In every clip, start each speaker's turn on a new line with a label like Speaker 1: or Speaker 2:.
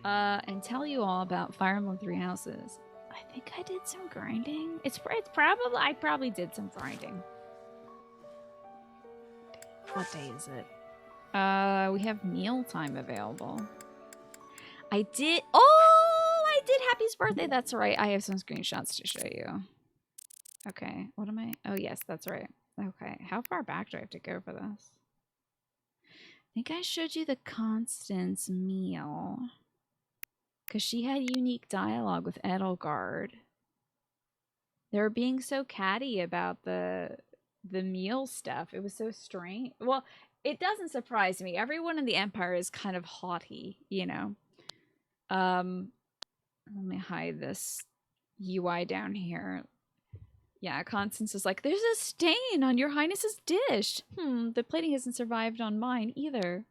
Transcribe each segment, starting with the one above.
Speaker 1: And tell you all about Fire Emblem Three Houses. I think I did some grinding. It's probably I probably did some grinding. What day is it? We have mealtime available. I did. Oh, I did Happy's birthday. That's right. I have some screenshots to show you. Okay, what am I? Oh, yes, that's right. Okay, how far back do I have to go for this? I think I showed you the Constance meal. Because she had unique dialogue with Edelgard. They were being so catty about the meal stuff. It was so strange. Well, it doesn't surprise me. Everyone in the Empire is kind of haughty, you know. Let me hide this UI down here. Yeah, Constance is like, there's a stain on your highness's dish. The plating hasn't survived on mine either.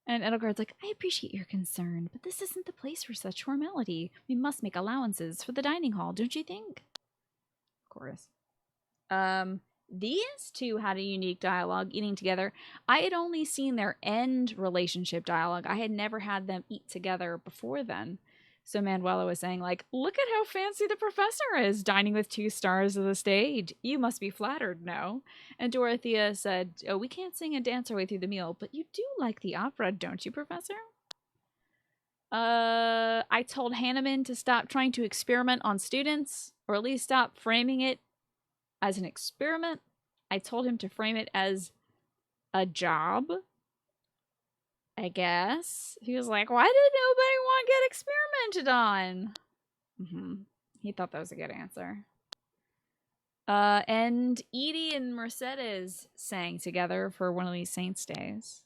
Speaker 1: And Edelgard's like, I appreciate your concern, but this isn't the place for such formality. We must make allowances for the dining hall, don't you think? Of course. These two had a unique dialogue eating together. I had only seen their end relationship dialogue. I had never had them eat together before then. So Manuela was saying, like, look at how fancy the professor is, dining with 2 stars of the stage. You must be flattered, no? And Dorothea said, oh, we can't sing and dance our way through the meal, but you do like the opera, don't you, Professor? I told Hanneman to stop trying to experiment on students, or at least stop framing it as an experiment. I told him to frame it as a job, I guess. He was like, why did nobody want to get experimented on? He thought that was a good answer. And Edie and Mercedes sang together for one of these Saints' days.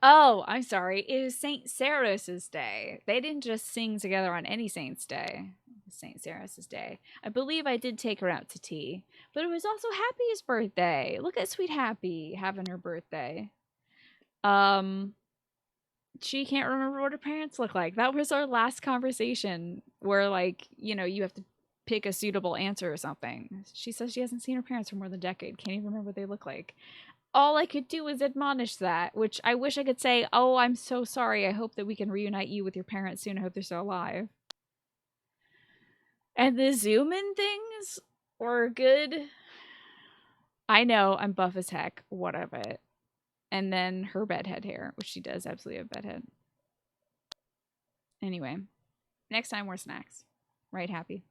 Speaker 1: Oh, I'm sorry. It was St. Sarah's day. They didn't just sing together on any Saint's day. St. Sarah's day. I believe I did take her out to tea. But it was also Happy's birthday. Look at sweet Happy having her birthday. She can't remember what her parents look like. That was our last conversation where, like, you know, you have to pick a suitable answer or something. She says she hasn't seen her parents for more than a decade. Can't even remember what they look like. All I could do was admonish that, which I wish I could say, oh, I'm so sorry. I hope that we can reunite you with your parents soon. I hope they're still alive. And the zoom in things were good. I know, I'm buff as heck. What of it? And then her bedhead hair, which she does absolutely have bedhead. Anyway, next time we're snacks. Right, Happy?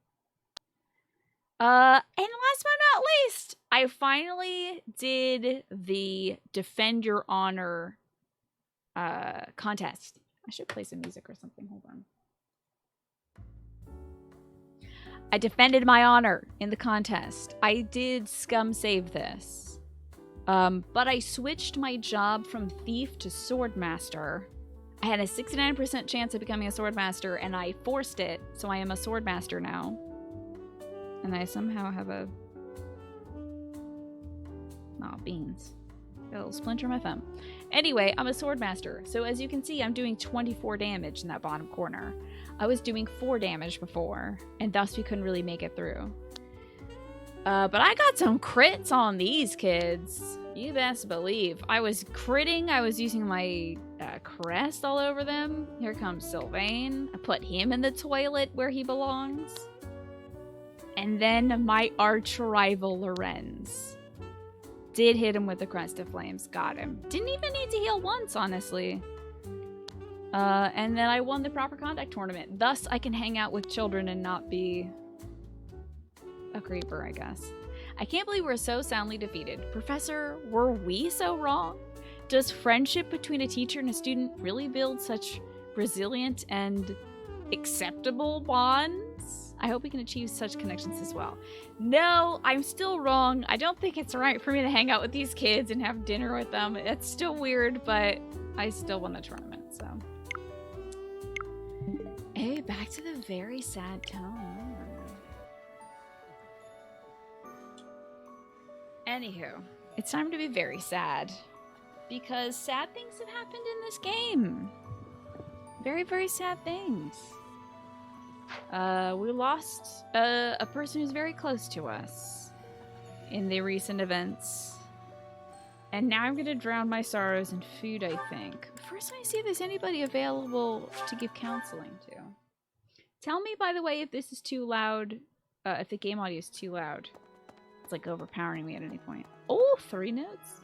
Speaker 1: And last but not least, I finally did the Defend Your Honor contest. I should play some music or something. Hold on. I defended my honor in the contest. I did scum save this. But I switched my job from thief to swordmaster. I had a 69% chance of becoming a swordmaster, and I forced it, so I am a swordmaster now. And I somehow have a... oh, beans. Got a little splinter in my thumb. Anyway, I'm a swordmaster, so as you can see, I'm doing 24 damage in that bottom corner. I was doing 4 damage before, and thus we couldn't really make it through. But I got some crits on these kids. You best believe. I was critting. I was using my crest all over them. Here comes Sylvain. I put him in the toilet where he belongs. And then my arch rival Lorenz. Did hit him with the Crest of Flames. Got him. Didn't even need to heal once, honestly. And then I won the Proper Conduct tournament. Thus, I can hang out with children and not be a creeper, I guess. I can't believe we're so soundly defeated. Professor, were we so wrong? Does friendship between a teacher and a student really build such resilient and acceptable bonds? I hope we can achieve such connections as well. No, I'm still wrong. I don't think it's right for me to hang out with these kids and have dinner with them. It's still weird, but I still won the tournament, so. Hey, back to the very sad tone. Anywho, it's time to be very sad. Because sad things have happened in this game. Very, very sad things. We lost a person who's very close to us in the recent events. And now I'm gonna drown my sorrows in food, I think. First, let me see if there's anybody available to give counseling to. Tell me, by the way, if this is too loud. If the game audio is too loud. It's like overpowering me at any point. Oh, 3 notes?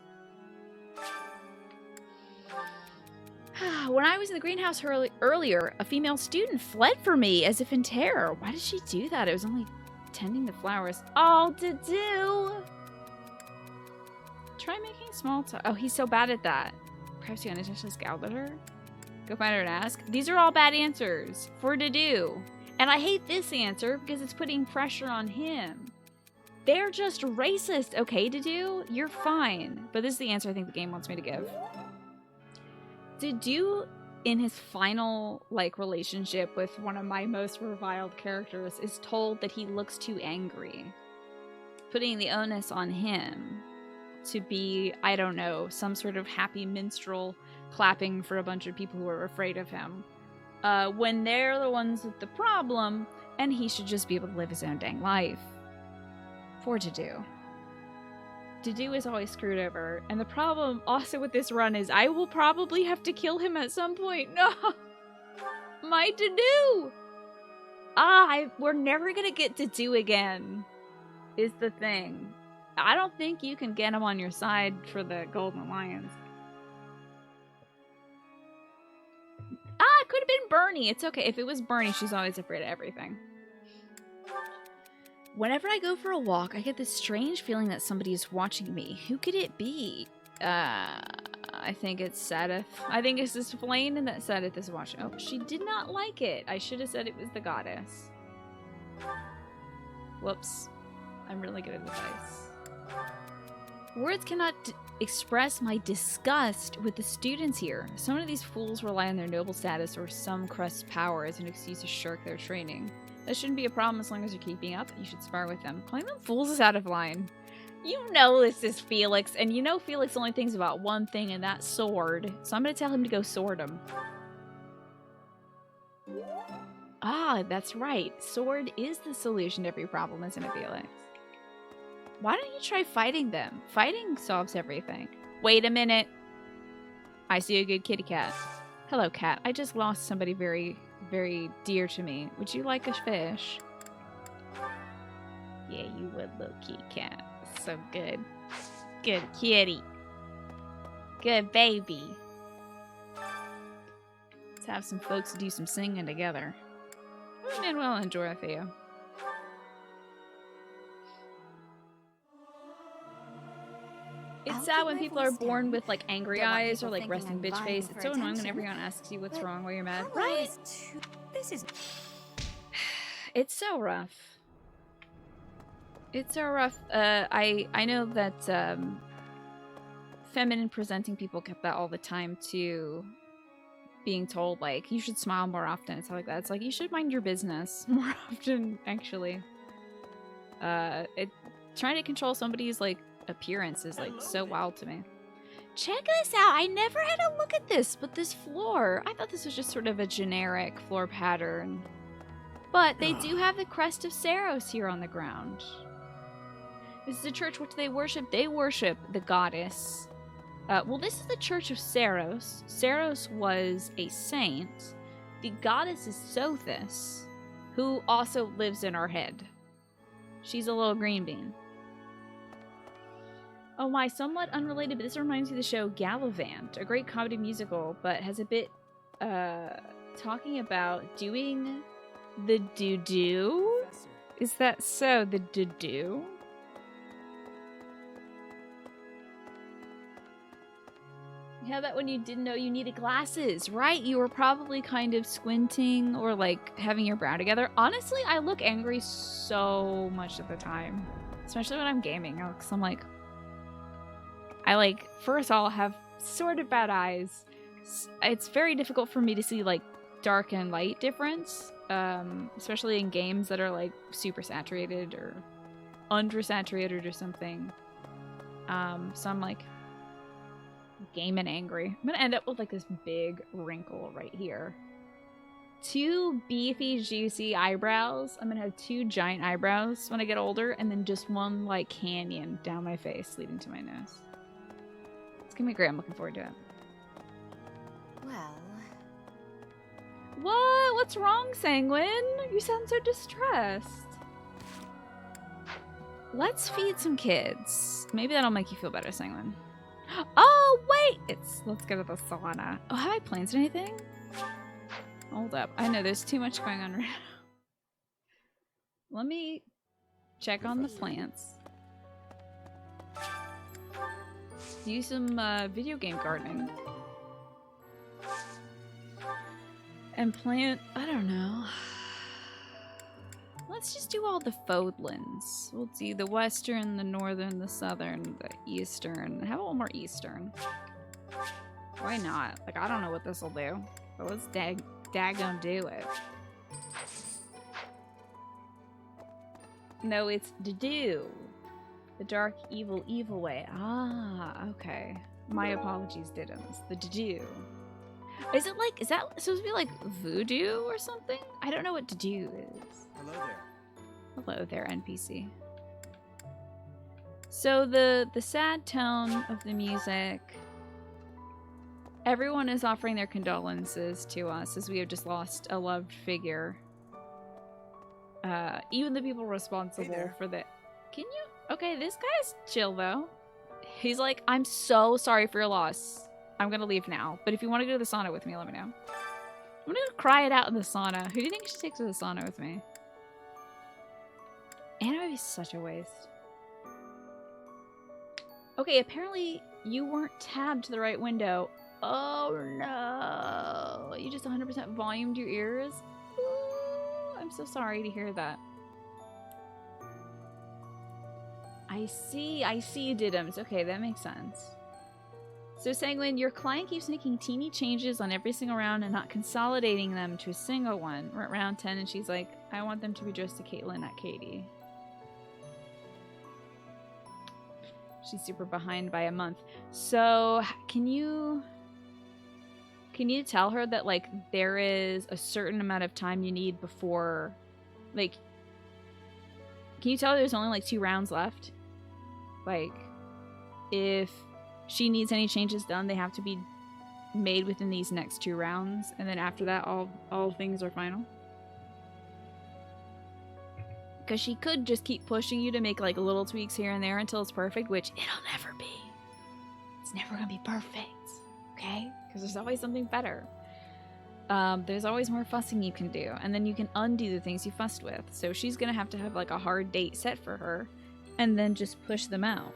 Speaker 1: When I was in the greenhouse earlier, a female student fled for me as if in terror. Why did she do that? It was only tending the flowers. All to do. Try making small talk. Oh, he's so bad at that. Perhaps he unintentionally scowled at her. Go find her and ask. These are all bad answers for to do. And I hate this answer because it's putting pressure on him. They're just racist, okay, to do? You're fine. But this is the answer I think the game wants me to give. To do in his final, like, relationship with one of my most reviled characters is told that he looks too angry. Putting the onus on him to be, I don't know, some sort of happy minstrel clapping for a bunch of people who are afraid of him. When they're the ones with the problem, and he should just be able to live his own dang life. For to do. To do is always screwed over, and the problem also with this run is I will probably have to kill him at some point. No! My to do! We're never gonna get to do again, is the thing. I don't think you can get him on your side for the Golden Alliance. It could have been Bernie. It's okay. If it was Bernie, she's always afraid of everything. Whenever I go for a walk, I get this strange feeling that somebody is watching me. Who could it be? I think it's Sadith. I think it's this Flame and that Sadith is watching. Oh, she did not like it. I should have said it was the goddess. Whoops. I'm really good at advice. Words cannot express my disgust with the students here. Some of these fools rely on their noble status or some crest's power as an excuse to shirk their training. That shouldn't be a problem as long as you're keeping up. You should spar with them. Calling them fools is out of line. You know this is Felix, and you know Felix only thinks about one thing, and that's sword. So I'm going to tell him to go sword him. That's right. Sword is the solution to every problem, isn't it, Felix? Why don't you try fighting them? Fighting solves everything. Wait a minute. I see a good kitty cat. Hello, cat. I just lost somebody very, very dear to me. Would you like a fish? Yeah, you would, little kitty cat. So good. Good kitty. Good baby. Let's have some folks do some singing together. And we'll enjoy it for you. It's sad when people are born with like angry eyes or like resting bitch face. It's so annoying when everyone asks you what's wrong while you're mad. Right?
Speaker 2: This is.
Speaker 1: It's so rough. It's so rough. I know that feminine presenting people get that all the time too. Being told like you should smile more often and stuff like that. It's like you should mind your business more often. Actually, trying to control somebody's like appearance is like so wild to me. Check this out. I never had a look at this, but this floor. I thought this was just sort of a generic floor pattern. But they do have the crest of Saros here on the ground. This is a church. What do they worship? They worship the goddess. Well, this is the Church of Saros. Saros was a saint. The goddess is Sothis, who also lives in our head. She's a little green bean. Oh my, somewhat unrelated, but this reminds me of the show Gallivant, a great comedy musical, but has a bit, talking about doing the doo-doo? Is that so? The doo-doo? You had that when you didn't know you needed glasses, right? You were probably kind of squinting or like having your brow together. Honestly, I look angry so much at the time, especially when I'm gaming, because I'm like, first of all, have sort of bad eyes. It's very difficult for me to see like dark and light difference, especially in games that are like super saturated or undersaturated or something. So I'm like gaming angry. I'm gonna end up with like this big wrinkle right here. 2 beefy, juicy eyebrows. I'm gonna have 2 giant eyebrows when I get older, and then just one like canyon down my face leading to my nose. It's gonna be great. I'm looking forward to it.
Speaker 2: Well...
Speaker 1: What? What's wrong, Sanguine? You sound so distressed. Let's feed some kids. Maybe that'll make you feel better, Sanguine. Oh, wait! Let's go to the sauna. Oh, have I planted anything? Hold up. I know there's too much going on right now. Let me check on the plants. Do some video game gardening. And plant, I don't know. Let's just do all the Fodlands. We'll do the western, the northern, the southern, the eastern. Have a little more eastern. Why not? Like, I don't know what this will do. But let's daggone do it. No, it's to do. The dark, evil, evil way. Ah, okay. My apologies, Diddums. The to-do. Is that supposed to be like voodoo or something? I don't know what to-do is.
Speaker 3: Hello there.
Speaker 1: Hello there, NPC. So the sad tone of the music. Everyone is offering their condolences to us as we have just lost a loved figure. Even the people responsible for the... Can you... Okay, this guy's chill, though. He's like, I'm so sorry for your loss. I'm gonna leave now. But if you want to go to the sauna with me, let me know. I'm gonna go cry it out in the sauna. Who do you think should take to the sauna with me? And it would be such a waste. Okay, apparently you weren't tabbed to the right window. Oh no. You just 100% volumed your ears? Ooh, I'm so sorry to hear that. I see Diddums. Okay, that makes sense. So Sanguine, your client keeps making teeny changes on every single round and not consolidating them to a single one. We're at round 10 and she's like, I want them to be addressed to Caitlin, not Katie. She's super behind by a month. So can you tell her that like there is a certain amount of time you need before, like, can you tell her there's only like 2 rounds left? Like, if she needs any changes done, they have to be made within these next 2 rounds, and then after that, all things are final. Because she could just keep pushing you to make like little tweaks here and there until it's perfect, which it'll never be. It's never gonna be perfect, okay? Because there's always something better. There's always more fussing you can do, and then you can undo the things you fussed with. So she's gonna have to have like a hard date set for her, and then just push them out.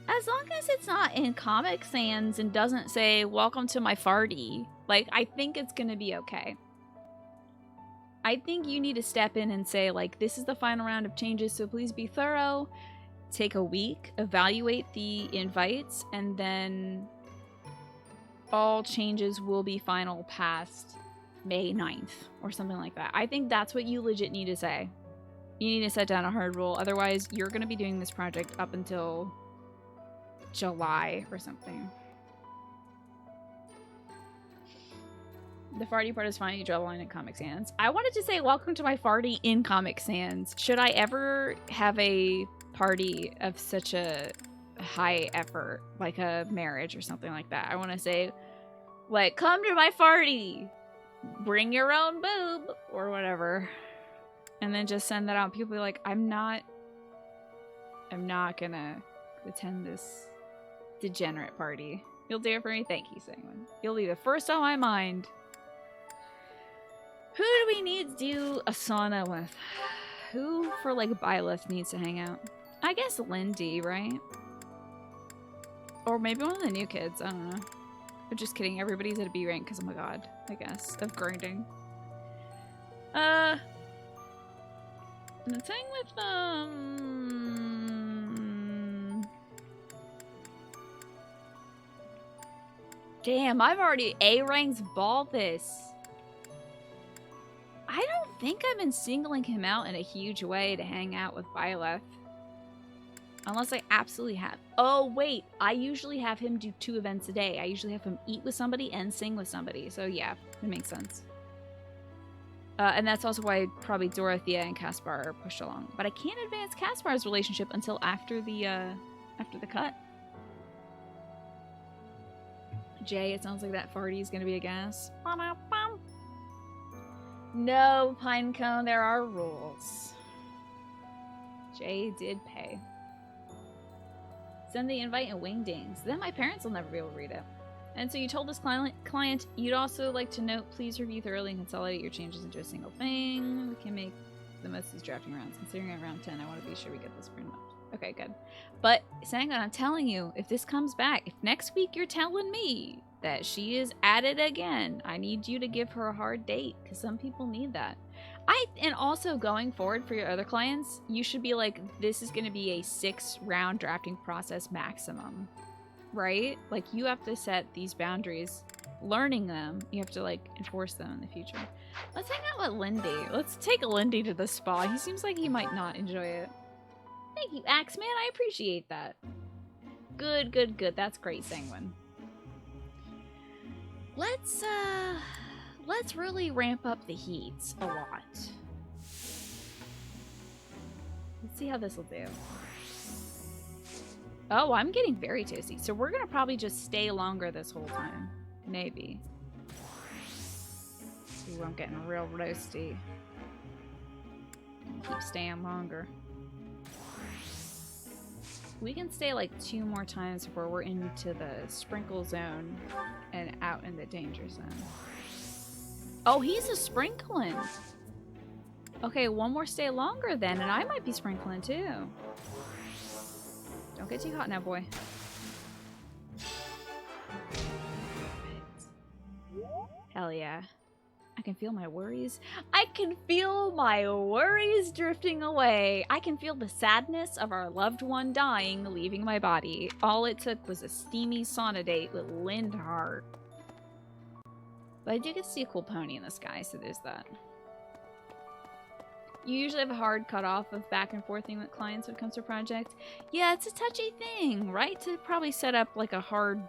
Speaker 1: As long as it's not in Comic Sans and doesn't say, welcome to my farty, like, I think it's gonna be okay. I think you need to step in and say, like, this is the final round of changes, so please be thorough. Take a week, evaluate the invites, and then all changes will be final past May 9th or something like that. I think that's what you legit need to say. You need to set down a hard rule. Otherwise, you're going to be doing this project up until July or something. The farty part is fine. You draw the line in Comic Sans. I wanted to say welcome to my farty in Comic Sans. Should I ever have a party of such a high effort, like a marriage or something like that, I want to say, like, come to my farty. Bring your own boob or whatever. And then just send that out. People be like, I'm not gonna attend this degenerate party. You'll do it for me? Thank you, Sanguine. You'll be the first on my mind. Who do we need to do a sauna with? Who for like Byleth needs to hang out? I guess Lindy, right? Or maybe one of the new kids. I don't know. I'm just kidding. Everybody's at a B rank because, oh my god, I guess, of grinding. The thing with, damn, I've already A-ranked Balthus. I don't think I've been singling him out in a huge way to hang out with Byleth. Unless I absolutely have. Oh, wait. I usually have him do 2 events a day. I usually have him eat with somebody and sing with somebody. So, yeah, it makes sense. And that's also why probably Dorothea and Caspar are pushed along. But I can't advance Caspar's relationship until after the cut. Jay, it sounds like that farty is gonna be a gas. No, Pinecone, there are rules. Jay did pay. Send the invite and wingdings. Then my parents will never be able to read it. And so you told this client you'd also like to note, please review thoroughly and consolidate your changes into a single thing. We can make the most of these drafting rounds. Considering at round 10, I want to be sure we get this printed up. Okay, good. But saying that, I'm telling you, if this comes back, if next week you're telling me that she is at it again, I need you to give her a hard date, because some people need that. And also going forward for your other clients, you should be like, this is going to be a 6-round drafting process maximum, right? Like, you have to set these boundaries, learning them, you have to like enforce them in the future. Let's hang out with Lindy. Let's take Lindy to the spa. He seems like he might not enjoy it. Thank you, Axeman. I appreciate that. Good, good, good. That's great, Sanguine. Let's really ramp up the heat a lot. Let's see how this will do. Oh, I'm getting very toasty. So we're gonna probably just stay longer this whole time. Maybe. Ooh, I'm getting real roasty. Keep staying longer. We can stay like 2 more times before we're into the sprinkle zone and out in the danger zone. Oh, he's a sprinkling. Okay, 1 more stay longer then, and I might be sprinkling too. Don't get too hot now, boy. Hell yeah. I can feel my worries. I can feel my worries drifting away. I can feel the sadness of our loved one dying, leaving my body. All it took was a steamy sauna date with Lindhart. But I do get to see a cool pony in the sky, so there's that. You usually have a hard cutoff of back and forthing with clients when it comes to a project. Yeah, it's a touchy thing, right? To probably set up like a hard,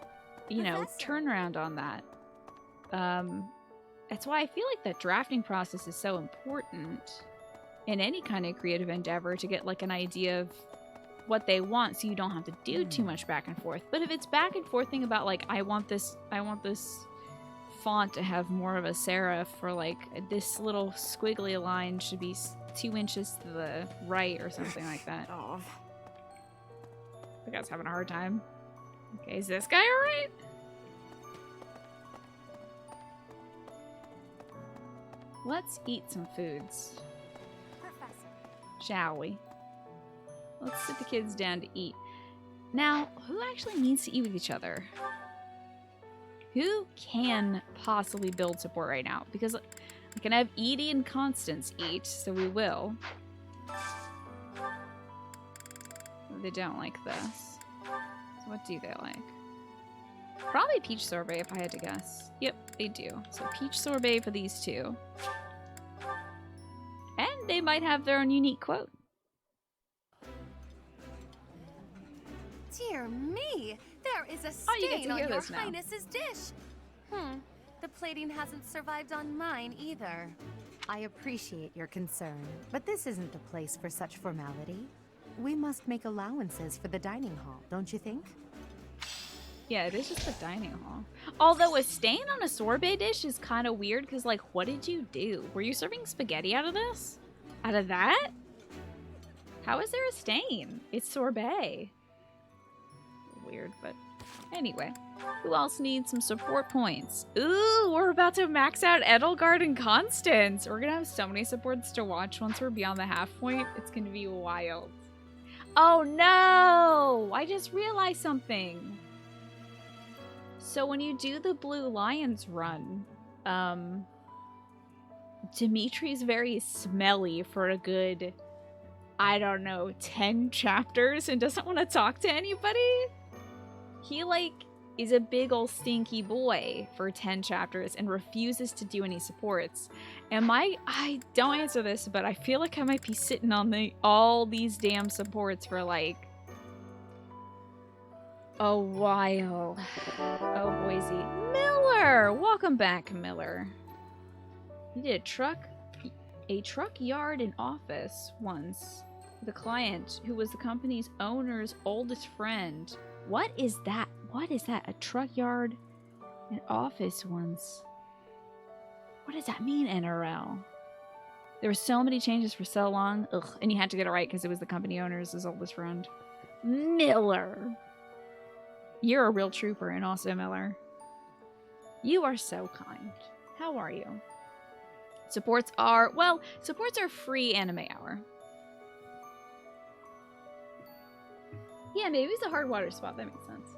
Speaker 1: you know, turnaround on that. That's why I feel like that drafting process is so important in any kind of creative endeavor, to get like an idea of what they want so you don't have to do too much back and forth. But if it's back and forthing about like, I want this font to have more of a serif, or like this little squiggly line should be 2 inches to the right or something like that. Oh, the guy's having a hard time. Okay, is this guy alright? Let's eat some foods. Professor. Shall we? Let's sit the kids down to eat. Now, who actually needs to eat with each other? Who can possibly build support right now? Because I can have Edie and Constance eat, so we will. They don't like this. So what do they like? Probably peach sorbet if I had to guess. Yep, they do. So peach sorbet for these two. And they might have their own unique quote.
Speaker 2: Dear me, there is a stain on your Highness's dish. The plating hasn't survived on mine either.
Speaker 3: I appreciate your concern, but this isn't the place for such formality. We must make allowances for the dining hall, don't you think?
Speaker 1: Yeah, it is just a dining hall. Although a stain on a sorbet dish is kind of weird, because, like, what did you do? Were you serving spaghetti out of this? Out of that? How is there a stain? It's sorbet. Weird, but anyway. Who else needs some support points? Ooh, we're about to max out Edelgard and Constance. We're gonna have so many supports to watch once we're beyond the half point. It's gonna be wild. Oh no! I just realized something. So when you do the Blue Lions run, Dimitri's very smelly for a good, I don't know, 10 chapters and doesn't want to talk to anybody. He, like, is a big old stinky boy for 10 chapters and refuses to do any supports. I don't answer this, but I feel like I might be sitting on all these damn supports for, like, a while. Oh, Boise. Miller! Welcome back, Miller. He did a truck yard and office once with a client who was the company's owner's oldest friend. What is that? What is that? A truck yard An office once. What does that mean, NRL? There were so many changes for so long. Ugh, and you had to get it right because it was the company owner's his oldest friend. Miller. You're a real trooper, and also Miller. You are so kind. How are you? Supports are free anime hour. Yeah, maybe it's a hard water spot. That makes sense.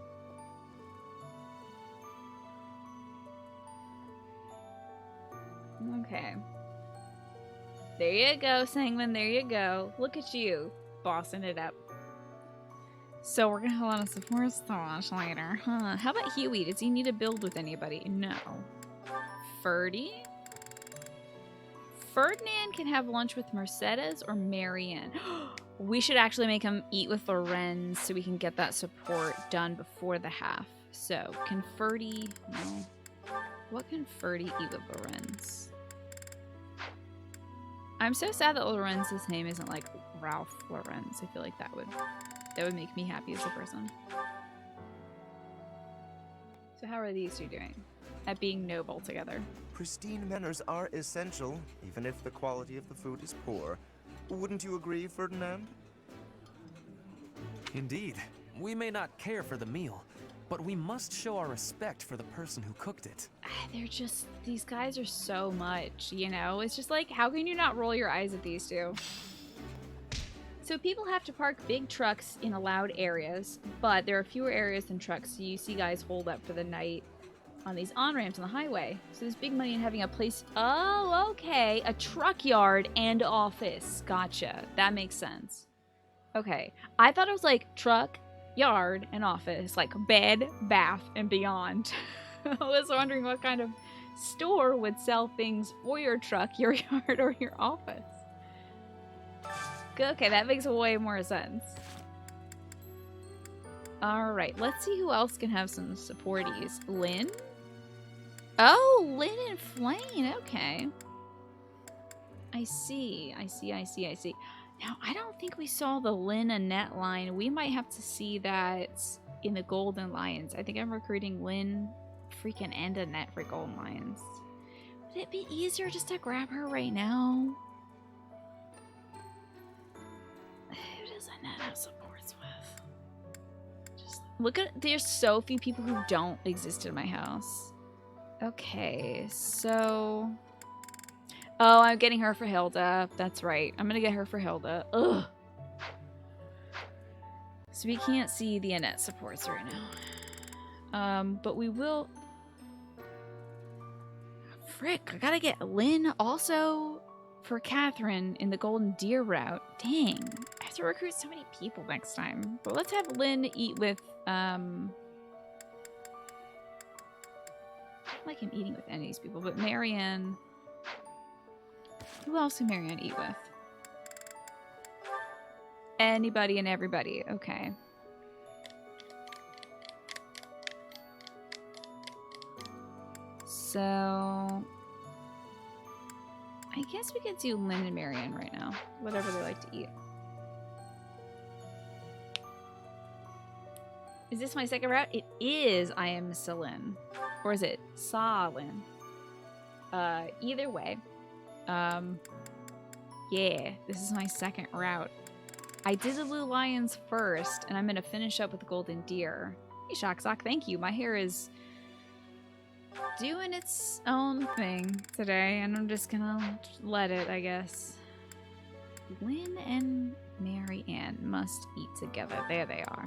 Speaker 1: Okay. There you go, Sangman. There you go. Look at you, bossing it up. So we're gonna have a lot of support stash later, huh? How about Huey? Does he need to build with anybody? No. Ferdy? Ferdinand can have lunch with Mercedes or Marianne. We should actually make him eat with Lorenz so we can get that support done before the half. So, can Ferdy... No. What can Ferdy eat with Lorenz? I'm so sad that Lorenz's name isn't like Ralph Lorenz. I feel like that would make me happy as a person. So how are these two doing at being noble together?
Speaker 4: Pristine manners are essential, even if the quality of the food is poor. Wouldn't you agree, Ferdinand?
Speaker 5: Indeed. We may not care for the meal, but we must show our respect for the person who cooked it.
Speaker 1: They're just, these guys are so much, you know? It's just like, how can you not roll your eyes at these two? So people have to park big trucks in allowed areas, but there are fewer areas than trucks, so you see guys hold up for the night on these on-ramps on the highway. So there's big money in having a place. Oh, okay. A truck yard and office. Gotcha. That makes sense. Okay. I thought it was like truck, yard, and office. Like bed, bath, and beyond. I was wondering what kind of store would sell things for your truck, your yard, or your office. Okay, that makes way more sense. Alright, let's see who else can have some supporties. Lynn? Oh, Lynn and Flayn. Okay. I see. Now, I don't think we saw the Lynn Annette line. We might have to see that in the Golden Lions. I think I'm recruiting Lynn freaking and Annette for Golden Lions. Would it be easier just to grab her right now? Who does Annette have supports with? Just look at, there's so few people who don't exist in my house. Okay, so... Oh, I'm getting her for Hilda. That's right. I'm gonna get her for Hilda. Ugh. So we can't see the Annette supports right now. But we will... Frick, I gotta get Lynn also for Catherine in the Golden Deer route. Dang. I have to recruit so many people next time. But let's have Lynn eat with, I don't like him eating with any of these people, but Marianne... Who else can Marianne eat with? Anybody and everybody. Okay. So... I guess we could do Lynn and Marianne right now. Whatever they like to eat. Is this my second route? It is I am Celine. Or is it Salin? Either way. Yeah, this is my second route. I did the Blue Lions first, and I'm gonna finish up with the Golden Deer. Hey, Shocksock, thank you. My hair is doing its own thing today, and I'm just gonna let it, I guess. Lynn and Marianne must eat together. There they are.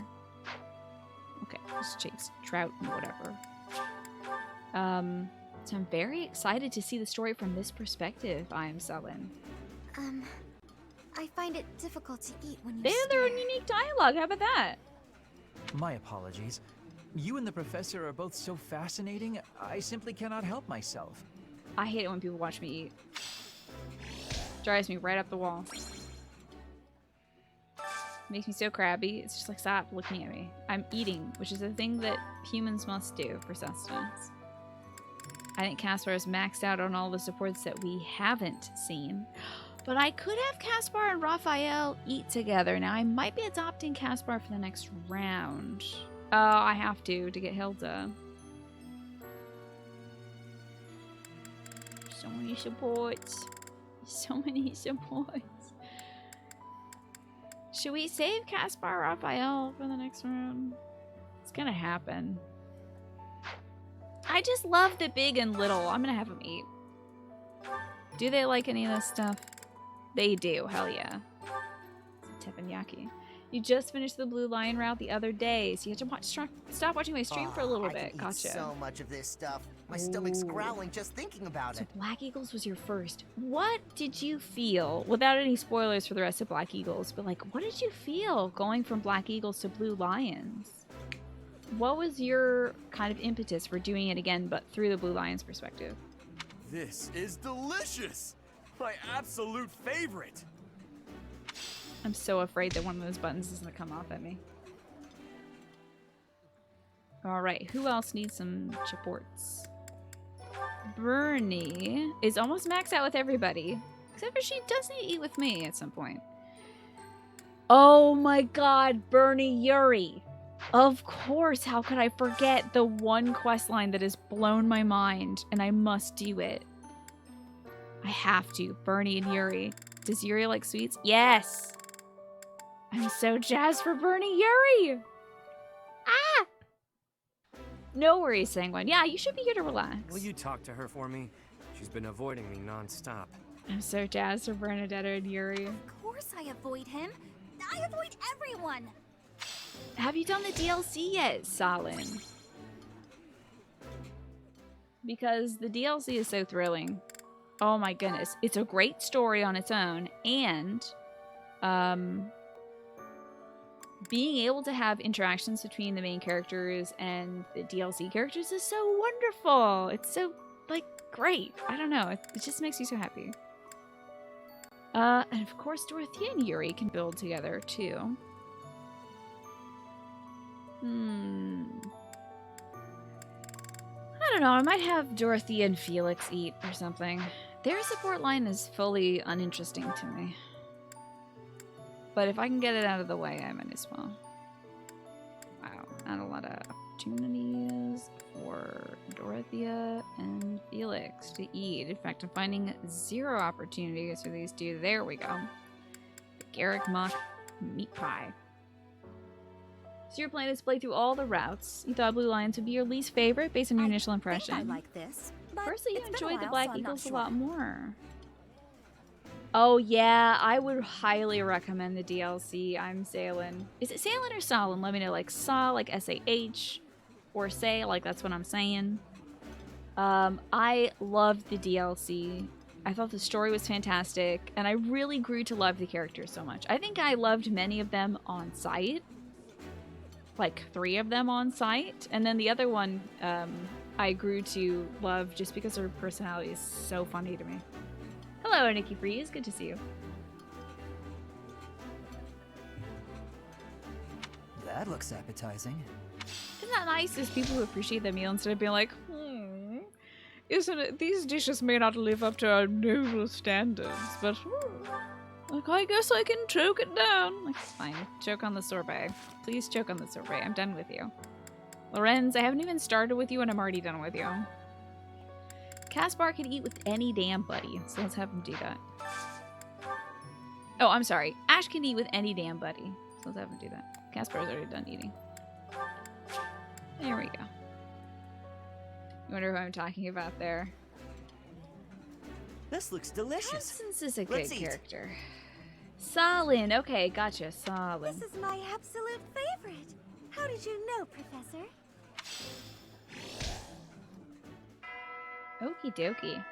Speaker 1: Okay, just chase trout and whatever. So I'm very excited to see the story from this perspective, I am Selin.
Speaker 2: I find it difficult to eat when you
Speaker 1: They have their own unique dialogue, how about that?
Speaker 5: My apologies. You and the professor are both so fascinating, I simply cannot help myself.
Speaker 1: I hate it when people watch me eat. Drives me right up the wall. Makes me so crabby. It's just like, stop looking at me. I'm eating, which is a thing that humans must do for sustenance. I think Caspar is maxed out on all the supports that we haven't seen. But I could have Caspar and Raphael eat together. Now, I might be adopting Caspar for the next round. Oh, I have to get Hilda. So many supports. So many supports. Should we save Caspar Raphael for the next round? It's gonna happen. I just love the big and little. I'm gonna have them eat. Do they like any of this stuff? They do. Hell yeah. It's a teppanyaki. You just finished the Blue Lion route the other day, so you have to stop watching my stream for a little bit.
Speaker 4: I can
Speaker 1: Gotcha.
Speaker 4: eat so much of this stuff. My stomach's growling just thinking about
Speaker 1: So
Speaker 4: it.
Speaker 1: Black Eagles was your first. What did you feel, without any spoilers for the rest of Black Eagles, but like, what did you feel going from Black Eagles to Blue Lions? What was your kind of impetus for doing it again, but through the Blue Lions perspective?
Speaker 6: This is delicious! My absolute favorite!
Speaker 1: I'm so afraid that one of those buttons is going to come off at me. Alright, who else needs some supports? Bernie is almost maxed out with everybody. Except for she does need to eat with me at some point. Oh my god, Bernie Yuri! Of course, how could I forget the one quest line that has blown my mind, and I must do it. I have to. Bernie and Yuri. Does Yuri like sweets? Yes! I'm so jazzed for Bernie Yuri! Ah! No worries, Sanguine. Yeah, you should be here to relax.
Speaker 7: Will you talk to her for me? She's been avoiding me non-stop.
Speaker 1: I'm so jazzed for Bernadetta and Yuri.
Speaker 2: Of course I avoid him. I avoid everyone.
Speaker 1: Have you done the DLC yet, Salin? Because the DLC is so thrilling. Oh my goodness. It's a great story on its own, and being able to have interactions between the main characters and the DLC characters is so wonderful. It's so, like, great. I don't know. It just makes you so happy. And of course, Dorothea and Yuri can build together, too. I don't know. I might have Dorothea and Felix eat or something. Their support line is fully uninteresting to me. But if I can get it out of the way, I might as well. Wow, not a lot of opportunities for Dorothea and Felix to eat. In fact, I'm finding 0 opportunities for these two. There we go. The Garrick Mock Meat Pie. So your plan is to play through all the routes. You thought Blue Lions would be your least favorite based on your initial impression.
Speaker 2: I like this, but
Speaker 1: Personally, you
Speaker 2: it's been a
Speaker 1: enjoyed the
Speaker 2: while,
Speaker 1: Black
Speaker 2: so I'm not
Speaker 1: Eagles a
Speaker 2: sure.
Speaker 1: lot more. Oh yeah, I would highly recommend the DLC. I'm Salin. Is it Salin or Salin? Let me know. Like Sa, like S-A-H, or Say, like that's what I'm saying. I loved the DLC. I thought the story was fantastic, and I really grew to love the characters so much. I think I loved many of them on site. Like 3 of them on site, and then the other one I grew to love just because her personality is so funny to me. Hello, Nikki Freeze. Good to see you.
Speaker 5: That looks appetizing.
Speaker 1: Isn't that nice? There's people who appreciate the meal instead of being like, isn't it? These dishes may not live up to our noble standards, but like, I guess I can choke it down. Like, fine. Choke on the sorbet. Please choke on the sorbet. I'm done with you. Lorenz, I haven't even started with you and I'm already done with you. Caspar can eat with any damn buddy, so let's have him do that. Oh, I'm sorry. Ash can eat with any damn buddy, so let's have him do that. Caspar's already done eating. There we go. You wonder who I'm talking about there.
Speaker 4: This looks delicious.
Speaker 1: Constance is a good
Speaker 4: Let's eat.
Speaker 1: character. Salin. Okay, gotcha. Salin.
Speaker 2: This is my absolute favorite. How did you know, Professor?
Speaker 1: Okie dokie.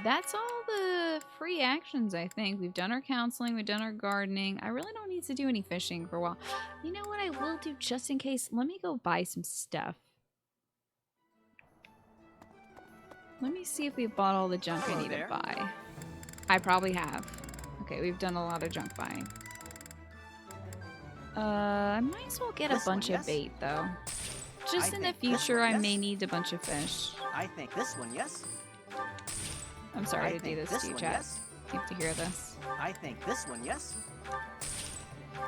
Speaker 1: That's all the free actions, I think. We've done our counseling, we've done our gardening. I really don't need to do any fishing for a while. You know what I will do just in case? Let me go buy some stuff. Let me see if we've bought all the junk I need to buy. I probably have. Okay, we've done a lot of junk buying. I might as well get a bunch of bait, though. Just in the future, I may need a bunch of fish.
Speaker 8: I think this one, yes.
Speaker 1: I'm sorry to do this to you, chat.
Speaker 8: Yes.
Speaker 1: You have to hear this.
Speaker 8: I think this one, yes.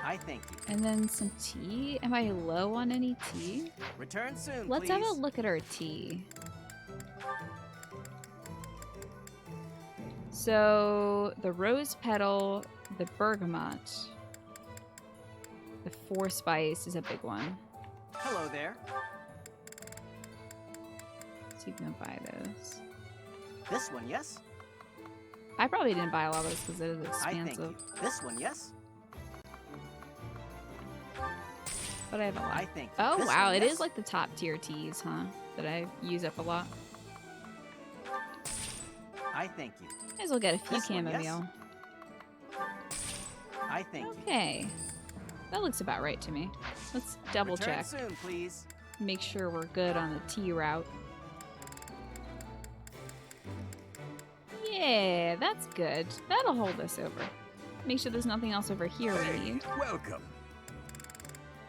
Speaker 8: I thank you.
Speaker 1: And then some tea. Am I low on any tea?
Speaker 8: Return soon,
Speaker 1: Let's
Speaker 8: please.
Speaker 1: have a look at our tea. So, the rose petal, the bergamot, the 4 spice is a big one.
Speaker 8: Hello there.
Speaker 1: So you can buy those.
Speaker 8: This one, yes?
Speaker 1: I probably didn't buy a lot of those because it is
Speaker 8: I thank
Speaker 1: expensive.
Speaker 8: you. This one, yes?
Speaker 1: But I have a lot.
Speaker 8: I thank you.
Speaker 1: Oh,
Speaker 8: This
Speaker 1: wow.
Speaker 8: one,
Speaker 1: It
Speaker 8: yes?
Speaker 1: is like the top tier teas, huh? That I use up a lot.
Speaker 8: I thank you.
Speaker 1: Might as well get a few
Speaker 8: This one, yes?
Speaker 1: chamomile.
Speaker 8: I thank you.
Speaker 1: Okay. That looks about right to me. Let's double
Speaker 8: Return
Speaker 1: check.
Speaker 8: soon, please.
Speaker 1: Make sure we're good on the tea route. Yeah, that's good. That'll hold us over. Make sure there's nothing else over here we need.
Speaker 6: Welcome.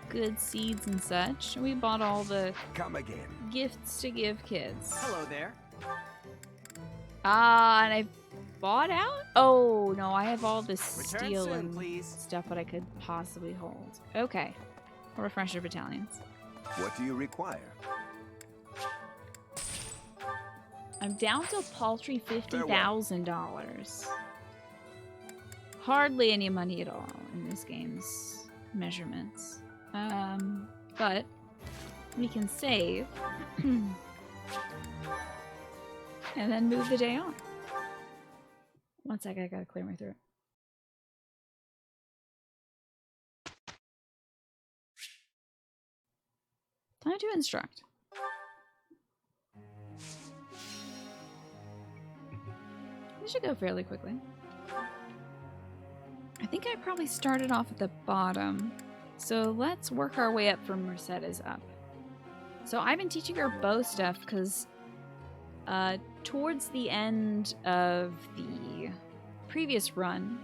Speaker 1: Good seeds and such. We bought all the
Speaker 6: Come again.
Speaker 1: gifts to give kids.
Speaker 8: Hello there.
Speaker 1: And I bought out? Oh, no, I have all this
Speaker 8: Return
Speaker 1: steel
Speaker 8: soon,
Speaker 1: and
Speaker 8: please.
Speaker 1: stuff that I could possibly hold. Okay. Refresher battalions.
Speaker 6: What do you require?
Speaker 1: I'm down to a paltry $50,000. Hardly any money at all in this game's measurements. But we can save and then move the day on. One sec, I gotta clear my throat. Time to instruct. This should go fairly quickly. I think I probably started off at the bottom. So let's work our way up from Mercedes up. So I've been teaching her bow stuff because towards the end of the previous run,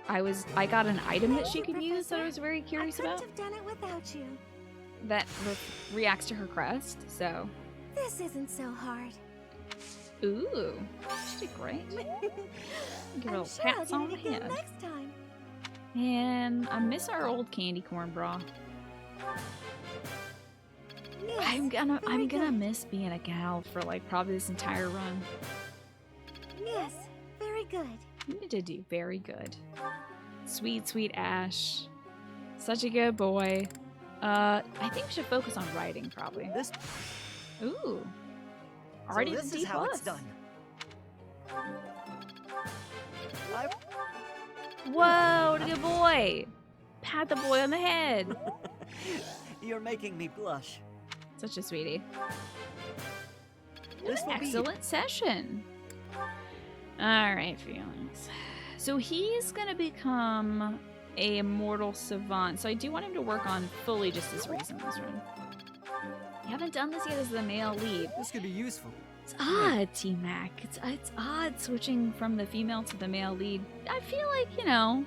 Speaker 1: I got an item that she could use that I was very curious about.
Speaker 2: I couldn't have done it without you.
Speaker 1: That reacts to her crest, so.
Speaker 2: This isn't so hard.
Speaker 1: Ooh, she did great. Give her a little
Speaker 2: sure I'll
Speaker 1: pats
Speaker 2: do
Speaker 1: on
Speaker 2: it
Speaker 1: the
Speaker 2: again
Speaker 1: head.
Speaker 2: next time.
Speaker 1: And I miss our old candy corn bra.
Speaker 2: Yes,
Speaker 1: I'm gonna
Speaker 2: good.
Speaker 1: miss being a gal for like probably this entire run.
Speaker 2: Yes, very good.
Speaker 1: You need to do very good. Sweet, sweet Ash. Such a good boy. I think we should focus on writing probably.
Speaker 8: This.
Speaker 1: Ooh.
Speaker 8: So
Speaker 1: Already
Speaker 8: this
Speaker 1: the
Speaker 8: is
Speaker 1: D+.
Speaker 8: how it's done.
Speaker 1: Whoa, what a good boy. Pat the boy on the head.
Speaker 8: You're making me blush.
Speaker 1: Such a sweetie.
Speaker 8: This will be
Speaker 1: Excellent session. Alright, Felix. So he's gonna become a immortal savant. So I do want him to work on fully just his reason this run. You haven't done this yet as the male lead.
Speaker 7: This could be useful.
Speaker 1: It's odd, T-Mac. It's odd switching from the female to the male lead. I feel like, you know,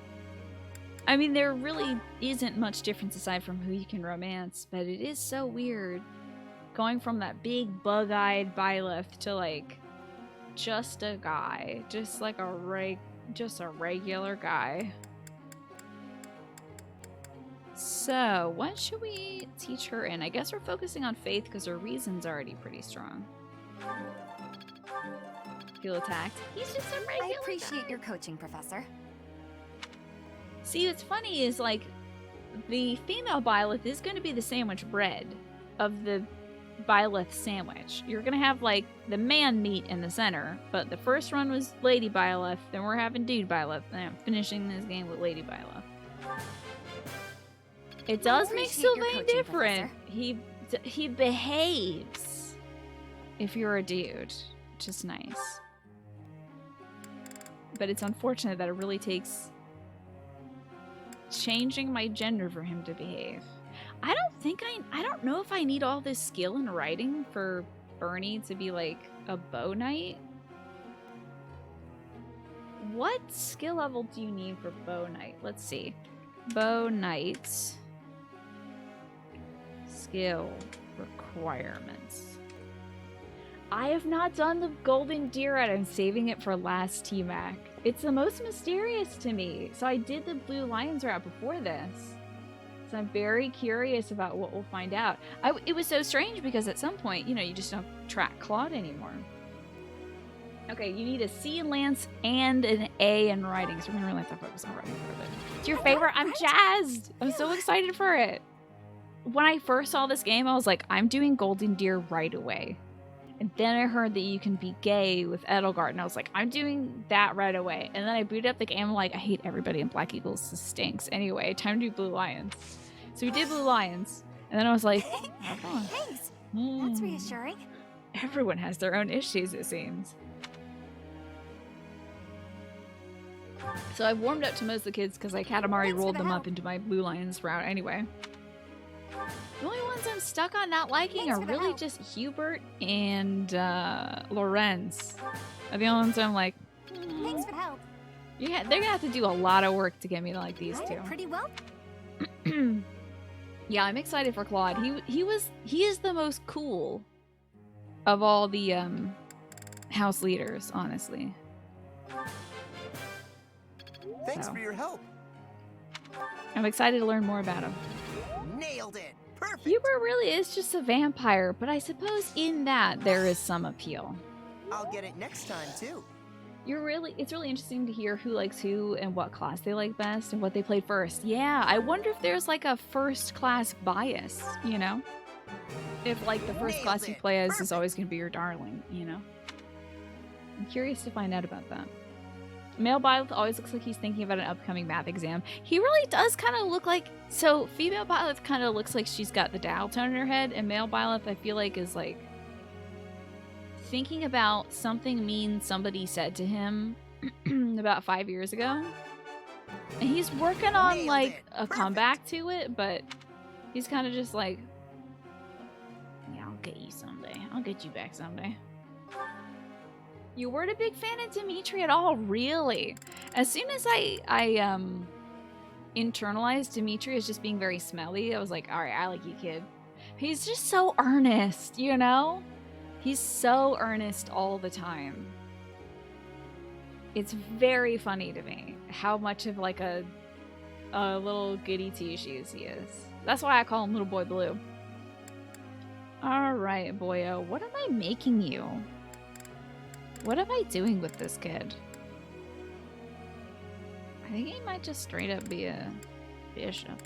Speaker 1: I mean, there really isn't much difference aside from who you can romance, but it is so weird going from that big bug-eyed Byleth to like just a guy, just like a regular guy. So, what should we teach her in? I guess we're focusing on faith because her reason's already pretty strong. Feel attacked. He's just a regular
Speaker 2: I appreciate
Speaker 1: guy.
Speaker 2: your coaching, Professor.
Speaker 1: See, what's funny is like the female Byleth is going to be the sandwich bread of the Byleth sandwich. You're going to have like the man meat in the center, but the first run was Lady Byleth, then we're having Dude Byleth, and I'm finishing this game with Lady Byleth. It does make
Speaker 2: appreciate your
Speaker 1: Sylvain
Speaker 2: coaching,
Speaker 1: different. He behaves if you're a dude, which is nice. But it's unfortunate that it really takes changing my gender for him to behave. I don't know if I need all this skill in writing for Bernie to be like a bow knight. What skill level do you need for bow knight? Let's see. Bow knight skill requirements. I have not done the golden deer yet. I'm saving it for last T-Mac. It's the most mysterious to me. So I did the blue lions route before this. So I'm very curious about what we'll find out. It was so strange because at some point, you know, you just don't track Claude anymore. Okay, you need a C in Lance and an A in writing, so we're gonna really have to focus on writing for a bit. It's your favorite? I'm jazzed! I'm so excited for it. When I first saw this game, I was like, I'm doing Golden Deer right away. And then I heard that you can be gay with Edelgard, and I was like, I'm doing that right away. And then I booted up the game, I'm like, I hate everybody in Black Eagles. This stinks. Anyway, time to do Blue Lions. So we did Blue Lions, and then I was like,
Speaker 2: Thanks. That's reassuring.
Speaker 1: Everyone has their own issues, it seems. So I've warmed up to most of the kids because I Katamari rolled them up into my Blue Lions route anyway. The only ones I'm stuck on not liking are really just Hubert and Lorenz. Are the only ones I'm like,
Speaker 2: Thanks for the help.
Speaker 1: yeah, they're gonna have to do a lot of work to get me to like these two.
Speaker 2: Pretty well.
Speaker 1: Yeah, I'm excited for Claude. He is the most cool of all the house leaders, honestly.
Speaker 4: Thanks for your help.
Speaker 1: I'm excited to learn more about him.
Speaker 4: Nailed it. Perfect.
Speaker 1: Hubert really is just a vampire, but I suppose in that there is some appeal.
Speaker 4: I'll get it next time too.
Speaker 1: It's really interesting to hear who likes who and what class they like best and what they played first. Yeah, I wonder if there's like a first class bias, you know? If like the first class you play as is always going to be your darling, you know? I'm curious to find out about that. Male Byleth always looks like he's thinking about an upcoming math exam. He really does kind of look like... So, female Byleth kind of looks like she's got the dial tone in her head, and male Byleth I feel like is like... thinking about something mean somebody said to him about 5 years ago. And he's working on like a comeback to it, but he's kind of just like... Yeah, I'll get you someday. I'll get you back someday. You weren't a big fan of Dimitri at all, really. As soon as I internalized Dimitri as just being very smelly, I was like, all right, I like you, kid. He's just so earnest, you know? He's so earnest all the time. It's very funny to me how much of like a little goody two-shoes he is. That's why I call him Little Boy Blue. All right, boyo, what am I making you? What am I doing with this kid? I think he might just straight up be a bishop.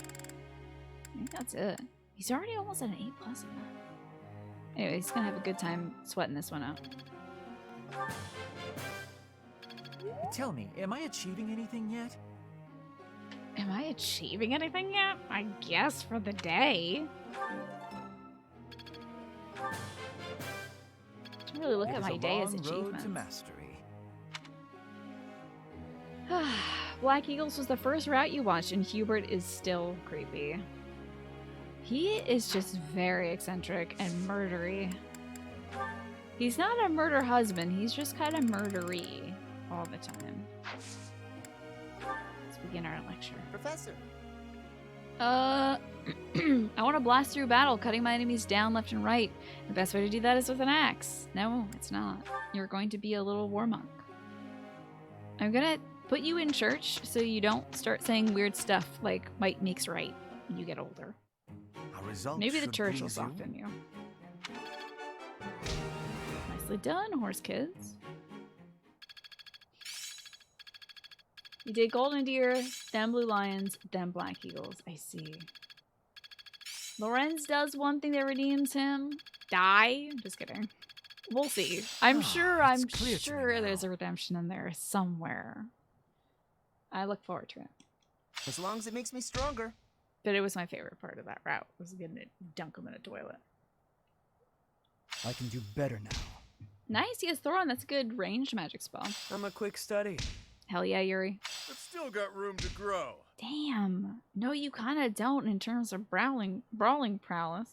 Speaker 1: I think that's it. He's already almost at an A+ in that. Anyway, he's gonna have a good time sweating this one out.
Speaker 5: Tell me, am I achieving anything yet?
Speaker 1: Am I achieving anything yet? I guess for the day. I really look at my day as achievements.
Speaker 5: To mastery.
Speaker 1: Black Eagles was the first route you watched, and Hubert is still creepy. He is just very eccentric and murdery. He's not a murder husband, he's just kind of murdery all the time. Let's begin our lecture.
Speaker 4: Professor.
Speaker 1: I want to blast through battle, cutting my enemies down left and right. The best way to do that is with an axe. No, it's not. You're going to be a little war monk. I'm gonna put you in church so you don't start saying weird stuff like might makes right when you get older. Maybe the church will soften you. Nicely done, horse kids. You did Golden Deer, then Blue Lions, then Black Eagles. I see. Lorenz does one thing that redeems him. Die? Just kidding. We'll see. I'm sure there's a redemption in there somewhere. I look forward to it.
Speaker 4: As long as it makes me stronger.
Speaker 1: But it was my favorite part of that route, was getting to dunk him in a toilet.
Speaker 5: I can do better now.
Speaker 1: Nice, he has Thoron. That's a good ranged magic spell.
Speaker 7: I'm a quick study.
Speaker 1: Hell yeah, Yuri.
Speaker 9: I've still got room to grow.
Speaker 1: Damn. No, you kind of don't in terms of brawling prowess.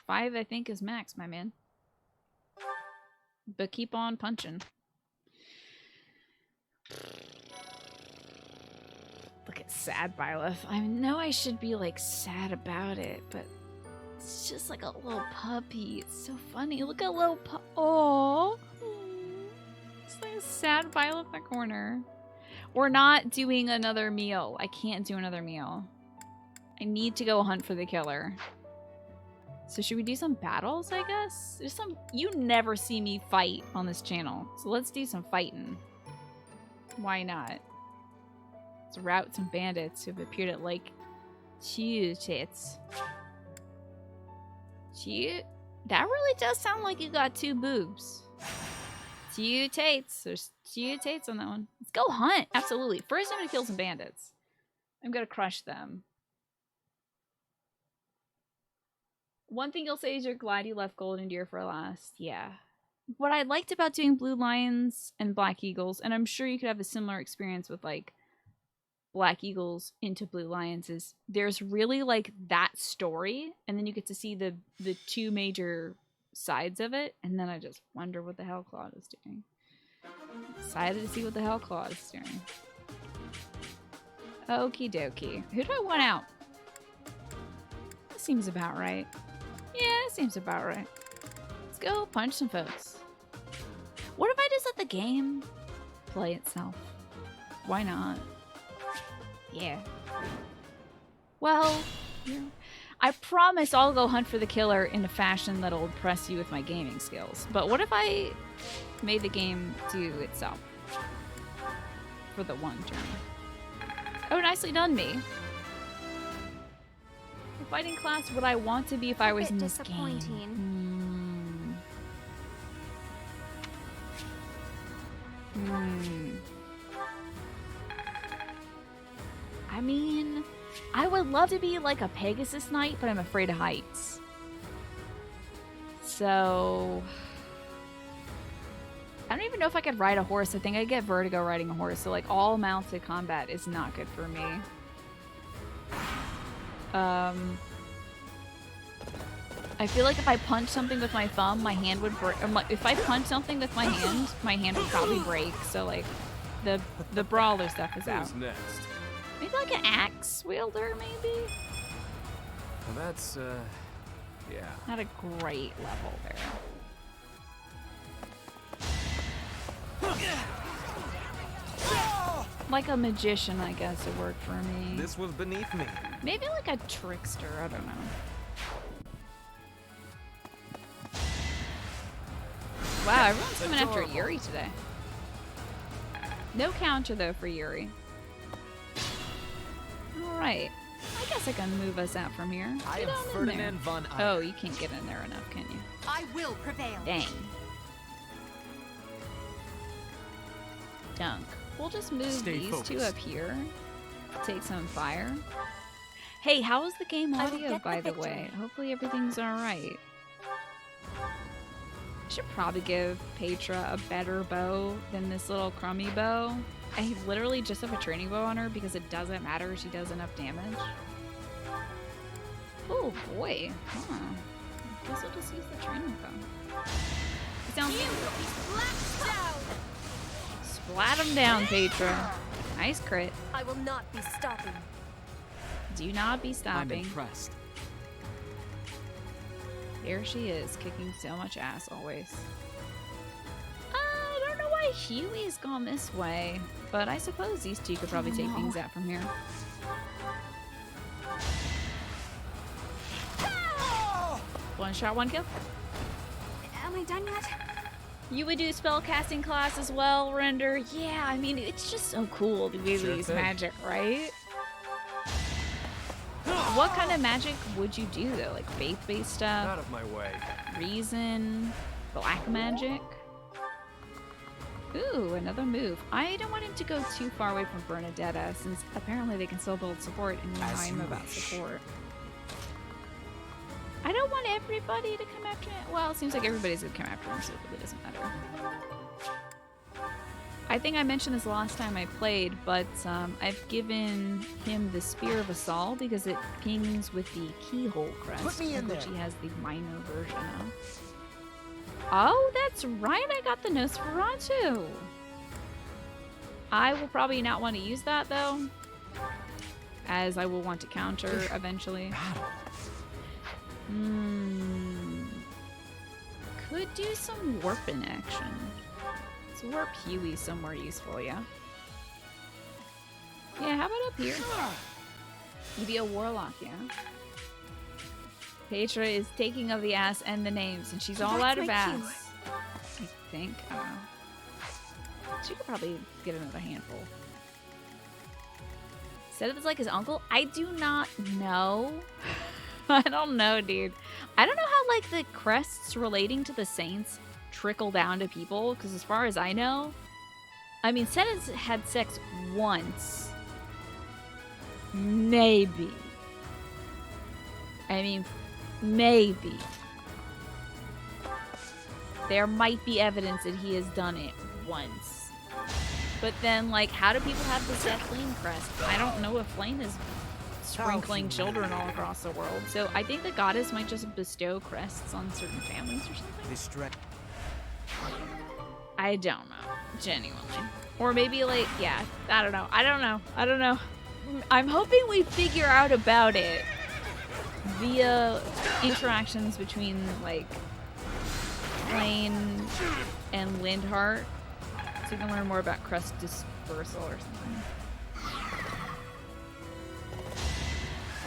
Speaker 1: 5, I think, is max, my man. But keep on punching. Look at sad Byleth. I know I should be like sad about it, but it's just like a little puppy. It's so funny. Look at little oh, it's like a sad Byleth in the corner. We're not doing another meal. I can't do another meal. I need to go hunt for the killer. So should we do some battles, I guess? There's some... You never see me fight on this channel. So let's do some fighting. Why not? Let's rout some bandits who've appeared at, like, tits. That really does sound like you got 2 boobs. 2 tates. There's 2 tates on that one. Let's go hunt. Absolutely. First, I'm gonna kill some bandits. I'm gonna crush them. One thing you'll say is you're glad you left Golden Deer for last. Yeah. What I liked about doing Blue Lions and Black Eagles, and I'm sure you could have a similar experience with, like, Black Eagles into Blue Lions, is there's really, like, that story, and then you get to see the 2 major sides of it, and then I just wonder what the hell Claude is doing. Excited to see what the hell Claude is doing. Okie dokie. Who do I want out? That seems about right. Yeah, it seems about right. Let's go punch some folks. What if I just let the game play itself? Why not? Yeah. Well, yeah. I promise I'll go hunt for the killer in a fashion that'll impress you with my gaming skills. But what if I made the game do itself? For the one turn. Oh, nicely done, me. The fighting class would I want to be if I was in this game? I mean, I would love to be like a Pegasus Knight, but I'm afraid of heights. So... I don't even know if I could ride a horse. I think I get vertigo riding a horse, so like all mounted combat is not good for me. I feel like if I punch something with my thumb, my hand would break. If I punch something with my hand would probably break. So like, the brawler stuff is out.
Speaker 7: Who's next?
Speaker 1: Maybe like an axe wielder, maybe?
Speaker 7: Well, that's, yeah.
Speaker 1: Not a great level there. Like a magician, I guess, would work for me.
Speaker 7: This was beneath me.
Speaker 1: Maybe like a trickster, I don't know. Wow, everyone's coming after Yuri today. No counter, though, for Yuri. Alright. I guess I can move us out from here.
Speaker 8: I am Ferdinand von Eyre.
Speaker 1: Oh, you can't get in there enough, can you?
Speaker 2: I will prevail.
Speaker 1: Dang. Dunk. We'll just move these
Speaker 8: focused.
Speaker 1: 2 up here. Take some fire. Hey, how is the game audio, by the way? Hopefully everything's alright. I should probably give Petra a better bow than this little crummy bow. I literally just have a training bow on her because it doesn't matter if she does enough damage. Oh boy. Huh. I guess I'll just use the training bow. It sounds good. Splat him down, Petra. Nice crit.
Speaker 2: I will not be stopping.
Speaker 1: Do not be stopping.
Speaker 5: I'm impressed.
Speaker 1: There she is, kicking so much ass always. I don't know why Huey's gone this way, but I suppose these 2 could probably take things out from here. One shot, one kill.
Speaker 2: Am I done yet?
Speaker 1: You would do spellcasting class as well, Render. Yeah, I mean, it's just so cool the way we use magic, right? What kind of magic would you do, though? Like faith-based stuff?
Speaker 7: Out of my way.
Speaker 1: Reason? Black magic? Ooh, another move. I don't want him to go too far away from Bernadetta, since apparently they can still build support, and you know how I'm about support. I don't want everybody to come after him. Well, it seems like everybody's gonna come after him, so it really doesn't matter. I think I mentioned this last time I played, but I've given him the Spear of Assault because it pings with the Keyhole Crest,
Speaker 8: Put me in
Speaker 1: which
Speaker 8: there.
Speaker 1: he has the minor version of. Oh, that's right, I got the Nosferatu! I will probably not want to use that, though, as I will want to counter eventually. Could do some warping action. Let's warp Huey somewhere useful, yeah? Yeah, how about up here? You'd be a warlock, yeah? Petra is taking of the ass and the names, and she's all out of ass. I think. I don't know. She could probably get another handful. Said it was like his uncle? I do not know. I don't know, dude. I don't know how, like, the crests relating to the saints trickle down to people, because as far as I know, I mean, Seth has had sex once. Maybe. I mean, maybe. There might be evidence that he has done it once. But then, like, how do people have the Seth Flame crest? I don't know if Flame is sprinkling children all across the world. So I think the goddess might just bestow crests on certain families or something. I don't know. Genuinely. Or maybe, like, yeah, I don't know. I don't know. I'm hoping we figure out about it via interactions between, like, Blaine and Lindhart, so we can learn more about crest dispersal or something.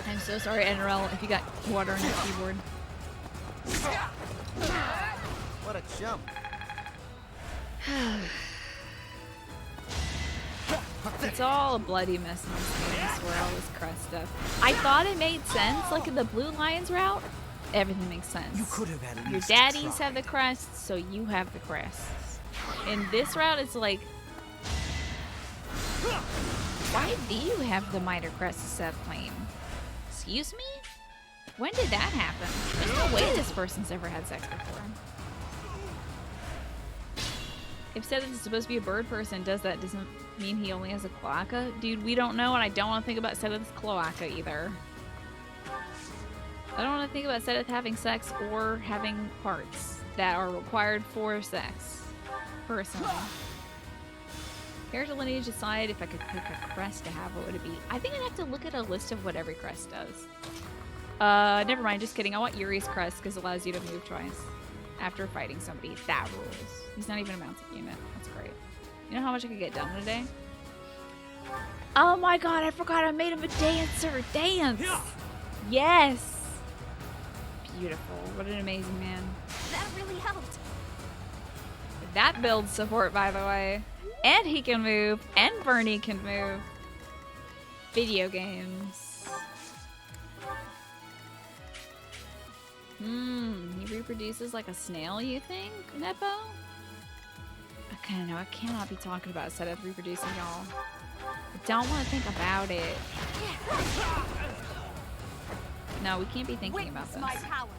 Speaker 1: I'm so sorry, NRL, if you got water on your keyboard.
Speaker 4: What a jump.
Speaker 1: It's all a bloody mess in this game, I swear, all this crest stuff. I thought it made sense, like in the Blue Lions route, everything makes sense.
Speaker 8: You could have at least
Speaker 1: your daddies
Speaker 8: tried.
Speaker 1: have the crests, so you have the crests. In this route, it's like, why do you have the Mitre crest Seth Flame? Excuse me? When did that happen? There's no way this person's ever had sex before. If Seth is supposed to be a bird person, does that doesn't mean he only has a cloaca? Dude, we don't know, and I don't want to think about Seth's cloaca either. I don't want to think about Seth having sex or having parts that are required for sex. Personally. Character lineage aside, if I could pick a crest to have, what would it be? I think I'd have to look at a list of what every crest does. Never mind, just kidding. I want Yuri's crest because it allows you to move twice after fighting somebody. That rules. He's not even a mounted unit. That's great. You know how much I could get done in a day? Oh my god, I forgot I made him a dancer. Dance! Yes! Beautiful. What an amazing man.
Speaker 2: That really helped.
Speaker 1: That builds support, by the way. And he can move. And Bernie can move. Video games. He reproduces like a snail, you think, Nepo? Okay, no, I cannot be talking about Seth reproducing, y'all. I don't want to think about it. No, we can't be thinking about this.
Speaker 2: My power.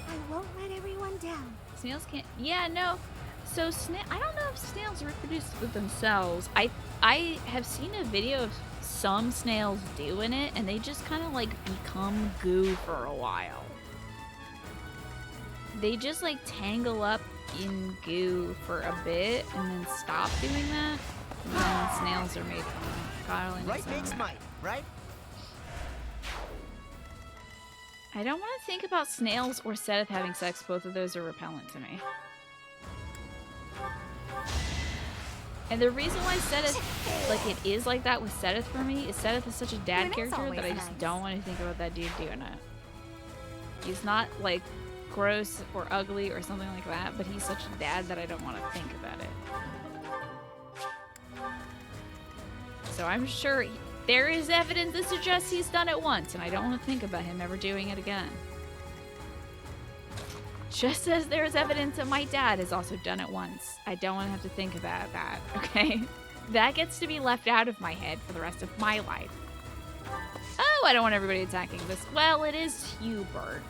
Speaker 3: I won't let everyone down.
Speaker 1: Snails can't. Yeah, no. So I don't know if snails reproduce with themselves. I have seen a video of some snails doing it, and they just kind of like become goo for a while. They just like tangle up in goo for a bit and then stop doing that. And then snails are made from it. God only knows
Speaker 8: Right
Speaker 1: how.
Speaker 8: makes might, right?
Speaker 1: I don't want to think about snails or Seth having sex. Both of those are repellent to me. And the reason why Seth, like it is like that with Seth for me, is Seth is such a dad character that I just don't want to think about that dude doing it. He's not like gross or ugly or something like that, but he's such a dad that I don't want to think about it. So I'm sure there is evidence that suggests he's done it once, and I don't want to think about him ever doing it again. Just as there is evidence that my dad has also done it once. I don't want to have to think about that, okay? That gets to be left out of my head for the rest of my life. Oh, I don't want everybody attacking this. Well, it is Hubert.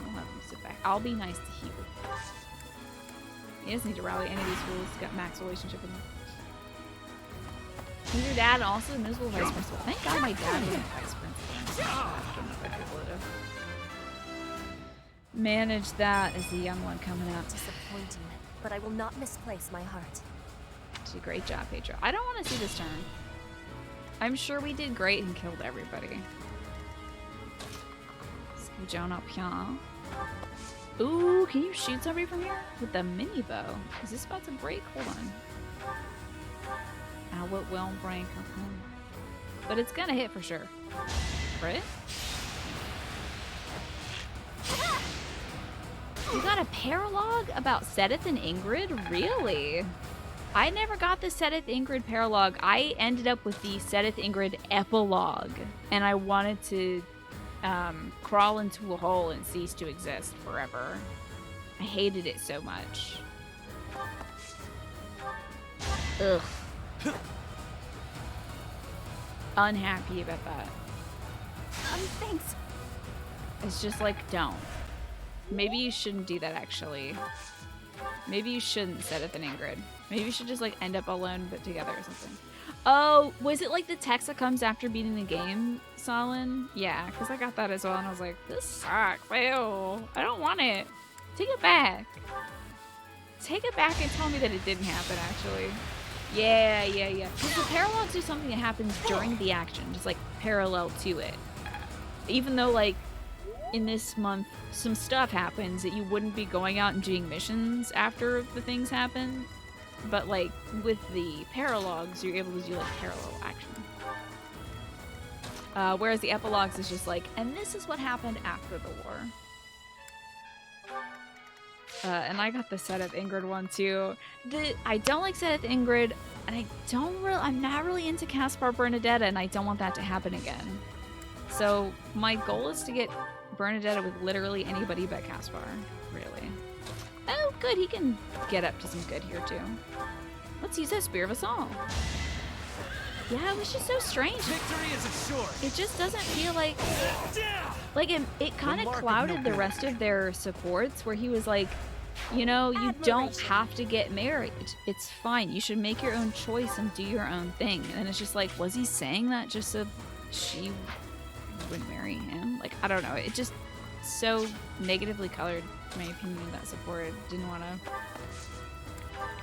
Speaker 1: I'll have him sit back. I'll be nice to Hubert. He doesn't need to rally any of these fools. He's got max relationship with them. He's your dad and also the miserable vice principal. Thank God my dad wasn't vice principal. Manage that as the young one coming out.
Speaker 2: Disappointing, but I will not misplace my heart.
Speaker 1: Did a great job, Pedro. I don't want to see this turn. I'm sure we did great and killed everybody. Jonah Pian. Ooh, can you shoot somebody from here? With the mini bow. Is this about to break? Hold on. Ow, it won't break. Okay. but it's gonna hit for sure. Right? You got a paralogue about Sedith and Ingrid? Really? I never got the Sedith Ingrid paralogue. I ended up with the Sedith Ingrid epilogue, and I wanted to crawl into a hole and cease to exist forever. I hated it so much. Ugh. Unhappy about that.
Speaker 2: Thanks.
Speaker 1: It's just like, don't. Maybe you shouldn't do that, actually. Maybe you shouldn't set up an Ingrid. Maybe you should just, like, end up alone but together or something. Oh, was it, like, the text that comes after beating the game, Solin? Yeah, because I got that as well, and I was like, this sucks. Ew. I don't want it. Take it back. Take it back and tell me that it didn't happen, actually. Yeah. Because the paralogs do something that happens during the action, just, like, parallel to it. Even though, like, in this month, some stuff happens that you wouldn't be going out and doing missions after the things happen. But, like, with the paralogs, you're able to do, like, parallel action. Whereas the epilogues is just like, and this is what happened after the war. And I got the Sedith Ingrid one, too. I don't like Sedith Ingrid, and I'm not really into Caspar Bernadetta, and I don't want that to happen again. So, my goal is to get Bernadetta with literally anybody but Caspar, really. Oh, good, he can get up to some good here, too. Let's use that Spear of Assault. Yeah, it was just so strange.
Speaker 5: Victory is assured.
Speaker 1: It just doesn't feel like... Like, it kind of clouded the rest of their supports, where he was like, you know, you don't have to get married. It's fine. You should make your own choice and do your own thing. And it's just like, was he saying that just so she would marry him? Like, I don't know. It just so negatively colored my opinion of that support. I didn't want to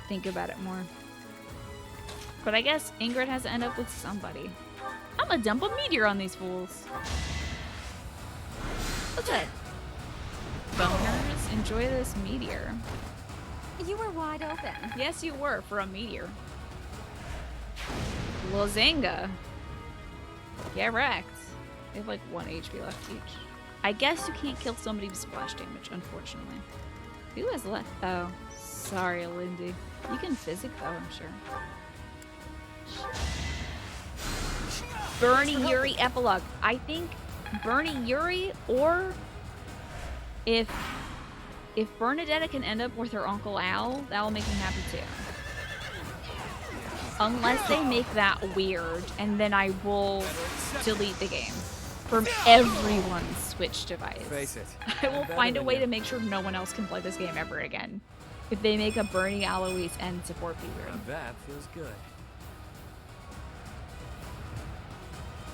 Speaker 1: think about it more. But I guess Ingrid has to end up with somebody. I'm gonna dump a meteor on these fools. What's that? Boners, enjoy this meteor.
Speaker 2: You were wide open.
Speaker 1: Yes, you were, for a meteor. Lozanga. Get wrecked. They have like 1 HP left each. I guess you can't kill somebody with splash damage, unfortunately. Who has left? Oh, sorry, Lindy. You can physic though, I'm sure. Bernie Yuri epilogue. I think Bernie Yuri, or if Bernadetta can end up with her Uncle Al, that will make me happy too. Unless they make that weird, and then I will delete the game from everyone's Switch device.
Speaker 7: Face it.
Speaker 1: I will find a way to make sure no one else can play this game ever again. If they make a Bernie, Alois, and support be weird.
Speaker 7: That feels good.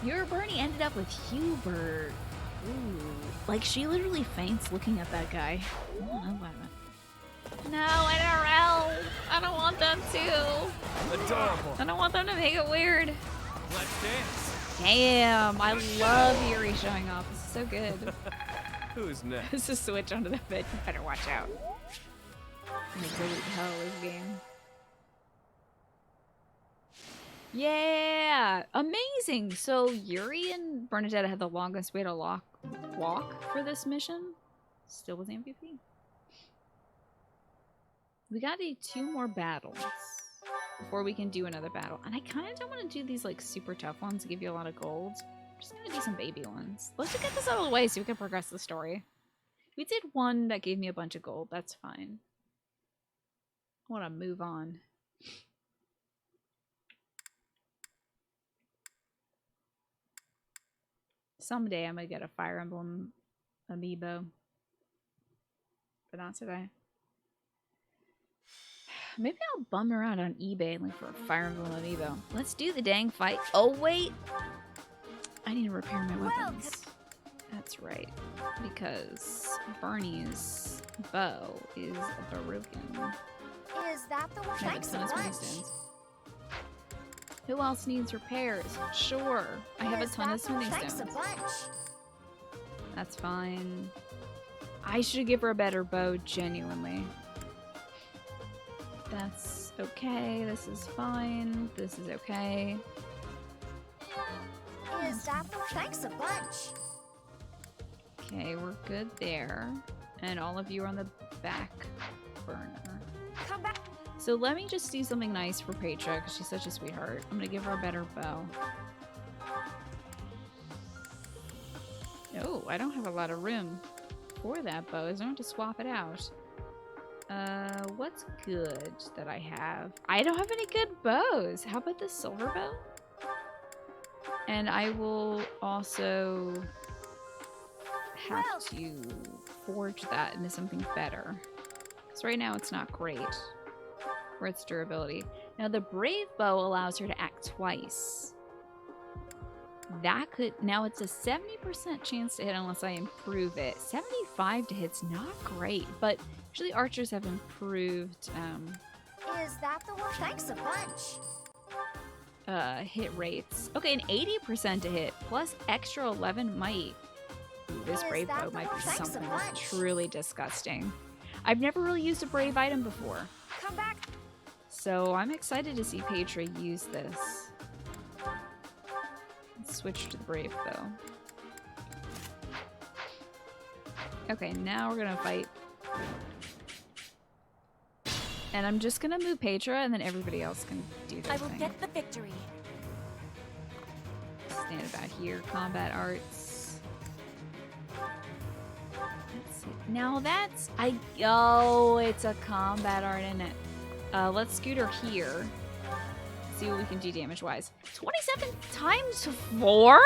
Speaker 1: Your Bernie ended up with Hubert. Ooh. Like, she literally faints looking at that guy. I don't know about it. No, NRL! I don't want them to.
Speaker 7: Adorable.
Speaker 1: I don't want them to make it weird.
Speaker 7: Let's dance.
Speaker 1: Damn, I love Yuri showing off. This is so good.
Speaker 7: Who's next?
Speaker 1: This is switch onto the bed. You better watch out. I'm gonna delete hell this game. Yeah! Amazing! So Yuri and Bernadetta had the longest way to walk for this mission. Still with MVP. We gotta do 2 more battles before we can do another battle. And I kind of don't want to do these like super tough ones to give you a lot of gold. I'm just gonna do some baby ones. Let's just get this out of the way so we can progress the story. We did one that gave me a bunch of gold. That's fine. I want to move on. Someday I might get a Fire Emblem amiibo. But not today. Maybe I'll bum around on eBay and look for a Fire Emblem amiibo. Let's do the dang fight. Oh, wait! I need to repair my weapons. That's right. Because Bernie's bow is broken.
Speaker 2: Is that the one?
Speaker 1: Thanks so much. Who else needs repairs? Sure. I have a ton of smithing stones. That's fine. I should give her a better bow, genuinely. That's okay. This is fine. This is okay.
Speaker 2: Thanks a bunch.
Speaker 1: Okay, we're good there. And all of you are on the back burner.
Speaker 2: Come back.
Speaker 1: So let me just do something nice for Petra, because she's such a sweetheart. I'm gonna give her a better bow. Oh, I don't have a lot of room for that bow. Is I want to swap it out. What's good that I have? I don't have any good bows. How about the silver bow? And I will also have to forge that into something better. Because right now it's not great for its durability. Now the brave bow allows her to act twice. That could, now it's a 70% chance to hit unless I improve it. 75 to hit's not great, but usually archers have improved
Speaker 2: Is that the one? Thanks a bunch.
Speaker 1: Hit rates. Okay, an 80% to hit plus extra 11 might. Ooh, this brave bow might be something truly disgusting. I've never really used a brave item before.
Speaker 2: Come back.
Speaker 1: So I'm excited to see Petra use this. Let's switch to the brave bow. Okay, now we're gonna fight. And I'm just gonna move Petra and then everybody else can do their thing.
Speaker 2: I will get the victory.
Speaker 1: Stand about here. Combat arts. Let's see. Now that's oh, it's a combat art in it. Let's scoot her here. See what we can do damage wise. 27 times 4?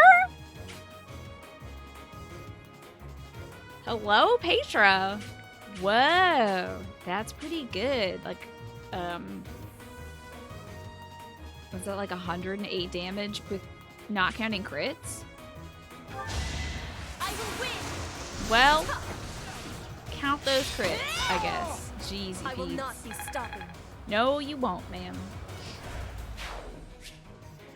Speaker 1: Hello, Petra. Whoa, that's pretty good. Like, was that like 108 damage with not counting crits?
Speaker 2: I will win.
Speaker 1: Well, count those crits, I guess. Jeez,
Speaker 2: I will not be stopping.
Speaker 1: No, you won't, ma'am.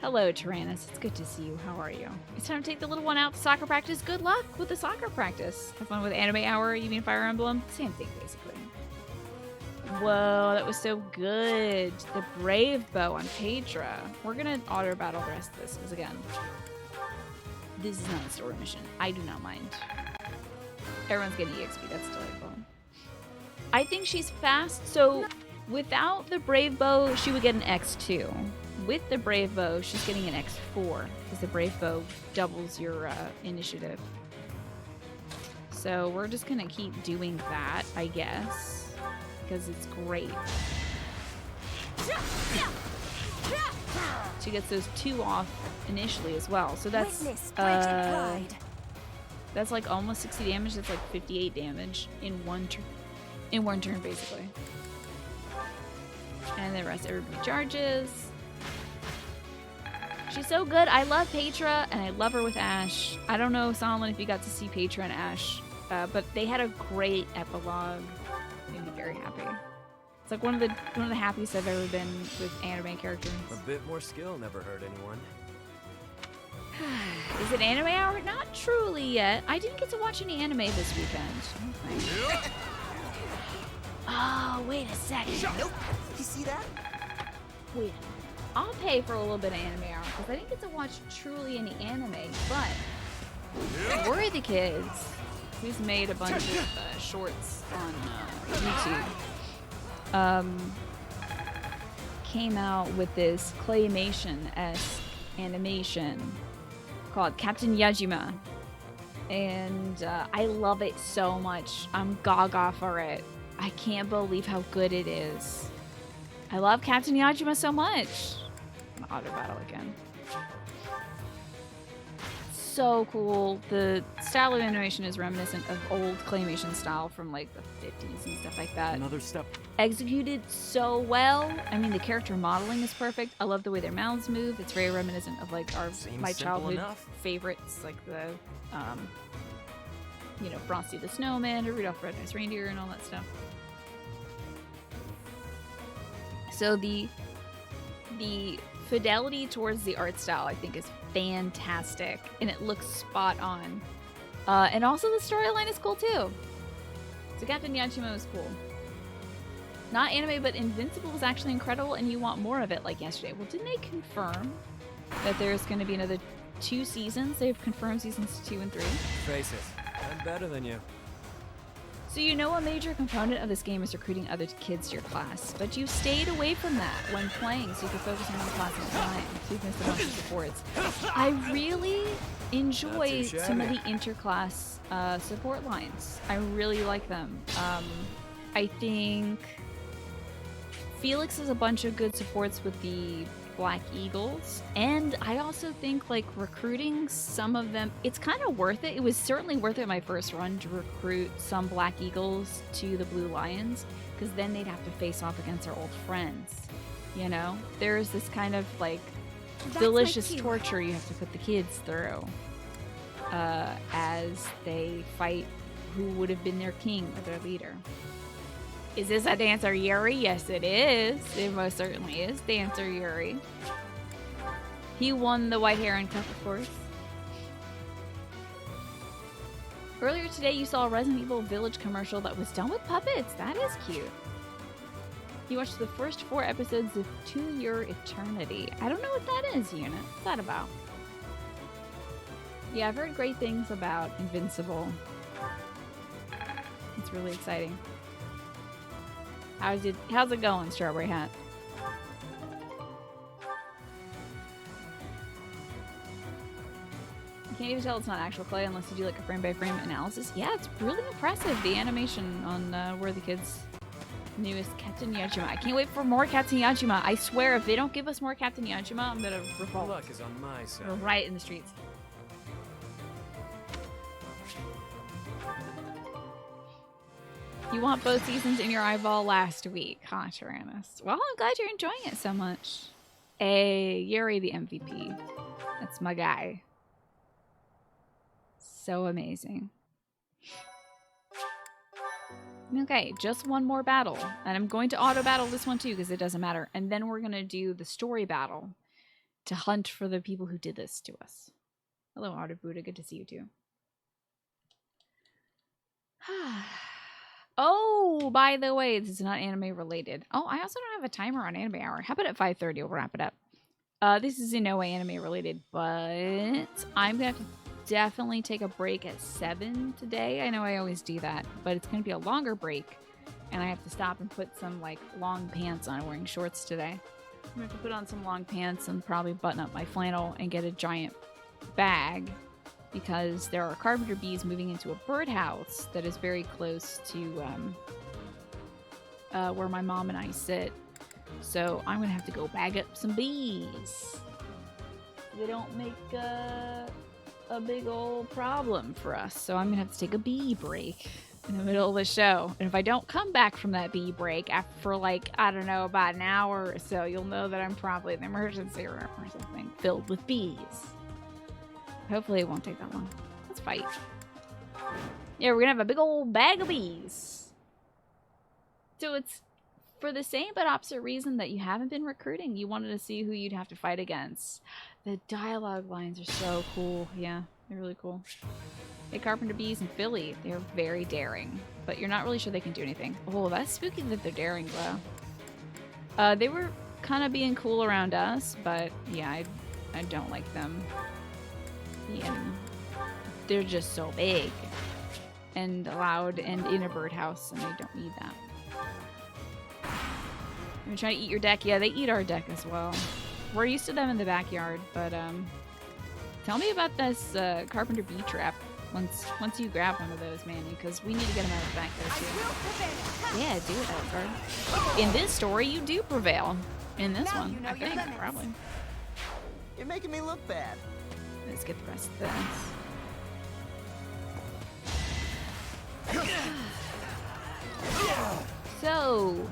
Speaker 1: Hello, Tyrannus. It's good to see you. How are you? It's time to take the little one out to soccer practice. Good luck with the soccer practice. Have fun with Anime Hour. You mean Fire Emblem? Same thing, basically. Whoa, that was so good. The Brave Bow on Petra. We're gonna auto battle the rest of this, because again, this is not a story mission. I do not mind. Everyone's getting EXP. That's delightful. I think she's fast, so without the Brave Bow, she would get an X2. With the Brave Bow, she's getting an X4, because the Brave Bow doubles your initiative. So we're just gonna keep doing that, I guess, because it's great. She gets those 2 off initially as well, so that's that's like almost 60 damage. That's like 58 damage in one turn. In one turn, basically. And the rest, everybody charges. She's so good. I love Petra, and I love her with Ash. I don't know, Solomon, if you got to see Petra and Ash, but they had a great epilogue. Made me very happy. It's like one of the happiest I've ever been with anime characters.
Speaker 7: A bit more skill never hurt anyone.
Speaker 1: Is it Anime Hour? Not truly yet. I didn't get to watch any anime this weekend. Oh, wait a second.
Speaker 4: Nope. You see that?
Speaker 1: Wait. I'll pay for a little bit of Anime Hour because I didn't get to watch truly any anime, but Worry the Kids, who's made a bunch of shorts on YouTube, came out with this claymation-esque animation called Captain Yajima, and I love it so much. I'm gaga for it. I can't believe how good it is. I love Captain Yajima so much. I'm gonna auto battle again. So cool. The style of animation is reminiscent of old claymation style from like the 50s and stuff like that.
Speaker 5: Another step.
Speaker 1: Executed so well. I mean, the character modeling is perfect. I love the way their mouths move. It's very reminiscent of like my childhood favorites, like the you know, Frosty the Snowman or Rudolph the Red-Nosed Reindeer and all that stuff. So the fidelity towards the art style, I think, is fantastic, and it looks spot on. And also the storyline is cool too. So Captain Yajima was cool. Not anime, but Invincible was actually incredible, and you want more of it like yesterday. Well, didn't they confirm that there's going to be another 2 seasons. They've confirmed seasons 2 and 3.
Speaker 7: Face it, I'm better than you.
Speaker 1: So you know a major component of this game is recruiting other kids to your class, but you stayed away from that when playing so you could focus on one class at a time, so you've missed a bunch of supports. I really enjoy some of the interclass support lines. I really like them. I think Felix has a bunch of good supports with the Black Eagles, and I also think like recruiting some of them, it's kind of worth it. It was certainly worth it my first run to recruit some Black Eagles to the Blue Lions, because then they'd have to face off against our old friends. You know, there's this kind of like delicious torture you have to put the kids through as they fight who would have been their king or their leader. Is this a Dancer Yuri? Yes, it is. It most certainly is Dancer Yuri. He won the White Heron Cup, of course. Earlier today, you saw a Resident Evil Village commercial that was done with puppets. That is cute. You watched the first 4 episodes of To Your Eternity. I don't know what that is, Unit. What's that about? Yeah, I've heard great things about Invincible. It's really exciting. How's it going, Strawberry Hat? You can't even tell it's not actual clay unless you do like a frame-by-frame analysis. Yeah, it's really impressive, the animation on Where the Kids' newest Captain Yajima. I can't wait for more Captain Yajima. I swear, if they don't give us more Captain Yajima, I'm gonna revolt.
Speaker 7: Luck is on my side.
Speaker 1: Or riot in the streets. You want both seasons in your eyeball last week, huh, Tyrannus? Well, I'm glad you're enjoying it so much. Hey, Yuri the MVP. That's my guy. So amazing. Okay, just one more battle. And I'm going to auto-battle this one too, because it doesn't matter. And then we're going to do the story battle to hunt for the people who did this to us. Hello, Auto Buddha. Good to see you too. Oh, by the way, this is not anime related. Oh, I also don't have a timer on Anime Hour. How about at 5:30? We'll wrap it up. This is in no way anime related, but I'm gonna have to definitely take a break at 7 today. I know I always do that, but it's gonna be a longer break, and I have to stop and put some like long pants on. I'm wearing shorts today. I'm gonna have to put on some long pants and probably button up my flannel and get a giant bag, because there are carpenter bees moving into a birdhouse that is very close to where my mom and I sit. So I'm gonna have to go bag up some bees. They don't make a big old problem for us. So I'm gonna have to take a bee break in the middle of the show. And if I don't come back from that bee break for like, I don't know, about an hour or so, you'll know that I'm probably in the emergency room or something filled with bees. Hopefully it won't take that long. Let's fight. Yeah, we're gonna have a big old bag of bees. So it's for the same but opposite reason that you haven't been recruiting. You wanted to see who you'd have to fight against. The dialogue lines are so cool. Yeah, they're really cool. Hey, carpenter bees in Philly. They're very daring, but you're not really sure they can do anything. Oh, that's spooky that they're daring, though. They were kind of being cool around us, but yeah, I don't like them. And they're just so big and loud and in a birdhouse, and they don't need that. I'm trying to eat your deck. Yeah, they eat our deck as well. We're used to them in the backyard, but tell me about this carpenter bee trap once you grab one of those, Manny, because we need to get them out of the back there too. Yeah, do it, Elgard. In this story, you do prevail. In this one, I think, probably.
Speaker 4: You're making me look bad.
Speaker 1: Let's get the rest of this. So,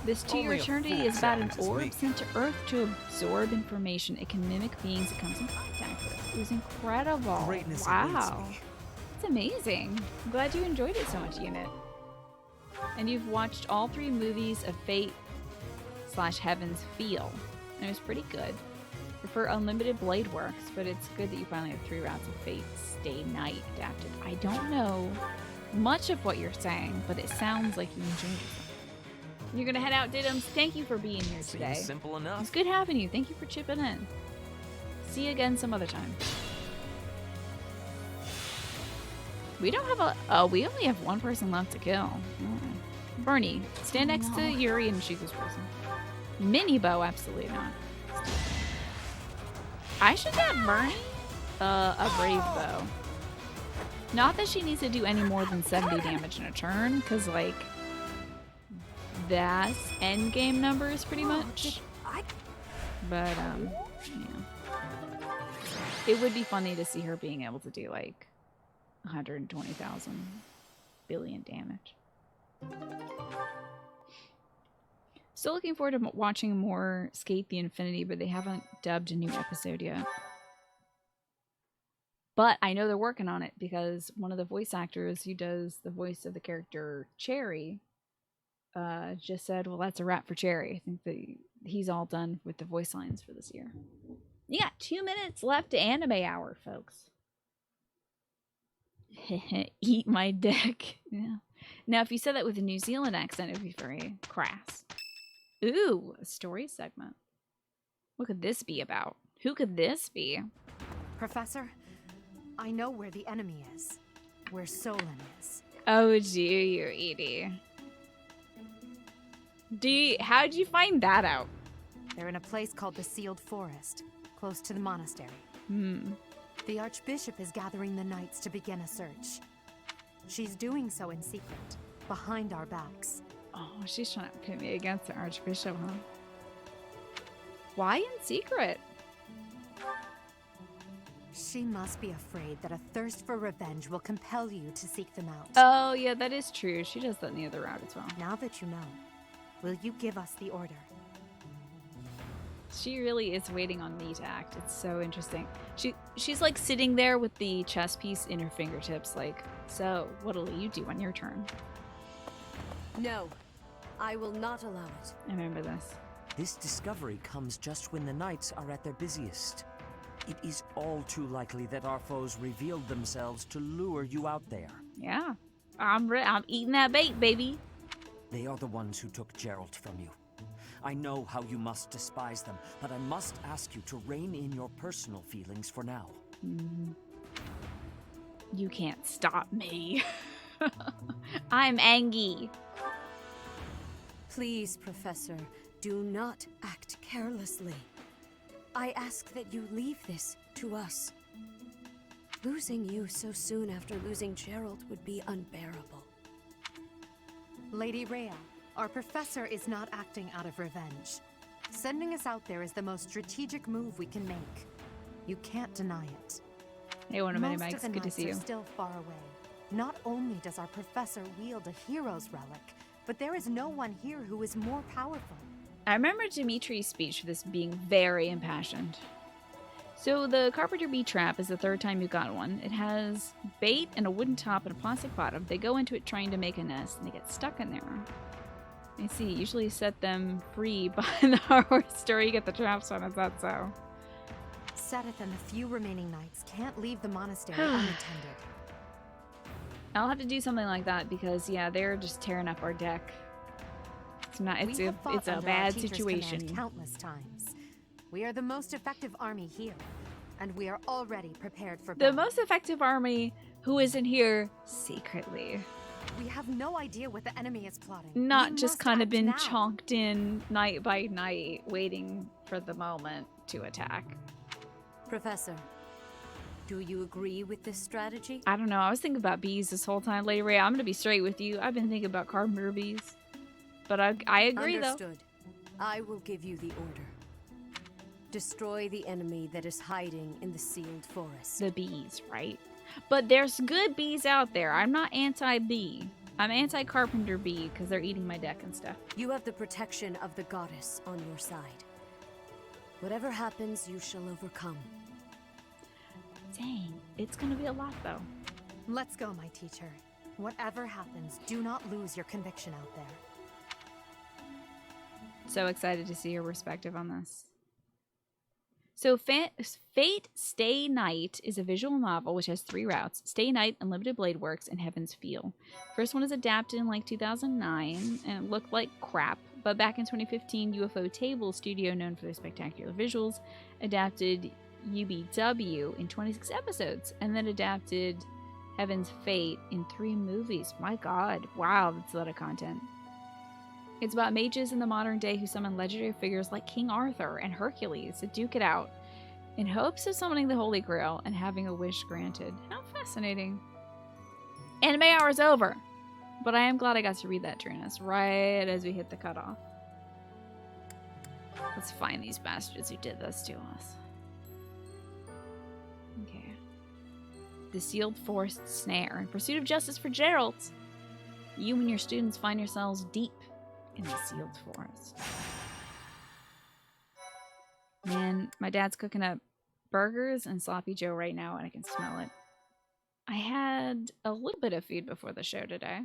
Speaker 1: this To Your Eternity is about an orb sent to Earth to absorb information it can mimic beings it comes in contact with. It was incredible.
Speaker 5: Greatness
Speaker 1: wow. It's amazing. I'm glad you enjoyed it so much, Unit. And you've watched all 3 movies of Fate/Heaven's Feel. And it was pretty good. For Unlimited Blade Works, but it's good that you finally have 3 rounds of Fate's Day Night adapted. I don't know much of what you're saying, but it sounds like you enjoyed it. You're gonna head out, Diddums. Thank you for being here today.
Speaker 5: Simple enough.
Speaker 1: It's good having you. Thank you for chipping in. See you again some other time. We don't have a... Oh, we only have one person left to kill. Oh. Bernie, stand next to Yuri and shoot this person. Mini bow, absolutely not. I should get Bernie a brave bow. Not that she needs to do any more than 70 damage in a turn, because, like, that's endgame numbers pretty much. But, yeah. It would be funny to see her being able to do, like, 120,000 billion damage. Still looking forward to watching more Skate the Infinity, but they haven't dubbed a new episode yet. But I know they're working on it because one of the voice actors who does the voice of the character Cherry just said, well, that's a wrap for Cherry. I think that he's all done with the voice lines for this year. You got 2 minutes left to anime hour, folks. Eat my dick. Yeah. Now, if you said that with a New Zealand accent, it would be very crass. Ooh, a story segment. What could this be about? Who could this be?
Speaker 3: Professor, I know where the enemy is. Where Solon is.
Speaker 1: Oh, do you, Edie? How'd you find that out?
Speaker 3: They're in a place called the Sealed Forest, close to the monastery. The Archbishop is gathering the knights to begin a search. She's doing so in secret, behind our backs.
Speaker 1: Oh, she's trying to pit me against the Archbishop, huh? Why in secret?
Speaker 3: She must be afraid that a thirst for revenge will compel you to seek them out.
Speaker 1: Oh, yeah, that is true. She does that in the other route as well.
Speaker 3: Now that you know, will you give us the order?
Speaker 1: She really is waiting on me to act. It's so interesting. She's like sitting there with the chess piece in her fingertips like, so what'll you do on your turn?
Speaker 10: No, I will not allow it.
Speaker 1: I remember this.
Speaker 11: This discovery comes just when the knights are at their busiest. It is all too likely that our foes revealed themselves to lure you out there.
Speaker 1: Yeah, I'm eating that bait, baby.
Speaker 11: They are the ones who took Geralt from you. I know how you must despise them, but I must ask you to rein in your personal feelings for now.
Speaker 1: You can't stop me. I'm angry.
Speaker 10: Please, Professor, do not act carelessly. I ask that you leave this to us. Losing you so soon after losing Geralt would be unbearable.
Speaker 3: Lady Rhea, our professor is not acting out of revenge. Sending us out there is the most strategic move we can make. You can't deny it.
Speaker 1: Hey, one of my mics. Good to see you.
Speaker 3: Most of the knights are still far away. Not only does our professor wield a hero's relic, but there is no one here who is more powerful.
Speaker 1: I remember Dimitri's speech for this being very impassioned. So the Carpenter Bee Trap is the third time you got one. It has bait and a wooden top and a plastic bottom. They go into it trying to make a nest and they get stuck in there. I see. Usually set them free behind the hardware store. You get the traps on. Is that so?
Speaker 3: Sedith and the few remaining knights can't leave the monastery unattended.
Speaker 1: I'll have to do something like that because, yeah, they're just tearing up our deck. It's not. It's a bad situation.
Speaker 3: Countless times. We are the most effective army here, and we are already prepared for battle.
Speaker 1: The most effective army who is in here secretly.
Speaker 3: We have no idea what the enemy is plotting.
Speaker 1: Not just kind of been chonked in night by night, waiting for the moment to attack.
Speaker 10: Professor, do you agree with this strategy?
Speaker 1: I don't know. I was thinking about bees this whole time, Lady Ray. I'm going to be straight with you. I've been thinking about carpenter bees. But I agree,
Speaker 10: Understood. I will give you the order. Destroy the enemy that is hiding in the sealed forest.
Speaker 1: The bees, right? But there's good bees out there. I'm not anti-bee. I'm anti-carpenter bee because they're eating my deck and stuff.
Speaker 10: You have the protection of the goddess on your side. Whatever happens, you shall overcome.
Speaker 1: Dang, it's gonna be a lot though.
Speaker 3: Let's go, my teacher. Whatever happens, do not lose your conviction out there.
Speaker 1: So excited to see your perspective on this. So Fate Stay Night is a visual novel which has 3 routes: Stay Night, Unlimited Blade Works, and Heaven's Feel. First one was adapted in like 2009 and it looked like crap, but back in 2015 UFO Table Studio, known for their spectacular visuals, adapted UBW in 26 episodes, and then adapted Heaven's Fate in 3 movies. My god, wow, that's a lot of content. It's about mages in the modern day who summon legendary figures like King Arthur and Hercules to duke it out in hopes of summoning the Holy Grail and having a wish granted. How fascinating. Anime hour is over, but I am glad I got to read that, Trinus, right as we hit the cutoff. Let's find these bastards who did this to us. Okay. The Sealed Forest Snare. In pursuit of justice for Gerald, you and your students find yourselves deep in the Sealed Forest. Man, my dad's cooking up burgers and Sloppy Joe right now, and I can smell it. I had a little bit of food before the show today.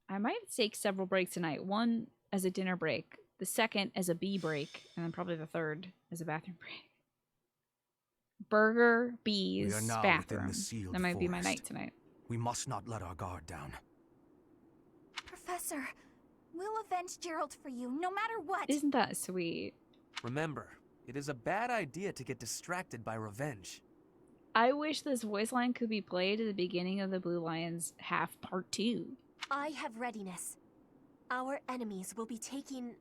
Speaker 1: I might take several breaks tonight. One as a dinner break, the second as a bee break, and then probably the third as a bathroom break. Burger, bees, bathroom. That might be my night tonight.
Speaker 12: We must not let our guard down.
Speaker 2: Professor, we'll avenge Gerald for you, no matter what.
Speaker 1: Isn't that sweet?
Speaker 7: Remember, it is a bad idea to get distracted by revenge.
Speaker 1: I wish this voice line could be played at the beginning of the Blue Lions half part 2.
Speaker 2: I have readiness. Our enemies will be taking...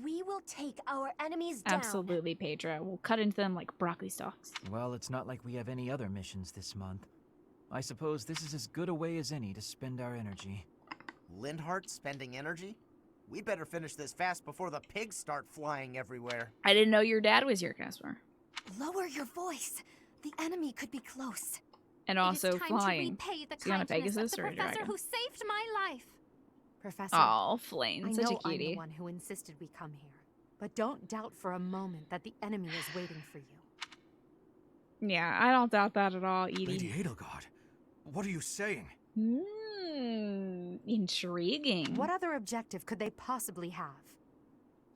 Speaker 2: we will take our enemies down.
Speaker 1: Absolutely, Pedro. We'll cut into them like broccoli stalks.
Speaker 5: Well, it's not like we have any other missions this month. I suppose this is as good a way as any to spend our energy.
Speaker 4: Lindhart spending energy? We better finish this fast before the pigs start flying everywhere.
Speaker 1: I didn't know your dad was here, Caspar.
Speaker 2: Lower your voice. The enemy could be close.
Speaker 1: And also flying. Is he on a Pegasus or a dragon?
Speaker 2: Who saved my life.
Speaker 3: Professor.
Speaker 1: Oh, Flame, such a cutie.
Speaker 3: I'm the one who insisted we come here, but don't doubt for a moment that the enemy is waiting for you.
Speaker 1: Yeah, I don't doubt that at all, Edie.
Speaker 12: Lady Edelgard, what are you saying?
Speaker 1: Intriguing.
Speaker 3: What other objective could they possibly have?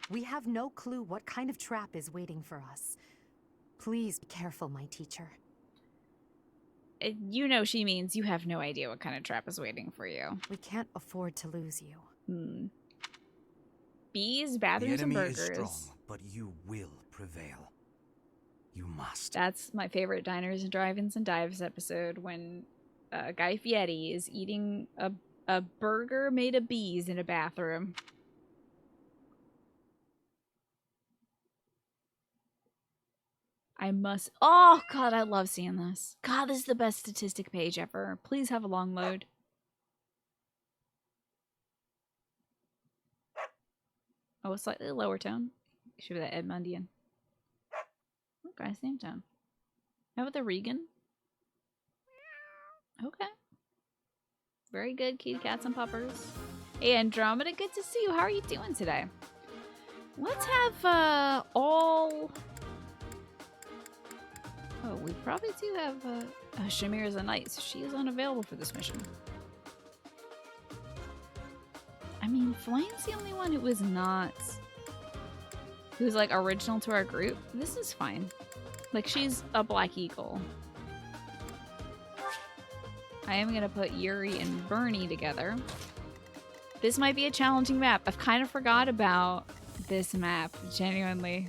Speaker 3: We have no clue what kind of trap is waiting for us. Please be careful, my teacher.
Speaker 1: You know she means you have no idea what kind of trap is waiting for you.
Speaker 3: We can't afford to lose you.
Speaker 1: Bees, bathrooms, and burgers.
Speaker 12: The enemy is strong, but you will prevail. You must.
Speaker 1: That's my favorite Diners and Drive-Ins and Dives episode, when Guy Fieri is eating a burger made of bees in a bathroom. I must... Oh, God, I love seeing this. God, this is the best statistic page ever. Please have a long load. Oh, a slightly lower tone. Should be that Edmundian. Okay, same tone. How about the Regan? Okay. Very good, kitty cats and puppers. Hey, Andromeda, good to see you. How are you doing today? Let's have all... Oh, we probably do have Shamir is a knight, so she is unavailable for this mission. I mean, Flame's the only one who was not... who's, like, original to our group. This is fine. Like, she's a Black Eagle. I am going to put Yuri and Bernie together. This might be a challenging map. I've kind of forgot about this map, genuinely.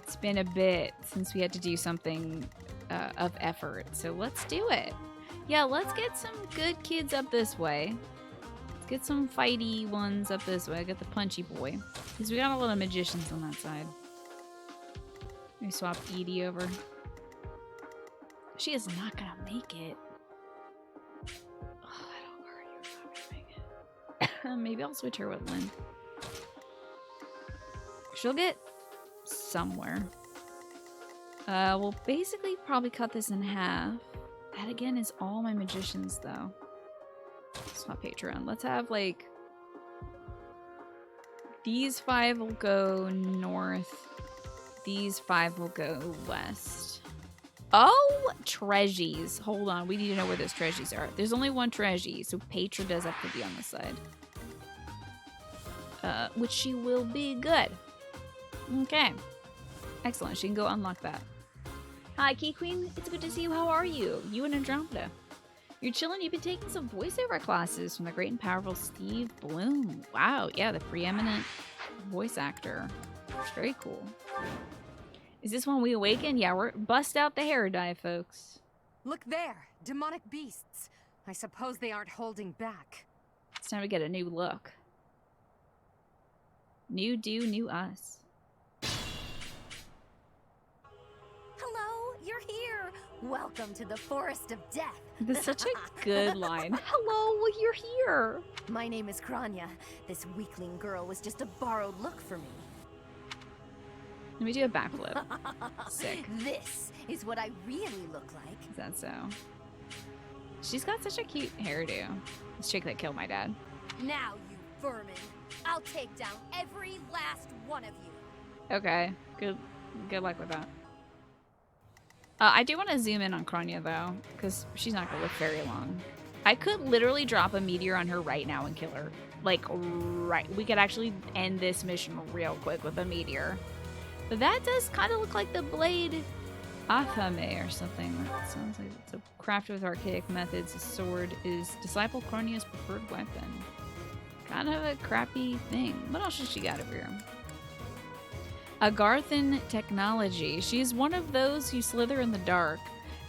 Speaker 1: It's been a bit since we had to do something of effort, so let's do it. Yeah, let's get some good kids up this way. Let's get some fighty ones up this way. I got the punchy boy. Because we got a lot of magicians on that side. Let me swap Edie over. She is not gonna make it. Oh, I don't worry, you're not gonna make it. Maybe I'll switch her with Lynn. She'll get somewhere. We'll basically probably cut this in half. That again is all my magicians though. Swap Patreon. Let's have like these 5 will go north. These 5 will go west. Oh, treasures. Hold on, we need to know where those treasures are. There's only one treasure, so Petra does have to be on this side. Which she will be good. Okay. Excellent. She can go unlock that. Hi, Key Queen. It's good to see you. How are you? You and Andromeda. You're chilling. You've been taking some voiceover classes from the great and powerful Steve Bloom. Wow. Yeah, the preeminent voice actor. Very cool. Is this when we awaken? Yeah, we're bust out the hair dye, folks.
Speaker 3: Look there, demonic beasts. I suppose they aren't holding back.
Speaker 1: It's time to get a new look. New do, new us.
Speaker 2: Hello, you're here. Welcome to the Forest of Death.
Speaker 1: That's such a good line. Hello, you're here.
Speaker 2: My name is Kranya. This weakling girl was just a borrowed look for me.
Speaker 1: Let me do a backflip. Sick.
Speaker 2: This is what I really look like.
Speaker 1: Is that so? She's got such a cute hairdo. This chick that killed my dad.
Speaker 2: Now, you vermin. I'll take down every last one of you.
Speaker 1: Okay. Good luck with that. I do want to zoom in on Kranya, though, because she's not going to live very long. I could literally drop a meteor on her right now and kill her. Like, right. We could actually end this mission real quick with a meteor. But that does kind of look like the blade Afame or something. That sounds like it's a crafted with archaic methods. A sword is Disciple Kronya's preferred weapon. Kind of a crappy thing. What else has she got over here? Agarthan technology. She's one of those who slither in the dark.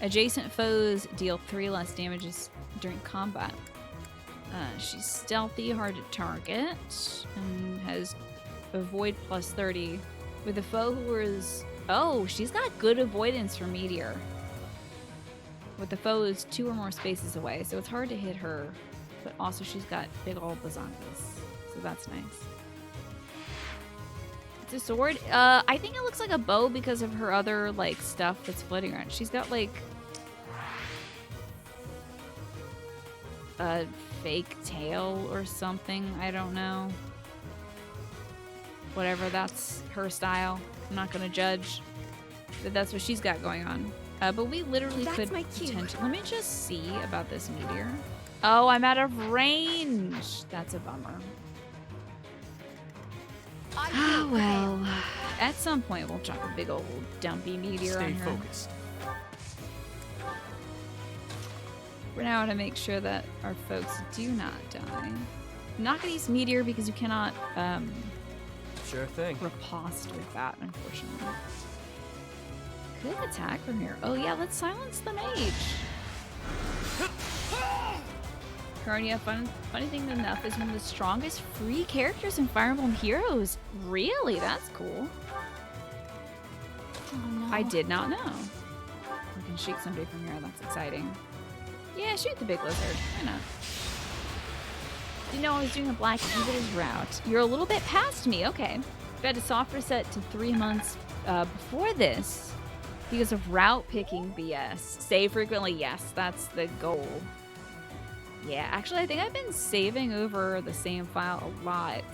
Speaker 1: Adjacent foes deal 3 less damages during combat. She's stealthy, hard to target, and has avoid plus 30. With a foe who is... Oh, she's got good avoidance for meteor. With the foe is 2 or more spaces away, so it's hard to hit her. But also she's got big old bazongas, so that's nice. It's a sword. I think it looks like a bow because of her other like stuff that's floating around. She's got like a fake tail or something. I don't know. Whatever, that's her style. I'm not gonna judge, but that's what she's got going on. But we literally could potentially... Let me just see about this meteor. Oh, I'm out of range. That's a bummer. Oh, well. At some point, we'll drop a big old dumpy meteor on her.
Speaker 7: Stay focused.
Speaker 1: For now, to make sure that our folks do not die. I'm not going to use meteor because you cannot
Speaker 7: Sure thing.
Speaker 1: riposte with that, unfortunately. Good attack from here. Oh, yeah, let's silence the mage. Kranya, funny thing enough, is one of the strongest free characters in Fire Emblem Heroes. Really? That's cool.
Speaker 2: Oh, no.
Speaker 1: I did not know. We can shoot somebody from here. That's exciting. Yeah, shoot the big lizard. Why not? Didn't know I was doing a Black Evil's route. You're a little bit past me. Okay. I've had a soft reset to 3 months before this because of route picking BS. Save frequently. Yes, that's the goal. Yeah, actually, I think I've been saving over the same file a lot.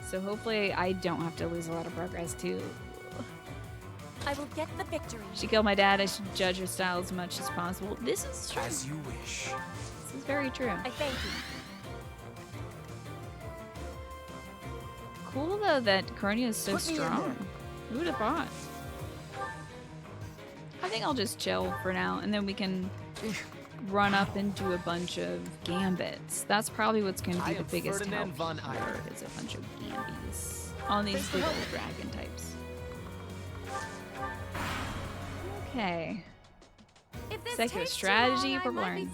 Speaker 1: So hopefully I don't have to lose a lot of progress, too.
Speaker 2: I will get the victory.
Speaker 1: She killed my dad. I should judge her style as much as possible. This is true.
Speaker 7: As you wish.
Speaker 1: This is very true.
Speaker 2: I thank you.
Speaker 1: Cool, though, that Kranya is so strong. Who would have thought? I think I'll just chill for now, and then we can run up and do a bunch of gambits. That's probably what's going to be the biggest help here, is a bunch of gambits on these big old dragon types. Okay. Secular strategy, purple iron.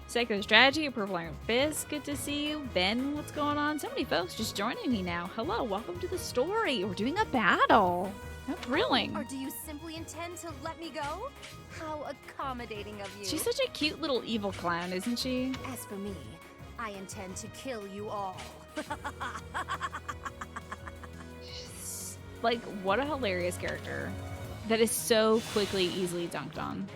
Speaker 1: Secular strategy, purple iron fist. Good to see you. Ben, what's going on? So many folks just joining me now. Hello, welcome to the story. We're doing a battle. How thrilling.
Speaker 2: Or do you simply intend to let me go? How accommodating of you.
Speaker 1: She's such a cute little evil clown, isn't she?
Speaker 2: As for me, I intend to kill you all.
Speaker 1: Like, what a hilarious character. That is so quickly, easily dunked on.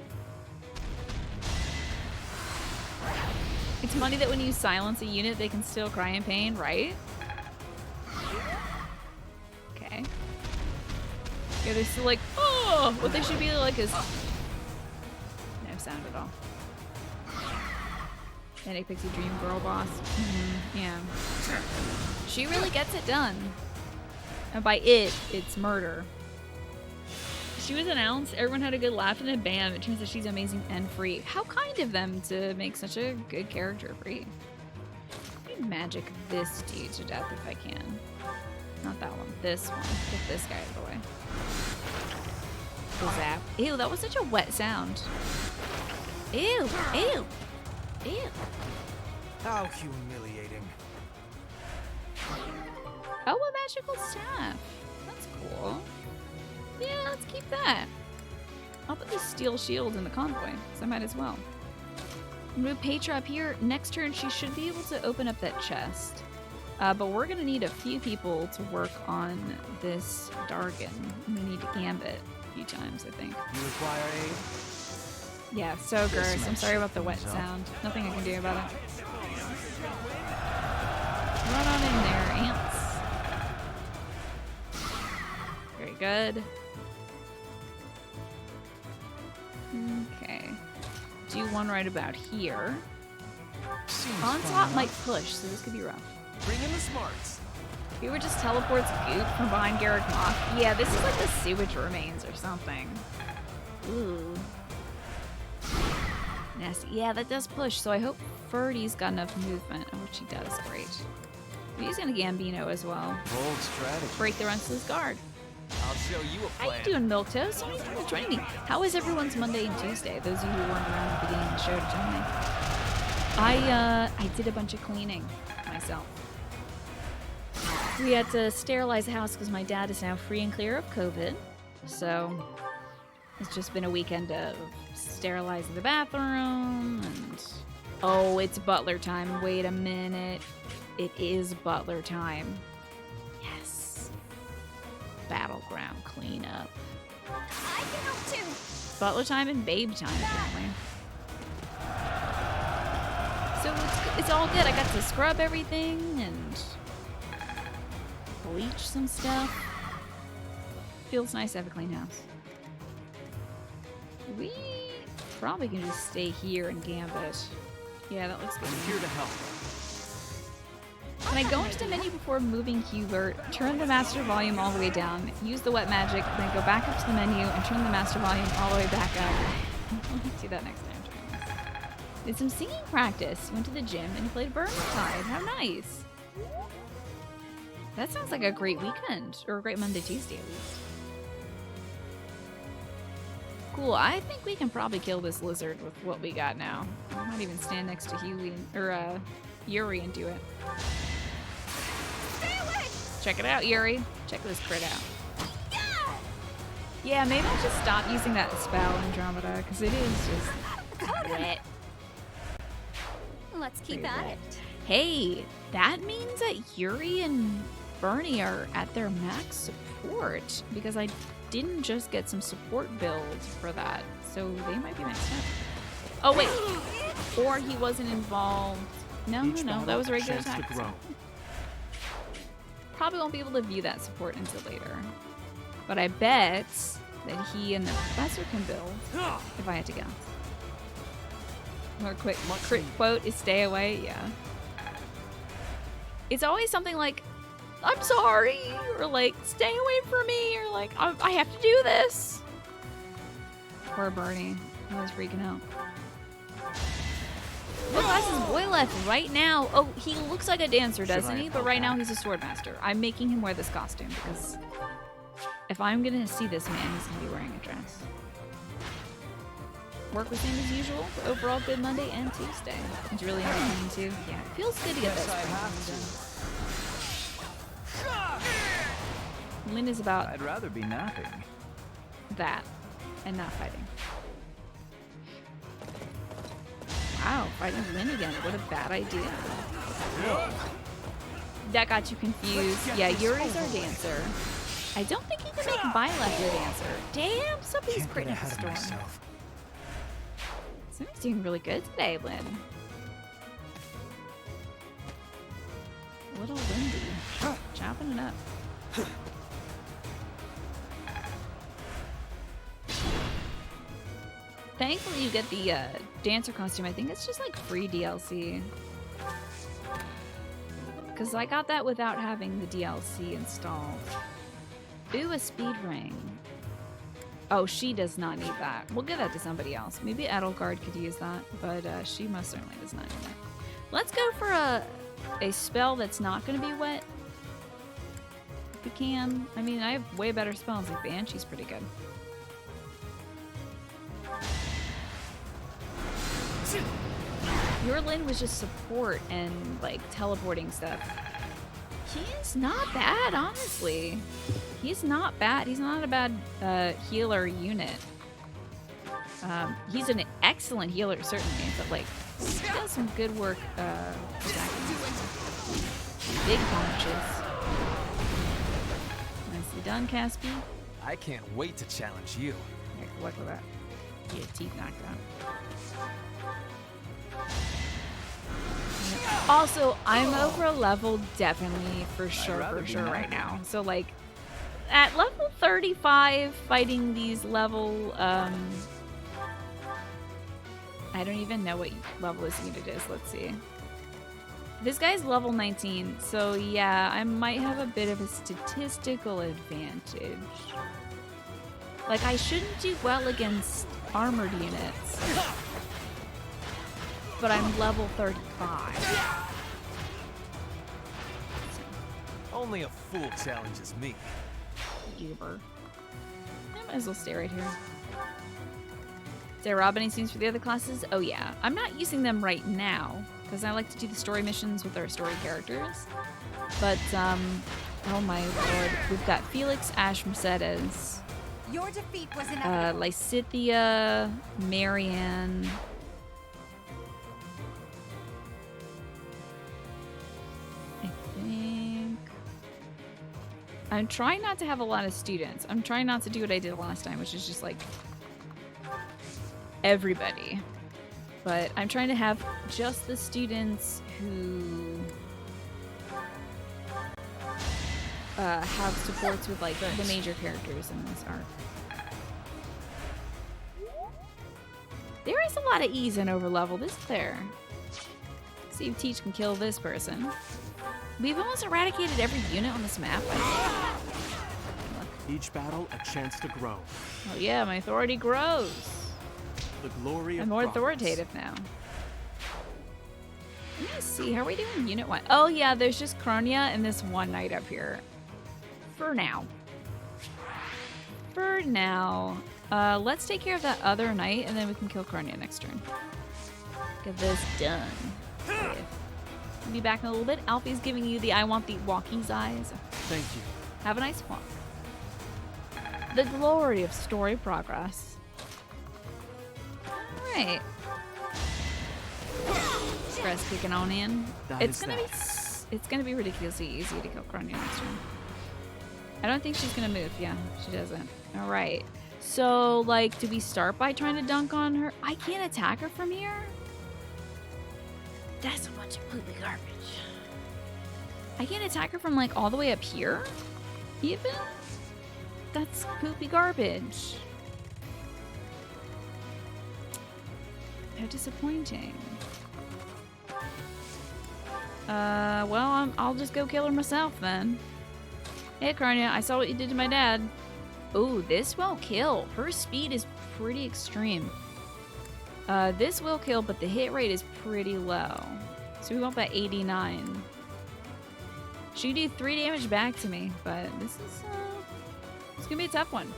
Speaker 1: It's funny that when you silence a unit, they can still cry in pain, right? Okay. Yeah, they're still like, oh! What they should be like is... No sound at all. Manic Pixie Dream Girl boss. Yeah. She really gets it done. And by it, it's murder. She was announced, everyone had a good laugh, and then bam, it turns out she's amazing and free. How kind of them to make such a good character free. Let me magic this dude to death if I can. Not that one. This one. Get this guy out of the way. Zap. Ew, that was such a wet sound. Ew. Ew. Ew.
Speaker 7: How humiliating.
Speaker 1: Oh, a magical staff. That's cool. Yeah, let's keep that. I'll put this steel shield in the convoy, so I might as well. Move Petra up here. Next turn, she should be able to open up that chest. But we're going to need a few people to work on this Dargon. I'm going to need to gambit a few times, I think.
Speaker 7: You require aid?
Speaker 1: Yeah, so gross. I'm sorry about the wet sound. Nothing I can do about it. Run on in there, ants. Very good. Okay. Do one right about here. Onslaught might push, so this could be rough.
Speaker 7: Bring in the smarts.
Speaker 1: We were just teleports goop from behind Garrick Moth. Yeah, this is like the sewage remains or something. Ooh. Nasty. Yeah, that does push, so I hope Ferdy's got enough movement. Oh, she does. Great. He's gonna Gambino as well.
Speaker 7: Bold strategy.
Speaker 1: Break the Runsell's guard.
Speaker 7: I'll show you a plan.
Speaker 1: How you doing, Milktoast? How are you joining me? How is everyone's Monday and Tuesday? Those of you who weren't around at the beginning of the show to join me. I did a bunch of cleaning myself. We had to sterilize the house because my dad is now free and clear of COVID. So it's just been a weekend of sterilizing the bathroom and... Oh, it's butler time. Wait a minute. It is butler time. Yes. Battleground cleanup.
Speaker 2: I can help too.
Speaker 1: Butler time and babe time, apparently. So it's all good. I got to scrub everything and bleach some stuff. Feels nice to have a clean house. We probably can just stay here and gambit. Yeah, that looks good.
Speaker 7: I'm here to help.
Speaker 1: Can I go into the menu before moving Hubert, turn the master volume all the way down, use the wet magic, then go back up to the menu and turn the master volume all the way back up? Let me do that next time. Did some singing practice, went to the gym, and played Burntide. How nice. That sounds like a great weekend, or a great Monday, Tuesday at least. Cool, I think we can probably kill this lizard with what we got now. I might even stand next to Huey or Yuri and do it.
Speaker 2: Stay away!
Speaker 1: Check it out, Yuri. Check this crit out. Yeah, maybe I'll just stop using that spell, Andromeda, because it is just wet.
Speaker 2: Let's keep at it.
Speaker 1: Hey, that means that Yuri and Bernie are at their max support, because I didn't just get some support builds for that, so they might be maxed out. Oh wait, or he wasn't involved. No, that was a regular attack. Probably won't be able to view that support until later, but I bet that he and the professor can build if I had to guess. More quick crit quote is stay away. Yeah, it's always something like, I'm sorry, or like, stay away from me, or like, I have to do this. Poor Bernie. I was freaking out. Look, that's his boy left right now. Oh, he looks like a dancer, doesn't he? But right now he's a swordmaster. I'm making him wear this costume because if I'm gonna see this man, he's gonna be wearing a dress. Work with him as usual. But overall, good Monday and Tuesday. It's really entertaining too. Yeah, it feels good to get this. Lynn is about.
Speaker 5: I'd rather be napping.
Speaker 1: That and not fighting. Wow, fighting Lynn again. What a bad idea. That got you confused. Yeah, Yuri's our dancer. I don't think he can make Byleth your dancer. Damn, somebody's creating a storm. Somebody's doing really good today, Lynn. A little windy. Chopping it up. Thankfully, you get the dancer costume. I think it's just like free DLC. Because I got that without having the DLC installed. Ooh, a speed ring. Oh, she does not need that. We'll give that to somebody else. Maybe Edelgard could use that, but she most certainly does not need that. Let's go for a spell that's not going to be wet. we can. I mean, I have way better spells. Like Banshee's pretty good. Your Lin was just support and like teleporting stuff. He's not bad, honestly. He's not bad. He's not a bad healer unit. He's an excellent healer, certainly, but like he does some good work attacking. Big punches. Nicely done, Caspi.
Speaker 7: I can't wait to challenge you.
Speaker 1: Here, look at that. Get your teeth knocked out. Also, I'm over a level definitely for sure right now. So like at level 35 fighting these level I don't even know what level this unit is. Let's see. This guy's level 19, so yeah, I might have a bit of a statistical advantage. Like I shouldn't do well against armored units. But I'm level 35.
Speaker 7: Only a fool challenges me.
Speaker 1: Goober. I might as well stay right here. Did I rob any scenes for the other classes? Oh yeah. I'm not using them right now, because I like to do the story missions with our story characters. But, oh my lord. We've got Felix, Ash, Mercedes.
Speaker 2: Your defeat was inevitable.
Speaker 1: Lysithea, Marianne. I'm trying not to have a lot of students. I'm trying not to do what I did last time, which is just like everybody. But I'm trying to have just the students who have supports with like the major characters in this arc. There is a lot of ease in overlevel. This is fair. See if Teach can kill this person. We've almost eradicated every unit on this map.
Speaker 13: Each battle a chance to grow.
Speaker 1: Oh yeah, my authority grows.
Speaker 13: The glory of
Speaker 1: I'm more authoritative now. Let me see, how are we doing unit-wise? Oh yeah, there's just Kronia and this one knight up here. For now. For now. Let's take care of that other knight and then we can kill Kronia next turn. Get this done. Yeah. I'll be back in a little bit. Alfie's giving you the I want the walkie's eyes.
Speaker 13: Thank you.
Speaker 1: Have a nice walk. The glory of story progress. Alright. Press kicking on in. It's gonna be ridiculously easy to kill Kronia next turn. I don't think she's gonna move. Yeah, she doesn't. Alright. So, like, do we start by trying to dunk on her? I can't attack her from here? That's a bunch of poopy garbage. I can't attack her from like all the way up here? Even? That's poopy garbage. How disappointing. Well, I'll just go kill her myself then. Hey, Kronia, I saw what you did to my dad. Oh, this won't kill. Her speed is pretty extreme. This will kill, but the hit rate is pretty low. So we want that 89. She can do 3 damage back to me, but this is it's gonna be a tough one.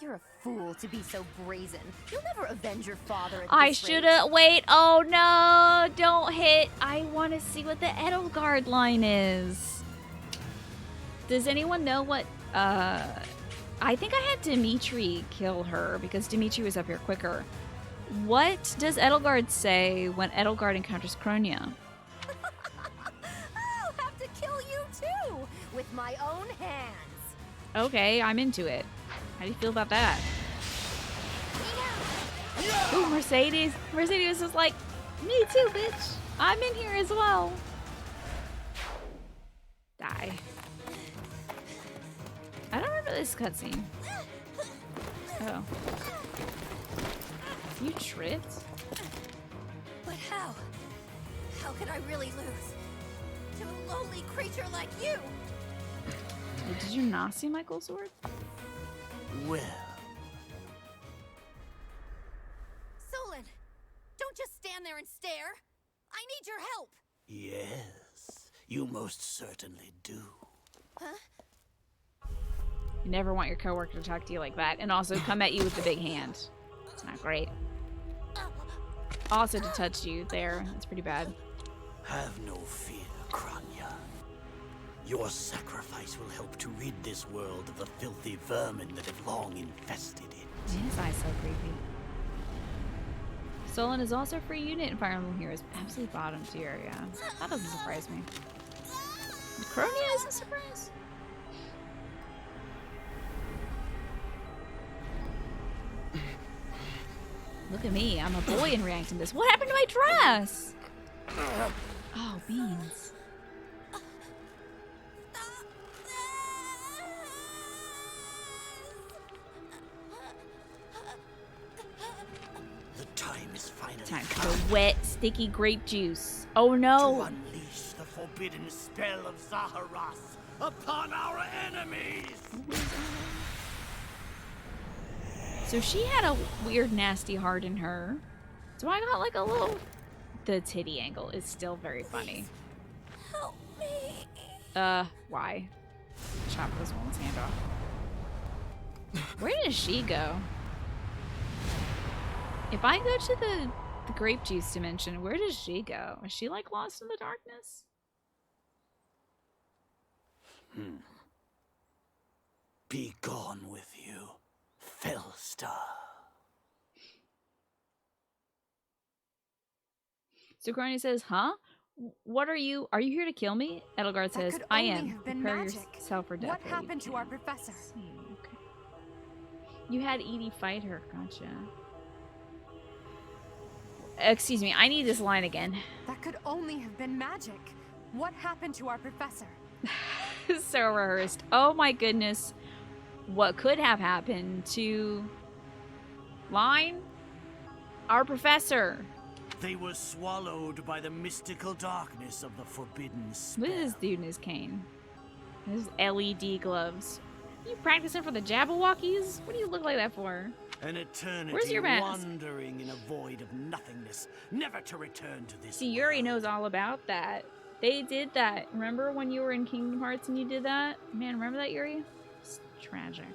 Speaker 2: You're a fool to be so brazen. You'll never avenge your father.
Speaker 1: I should've. Wait. Oh no! Don't hit. I want to see what the Edelgard line is. Does anyone know what? I think I had Dimitri kill her because Dimitri was up here quicker. What does Edelgard say when Edelgard encounters Kronia?
Speaker 2: I'll have to kill you too, with my own hands.
Speaker 1: Okay, I'm into it. How do you feel about that? Ooh, Mercedes. Mercedes is like, me too, bitch. I'm in here as well. Die. I don't remember this cutscene. Oh. You tripped?
Speaker 2: But how? How could I really lose to a lowly creature like you?
Speaker 1: Wait, did you not see my gold sword?
Speaker 12: Well.
Speaker 2: Solon, don't just stand there and stare. I need your help.
Speaker 12: Yes.
Speaker 8: You most certainly do.
Speaker 1: You never want your coworker to talk to you like that, and also come at you with the big hand. It's not great. Also to touch you there, that's pretty bad.
Speaker 8: Have no fear, Kranya. Your sacrifice will help to rid this world of the filthy vermin that have long infested it.
Speaker 1: His eyes so creepy. Solon is also a free unit in Fire Emblem Heroes. Absolute bottom tier, yeah. That doesn't surprise me. Cronia is a surprise. Look at me, I'm a boy and reacting to this. What happened to my dress? Oh, beans.
Speaker 8: The time is finally
Speaker 1: time for the wet, sticky grape juice. Oh no!
Speaker 8: To unleash the forbidden spell of Zaharas upon our enemies!
Speaker 1: So she had a weird, nasty heart in her. So I got like a little... The titty angle is still very funny.
Speaker 2: Help me.
Speaker 1: Why? Chop this woman's hand off. Where does she go? If I go to the grape juice dimension, where does she go? Is she like lost in the darkness?
Speaker 8: Be gone with you, Fellstar.
Speaker 1: So Crony says, huh? What are you here to kill me? Edelgard says, I am. Prepare yourself for death.
Speaker 3: What happened to our professor?
Speaker 1: Okay. You had Edie fight her, gotcha. Excuse me, I need this line again.
Speaker 3: That could only have been magic. What happened to our professor?
Speaker 1: So rehearsed. Oh my goodness. What could have happened to... Line? Our professor.
Speaker 8: They were swallowed by the mystical darkness of the forbidden spell.
Speaker 1: Look at this dude in his cane. His LED gloves. Are you practicing for the Jabberwockies? What do you look like that for?
Speaker 8: An eternity
Speaker 1: Where's your mask?
Speaker 8: wandering in a void of nothingness, never to return to this
Speaker 1: See, Yuri knows all about that. They did that. Remember when you were in Kingdom Hearts and you did that? Man, remember that, Yuri? It's tragic.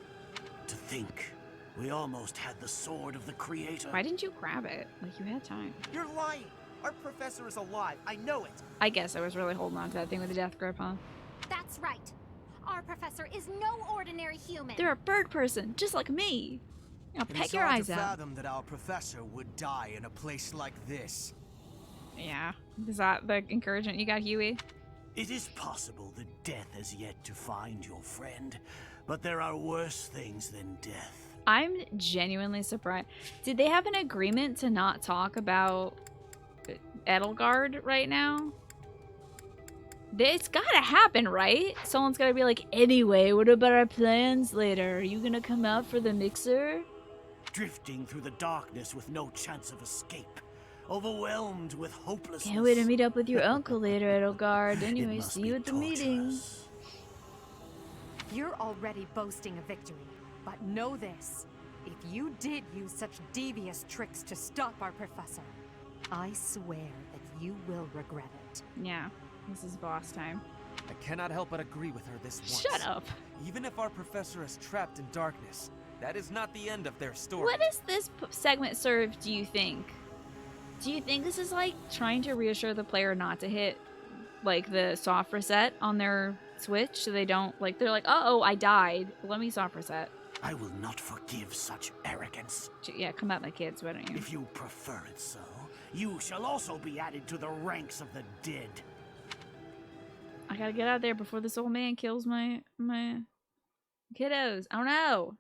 Speaker 8: To think, we almost had the sword of the Creator.
Speaker 1: Why didn't you grab it? Like, you had time.
Speaker 4: You're lying. Our professor is alive. I know it.
Speaker 1: I guess I was really holding on to that thing with the death grip, huh?
Speaker 2: That's right. Our professor is no ordinary human.
Speaker 1: They're a bird person, just like me. I'll peck your eyes out.
Speaker 12: It's hard to fathom that our professor would die in a place like this.
Speaker 1: Yeah. Is that the encouragement you got, Huey?
Speaker 8: It is possible that death has yet to find your friend, but there are worse things than death.
Speaker 1: I'm genuinely surprised. Did they have an agreement to not talk about Edelgard right now? It's gotta happen, right? Someone's gotta be like, anyway, what about our plans later? Are you gonna come out for the mixer?
Speaker 8: Drifting through the darkness with no chance of escape. Overwhelmed with hopelessness.
Speaker 1: Can't wait to meet up with your uncle later, Edelgard. Anyway, see you at the
Speaker 8: torturous.
Speaker 1: meeting.
Speaker 3: You're already boasting a victory, but know this. If you did use such devious tricks to stop our professor, I swear that you will regret it.
Speaker 1: Yeah, this is boss time.
Speaker 7: I cannot help but agree with her this once.
Speaker 1: Shut up.
Speaker 7: Even if our professor is trapped in darkness, that is not the end of their story.
Speaker 1: What does this segment serve, do you think? Do you think this is like trying to reassure the player not to hit like the soft reset on their Switch so they don't like, they're like, uh-oh, I died. Let me soft reset.
Speaker 8: I will not forgive such arrogance.
Speaker 1: Yeah, come at my kids, why don't you?
Speaker 8: If you prefer it so, you shall also be added to the ranks of the dead.
Speaker 1: I gotta get out there before this old man kills my kiddos. Oh no.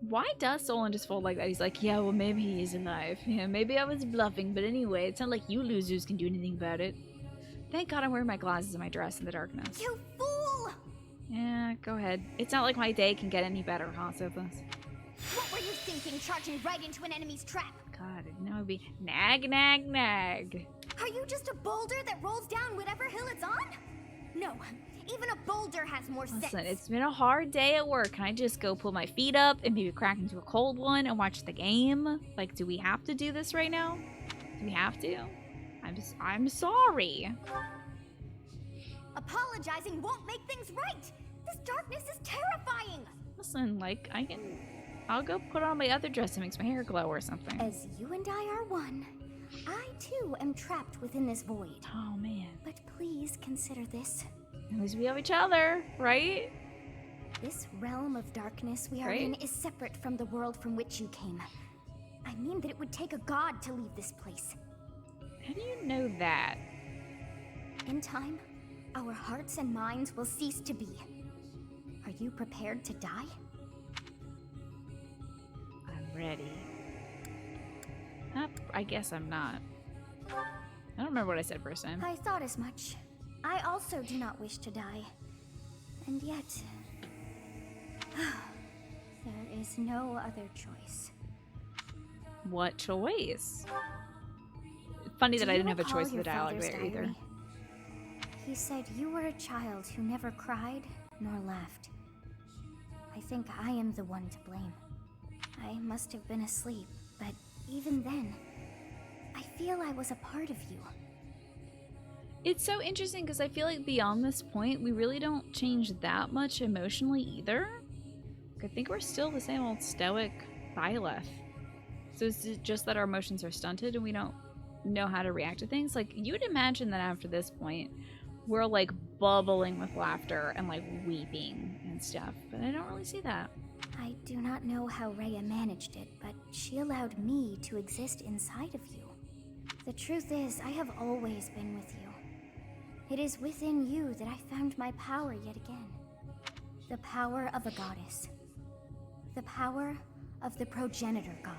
Speaker 1: Why does Solon just fold like that? He's like, yeah, well, maybe he is alive. Yeah, maybe I was bluffing, but anyway, it's not like you losers can do anything about it. Thank God I'm wearing my glasses and my dress in the darkness.
Speaker 2: You fool!
Speaker 1: Yeah, go ahead. It's not like my day can get any better, huh, Sophus?
Speaker 2: What were you thinking, charging right into an enemy's trap?
Speaker 1: God, I know it'd be nag, nag, nag.
Speaker 2: Are you just a boulder that rolls down whatever hill it's on? No, even a boulder has more sense.
Speaker 1: Listen, it's been a hard day at work. Can I just go pull my feet up and maybe crack into a cold one and watch the game? Like, do we have to do this right now? Do we have to? I'm sorry.
Speaker 2: Apologizing won't make things right. This darkness is terrifying.
Speaker 1: Listen, like, I'll go put on my other dress that makes my hair glow or something.
Speaker 2: As you and I are one, I too am trapped within this void.
Speaker 1: Oh, man.
Speaker 2: But please consider this.
Speaker 1: At least we have each other, right?
Speaker 2: This realm of darkness we are in is separate from the world from which you came. I mean that it would take a god to leave this place.
Speaker 1: How do you know that?
Speaker 2: In time, our hearts and minds will cease to be. Are you prepared to die?
Speaker 1: I'm ready. I guess I'm not. I don't remember what I said first time.
Speaker 2: I thought as much. I also do not wish to die. And yet... there is no other choice.
Speaker 1: What choice? Funny that I didn't have a choice in the dialogue there either.
Speaker 2: He said you were a child who never cried nor laughed. I think I am the one to blame. I must have been asleep, but even then, I feel I was a part of you.
Speaker 1: It's so interesting because I feel like beyond this point, we really don't change that much emotionally either. I think we're still the same old stoic Byleth. So it's just that our emotions are stunted and we don't know how to react to things. Like, you would imagine that after this point, we're like bubbling with laughter and like weeping and stuff. But I don't really see that.
Speaker 2: I do not know how Rhea managed it, but she allowed me to exist inside of you. The truth is, I have always been with you. It is within you that I found my power yet again. The power of a goddess. The power of the progenitor god.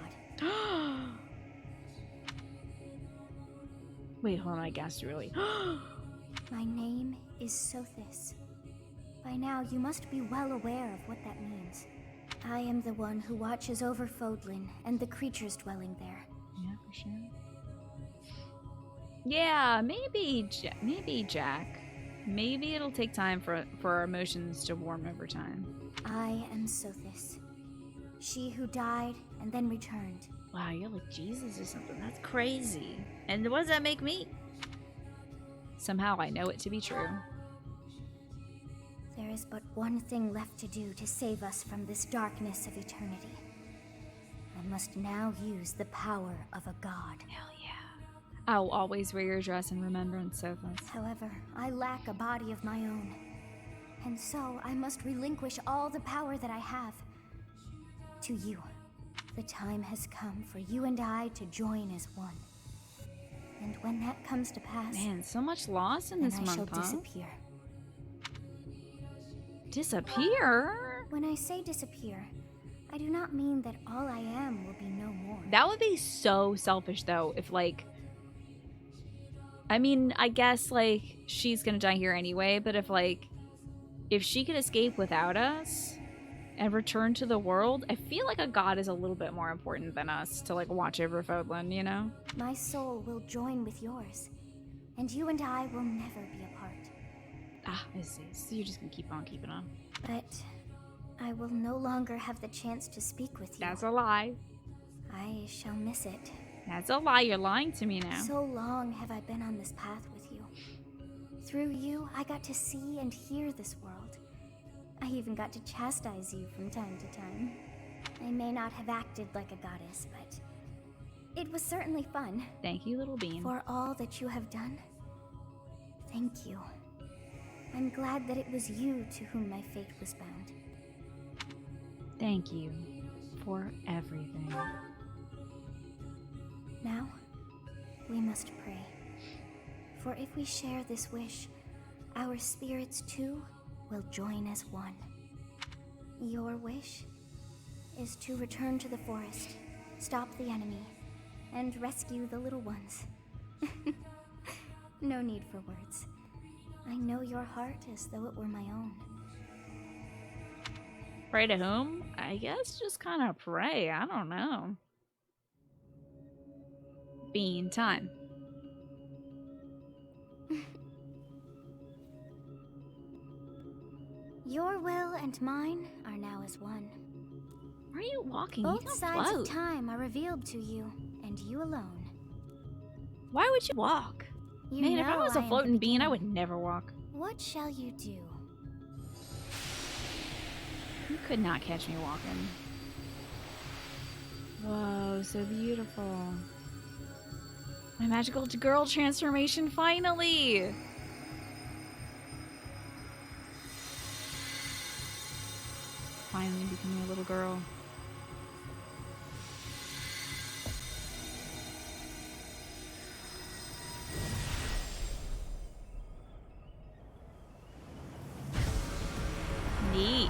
Speaker 1: Wait, hold on, I guessed really.
Speaker 2: My name is Sothis. By now, you must be well aware of what that means. I am the one who watches over Fodlan and the creatures dwelling there.
Speaker 1: Yeah, for sure. Yeah, maybe Jack. Maybe it'll take time for our emotions to warm over time.
Speaker 2: I am Sothis. She who died and then returned.
Speaker 1: Wow, you're like Jesus or something. That's crazy. And what does that make me? Somehow I know it to be true.
Speaker 2: There is but one thing left to do to save us from this darkness of eternity. I must now use the power of a god.
Speaker 1: Hell yeah. I'll always wear your dress in remembrance of us.
Speaker 2: However, I lack a body of my own. And so I must relinquish all the power that I have to you. The time has come for you and I to join as one. And when that comes to pass...
Speaker 1: Man, so much loss in this month,
Speaker 2: I shall disappear.
Speaker 1: Disappear?
Speaker 2: When I say disappear, I do not mean that all I am will be no more.
Speaker 1: That would be so selfish, though, if, like... I mean, I guess, like, she's gonna die here anyway, but if she could escape without us and return to the world, I feel like a god is a little bit more important than us to, like, watch over Fodlan, you know?
Speaker 2: My soul will join with yours, and you and I will never be apart.
Speaker 1: Ah, I see. So you're just gonna keep on keeping on.
Speaker 2: But I will no longer have the chance to speak with you.
Speaker 1: That's a lie.
Speaker 2: I shall miss it.
Speaker 1: That's a lie. You're lying to me now.
Speaker 2: So long have I been on this path with you. Through you, I got to see and hear this world. I even got to chastise you from time to time. I may not have acted like a goddess, but it was certainly fun.
Speaker 1: Thank you, little bean.
Speaker 2: For all that you have done, thank you. I'm glad that it was you to whom my fate was bound.
Speaker 1: Thank you for everything.
Speaker 2: Now, we must pray. For if we share this wish, our spirits too will join as one. Your wish is to return to the forest, stop the enemy, and rescue the little ones. No need for words. I know your heart as though it were my own.
Speaker 1: Pray to whom? I guess just kind of pray. I don't know. Bean time.
Speaker 2: Your will and mine are now as one.
Speaker 1: Where are you walking?
Speaker 2: Both sides of time are revealed to you, and you alone.
Speaker 1: Why would you walk?
Speaker 2: You
Speaker 1: Man, if I
Speaker 2: know
Speaker 1: was a
Speaker 2: am the
Speaker 1: floating bean, I
Speaker 2: beginning.
Speaker 1: would never walk.
Speaker 2: What shall you do?
Speaker 1: You could not catch me walking. Whoa, so beautiful. My magical girl transformation, finally! Finally becoming a little girl. Neat.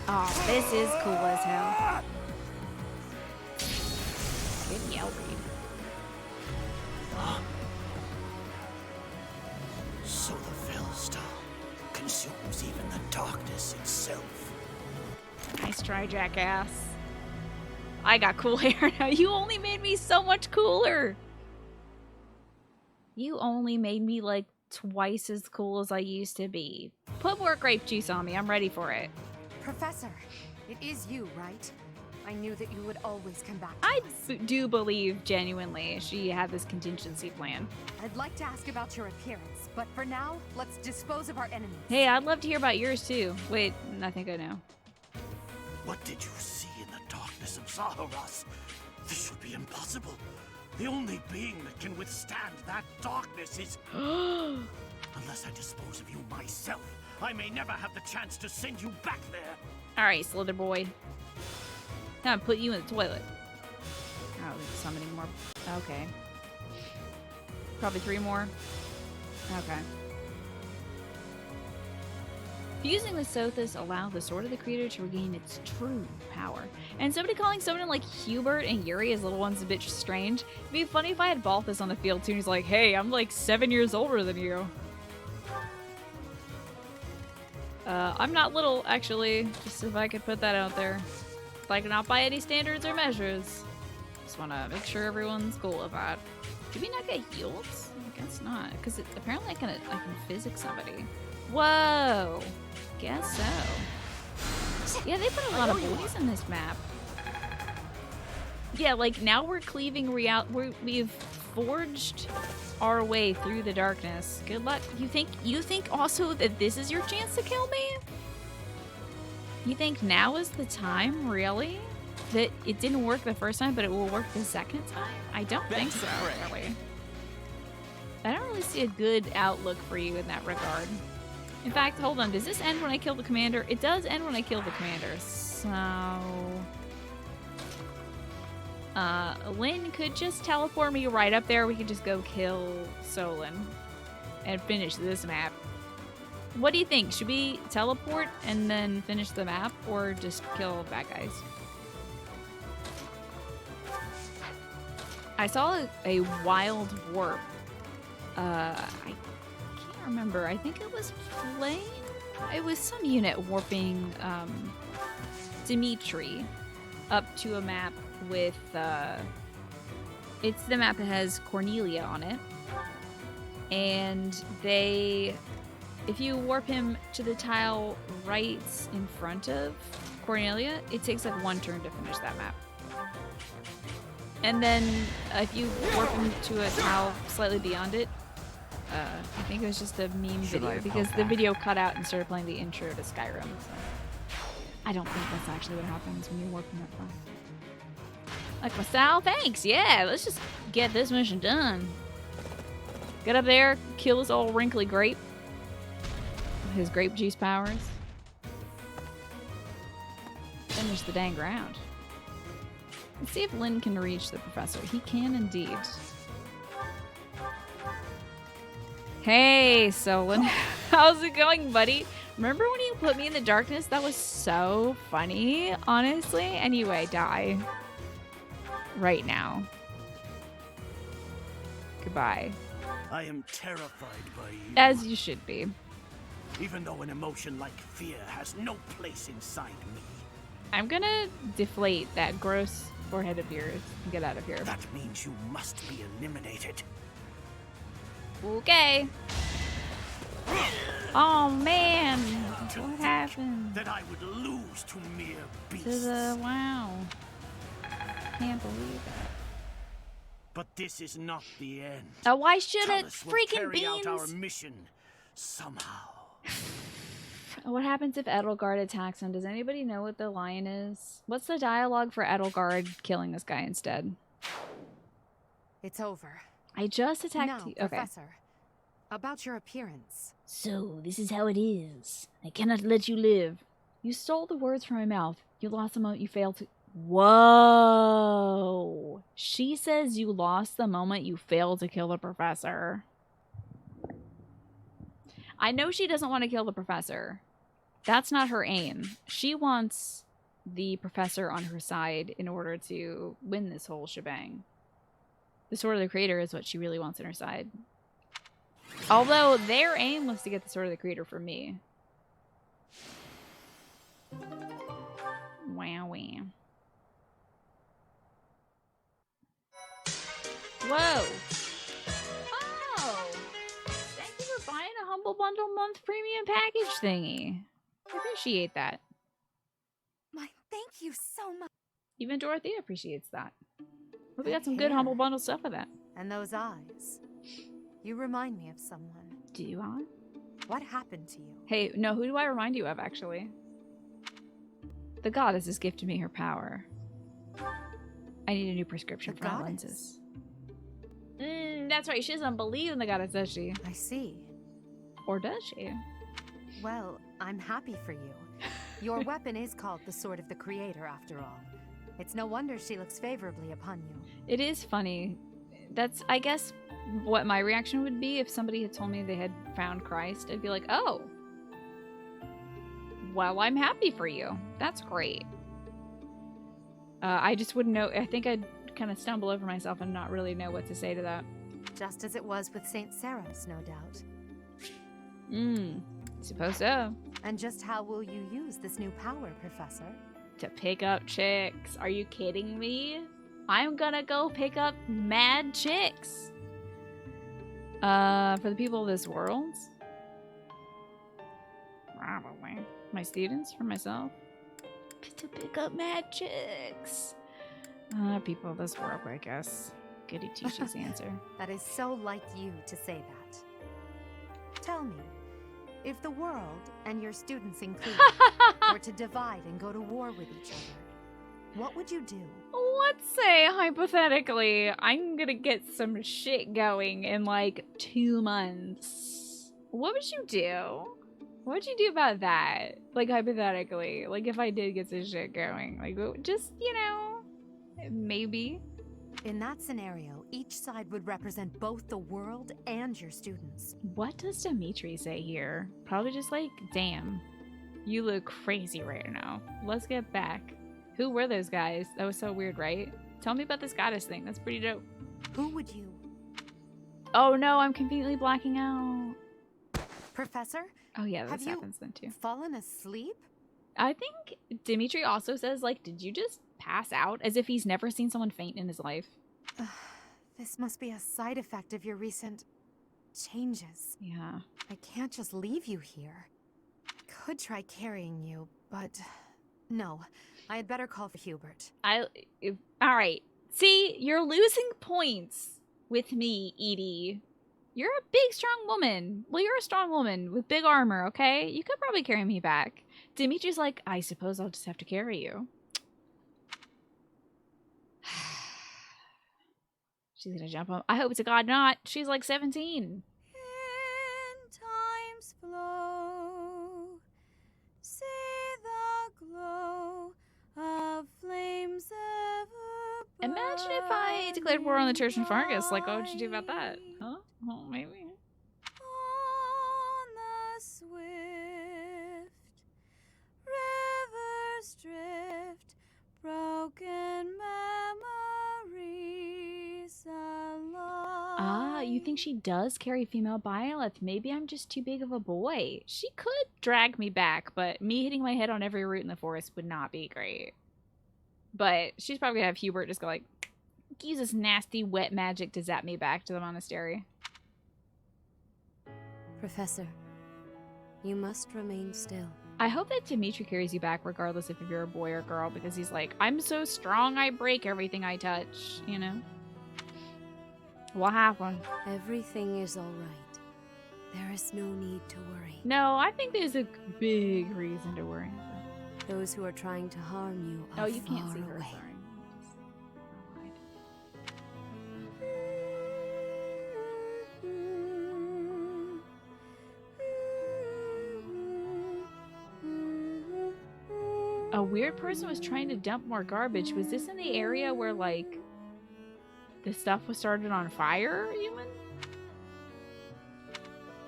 Speaker 1: Oh, this is cool as hell. Good yell read.
Speaker 8: So the Fellstar consumes even the darkness itself.
Speaker 1: Nice try, jackass. I got cool hair now. You only made me so much cooler. You only made me like twice as cool as I used to be. Put more grape juice on me. I'm ready for it.
Speaker 3: Professor, it is you, right? I knew that you would always come back to
Speaker 1: I
Speaker 3: us.
Speaker 1: do believe genuinely she had this contingency plan.
Speaker 3: I'd like to ask about your appearance, but for now, let's dispose of our enemies.
Speaker 1: Hey, I'd love to hear about yours too. Wait, I think I know.
Speaker 8: What did you see in the darkness of Zaharas? This should be impossible. The only being that can withstand that darkness is... Unless I dispose of you myself, I may never have the chance to send you back there.
Speaker 1: Alright, Slither Boy. Now I put you in the toilet. Oh, summoning more. Okay. Probably 3 more. Okay. Fusing with Sothis allow the sword of the creator to regain its true power. And somebody calling someone like Hubert and Yuri as little ones a bit strange. It'd be funny if I had Balthus on the field too and he's like, hey, I'm like 7 years older than you. I'm not little, actually. Just if I could put that out there. Like, not by any standards or measures. Just want to make sure everyone's cool with that. Did we not get healed? I guess not, because apparently I can physic somebody. Whoa! Guess so. Yeah, they put a lot of boys in this map. Yeah, like now we're cleaving we've forged our way through the darkness. Good luck. You think also that this is your chance to kill me? You think now is the time, really? That it didn't work the first time, but it will work the second time? I don't think so, really. I don't really see a good outlook for you in that regard. In fact, hold on. Does this end when I kill the commander? It does end when I kill the commander. So... Lynn could just teleport me right up there. We could just go kill Solon and finish this map. What do you think? Should we teleport and then finish the map or just kill bad guys? I saw a wild warp. I can't remember. I think it was Flame? It was some unit warping Dimitri up to a map with it's the map that has Cornelia on it, and if you warp him to the tile right in front of Cornelia, it takes like 1 turn to finish that map. And then if you warp him to a tile slightly beyond it, I think it was just a meme video because the video cut out and started playing the intro to Skyrim. So I don't think that's actually what happens when you warp him that far. Like my style? Thanks, yeah, let's just get this mission done. Get up there, kill this old wrinkly grape. His grape juice powers. Finish the dang ground. Let's see if Lynn can reach the professor. He can indeed. Hey, Solon. How's it going, buddy? Remember when you put me in the darkness? That was so funny, honestly. Anyway, die. Right now. Goodbye.
Speaker 8: I am terrified by you.
Speaker 1: As you should be.
Speaker 8: Even though an emotion like fear has no place inside me.
Speaker 1: I'm gonna deflate that gross forehead of yours and get out of here.
Speaker 8: That means you must be eliminated.
Speaker 1: Okay. Oh man, what happened?
Speaker 8: That I would lose to mere beasts.
Speaker 1: To the wow. Can't believe it.
Speaker 8: But this is not the end.
Speaker 1: Oh, why should it?
Speaker 8: Talus will
Speaker 1: Freaking
Speaker 8: carry out our
Speaker 1: beans!
Speaker 8: mission somehow.
Speaker 1: What happens if Edelgard attacks him? Does anybody know what the line is? What's the dialogue for Edelgard killing this guy instead?
Speaker 3: It's over.
Speaker 1: I just attacked
Speaker 3: Now,
Speaker 1: you. Okay.
Speaker 3: Professor, about your appearance.
Speaker 1: So, this is how it is. I cannot let you live. You stole the words from my mouth. You lost the moment you failed to... Whoa! She says you lost the moment you failed to kill the professor. I know she doesn't want to kill the professor. That's not her aim. She wants the professor on her side in order to win this whole shebang. The Sword of the Creator is what she really wants on her side. Although their aim was to get the Sword of the Creator from me. Wow, wow. Whoa! Oh! Thank you for buying a Humble Bundle month premium package thingy. I appreciate that.
Speaker 3: My thank you so much.
Speaker 1: Even Dorothea appreciates that. Hope we got some
Speaker 3: Hair.
Speaker 1: good Humble Bundle stuff with that.
Speaker 3: And those eyes. You remind me of someone.
Speaker 1: Do I?
Speaker 3: What happened to you?
Speaker 1: Hey, no, who do I remind you of, actually? The goddess has gifted me her power. I need a new prescription for my lenses. That's right, she doesn't believe in the goddess, does she?
Speaker 3: I see.
Speaker 1: Or does she?
Speaker 3: Well, I'm happy for you. Your weapon is called the Sword of the Creator, after all. It's no wonder she looks favorably upon you.
Speaker 1: It is funny. That's, I guess, what my reaction would be if somebody had told me they had found Christ. I'd be like, oh. Well, I'm happy for you. That's great. I just wouldn't know. I think I'd kind of stumble over myself and not really know what to say to that.
Speaker 3: Just as it was with St. Sarah's, no doubt.
Speaker 1: Suppose so.
Speaker 3: And just how will you use this new power, Professor?
Speaker 1: To pick up chicks. Are you kidding me? I'm gonna go pick up mad chicks. For the people of this world? Probably. My students? For myself? To pick up mad chicks. People of this world, I guess. Goody two-shoes answer.
Speaker 3: That is so like you to say that. Tell me, if the world, and your students included, were to divide and go to war with each other, what would you do?
Speaker 1: Let's say, hypothetically, I'm gonna get some shit going in like 2 months. What would you do? What would you do about that? Like, hypothetically. Like, if I did get some shit going. Like, just, you know, maybe.
Speaker 3: In that scenario, each side would represent both the world and your students.
Speaker 1: What does Dimitri say here? Probably just like, damn, you look crazy right now. Let's get back. Who were those guys? That was so weird, right? Tell me about this goddess thing. That's pretty dope.
Speaker 3: Who would you?
Speaker 1: Oh no, I'm completely blacking out.
Speaker 3: Professor?
Speaker 1: Oh yeah, this
Speaker 3: have
Speaker 1: happens then too.
Speaker 3: Fallen asleep?
Speaker 1: I think Dimitri also says, like, did you just pass out? As if he's never seen someone faint in his life.
Speaker 3: This must be a side effect of your recent changes.
Speaker 1: Yeah.
Speaker 3: I can't just leave you here. I could try carrying you, but no. I had better call for Hubert.
Speaker 1: Alright. See, you're losing points with me, Edie. You're a big, strong woman. Well, you're a strong woman with big armor, okay? You could probably carry me back. Dimitri's like, I suppose I'll just have to carry you. She's gonna jump up. I hope to God not. She's like 17.
Speaker 10: In time's flow, see the glow of flames ever burning.
Speaker 1: Imagine if I declared war on the church in Fargus. Like, what would you do about that? Huh? Oh, maybe.
Speaker 10: On the swift rivers drift, broken memories along.
Speaker 1: Ah, you think she does carry female Byleth? Maybe I'm just too big of a boy. She could drag me back, but me hitting my head on every root in the forest would not be great. But she's probably gonna have Hubert just go like, use this nasty wet magic to zap me back to the monastery.
Speaker 10: Professor, you must remain still.
Speaker 1: I hope that Dimitri carries you back regardless if you're a boy or girl, because he's like, I'm so strong I break everything I touch, you know? What happened?
Speaker 10: Everything is all right. There is no need to worry.
Speaker 1: No, I think there's a big reason to worry.
Speaker 10: Those who are trying to harm you are
Speaker 1: Oh, you can't see her,
Speaker 10: away.
Speaker 1: sorry. A weird person was trying to dump more garbage. Was this in the area where, like, the stuff was started on fire, even?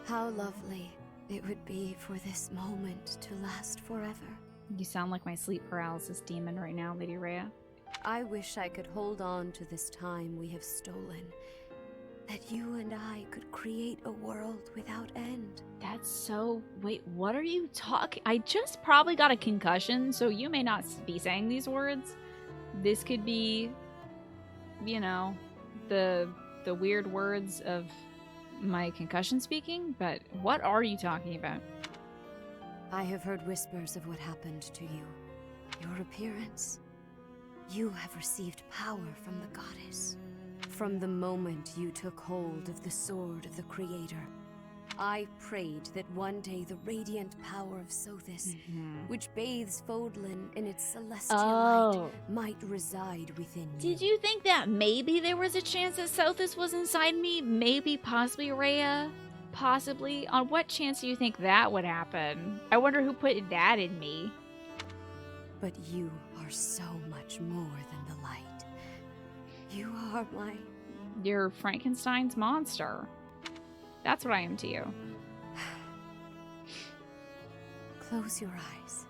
Speaker 10: How lovely it would be for this moment to last forever.
Speaker 1: You sound like my sleep paralysis demon right now, Lady Rhea.
Speaker 10: I wish I could hold on to this time we have stolen. That you and I could create a world without end.
Speaker 1: That's so... Wait, what are you talking... I just probably got a concussion, so you may not be saying these words. This could be, you know, the weird words of my concussion speaking, but what are you talking about?
Speaker 10: I have heard whispers of what happened to you. Your appearance. You have received power from the goddess. From the moment you took hold of the sword of the Creator, I prayed that one day the radiant power of Sothis, which bathes Fodlan in its celestial light, might reside within you.
Speaker 1: Did you think that maybe there was a chance that Sothis was inside me? Maybe, possibly, Rhea? Possibly? On what chance do you think that would happen? I wonder who put that in me.
Speaker 10: But you are so much more than the light. You are
Speaker 1: You're Frankenstein's monster. That's what I am to you.
Speaker 10: Close your eyes,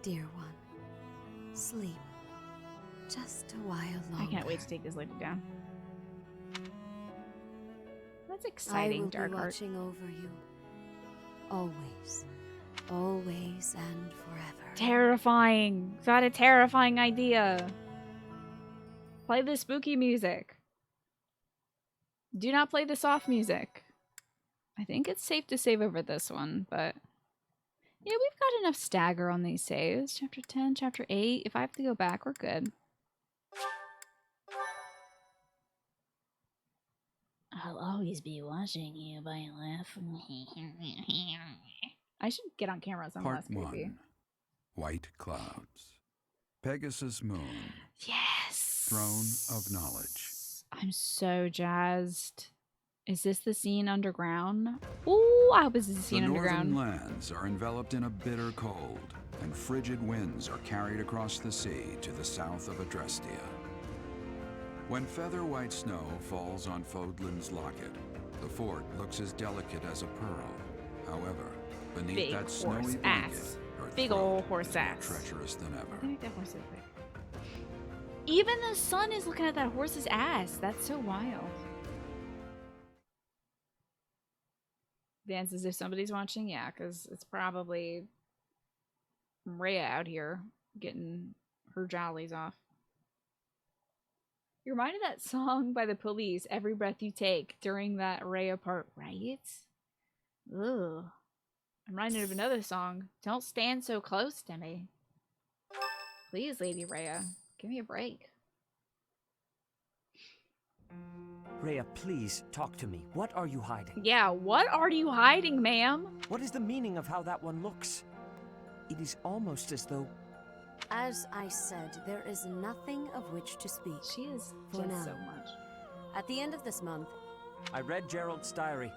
Speaker 10: dear one. Sleep. Just a while longer.
Speaker 1: I can't wait to take this lady down. That's exciting,
Speaker 10: I will
Speaker 1: Dark
Speaker 10: be
Speaker 1: Heart.
Speaker 10: watching over you. Always. Always and forever.
Speaker 1: Terrifying. Got a terrifying idea. Play the spooky music. Do not play the soft music. I think it's safe to save over this one, but... Yeah, we've got enough stagger on these saves. Chapter 10, Chapter 8. If I have to go back, we're good. I'll always be watching you by laughing. I should get on camera so I'm less
Speaker 14: Part
Speaker 1: creepy.
Speaker 14: 1. White Clouds. Pegasus Moon.
Speaker 1: Yes!
Speaker 14: Throne of Knowledge.
Speaker 1: I'm so jazzed. Is this the scene underground? Ooh, I hope this is the scene underground.
Speaker 14: The northern lands are enveloped in a bitter cold, and frigid winds are carried across the sea to the south of Adrestia. When feather white snow falls on Fodlan's locket, the fort looks as delicate as a pearl. However, beneath
Speaker 1: Big
Speaker 14: that snowy
Speaker 1: horse
Speaker 14: blanket,
Speaker 1: ass.
Speaker 14: her
Speaker 1: Big
Speaker 14: throat
Speaker 1: ol' horse
Speaker 14: is more
Speaker 1: ass.
Speaker 14: treacherous than ever.
Speaker 1: Look at that horse's ass. Even the sun is looking at that horse's ass. That's so wild. Dance as if somebody's watching? Yeah, because it's probably Rhea out here getting her jollies off. You reminded that song by the Police, Every Breath You Take, during that Rhea part, right? Ugh. I'm reminded of another song, Don't Stand So Close to Me. Please, Lady Rhea, give me a break.
Speaker 11: Rhea, please talk to me. What are you hiding?
Speaker 1: Yeah, what are you hiding, ma'am?
Speaker 11: What is the meaning of how that one looks? It is almost as though...
Speaker 10: As I said, there is nothing of which to speak.
Speaker 1: She is
Speaker 10: for
Speaker 1: just
Speaker 10: now.
Speaker 1: so much.
Speaker 10: At the end of this month,
Speaker 11: I read Gerald's diary.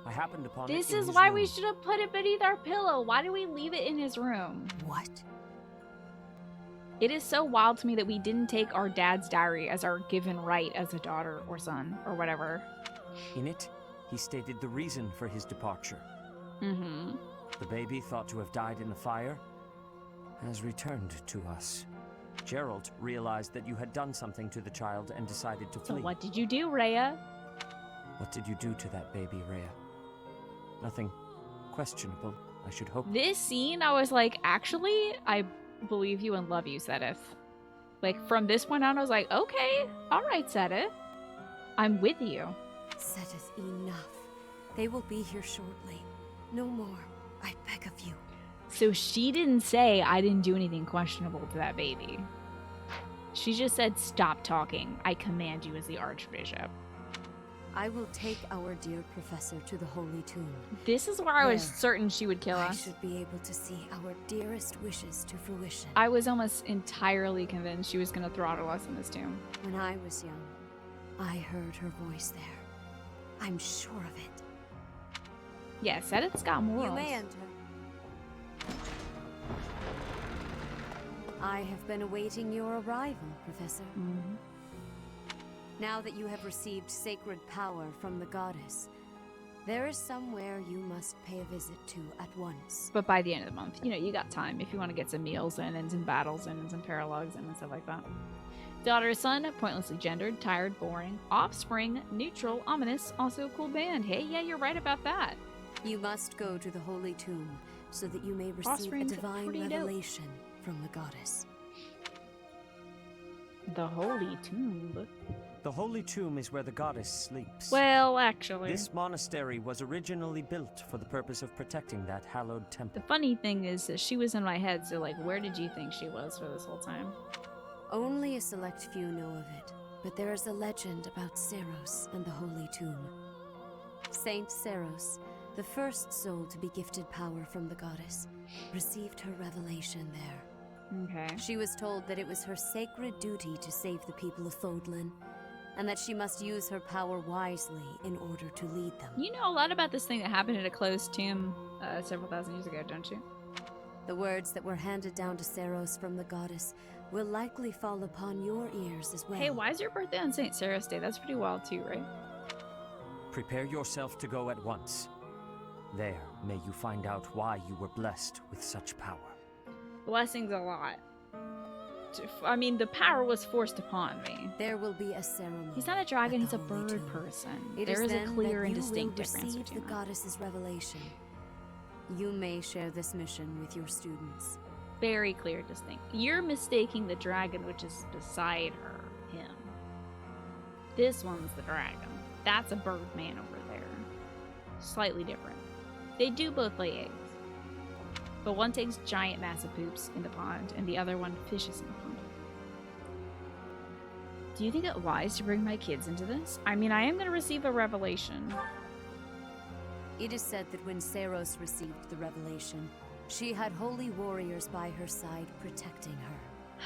Speaker 11: I happened upon
Speaker 1: This
Speaker 11: it in
Speaker 1: is
Speaker 11: his
Speaker 1: why
Speaker 11: room.
Speaker 1: we should have put it beneath our pillow. Why do we leave it in his room?
Speaker 10: What?
Speaker 1: It is so wild to me that we didn't take our dad's diary as our given right as a daughter or son or whatever.
Speaker 11: In it, he stated the reason for his departure.
Speaker 1: Mm-hmm.
Speaker 11: The baby, thought to have died in the fire, has returned to us. Gerald realized that you had done something to the child and decided to
Speaker 1: So
Speaker 11: flee.
Speaker 1: what did you do, Rhea?
Speaker 11: What did you do to that baby, Rhea? Nothing questionable, I should hope.
Speaker 1: This scene, I was like, actually, I believe you and love you, Sedith. Like, from this point on, I was like, okay, all right, Sedith. I'm with you.
Speaker 10: Sedith, enough. They will be here shortly. No more, I beg of you.
Speaker 1: So she didn't say I didn't do anything questionable to that baby. She just said, stop talking. I command you as the Archbishop.
Speaker 10: I will take our dear professor to the Holy Tomb.
Speaker 1: This is where I was
Speaker 10: There,
Speaker 1: certain she would kill
Speaker 10: I
Speaker 1: us.
Speaker 10: should be able to see our dearest wishes to fruition.
Speaker 1: I was almost entirely convinced she was going to throttle us in this tomb.
Speaker 10: When I was young, I heard her voice there. I'm sure of it.
Speaker 1: Yeah, said it's got morals.
Speaker 10: You may enter. I have been awaiting your arrival, Professor.
Speaker 1: Mm-hmm.
Speaker 10: Now that you have received sacred power from the goddess, there is somewhere you must pay a visit to at once.
Speaker 1: But by the end of the month, you know, you got time if you want to get some meals in and some battles in and some paralogs in and stuff like that. Daughter or son, pointlessly gendered, tired, boring. Offspring, neutral, ominous, also a cool band. Hey, yeah, you're right about that.
Speaker 10: You must go to the Holy Tomb so that you may receive
Speaker 1: Offspring's
Speaker 10: a divine
Speaker 1: pretty dope.
Speaker 10: revelation from the goddess.
Speaker 1: The Holy Tomb.
Speaker 11: The Holy Tomb is where the goddess sleeps.
Speaker 1: Well, actually.
Speaker 11: This monastery was originally built for the purpose of protecting that hallowed temple.
Speaker 1: The funny thing is that she was in my head, so like, where did you think she was for this whole time?
Speaker 10: Only a select few know of it, but there is a legend about Seros and the Holy Tomb. Saint Seros, the first soul to be gifted power from the goddess, received her revelation there.
Speaker 1: Okay.
Speaker 10: She was told that it was her sacred duty to save the people of Fodlan, and that she must use her power wisely in order to lead them.
Speaker 1: You know a lot about this thing that happened in a closed tomb several thousand years ago, don't you?
Speaker 10: The words that were handed down to Seros from the goddess will likely fall upon your ears as well.
Speaker 1: Hey, why is your birthday on St. Sarah's Day? That's pretty wild too, right?
Speaker 11: Prepare yourself to go at once. There, may you find out why you were blessed with such power.
Speaker 1: Blessings a lot. I mean, the power was forced upon me.
Speaker 10: There will be a ceremony.
Speaker 1: He's not a dragon,
Speaker 10: at
Speaker 1: he's a
Speaker 10: the Holy
Speaker 1: bird
Speaker 10: Tomb.
Speaker 1: person.
Speaker 10: It
Speaker 1: There is a
Speaker 10: then
Speaker 1: clear
Speaker 10: that
Speaker 1: and
Speaker 10: you
Speaker 1: distinct
Speaker 10: will
Speaker 1: difference
Speaker 10: receive
Speaker 1: between
Speaker 10: the
Speaker 1: them.
Speaker 10: goddess's revelation. You may share this mission with your students.
Speaker 1: Very clear, distinct. You're mistaking the dragon which is beside her, him. This one's the dragon. That's a bird man over there. Slightly different. They do both lay eggs. But one takes giant massive poops in the pond, and the other one fishes in the pond. Do you think it wise to bring my kids into this? I mean, I am going to receive a revelation.
Speaker 10: It is said that when Seros received the revelation, she had holy warriors by her side protecting her.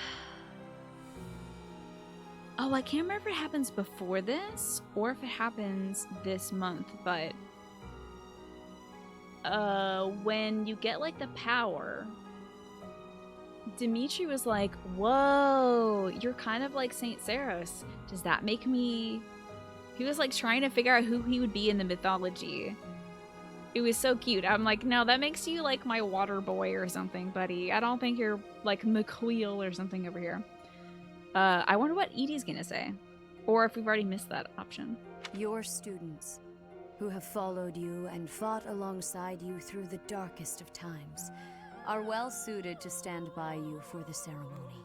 Speaker 1: Oh, I can't remember if it happens before this, or if it happens this month, but... when you get, like, the power... Dimitri was like, whoa, you're kind of like Saint Seros. Does that make me... He was, like, trying to figure out who he would be in the mythology. It was so cute. I'm like, no, that makes you, like, my water boy or something, buddy. I don't think you're, like, McQueel or something over here. I wonder what Edie's gonna say. Or if we've already missed that option.
Speaker 10: Your students, who have followed you and fought alongside you through the darkest of times, are well suited to stand by you for the ceremony.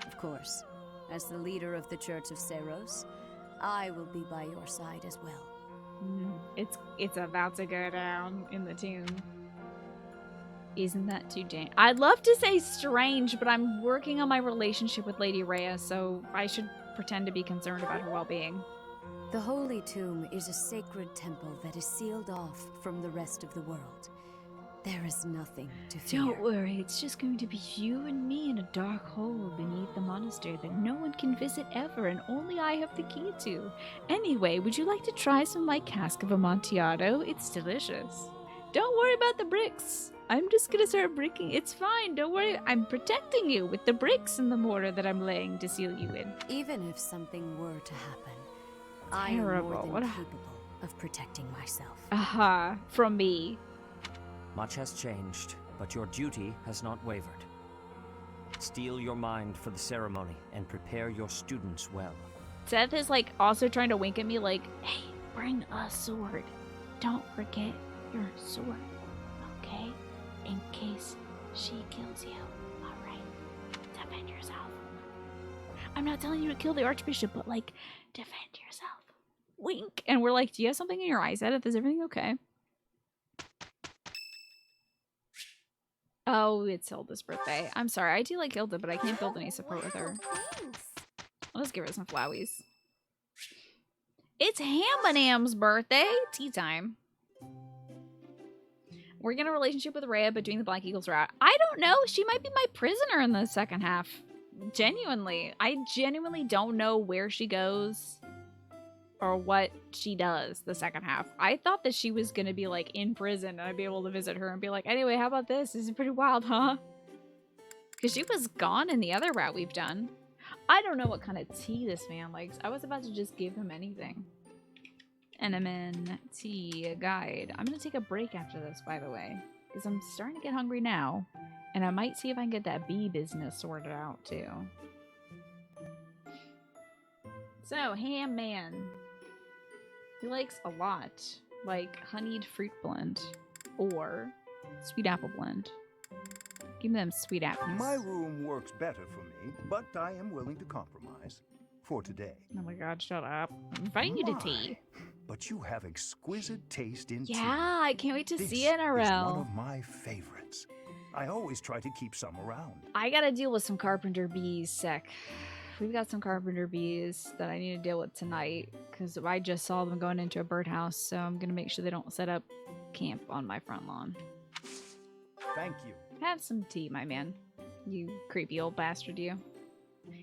Speaker 10: Of course, as the leader of the Church of Seros, I will be by your side as well.
Speaker 1: It's about to go down in the tomb. Isn't that too I'd love to say strange, but I'm working on my relationship with Lady Rhea, so I should pretend to be concerned about her well-being.
Speaker 10: The Holy Tomb is a sacred temple that is sealed off from the rest of the world. There is nothing to fear.
Speaker 1: Don't worry, it's just going to be you and me in a dark hole beneath the monastery that no one can visit ever, and only I have the key to. Anyway, would you like to try some of my cask of Amontillado? It's delicious. Don't worry about the bricks. I'm just gonna start bricking. It's fine, don't worry. I'm protecting you with the bricks and the mortar that I'm laying to seal you in.
Speaker 10: Even if something were to happen, I am more than capable of protecting myself.
Speaker 1: Aha, from me.
Speaker 11: Much has changed, but your duty has not wavered. Steel your mind for the ceremony and prepare your students well.
Speaker 1: Seth is like also trying to wink at me like, hey, bring a sword. Don't forget your sword, okay? In case she kills you. Alright. Defend yourself. I'm not telling you to kill the Archbishop, but like, defend yourself. Wink. And we're like, do you have something in your eyes, Edith? Is everything okay? Oh, it's Hilda's birthday. I'm sorry. I do like Hilda, but I can't build any support with her. I'll just give her some flowies. It's Ham and Am's birthday. Tea time. We're in a relationship with Rhea, but doing the Black Eagles route. I don't know. She might be my prisoner in the second half. Genuinely. I genuinely don't know where she goes or what she does the second half. I thought that she was going to be like in prison and I'd be able to visit her and be like, anyway, how about this? This is pretty wild, huh? Because she was gone in the other route we've done. I don't know what kind of tea this man likes. I was about to just give him anything. Enemin tea guide. I'm going to take a break after this, by the way. Because I'm starting to get hungry now. And I might see if I can get that bee business sorted out, too. So, Ham Man. He likes a lot, like honeyed fruit blend or sweet apple blend. Give me them sweet apples.
Speaker 6: My room works better for me, but I am willing to compromise for today.
Speaker 1: Oh my god, shut up. I'm inviting you to tea.
Speaker 6: But you have exquisite taste in tea.
Speaker 1: Yeah, I can't wait to see it,
Speaker 6: This is
Speaker 1: NRL.
Speaker 6: one of my favorites. I always try to keep some around.
Speaker 1: I gotta deal with some carpenter bees, Sec. We've got some carpenter bees that I need to deal with tonight because I just saw them going into a birdhouse, so I'm gonna make sure they don't set up camp on my front lawn.
Speaker 6: Thank you.
Speaker 1: Have some tea, my man. You creepy old bastard, you.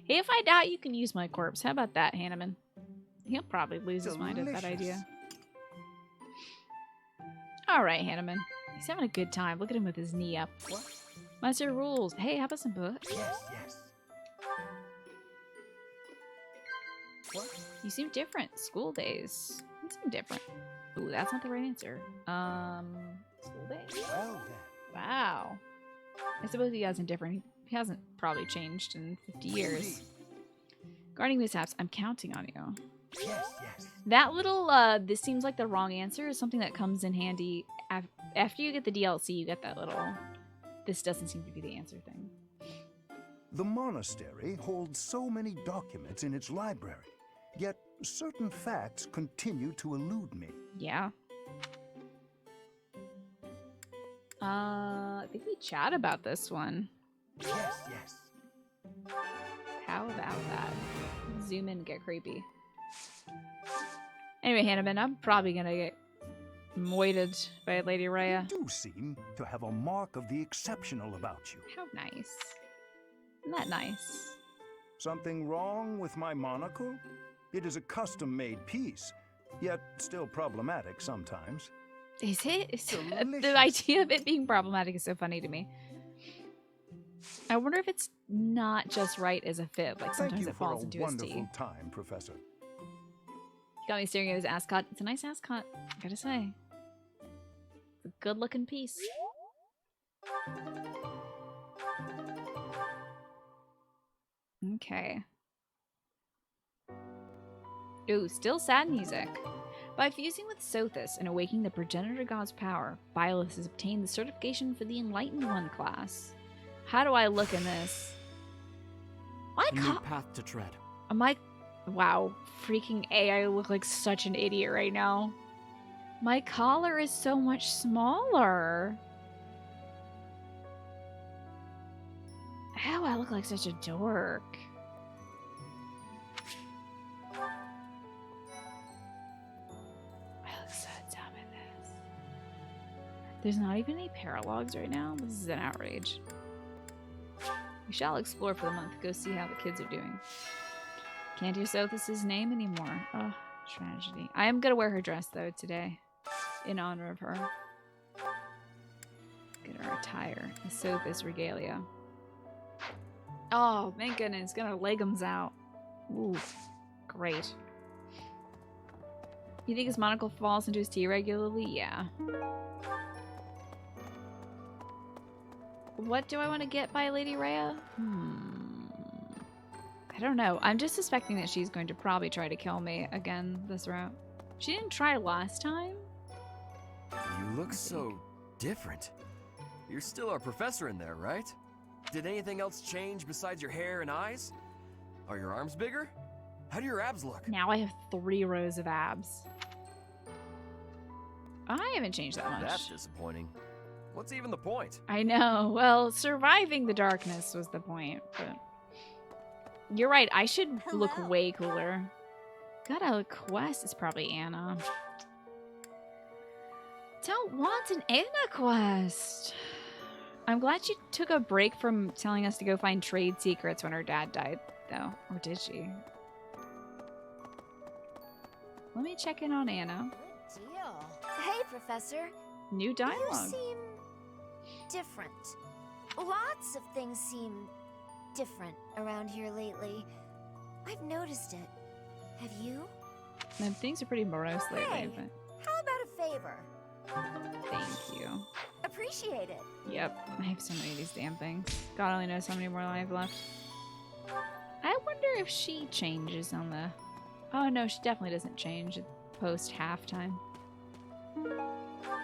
Speaker 1: Hey, if I die, you can use my corpse. How about that, Hanneman? He'll probably lose his mind at that idea. Alright, Hanneman. He's having a good time. Look at him with his knee up.
Speaker 6: What?
Speaker 1: Master rules. Hey, how about some books?
Speaker 6: Yes, yes. What?
Speaker 1: You seem different. School days. You seem different. Ooh, that's not the right answer. School days?
Speaker 6: Well then.
Speaker 1: Wow. I suppose he hasn't different. He hasn't probably changed in 50 years. Guarding mishaps, I'm counting on you.
Speaker 6: Yes, yes.
Speaker 1: That little, this seems like the wrong answer is something that comes in handy. After you get the DLC, you get that little, this doesn't seem to be the answer thing.
Speaker 6: The monastery holds so many documents in its library, yet certain facts continue to elude me.
Speaker 1: Yeah. I think we chat about this one.
Speaker 6: Yes, yes.
Speaker 1: How about that? Zoom in and get creepy. Anyway, Hanneman, I'm probably gonna get moited by Lady Rhea.
Speaker 6: You do seem to have a mark of the exceptional about you.
Speaker 1: How nice. Isn't that nice?
Speaker 6: Something wrong with my monocle? It is a custom-made piece, yet still problematic sometimes.
Speaker 1: Is it? The idea of it being problematic is so funny to me. I wonder if it's not just right as a fit. Like sometimes it falls into his tea.
Speaker 6: Wonderful time, Professor.
Speaker 1: He got me staring at his ascot. It's a nice ascot, I gotta say. It's a good-looking piece. Okay. Ooh, still sad music. By fusing with Sothis and awakening the progenitor god's power, Byleth has obtained the certification for the Enlightened One class. How do I look in this?
Speaker 13: A new path to tread.
Speaker 1: Wow, freaking A, I look like such an idiot right now. My collar is so much smaller. Ow, I look like such a dork. I look so dumb in this. There's not even any paralogs right now? This is an outrage. We shall explore for the month. Go see how the kids are doing. Can't hear Sothis' name anymore. Oh, tragedy. I am gonna wear her dress, though, today. In honor of her. Get her attire. The Sothis regalia. Oh, thank goodness. Got her leggings out. Ooh, great. You think his monocle falls into his tea regularly? Yeah. What do I want to get by Lady Rhea? I don't know. I'm just suspecting that she's going to probably try to kill me again this route. She didn't try last time.
Speaker 7: You look so different. You're still our professor in there, right? Did anything else change besides your hair and eyes? Are your arms bigger? How do your abs look?
Speaker 1: Now I have 3 rows of abs. I haven't changed that much.
Speaker 7: That's disappointing. What's even the point?
Speaker 1: I know. Well, surviving the darkness was the point, but... You're right, I should look way cooler. Got a quest. It's probably Anna. Don't want an Anna quest. I'm glad she took a break from telling us to go find trade secrets when her dad died, though. Or did she? Let me check in on Anna.
Speaker 2: Good deal. Hey, Professor.
Speaker 1: New dialogue.
Speaker 2: You seem different. Lots of things seem different around here lately. I've noticed it. Have you?
Speaker 1: And things are pretty morose lately,
Speaker 2: Hey,
Speaker 1: but
Speaker 2: how about a favor?
Speaker 1: thank you.
Speaker 2: Appreciate it.
Speaker 1: Yep, I have so many of these damn things. God only knows how many more I have left. I wonder if she changes on the... Oh no, she definitely doesn't change post halftime.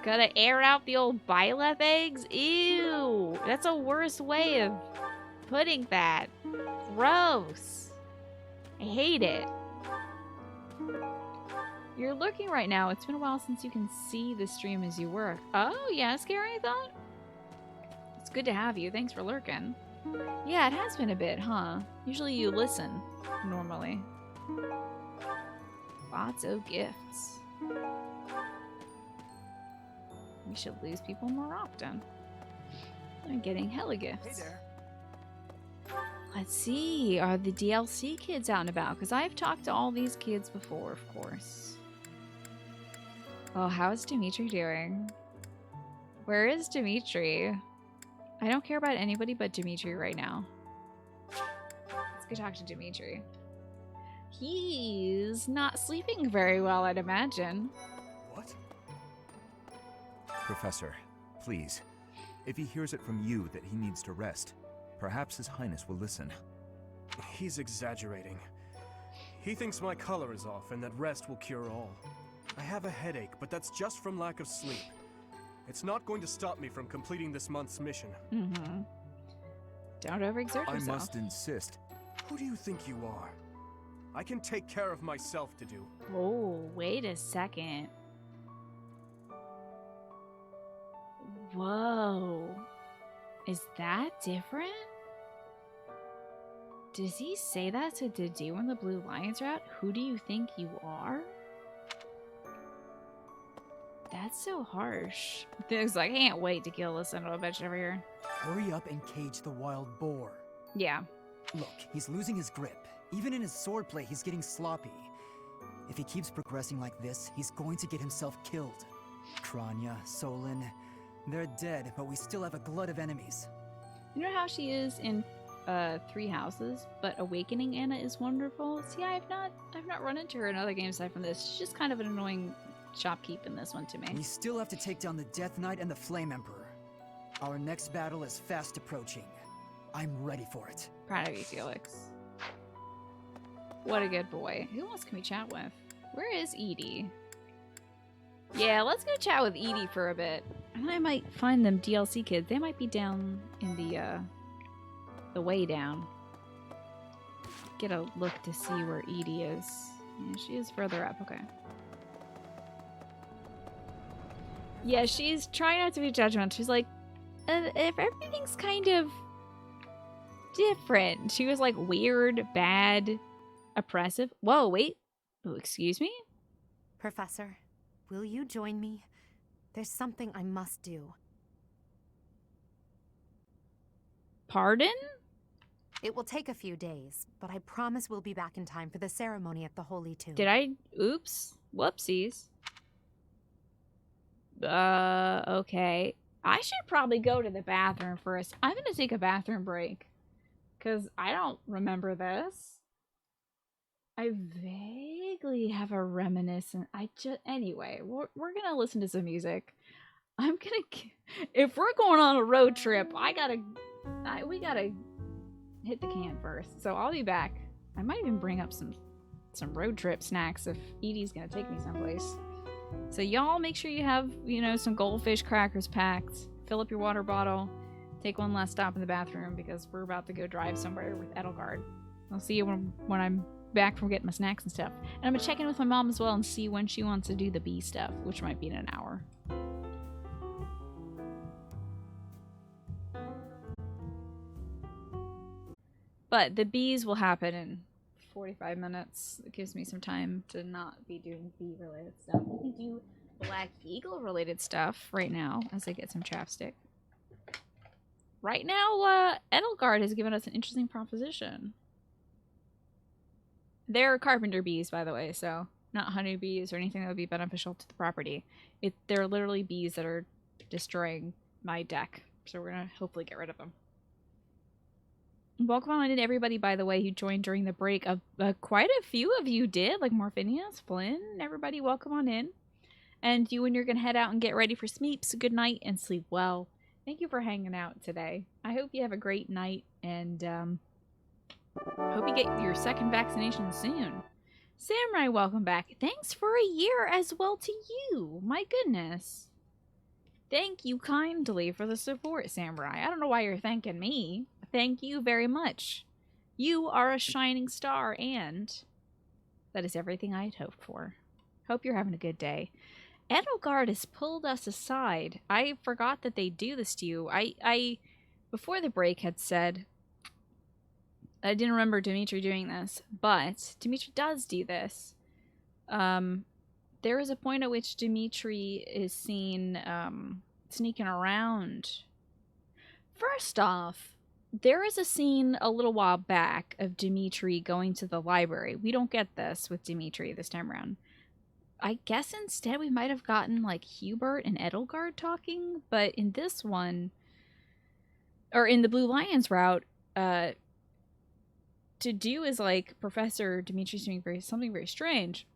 Speaker 1: Gotta air out the old Byleth eggs? Ew! That's a worse way of putting that. Gross. I hate it. You're lurking right now. It's been a while since you can see the stream as you work. Oh, yeah, scary, I thought? It's good to have you. Thanks for lurking. Yeah, it has been a bit, huh? Usually you listen, normally. Lots of gifts. We should lose people more often. I'm getting hella gifts.
Speaker 5: Hey there.
Speaker 1: Let's see, are the DLC kids out and about? Because I've talked to all these kids before, of course. Oh, how's Dimitri doing? Where is Dimitri? I don't care about anybody but Dimitri right now. Let's go talk to Dimitri. He's not sleeping very well, I'd imagine.
Speaker 15: What? Professor, please. If he hears it from you that he needs to rest, perhaps His Highness will listen.
Speaker 16: He's exaggerating. He thinks my color is off and that rest will cure all. I have a headache, but that's just from lack of sleep. It's not going to stop me from completing this month's mission.
Speaker 1: Mm-hmm. Don't overexert yourself.
Speaker 15: I must insist.
Speaker 16: Who do you think you are? I can take care of myself to do.
Speaker 1: Oh, wait a second. Whoa. Is that different? Does he say that to Didi when the Blue Lions are out? Who do you think you are? That's so harsh. Things like, I can't wait to kill this son of a bitch over here.
Speaker 17: Hurry up and cage the wild boar.
Speaker 1: Yeah.
Speaker 17: Look, he's losing his grip. Even in his swordplay, he's getting sloppy. If he keeps progressing like this, he's going to get himself killed. Kranya, Solon, they're dead, but we still have a glut of enemies.
Speaker 1: You know how she is in Three Houses, but Awakening Anna is wonderful? See, I've not run into her in other games aside from this. She's just kind of an annoying shopkeep in this one to me.
Speaker 17: We still have to take down the Death Knight and the Flame Emperor. Our next battle is fast approaching. I'm ready for it.
Speaker 1: Proud of you, Felix. What a good boy. Who else can we chat with? Where is Edie? Yeah, let's go chat with Edie for a bit. And I might find them DLC kids. They might be down in the way down. Get a look to see where Edie is. Yeah, she is further up. Okay. Yeah, she's trying not to be judgmental. She's like, if everything's kind of different. She was like weird, bad, oppressive. Whoa, wait. Oh, excuse me?
Speaker 3: Professor, will you join me? There's something I must do.
Speaker 1: Pardon?
Speaker 3: It will take a few days, but I promise we'll be back in time for the ceremony at the Holy Tomb.
Speaker 1: Did I? Oops. Whoopsies. Okay. I should probably go to the bathroom first. I'm gonna take a bathroom break. Because I don't remember this. I vaguely have a reminiscent. Anyway, we're gonna listen to some music. If we're going on a road trip, we gotta hit the can first. So I'll be back. I might even bring up some road trip snacks if Edie's gonna take me someplace. So y'all make sure you have, some goldfish crackers packed. Fill up your water bottle. Take one last stop in the bathroom because we're about to go drive somewhere with Edelgard. I'll see you when I'm back from getting my snacks and stuff. And I'm gonna check in with my mom as well and see when she wants to do the bee stuff, which might be in an hour. But the bees will happen in 45 minutes. It gives me some time to not be doing bee-related stuff. We can do Black Eagle-related stuff right now as I get some chapstick. Right now, Edelgard has given us an interesting proposition. They're carpenter bees, by the way, so not honeybees or anything that would be beneficial to the property. They're literally bees that are destroying my deck, so we're going to hopefully get rid of them. Welcome on in, everybody, by the way, who joined during the break. Quite a few of you did, like Morphinius, Flynn, everybody, welcome on in. And you, when you're going to head out and get ready for Smeeps, good night and sleep well. Thank you for hanging out today. I hope you have a great night, and hope you get your second vaccination soon. Samurai, welcome back. Thanks for a year as well to you. My goodness. Thank you kindly for the support, Samurai. I don't know why you're thanking me. Thank you very much. You are a shining star, and that is everything I had hoped for. Hope you're having a good day. Edelgard has pulled us aside. I forgot that they do this to you. I before the break had said I didn't remember Dimitri doing this, but Dimitri does do this. There is a point at which Dimitri is seen sneaking around. First off, there is a scene a little while back of Dimitri going to the library. We don't get this with Dimitri this time around. I guess instead we might have gotten like Hubert and Edelgard talking, but in this one, or in the Blue Lions route, to do is like Professor Dimitri's doing something very strange.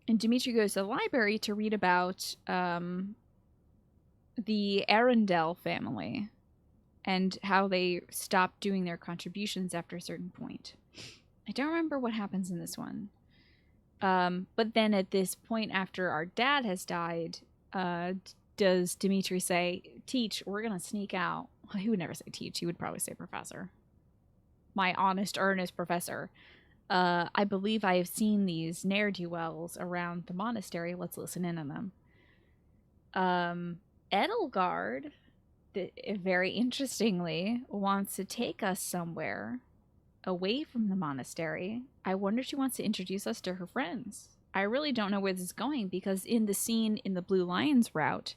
Speaker 1: And Dimitri goes to the library to read about the Arundel family and how they stopped doing their contributions after a certain point. I don't remember what happens in this one. But then at this point after our dad has died, does Dimitri say, teach, we're going to sneak out. Well, he would never say teach. He would probably say professor. My honest, earnest professor. I believe I have seen these ne'er-do-wells around the monastery. Let's listen in on them. Edelgard, very interestingly, wants to take us somewhere away from the monastery. I wonder if she wants to introduce us to her friends. I really don't know where this is going, because in the scene in the Blue Lions route,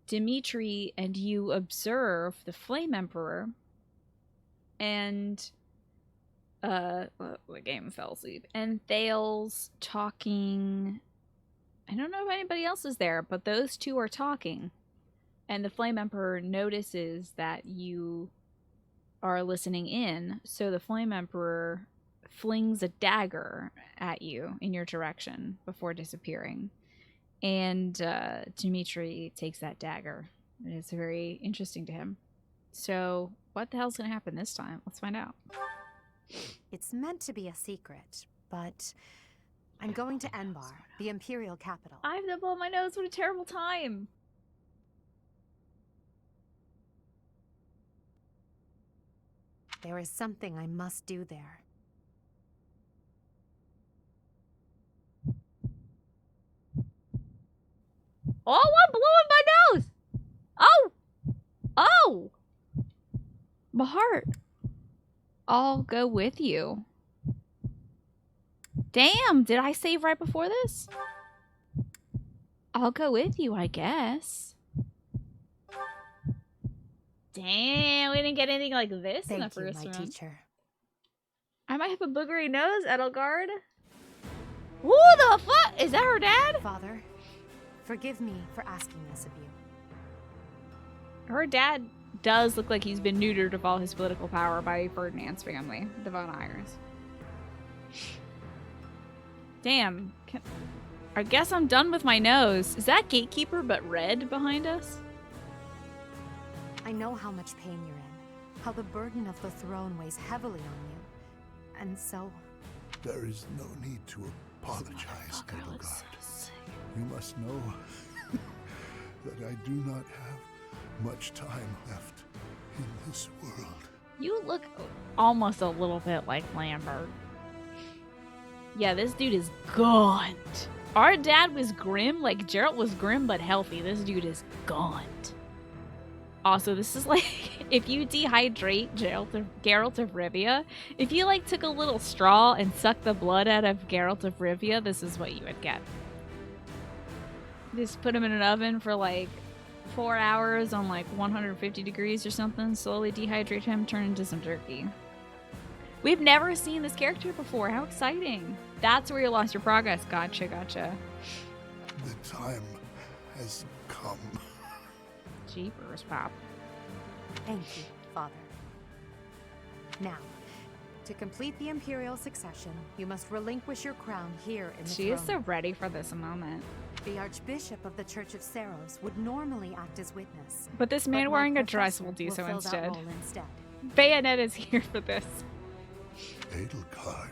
Speaker 1: Dimitri and you observe the Flame Emperor and the game fell asleep, and Thales talking. I don't know if anybody else is there, but those two are talking, and the Flame Emperor notices that you are listening in, so the Flame Emperor flings a dagger at you in your direction before disappearing. And Dimitri takes that dagger. And it's very interesting to him. So what the hell's going to happen this time? Let's find out.
Speaker 3: It's meant to be a secret, but I'm going to Enbar, the Imperial capital.
Speaker 1: I have to blow my nose. What a terrible time.
Speaker 3: There is something I must do there.
Speaker 1: Oh, I'm blowing my nose! Oh! Oh! My heart. I'll go with you. Damn, did I save right before this? I'll go with you, I guess. Damn, we didn't get anything like this in the first
Speaker 3: Thank you, my
Speaker 1: round.
Speaker 3: teacher.
Speaker 1: I might have a boogery nose, Edelgard. Who the fuck? Is that her dad?
Speaker 3: Father, forgive me for asking this of you.
Speaker 1: Her dad does look like he's been neutered of all his political power by Ferdinand's family, the Von Ayers. Damn. I guess I'm done with my nose. Is that Gatekeeper but red behind us?
Speaker 3: I know how much pain you're in, how the burden of the throne weighs heavily on you. And so...
Speaker 18: There is no need to apologize, Edelgard. You must know that I do not have much time left in this world.
Speaker 1: You look almost a little bit like Lambert. Yeah, this dude is gaunt. Our dad was grim, like Geralt was grim but healthy. This dude is gaunt. Also, this is like, if you dehydrate Geralt of Rivia, if you like took a little straw and sucked the blood out of Geralt of Rivia, this is what you would get. Just put him in an oven for like 4 hours on like 150 degrees or something, slowly dehydrate him, turn into some turkey. We've never seen this character before. How exciting. That's where you lost your progress. Gotcha, gotcha.
Speaker 18: The time has come.
Speaker 1: Jeepers, Pop.
Speaker 3: Thank you, Father. Now, to complete the Imperial succession, you must relinquish your crown here in the
Speaker 1: She
Speaker 3: throne.
Speaker 1: is so ready for this moment.
Speaker 3: The Archbishop of the Church of Saros would normally act as witness.
Speaker 1: But this man
Speaker 3: my
Speaker 1: wearing a dress
Speaker 3: professor
Speaker 1: will do so
Speaker 3: fill that
Speaker 1: instead.
Speaker 3: role instead.
Speaker 1: Bayonet is here for this.
Speaker 18: Edelgard.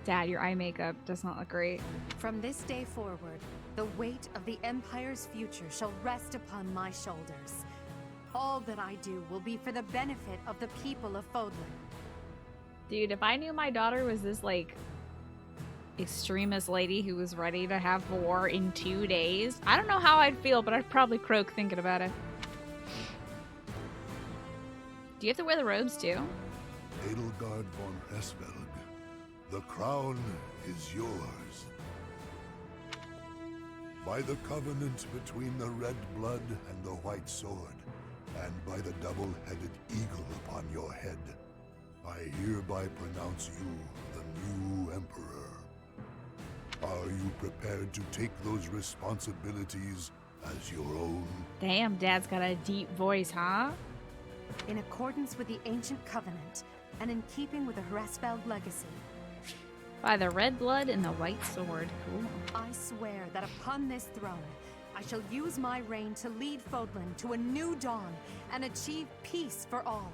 Speaker 1: Dad, your eye makeup does not look great.
Speaker 3: From this day forward, the weight of the Empire's future shall rest upon my shoulders. All that I do will be for the benefit of the people of Fodlan.
Speaker 1: Dude, if I knew my daughter was this, like, extremist lady who was ready to have war in 2 days, I don't know how I'd feel, but I'd probably croak thinking about it. Do you have to wear the robes, too?
Speaker 18: Edelgard von Hesvelg, the crown is yours. By the covenant between the red blood and the white sword, and by the double-headed eagle upon your head, I hereby pronounce you the new emperor. Are you prepared to take those responsibilities as your own?
Speaker 1: Damn, Dad's got a deep voice, huh?
Speaker 3: In accordance with the ancient covenant, and in keeping with the Hraesvelg legacy,
Speaker 1: By the red blood and the white sword. Cool.
Speaker 3: I swear that upon this throne, I shall use my reign to lead Fodlan to a new dawn and achieve peace for all.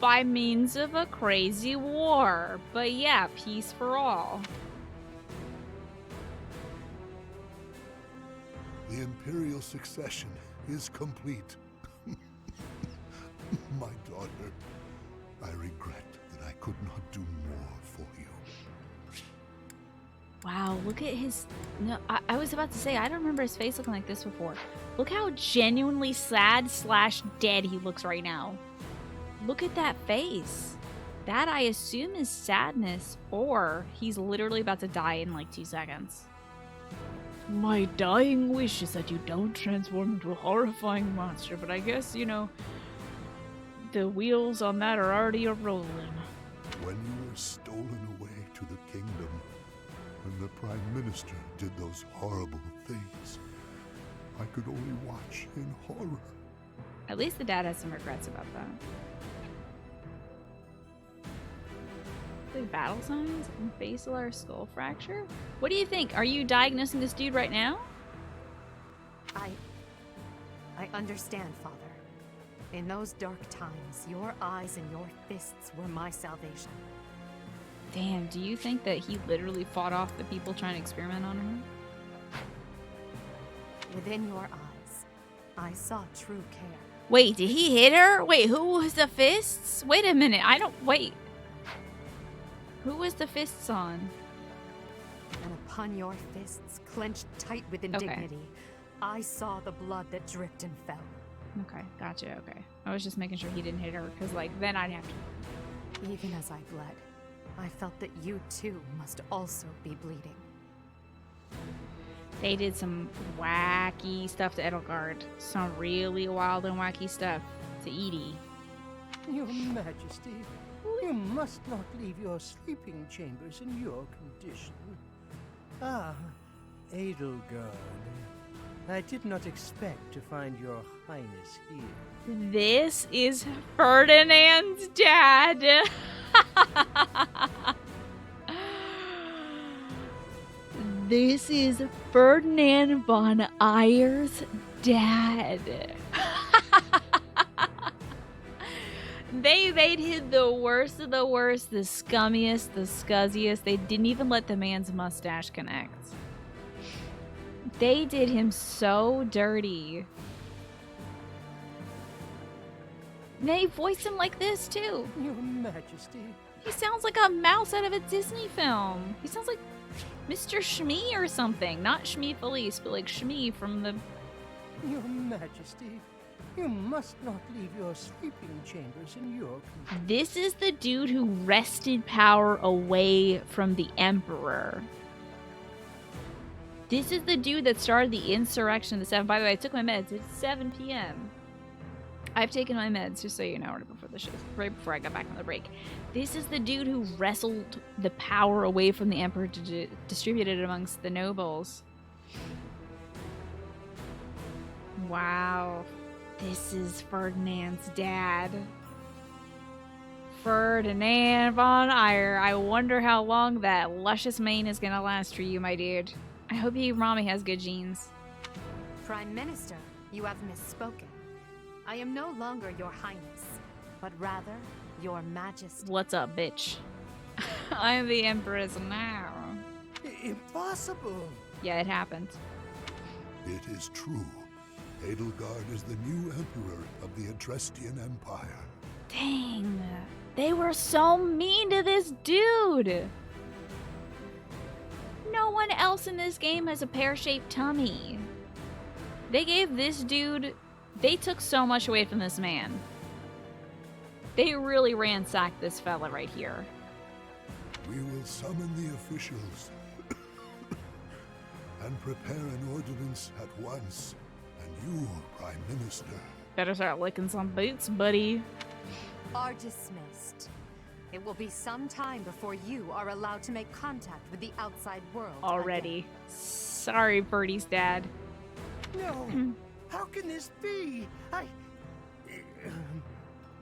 Speaker 1: By means of a crazy war. But yeah, peace for all.
Speaker 18: The imperial succession is complete. My daughter, I regret that I could not do more for you.
Speaker 1: Wow, look at his... No, I was about to say, I don't remember his face looking like this before. Look how genuinely sad / dead he looks right now. Look at that face. That, I assume, is sadness, or he's literally about to die in like 2 seconds. My dying wish is that you don't transform into a horrifying monster, but I guess, you know, the wheels on that are already a-rolling.
Speaker 18: When you were stolen away to the kingdom, when the Prime Minister did those horrible things, I could only watch in horror.
Speaker 1: At least the dad has some regrets about that. Big battle signs and basilar skull fracture? What do you think? Are you diagnosing this dude right now?
Speaker 3: I understand, Father. In those dark times, your eyes and your fists were my salvation.
Speaker 1: Damn, do you think that he literally fought off the people trying to experiment on him?
Speaker 3: Within your eyes, I saw true care.
Speaker 1: Wait, did he hit her? Wait, who was the fists? Wait a minute, wait. Who was the fists on?
Speaker 3: And upon your fists, clenched tight with indignity, I saw the blood that dripped and fell.
Speaker 1: Okay, gotcha, okay. I was just making sure he didn't hit her, because, like, then I'd have to...
Speaker 3: Even as I bled, I felt that you, too, must also be bleeding.
Speaker 1: They did some wacky stuff to Edelgard. Some really wild and wacky stuff to Edie.
Speaker 19: Your Majesty, you must not leave your sleeping chambers in your condition. Ah, Edelgard. I did not expect to find your highness here.
Speaker 1: This is Ferdinand's dad. This is Ferdinand von Eyer's dad. They made him the worst of the worst, the scummiest, the scuzziest. They didn't even let the man's mustache connect. They did him so dirty. They voiced him like this, too.
Speaker 19: Your Majesty.
Speaker 1: He sounds like a mouse out of a Disney film. He sounds like Mr. Shmee or something. Not Shmee Felice, but like Shmee from the
Speaker 19: Your Majesty, you must not leave your sleeping chambers in your condition.
Speaker 1: This is the dude who wrested power away from the Emperor. This is the dude that started the insurrection of the 7th. By the way, I took my meds. It's 7 p.m. I've taken my meds, just so you know, right before I got back from the break. This is the dude who wrestled the power away from the Emperor to distribute it amongst the nobles. Wow. This is Ferdinand's dad. Ferdinand von Eyre. I wonder how long that luscious mane is gonna last for you, my dude. I hope your mommy has good genes.
Speaker 3: Prime Minister, you have misspoken. I am no longer your highness, but rather your majesty.
Speaker 1: What's up, bitch? I am the empress now.
Speaker 19: Impossible.
Speaker 1: Yeah, it happened.
Speaker 18: It is true. Edelgard is the new emperor of the Adrestian Empire.
Speaker 1: Dang. They were so mean to this dude. No one else in this game has a pear-shaped tummy. They gave this dude... They took so much away from this man. They really ransacked this fella right here.
Speaker 18: We will summon the officials and prepare an ordinance at once. And you, Prime Minister,
Speaker 1: better start licking some boots, buddy.
Speaker 3: Are dismissed. It will be some time before you are allowed to make contact with the outside world.
Speaker 1: Already. Again. Sorry, Birdie's dad.
Speaker 19: No. How can this be?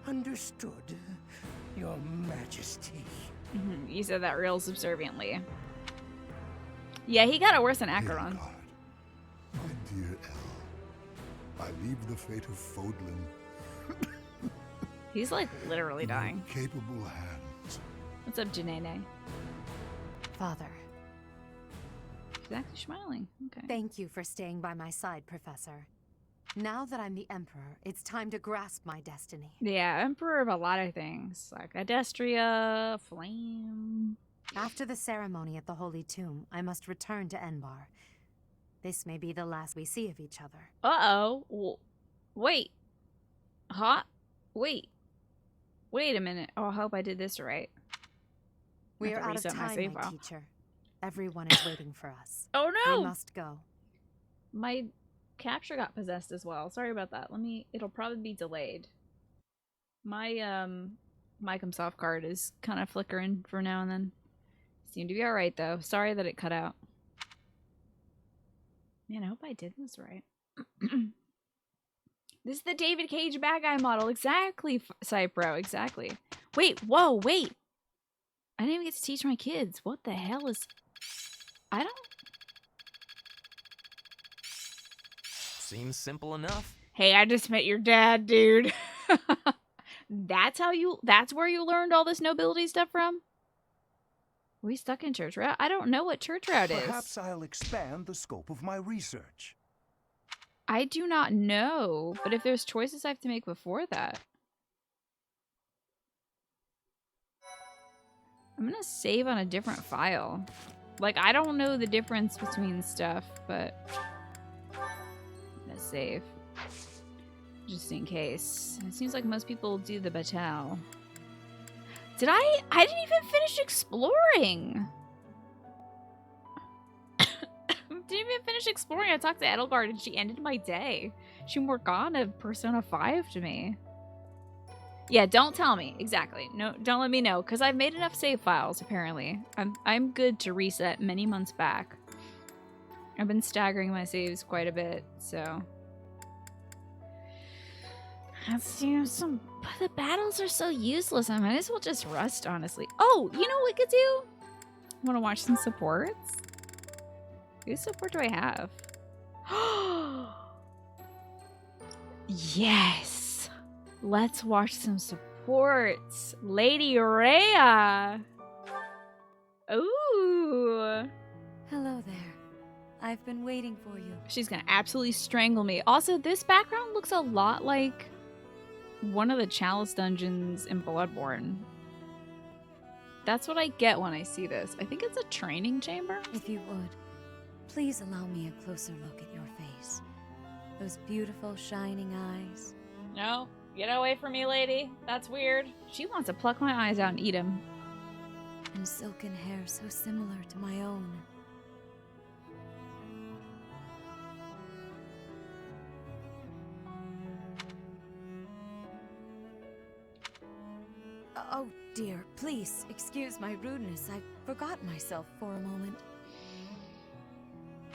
Speaker 19: Understood, Your Majesty.
Speaker 1: You said that real subserviently. Yeah, he got it worse than Acheron.
Speaker 18: My dear Elle, I leave the fate of Fodlan.
Speaker 1: He's like literally dying.
Speaker 18: Capable hands.
Speaker 1: What's up, Janene?
Speaker 3: Father.
Speaker 1: She's actually smiling. Okay.
Speaker 3: Thank you for staying by my side, Professor. Now that I'm the Emperor, it's time to grasp my destiny.
Speaker 1: Yeah, Emperor of a lot of things. Like Adestria, Flame.
Speaker 3: After the ceremony at the Holy Tomb, I must return to Enbar. This may be the last we see of each other.
Speaker 1: Uh-oh. Wait. Huh? Wait. Wait a minute. Oh, I hope I did this right.
Speaker 3: We are out of time, my teacher. Everyone is waiting for us.
Speaker 1: Oh no!
Speaker 3: We must go.
Speaker 1: My capture got possessed as well. Sorry about that. It'll probably be delayed. My Microsoft card is kind of flickering for now and then. Seemed to be alright though. Sorry that it cut out. Man, I hope I did this right. This is the David Cage bad guy model. Exactly, Cypro. Exactly. Wait, whoa, wait. I didn't even get to teach my kids. What the hell is... I don't...
Speaker 7: Seems simple enough.
Speaker 1: Hey, I just met your dad, dude. That's where you learned all this nobility stuff from? Are we stuck in church route? I don't know what church route is.
Speaker 6: Perhaps I'll expand the scope of my research.
Speaker 1: I do not know, but if there's choices I have to make before that. I'm gonna save on a different file. Like, I don't know the difference between stuff, but I'm gonna save. Just in case. It seems like most people do the Batal. I didn't even finish exploring! Didn't even finish exploring. I talked to Edelgard and she ended my day. She Morgana Persona 5 to me. Yeah, don't tell me. Exactly. No, don't let me know, because I've made enough save files, apparently. I'm good to reset many months back. I've been staggering my saves quite a bit, so... Let's do some... But the battles are so useless, I might as well just rust, honestly. Oh, you know what we could do? Want to watch some supports? Whose support do I have? Yes! Let's watch some supports. Lady Rhea! Ooh!
Speaker 10: Hello there. I've been waiting for you.
Speaker 1: She's gonna absolutely strangle me. Also, this background looks a lot like one of the Chalice dungeons in Bloodborne. That's what I get when I see this. I think it's a training chamber.
Speaker 10: If you would, please allow me a closer look at your face. Those beautiful, shining eyes.
Speaker 1: No, get away from me, lady. That's weird. She wants to pluck my eyes out and eat them.
Speaker 10: And silken hair so similar to my own. Oh dear, please excuse my rudeness. I forgot myself for a moment.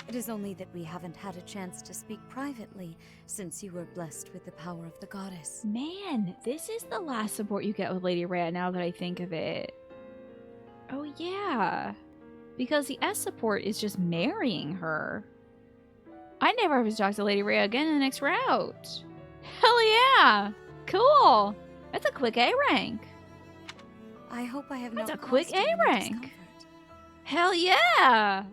Speaker 10: It is only that we haven't had a chance to speak privately since you were blessed with the power of the goddess.
Speaker 1: Man, this is the last support you get with Lady Rhea now that I think of it. Oh yeah, because the S support is just marrying her. I never have to talk to Lady Rhea again in the next route. Hell yeah! Cool! That's a quick A rank.
Speaker 10: I hope I have not
Speaker 1: That's a quick
Speaker 10: caused you
Speaker 1: A
Speaker 10: any
Speaker 1: rank.
Speaker 10: discomfort.
Speaker 1: Hell yeah!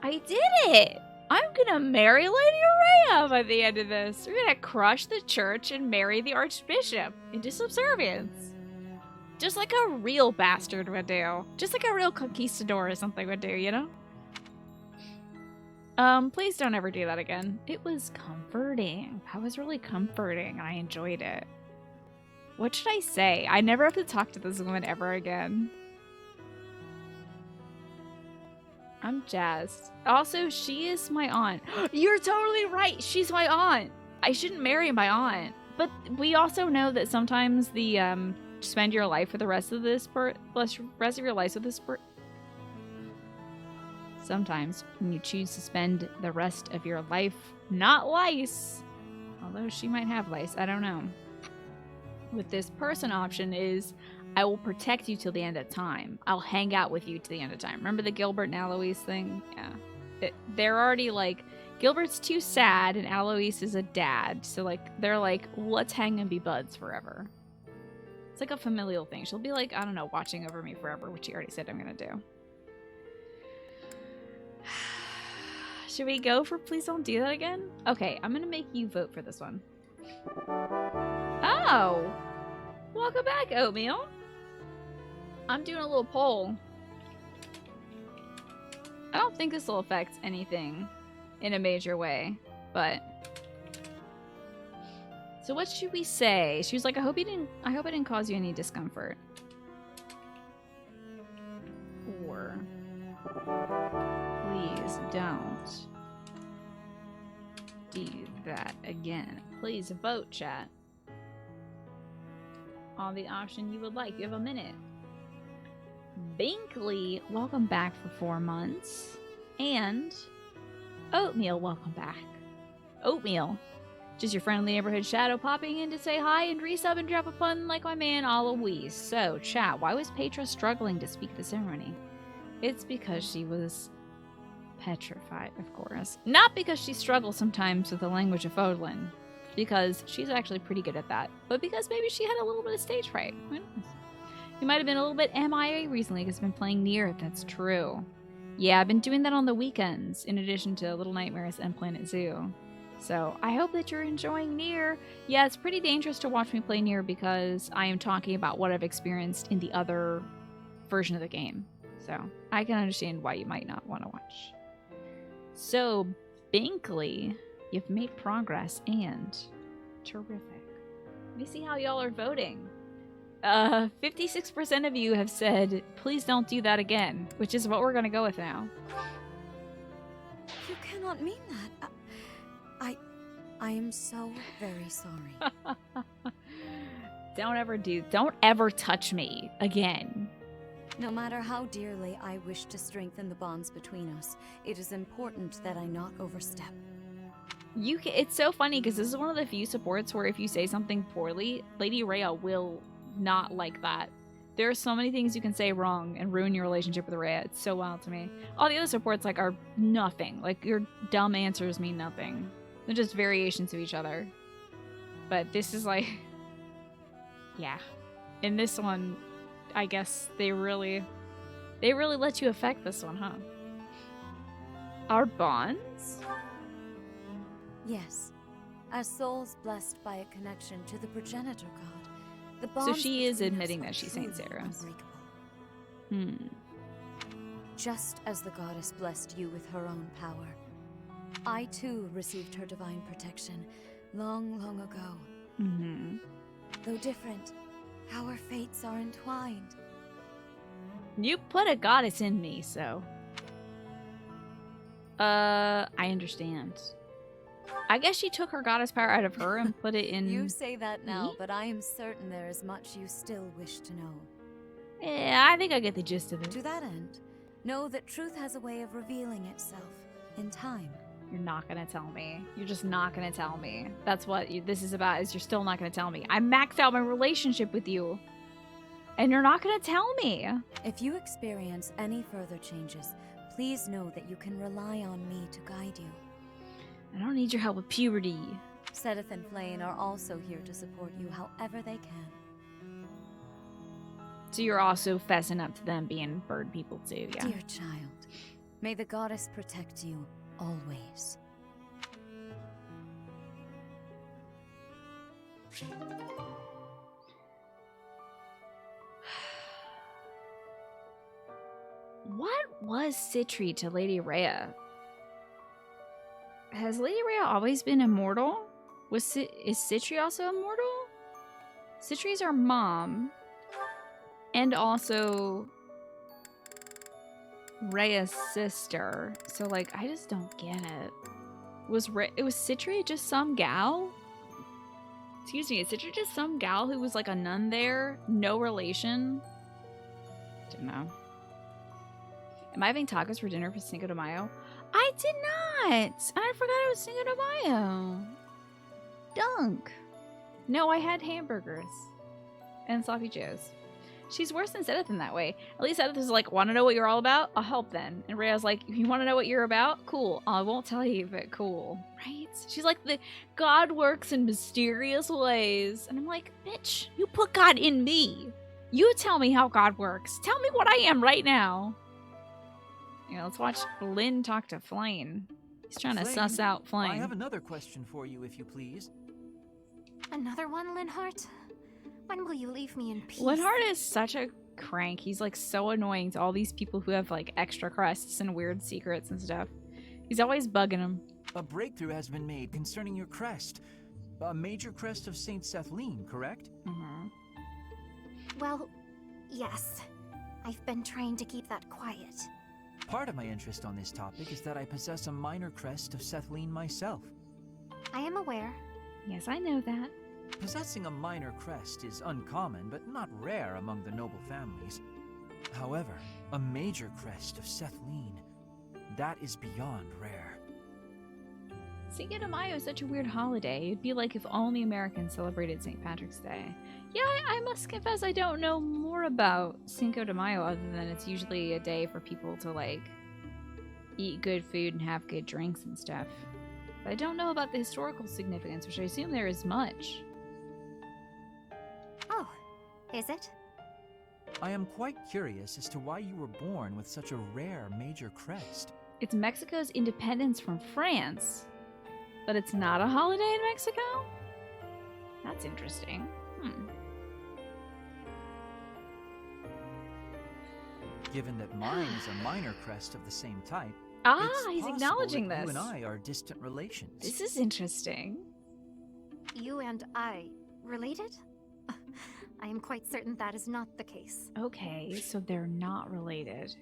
Speaker 1: I did it! I'm gonna marry Lady Rhea by the end of this. We're gonna crush the church and marry the Archbishop into subservience. Just like a real bastard would do. Just like a real conquistador or something would do, you know? Please don't ever do that again. It was comforting. That was really comforting. I enjoyed it. What should I say? I never have to talk to this woman ever again. I'm jazzed. Also, she is my aunt. You're totally right. She's my aunt. I shouldn't marry my aunt. But we also know that sometimes the spend your life with the rest of this rest of your life with this sometimes when you choose to spend the rest of your life not lice, although she might have lice, I don't know. With this person option is I will protect you till the end of time. I'll hang out with you to the end of time. Remember the Gilbert and Alois thing? Yeah. They're already like, Gilbert's too sad and Alois is a dad. So like, they're like, let's hang and be buds forever. It's like a familial thing. She'll be like, I don't know, watching over me forever, which she already said I'm gonna do. Should we go for please don't do that again? Okay, I'm gonna make you vote for this one. Oh! Welcome back, Oatmeal. I'm doing a little poll. I don't think this will affect anything in a major way, but... So what should we say? She was like, I hope I didn't cause you any discomfort. Or... Please don't do that again. Please vote, chat. On the option you would like. You have a minute. Binkley, welcome back for 4 months. And Oatmeal, welcome back. Oatmeal, just your friendly neighborhood shadow popping in to say hi and resub and drop a pun like my man Alois. So, chat, why was Petra struggling to speak the ceremony? It's because she was petrified, of course. Not because she struggles sometimes with the language of Fodlan, because she's actually pretty good at that, but because maybe she had a little bit of stage fright. Who knows? You might have been a little bit MIA recently because I've been playing Nier. That's true. Yeah, I've been doing that on the weekends, in addition to Little Nightmares and Planet Zoo. So I hope that you're enjoying Nier. Yeah, it's pretty dangerous to watch me play Nier because I am talking about what I've experienced in the other version of the game. So I can understand why you might not want to watch. So, Binkley, you've made progress and terrific. Let me see how y'all are voting. 56% of you have said, please don't do that again, which is what we're going to go with now.
Speaker 10: You cannot mean that. I am so very sorry.
Speaker 1: Don't ever touch me again.
Speaker 10: No matter how dearly I wish to strengthen the bonds between us, it is important that I not overstep.
Speaker 1: It's so funny because this is one of the few supports where if you say something poorly, Lady Rhea will not like that. There are so many things you can say wrong and ruin your relationship with Rhea. It's so wild to me. All the other supports are nothing. Like, your dumb answers mean nothing. They're just variations of each other. But this is like... yeah. In this one, I guess they really let you affect this one, huh? Our bonds?
Speaker 10: Yes. As souls blessed by a connection to the progenitor god, the
Speaker 1: So
Speaker 10: bonds
Speaker 1: she is
Speaker 10: between
Speaker 1: admitting
Speaker 10: us
Speaker 1: that
Speaker 10: are
Speaker 1: she's Saint
Speaker 10: truly
Speaker 1: Sarah's.
Speaker 10: unbreakable. Just as the goddess blessed you with her own power, I too received her divine protection long, long ago.
Speaker 1: Mm-hmm.
Speaker 10: Though different, our fates are entwined.
Speaker 1: You put a goddess in me, so... I understand. I guess she took her goddess power out of her and put it in...
Speaker 10: You say that now,
Speaker 1: me?
Speaker 10: but I am certain there is much you still wish to know.
Speaker 1: Yeah, I think I get the gist of it.
Speaker 10: To that end, know that truth has a way of revealing itself in time.
Speaker 1: You're not gonna tell me. You're just not gonna tell me. That's what this is about, is you're still not gonna tell me. I maxed out my relationship with you. And you're not gonna tell me.
Speaker 10: If you experience any further changes, please know that you can rely on me to guide you.
Speaker 1: I don't need your help with puberty.
Speaker 10: Sedith and Flane are also here to support you however they can.
Speaker 1: So you're also fessing up to them being bird people too, yeah?
Speaker 10: Dear child, may the goddess protect you always.
Speaker 1: What was Citri to Lady Rhea? Has Lady Rhea always been immortal? Is Citri also immortal? Citri's our mom. And also Rhea's sister. So like, I just don't get it. Was Citri just some gal? Excuse me, is Citri just some gal who was like a nun there? No relation? Don't know. Am I having tacos for dinner for Cinco de Mayo? I did not! I forgot it was Cinco de Mayo. Dunk. No, I had hamburgers. And sloppy joes. She's worse than Sedith in that way. At least Sedith is like, want to know what you're all about? I'll help then. And Rhea's like, you want to know what you're about? Cool. I won't tell you, but cool. Right? She's like, the God works in mysterious ways. And I'm like, bitch, you put God in me. You tell me how God works. Tell me what I am right now. Yeah, let's watch Lynn talk to Flane. He's trying to suss out Flane.
Speaker 5: I have another question for you, if you please.
Speaker 2: Another one, Linhart? When will you leave me in peace?
Speaker 1: Linhart is such a crank. He's like so annoying to all these people who have like extra crests and weird secrets and stuff. He's always bugging them.
Speaker 5: A breakthrough has been made concerning your crest. A major crest of Saint Sethlene, correct?
Speaker 1: Mm-hmm.
Speaker 2: Well, yes. I've been trying to keep that quiet.
Speaker 5: Part of my interest on this topic is that I possess a minor crest of Sethlene myself.
Speaker 2: I am aware.
Speaker 1: Yes, I know that.
Speaker 5: Possessing a minor crest is uncommon, but not rare among the noble families. However, a major crest of Sethlene, that is beyond rare.
Speaker 1: Cinco de Mayo is such a weird holiday. It'd be like if only Americans celebrated St. Patrick's Day. Yeah, I must confess I don't know more about Cinco de Mayo other than it's usually a day for people to like eat good food and have good drinks and stuff. But I don't know about the historical significance, which I assume there is much.
Speaker 2: Oh, is it?
Speaker 5: I am quite curious as to why you were born with such a rare major crest.
Speaker 1: It's Mexico's independence from France, but it's not a holiday in Mexico? That's interesting.
Speaker 5: Given that mine is a minor crest of the same type,
Speaker 1: he's acknowledging
Speaker 5: that
Speaker 1: this.
Speaker 5: You and I are distant relations.
Speaker 1: This is interesting.
Speaker 2: You and I related? I am quite certain that is not the case.
Speaker 1: Okay, so they're not related.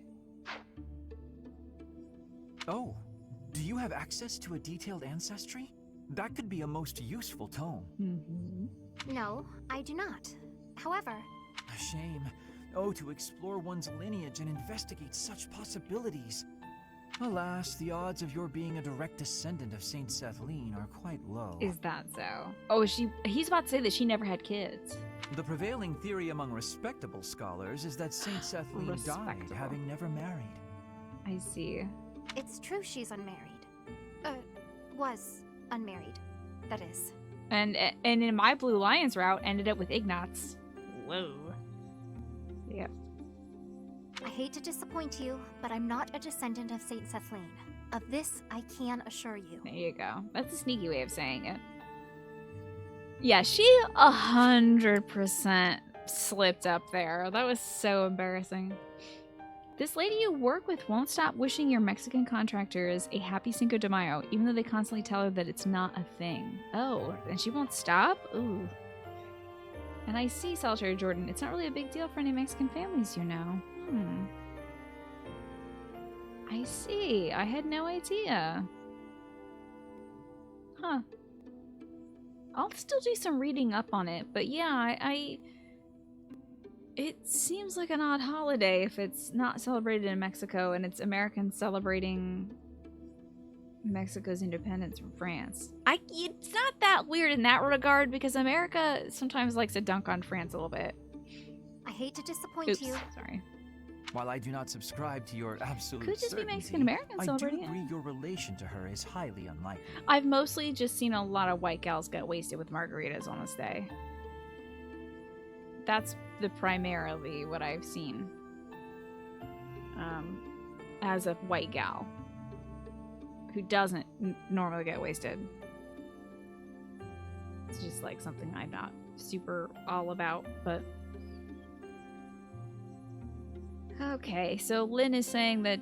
Speaker 5: Oh, do you have access to a detailed ancestry? That could be a most useful tome.
Speaker 1: Mm-hmm.
Speaker 2: No, I do not. However...
Speaker 5: A shame. Oh, to explore one's lineage and investigate such possibilities. Alas, the odds of your being a direct descendant of Saint Sethlene are quite low.
Speaker 1: Is that so? Oh, he's about to say that she never had kids.
Speaker 5: The prevailing theory among respectable scholars is that Saint Sethlene died having never married.
Speaker 1: I see.
Speaker 2: It's true she's unmarried. Was unmarried, that is.
Speaker 1: And in my Blue Lions route, ended up with Ignatz. Whoa. Yep.
Speaker 2: I hate to disappoint you, but I'm not a descendant of Saint Sethlene. Of this, I can assure you.
Speaker 1: There you go. That's a sneaky way of saying it. Yeah, she 100% slipped up there. That was so embarrassing. This lady you work with won't stop wishing your Mexican contractors a happy Cinco de Mayo, even though they constantly tell her that it's not a thing. Oh, and she won't stop? Ooh. And I see, Solitary Jordan, it's not really a big deal for any Mexican families, you know. I see. I had no idea. Huh. I'll still do some reading up on it, but yeah, it seems like an odd holiday if it's not celebrated in Mexico and it's Americans celebrating Mexico's independence from France. It's not that weird in that regard because America sometimes likes to dunk on France a little bit.
Speaker 2: I hate to disappoint
Speaker 1: Oops,
Speaker 2: you.
Speaker 1: sorry.
Speaker 5: While I do not subscribe to your absolute
Speaker 1: Could just be
Speaker 5: certainty,
Speaker 1: Mexican-American celebrating
Speaker 5: I do agree your relation to her is highly unlikely.
Speaker 1: I've mostly just seen a lot of white gals get wasted with margaritas on this day. That's primarily what I've seen. As a white gal who doesn't normally get wasted. It's just like something I'm not super all about, but... Okay, so Lynn is saying that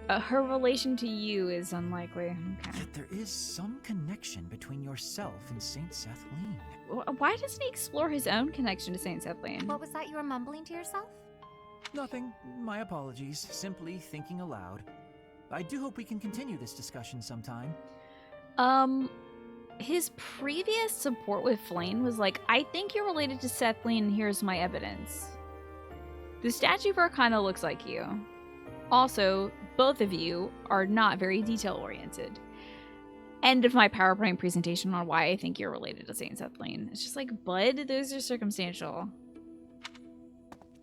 Speaker 1: her relation to you is unlikely. Okay.
Speaker 5: Yet there is some connection between yourself and Saint Sethlene.
Speaker 1: Why doesn't he explore his own connection to Saint Sethlene?
Speaker 2: What was that you were mumbling to yourself?
Speaker 5: Nothing. My apologies. Simply thinking aloud. I do hope we can continue this discussion sometime.
Speaker 1: His previous support with Flane was like, I think you're related to Sethlene and here's my evidence. The statue for her kind of looks like you. Also, both of you are not very detail-oriented. End of my PowerPoint presentation on why I think you're related to Saint Sethlene. It's just like, bud, those are circumstantial.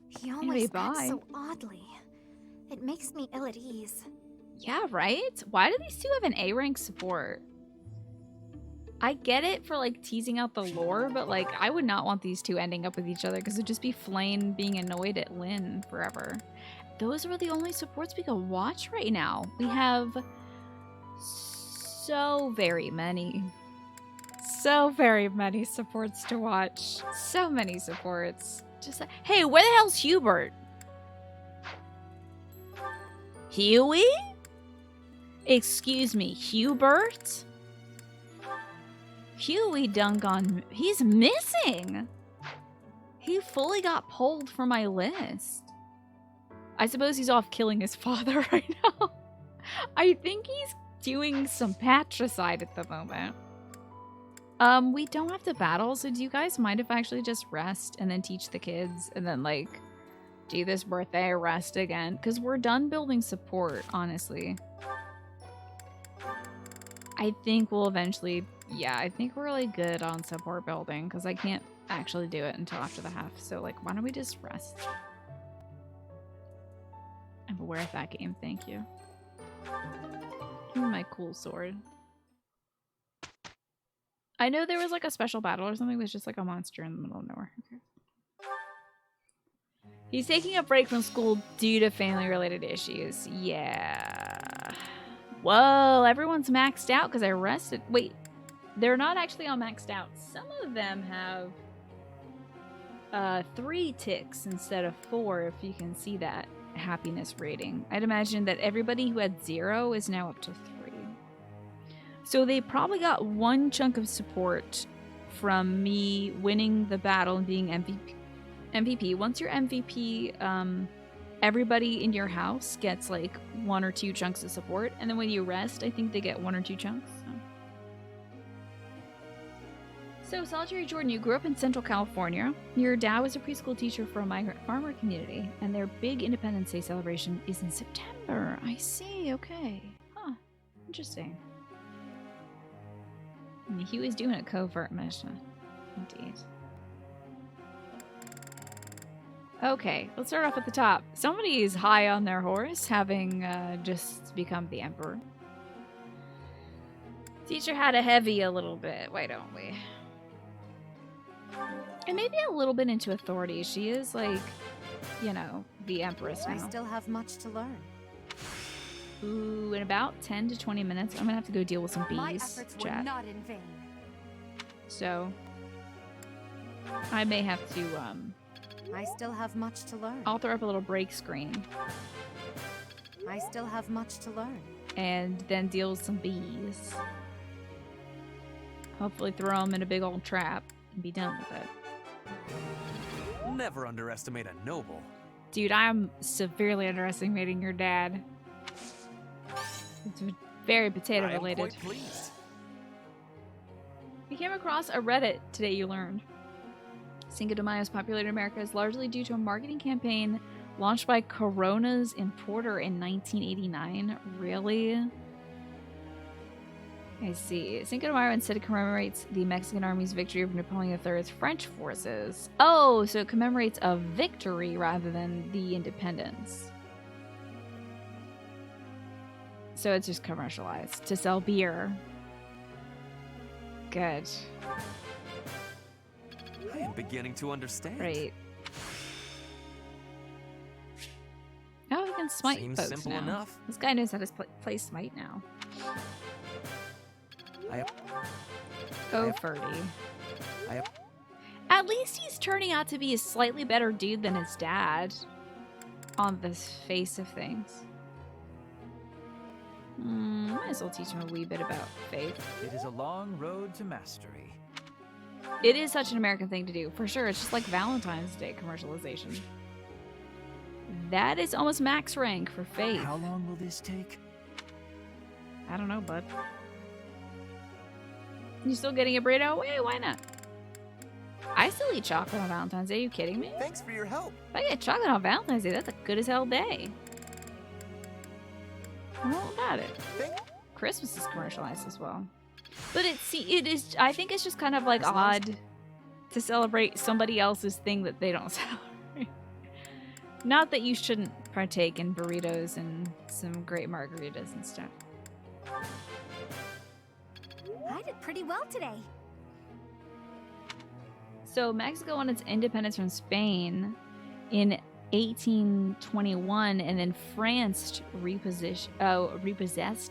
Speaker 2: He always acts so oddly. It makes me ill at ease.
Speaker 1: Yeah, right? Why do these two have an A-rank support? I get it for, like, teasing out the lore, but, like, I would not want these two ending up with each other because it'd just be Flane being annoyed at Lynn forever. Those are the only supports we can watch right now. We have so very many supports to watch. So many supports. Just like, hey, where the hell's Hubert? Huey? Excuse me, Hubert? Huey Dungon, he's missing. He fully got pulled from my list. I suppose he's off killing his father right now. I think he's doing some patricide at the moment. We don't have to battle, so do you guys mind if I actually just rest and then teach the kids and then, like, do this birthday rest again? Because we're done building support, honestly. I think we'll eventually... Yeah, I think we're really good on support building because I can't actually do it until after the half. So, like, why don't we just rest? I'm aware of that game, thank you. Give me my cool sword. I know there was, like, a special battle or something. It was just, like, a monster in the middle of nowhere. Okay. He's taking a break from school due to family-related issues. Yeah. Whoa, everyone's maxed out because I rested. Wait. They're not actually all maxed out. Some of them have 3 ticks instead of 4, if you can see that happiness rating. I'd imagine that everybody who had 0 is now up to 3. So they probably got 1 chunk of support from me winning the battle and being MVP. Once you're MVP, everybody in your house gets like 1 or 2 chunks of support. And then when you rest, I think they get 1 or 2 chunks. So, Solitary Jordan, you grew up in Central California. Your dad was a preschool teacher for a migrant farmer community, and their big Independence Day celebration is in September. I see, okay. Huh, interesting. And he was doing a covert mission. Indeed. Okay, let's start off at the top. Somebody is high on their horse, having just become the emperor. Teacher had a heavy a little bit, why don't we? And maybe a little bit into authority. She is like, you know, the empress now.
Speaker 3: I still have much to learn.
Speaker 1: Ooh, in about 10 to 20 minutes, I'm gonna have to go deal with some bees.
Speaker 3: My efforts were not in vain.
Speaker 1: So, I may have to,
Speaker 3: I still have much to learn.
Speaker 1: I'll throw up a little break screen.
Speaker 3: I still have much to learn.
Speaker 1: And then deal with some bees. Hopefully throw them in a big old trap and be done with it.
Speaker 12: Never underestimate a noble.
Speaker 1: Dude, I am severely underestimating your dad. It's very potato related.
Speaker 12: I am quite pleased.
Speaker 1: We came across a Reddit today you learned. Cinco de Mayo's popularity in America is largely due to a marketing campaign launched by Corona's importer in 1989. Really? I see. Cinco de Mayo instead commemorates the Mexican army's victory over Napoleon III's French forces. Oh, so it commemorates a victory rather than the independence. So it's just commercialized to sell beer. Good.
Speaker 12: I am beginning to understand.
Speaker 1: Right. Oh, we can smite
Speaker 12: Seems
Speaker 1: folks
Speaker 12: simple
Speaker 1: now.
Speaker 12: enough.
Speaker 1: This guy knows how to play smite now. Oh, Ferdy. At least he's turning out to be a slightly better dude than his dad. On the face of things. Might as well teach him a wee bit about faith.
Speaker 5: It is a long road to mastery.
Speaker 1: It is such an American thing to do, for sure. It's just like Valentine's Day commercialization. That is almost max rank for faith.
Speaker 5: How long will this take?
Speaker 1: I don't know, bud. You still getting a burrito? Wait, why not? I still eat chocolate on Valentine's Day. Are you kidding me?
Speaker 4: Thanks for your help.
Speaker 1: If I get chocolate on Valentine's Day, that's a good as hell day. I'm all about it. Christmas is commercialized as well. But it is, I think it's just kind of like odd to celebrate somebody else's thing that they don't celebrate. Not that you shouldn't partake in burritos and some great margaritas and stuff.
Speaker 2: I did pretty well today.
Speaker 1: So Mexico won its independence from Spain in 1821, and then France repossessed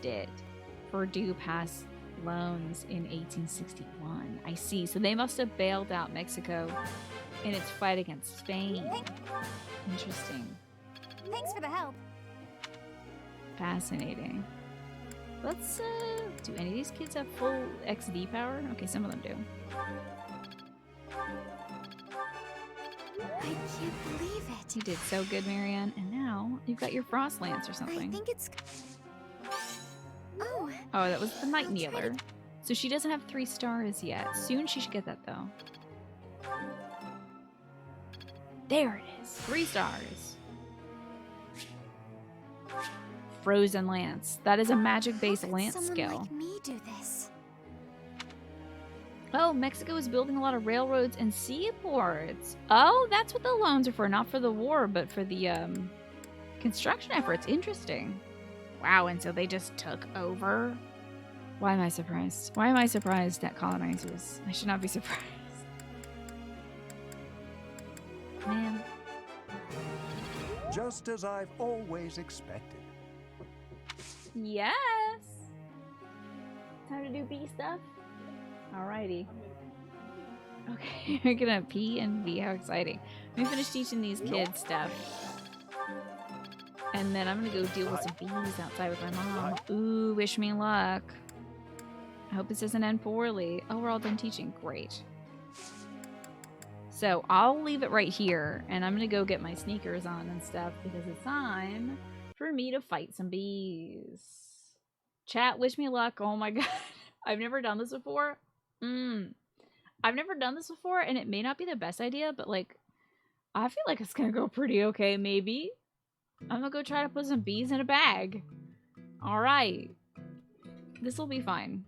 Speaker 1: it for due past loans in 1861. I see. So they must have bailed out Mexico in its fight against Spain. Interesting.
Speaker 2: Thanks for the help.
Speaker 1: Fascinating. Let's, do any of these kids have full XD power? Okay, some of them do.
Speaker 2: I can't believe it.
Speaker 1: You did so good, Marianne. And now you've got your Frost Lance or something.
Speaker 2: I think it's... Oh.
Speaker 1: Oh, that was the Night Kneeler. So she doesn't have 3 stars yet. Soon she should get that, though. There it is. 3 stars. Frozen Lance. That is a magic-based lance skill.
Speaker 2: Like me do this?
Speaker 1: Oh, Mexico is building a lot of railroads and seaports. Oh, that's what the loans are for. Not for the war, but for the construction efforts. Interesting. Wow, and so they just took over? Why am I surprised? Why am I surprised at colonizers? I should not be surprised. Man.
Speaker 6: Just as I've always expected.
Speaker 1: Yes! Time to do bee stuff? Alrighty. Okay, we're gonna pee and bee. How exciting. Let me finish teaching these kids stuff. And then I'm gonna go deal with some bees outside with my mom. Ooh, wish me luck. I hope this doesn't end poorly. Oh, we're all done teaching. Great. So I'll leave it right here, and I'm gonna go get my sneakers on and stuff because it's time for me to fight some bees. Chat, wish me luck. Oh my god. I've never done this before. I've never done this before, and it may not be the best idea, but like, I feel like it's gonna go pretty okay, maybe. I'm gonna go try to put some bees in a bag. Alright. This will be fine.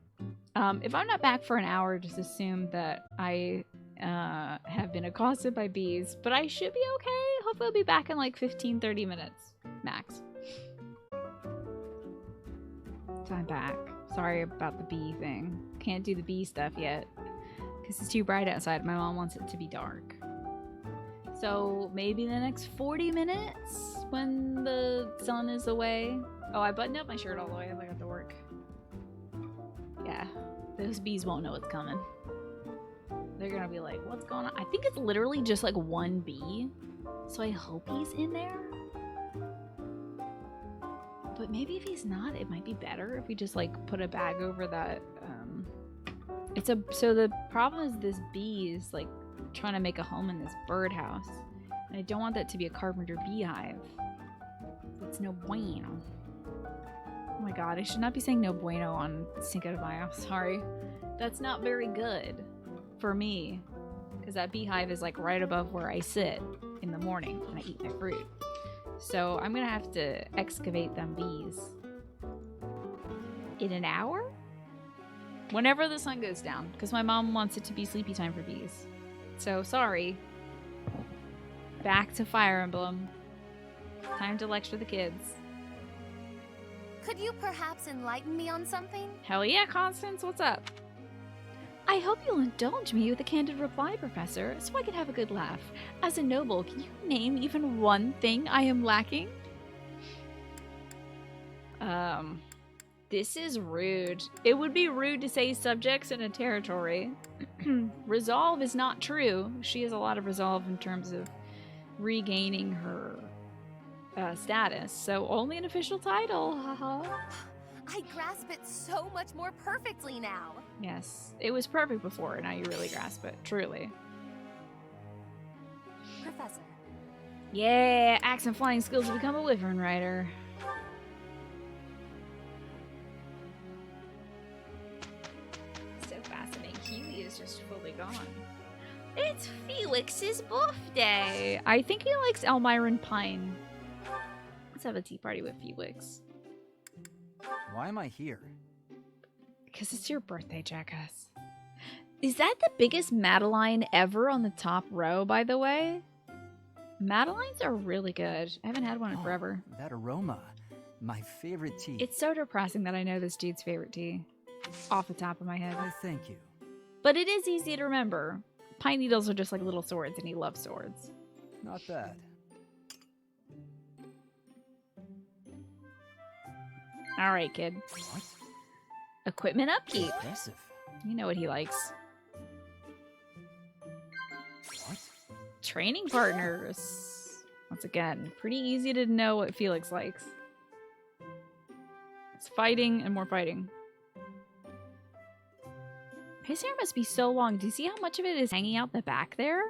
Speaker 1: If I'm not back for an hour, just assume that I have been accosted by bees, but I should be okay. Hopefully I'll be back in like 15-30 minutes, max. So I'm back. Sorry about the bee thing. Can't do the bee stuff yet because it's too bright outside. My mom wants it to be dark. So maybe the next 40 minutes when the sun is away. Oh, I buttoned up my shirt all the way as I got to work. Yeah, those bees won't know what's coming. They're gonna be like, what's going on? I think it's literally just like one bee. So I hope he's in there. But maybe if he's not, it might be better if we just like put a bag over that. So the problem is this bee is like trying to make a home in this birdhouse. And I don't want that to be a carpenter beehive. It's no bueno. Oh my god, I should not be saying no bueno on Cinco de Mayo. Sorry. That's not very good for me. Because that beehive is like right above where I sit in the morning when I eat my fruit. So I'm gonna have to excavate them bees. In an hour? Whenever the sun goes down. Because my mom wants it to be sleepy time for bees. So, sorry. Back to Fire Emblem. Time to lecture the kids.
Speaker 20: Could you perhaps enlighten me on something?
Speaker 1: Hell yeah, Constance, what's up? I hope you'll indulge me with a candid reply, Professor, so I can have a good laugh. As a noble, can you name even one thing I am lacking? This is rude. It would be rude to say subjects in a territory. Resolve is not true. She has a lot of resolve in terms of regaining her status. So only an official title, haha.
Speaker 20: I grasp it so much more perfectly now.
Speaker 1: Yes, it was perfect before, and now you really grasp it, truly.
Speaker 20: Professor.
Speaker 1: Yeah, axe and flying skills to become a wyvern rider. So fascinating. Huey is just fully gone. It's Felix's birthday. I think he likes Elmiron Pine. Let's have a tea party with Felix.
Speaker 17: Why am I here?
Speaker 1: Because it's your birthday, jackass. Is that the biggest Madeline ever on the top row, by the way? Madelines are really good. I haven't had one in forever.
Speaker 17: That aroma. My favorite tea.
Speaker 1: It's so depressing that I know this dude's favorite tea. Off the top of my head.
Speaker 17: Why, thank you.
Speaker 1: But it is easy to remember. Pine needles are just like little swords, and he loves swords.
Speaker 17: Not bad.
Speaker 1: Alright, kid.
Speaker 17: What?
Speaker 1: Equipment upkeep.
Speaker 17: Impressive.
Speaker 1: You know what he likes.
Speaker 17: What?
Speaker 1: Training partners. Once again, pretty easy to know what Felix likes. It's fighting and more fighting. His hair must be so long. Do you see how much of it is hanging out the back there?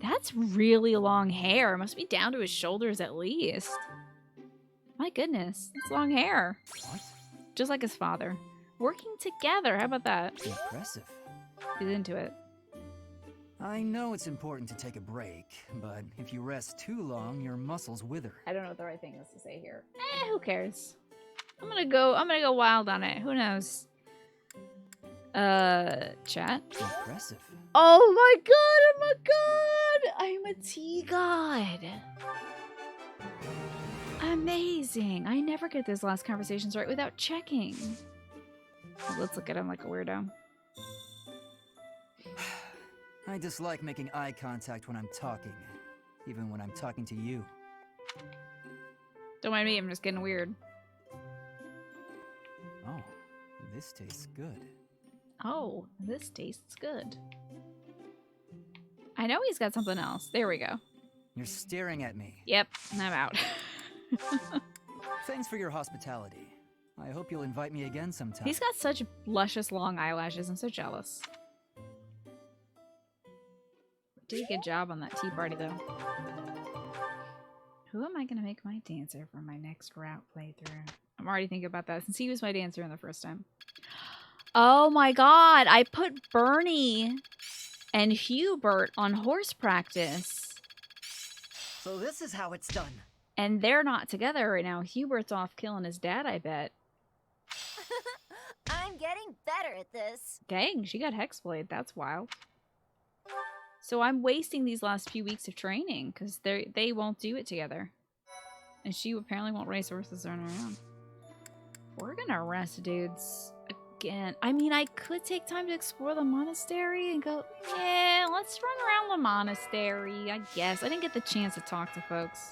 Speaker 1: That's really long hair. It must be down to his shoulders at least. My goodness, that's long hair.
Speaker 17: What?
Speaker 1: Just like his father. Working together, how about that?
Speaker 17: Impressive.
Speaker 1: He's into it.
Speaker 17: I know it's important to take a break, but if you rest too long, your muscles wither.
Speaker 1: I don't know what the right thing is to say here. Who cares? I'm gonna go wild on it. Who knows? Chat.
Speaker 17: Impressive.
Speaker 1: Oh my god, I'm a tea god. Amazing. I never get those last conversations right without checking. Let's look at him like a weirdo.
Speaker 17: I dislike making eye contact when I'm talking, even when I'm talking to you.
Speaker 1: Don't mind me, I'm just getting weird.
Speaker 17: Oh, this tastes good.
Speaker 1: Oh, this tastes good. I know he's got something else. There we go.
Speaker 17: You're staring at me.
Speaker 1: Yep, I'm out.
Speaker 17: Thanks for your hospitality. I hope you'll invite me again sometime.
Speaker 1: He's got such luscious long eyelashes. I'm so jealous. Did a good job on that tea party, though. Who am I going to make my dancer for my next route playthrough? I'm already thinking about that since he was my dancer in the first time. Oh my god, I put Bernie and Hubert on horse practice.
Speaker 17: So this is how it's done.
Speaker 1: And they're not together right now. Hubert's off killing his dad, I bet.
Speaker 20: I'm getting better at this.
Speaker 1: Dang, she got Hexblade. That's wild. So I'm wasting these last few weeks of training because they won't do it together. And she apparently won't race horses on her own. We're gonna rest dudes again. I mean, I could take time to explore the monastery and go, yeah, let's run around the monastery, I guess. I didn't get the chance to talk to folks.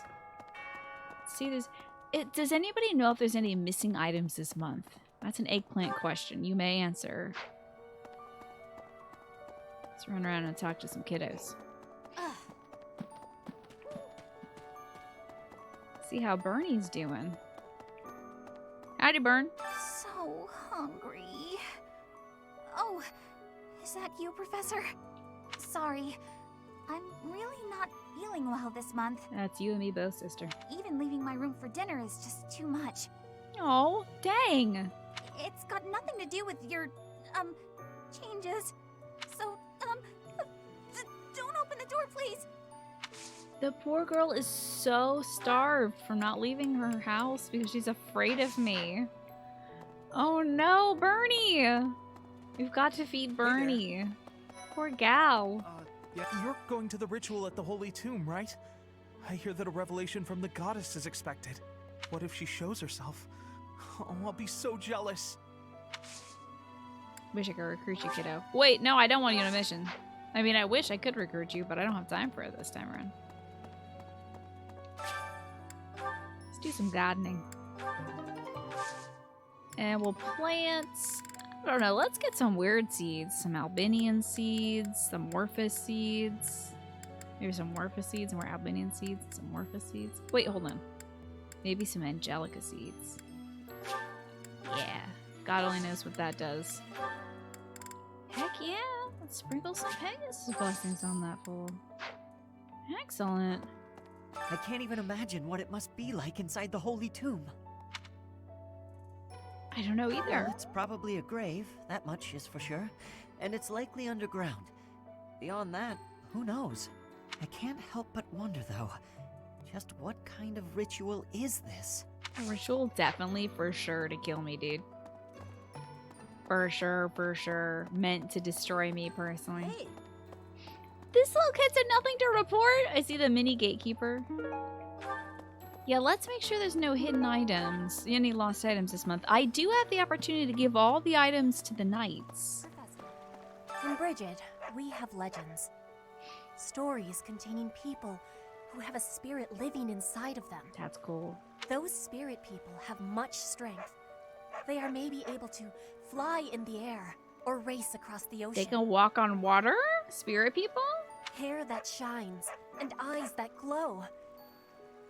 Speaker 1: See, does anybody know if there's any missing items this month? That's an eggplant question. You may answer. Let's run around and talk to some kiddos. See how Bernie's doing. Alrighty, Burn.
Speaker 2: So hungry. Oh, is that you, Professor? Sorry. I'm really not feeling well this month.
Speaker 1: That's you and me both, sister.
Speaker 2: Even leaving my room for dinner is just too much.
Speaker 1: Oh, dang.
Speaker 2: It's got nothing to do with your, changes. So, don't open the door, please.
Speaker 1: The poor girl is so starved from not leaving her house because she's afraid of me. Oh no, Bernie! We've got to feed Bernie.
Speaker 5: Hey,
Speaker 1: poor gal.
Speaker 5: Yeah, you're going to the ritual at the Holy Tomb, right? I hear that a revelation from the goddess is expected. What if she shows herself? Oh, I'll be so jealous.
Speaker 1: Wish I could recruit you, kiddo. Wait, no, I don't want you on a mission. I mean, I wish I could recruit you, but I don't have time for it this time around. Let's do some gardening. And we'll plant... I don't know, let's get some weird seeds. Some Albinian seeds, some Morphus seeds. Maybe some Morphus seeds, more Albinian seeds, some Morphus seeds. Wait, hold on. Maybe some Angelica seeds. Yeah, God only knows what that does. Heck yeah, let's sprinkle some Pegasus blessings on that fool. Excellent.
Speaker 11: I can't even imagine what it must be like inside the Holy Tomb.
Speaker 1: I don't know either.
Speaker 11: Well, it's probably a grave, that much is for sure. And it's likely underground. Beyond that, who knows? I can't help but wonder, though, just what kind of ritual is this?
Speaker 1: A ritual definitely for sure to kill me, dude. For sure. Meant to destroy me personally. Hey. This little kid said nothing to report. I see the mini gatekeeper. Yeah, let's make sure there's no hidden items, any lost items this month. I do have the opportunity to give all the items to the knights.
Speaker 20: Professor, in Brigid, we have legends. Stories containing people who have a spirit living inside of them.
Speaker 1: That's cool.
Speaker 20: Those spirit people have much strength. They are maybe able to fly in the air or race across the ocean.
Speaker 1: They can walk on water? Spirit people?
Speaker 20: Hair that shines and eyes that glow.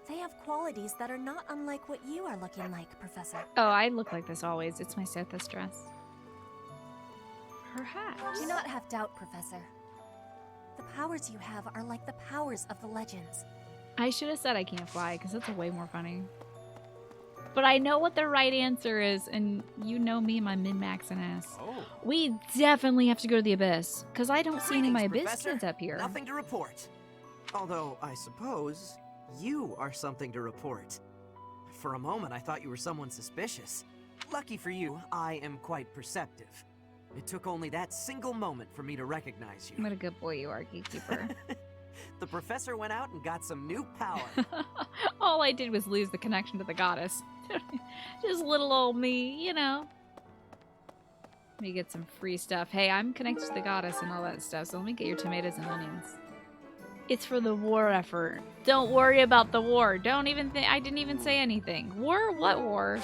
Speaker 20: They have qualities that are not unlike what you are looking like, Professor.
Speaker 1: Oh, I look like this always. It's my Sethis dress. Perhaps.
Speaker 20: Do not have doubt, Professor. The powers you have are like the powers of the legends.
Speaker 1: I should have said I can't fly, because that's way more funny. But I know what the right answer is, and you know me and my min-maxing ass.
Speaker 12: Oh.
Speaker 1: We definitely have to go to the Abyss, because I don't see any of my Abyss
Speaker 12: Professor.
Speaker 1: kids up here.
Speaker 12: Nothing to report. Although, I suppose, you are something to report. For a moment, I thought you were someone suspicious. Lucky for you, I am quite perceptive. It took only that single moment for me to recognize you.
Speaker 1: What a good boy you are, Gatekeeper.
Speaker 12: The professor went out and got some new power.
Speaker 1: All I did was lose the connection to the goddess. Just little old me, you know. Let me get some free stuff. Hey, I'm connected to the goddess and all that stuff, so let me get your tomatoes and onions. It's for the war effort. Don't worry about the war. Don't even think. I didn't even say anything. War? What war?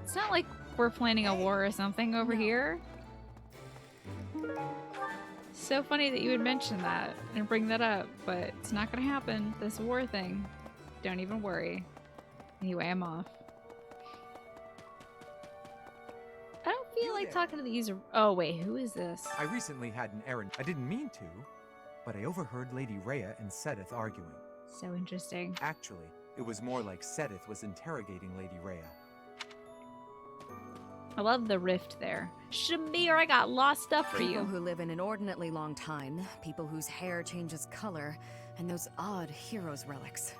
Speaker 1: It's not like we're planning a war or something over here. So funny that you would mention that and bring that up, but it's not gonna happen. This war thing. Don't even worry. Anyway, I'm off. I don't feel like talking to the user. Oh wait, who is this?
Speaker 15: I recently had an errand. I didn't mean to, but I overheard Lady Rhea and Sedith arguing.
Speaker 1: So interesting.
Speaker 15: Actually, it was more like Sedith was interrogating Lady Rhea.
Speaker 1: I love the rift there. Shamir, I got lost stuff for you.
Speaker 21: People who live an inordinately long time, people whose hair changes color, and those odd heroes' relics.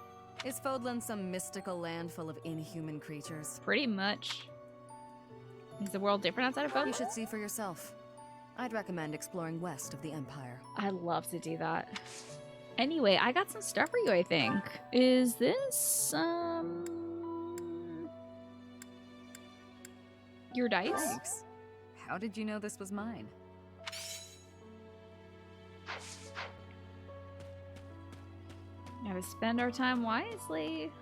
Speaker 21: Is Fodlan some mystical land full of inhuman creatures?
Speaker 1: Pretty much. Is the world different outside of Fodlan?
Speaker 21: You should see for yourself. I'd recommend exploring west of the Empire.
Speaker 1: I'd love to do that. Anyway, I got some stuff for you, I think. Is this, your dice?
Speaker 21: Thanks. How did you know this was mine?
Speaker 1: Gotta spend our time wisely.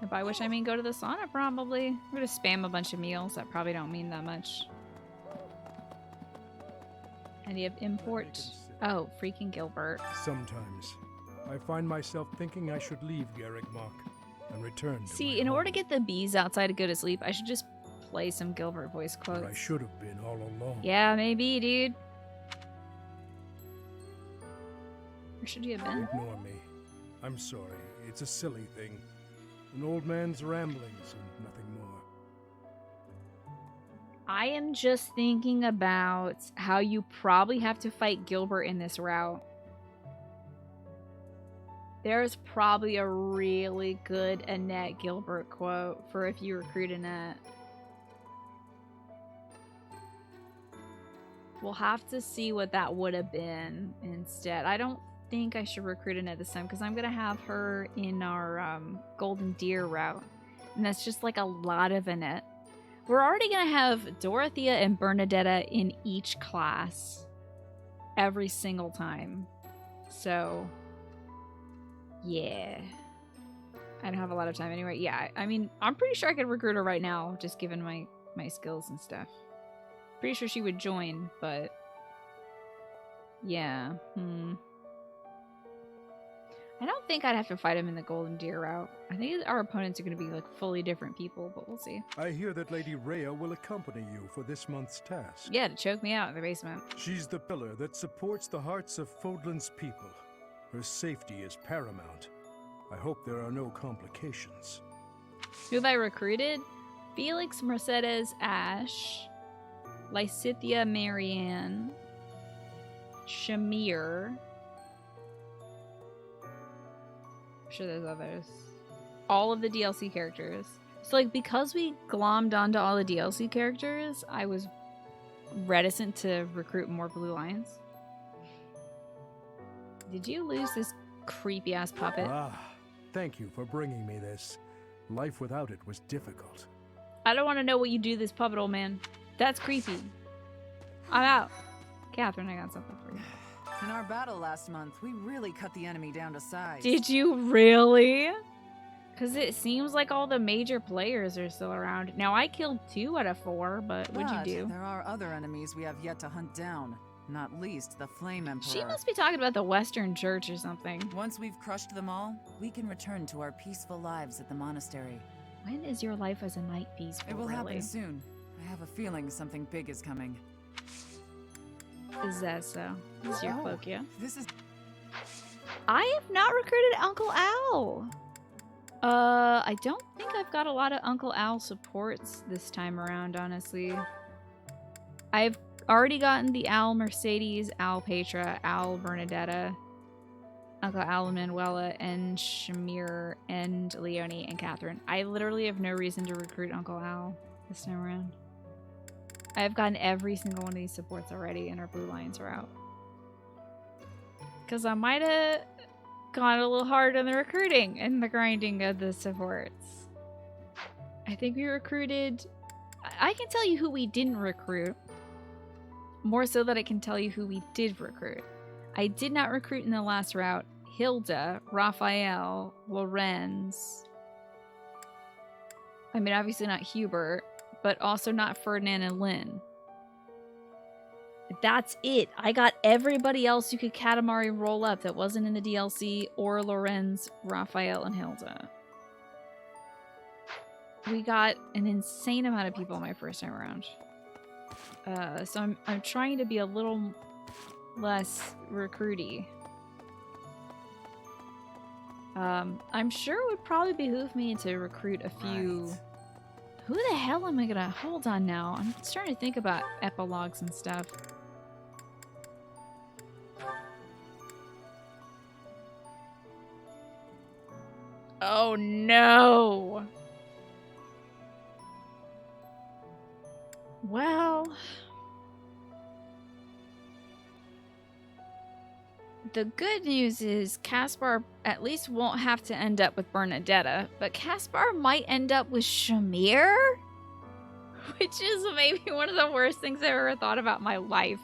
Speaker 1: And by which I mean go to the sauna, probably. I'm gonna spam a bunch of meals that probably don't mean that much. And you have import. Oh, freaking Gilbert.
Speaker 22: Sometimes I find myself thinking I should leave Garrick Mach and return to
Speaker 1: See, in order to get the bees outside to go to sleep, I should just play some Gilbert voice quotes.
Speaker 22: But I should have been all along.
Speaker 1: Yeah, maybe, dude. Where should you have been?
Speaker 22: Ignore me. I'm sorry. It's a silly thing. An old man's ramblings and nothing more.
Speaker 1: I am just thinking about how you probably have to fight Gilbert in this route. There's probably a really good Annette Gilbert quote for if you recruit Annette. We'll have to see what that would have been instead. I don't think I should recruit Annette this time because I'm going to have her in our Golden Deer route. And that's just like a lot of Annette. We're already going to have Dorothea and Bernadetta in each class every single time. So... yeah. I don't have a lot of time anyway. Yeah, I mean, I'm pretty sure I could recruit her right now, just given my skills and stuff. Pretty sure she would join, but... yeah. I don't think I'd have to fight him in the Golden Deer route. I think our opponents are going to be, like, fully different people, but we'll see.
Speaker 22: I hear that Lady Rhea will accompany you for this month's task.
Speaker 1: Yeah, to choke me out in the basement.
Speaker 22: She's the pillar that supports the hearts of Fodlan's people. Her safety is paramount. I hope there are no complications.
Speaker 1: Who have I recruited? Felix, Mercedes, Ash, Lysithia, Marianne, Shamir. I'm sure there's others. All of the DLC characters. So, like, because we glommed onto all the DLC characters, I was reticent to recruit more Blue Lions. Did you lose this creepy-ass puppet?
Speaker 22: Ah, thank you for bringing me this. Life without it was difficult.
Speaker 1: I don't want to know what you do to this puppet, old man. That's creepy. I'm out. Catherine, I got something for you.
Speaker 8: In our battle last month, we really cut the enemy down to size.
Speaker 1: Did you really? Because it seems like all the major players are still around. Now, I killed 2 out of 4, but what'd you do?
Speaker 8: There are other enemies we have yet to hunt down. Not least the Flame Emperor.
Speaker 1: She must be talking about the Western Church or something.
Speaker 8: Once we've crushed them all, we can return to our peaceful lives at the monastery.
Speaker 1: When is your life as a knight peaceful,
Speaker 8: It will
Speaker 1: really?
Speaker 8: happen soon. I have a feeling something big is coming.
Speaker 1: Is that so? This is your cloak, yeah?
Speaker 8: This is...
Speaker 1: I have not recruited Uncle Al. I don't think I've got a lot of Uncle Al supports this time around, honestly. I've already gotten the Al Mercedes, Al Petra, Al Bernadetta, Uncle Al Manuela, and Shamir, and Leonie, and Catherine. I literally have no reason to recruit Uncle Al this time around. I've gotten every single one of these supports already in our Blue Lions route. Because I might have gone a little hard on the recruiting and the grinding of the supports. I think we recruited... I can tell you who we didn't recruit. More so that I can tell you who we did recruit. I did not recruit in the last route Hilda, Raphael, Lorenz. I mean, obviously not Hubert, but also not Ferdinand and Lynn. That's it. I got everybody else you could Katamari roll up that wasn't in the DLC or Lorenz, Raphael, and Hilda. We got an insane amount of people my first time around. So I'm trying to be a little less recruity. I'm sure it would probably behoove me to recruit a few... Right. Who the hell am I gonna... Hold on now. I'm starting to think about epilogues and stuff. Oh no! Well... The good news is Caspar at least won't have to end up with Bernadetta, but Caspar might end up with Shamir? Which is maybe one of the worst things I've ever thought about in my life.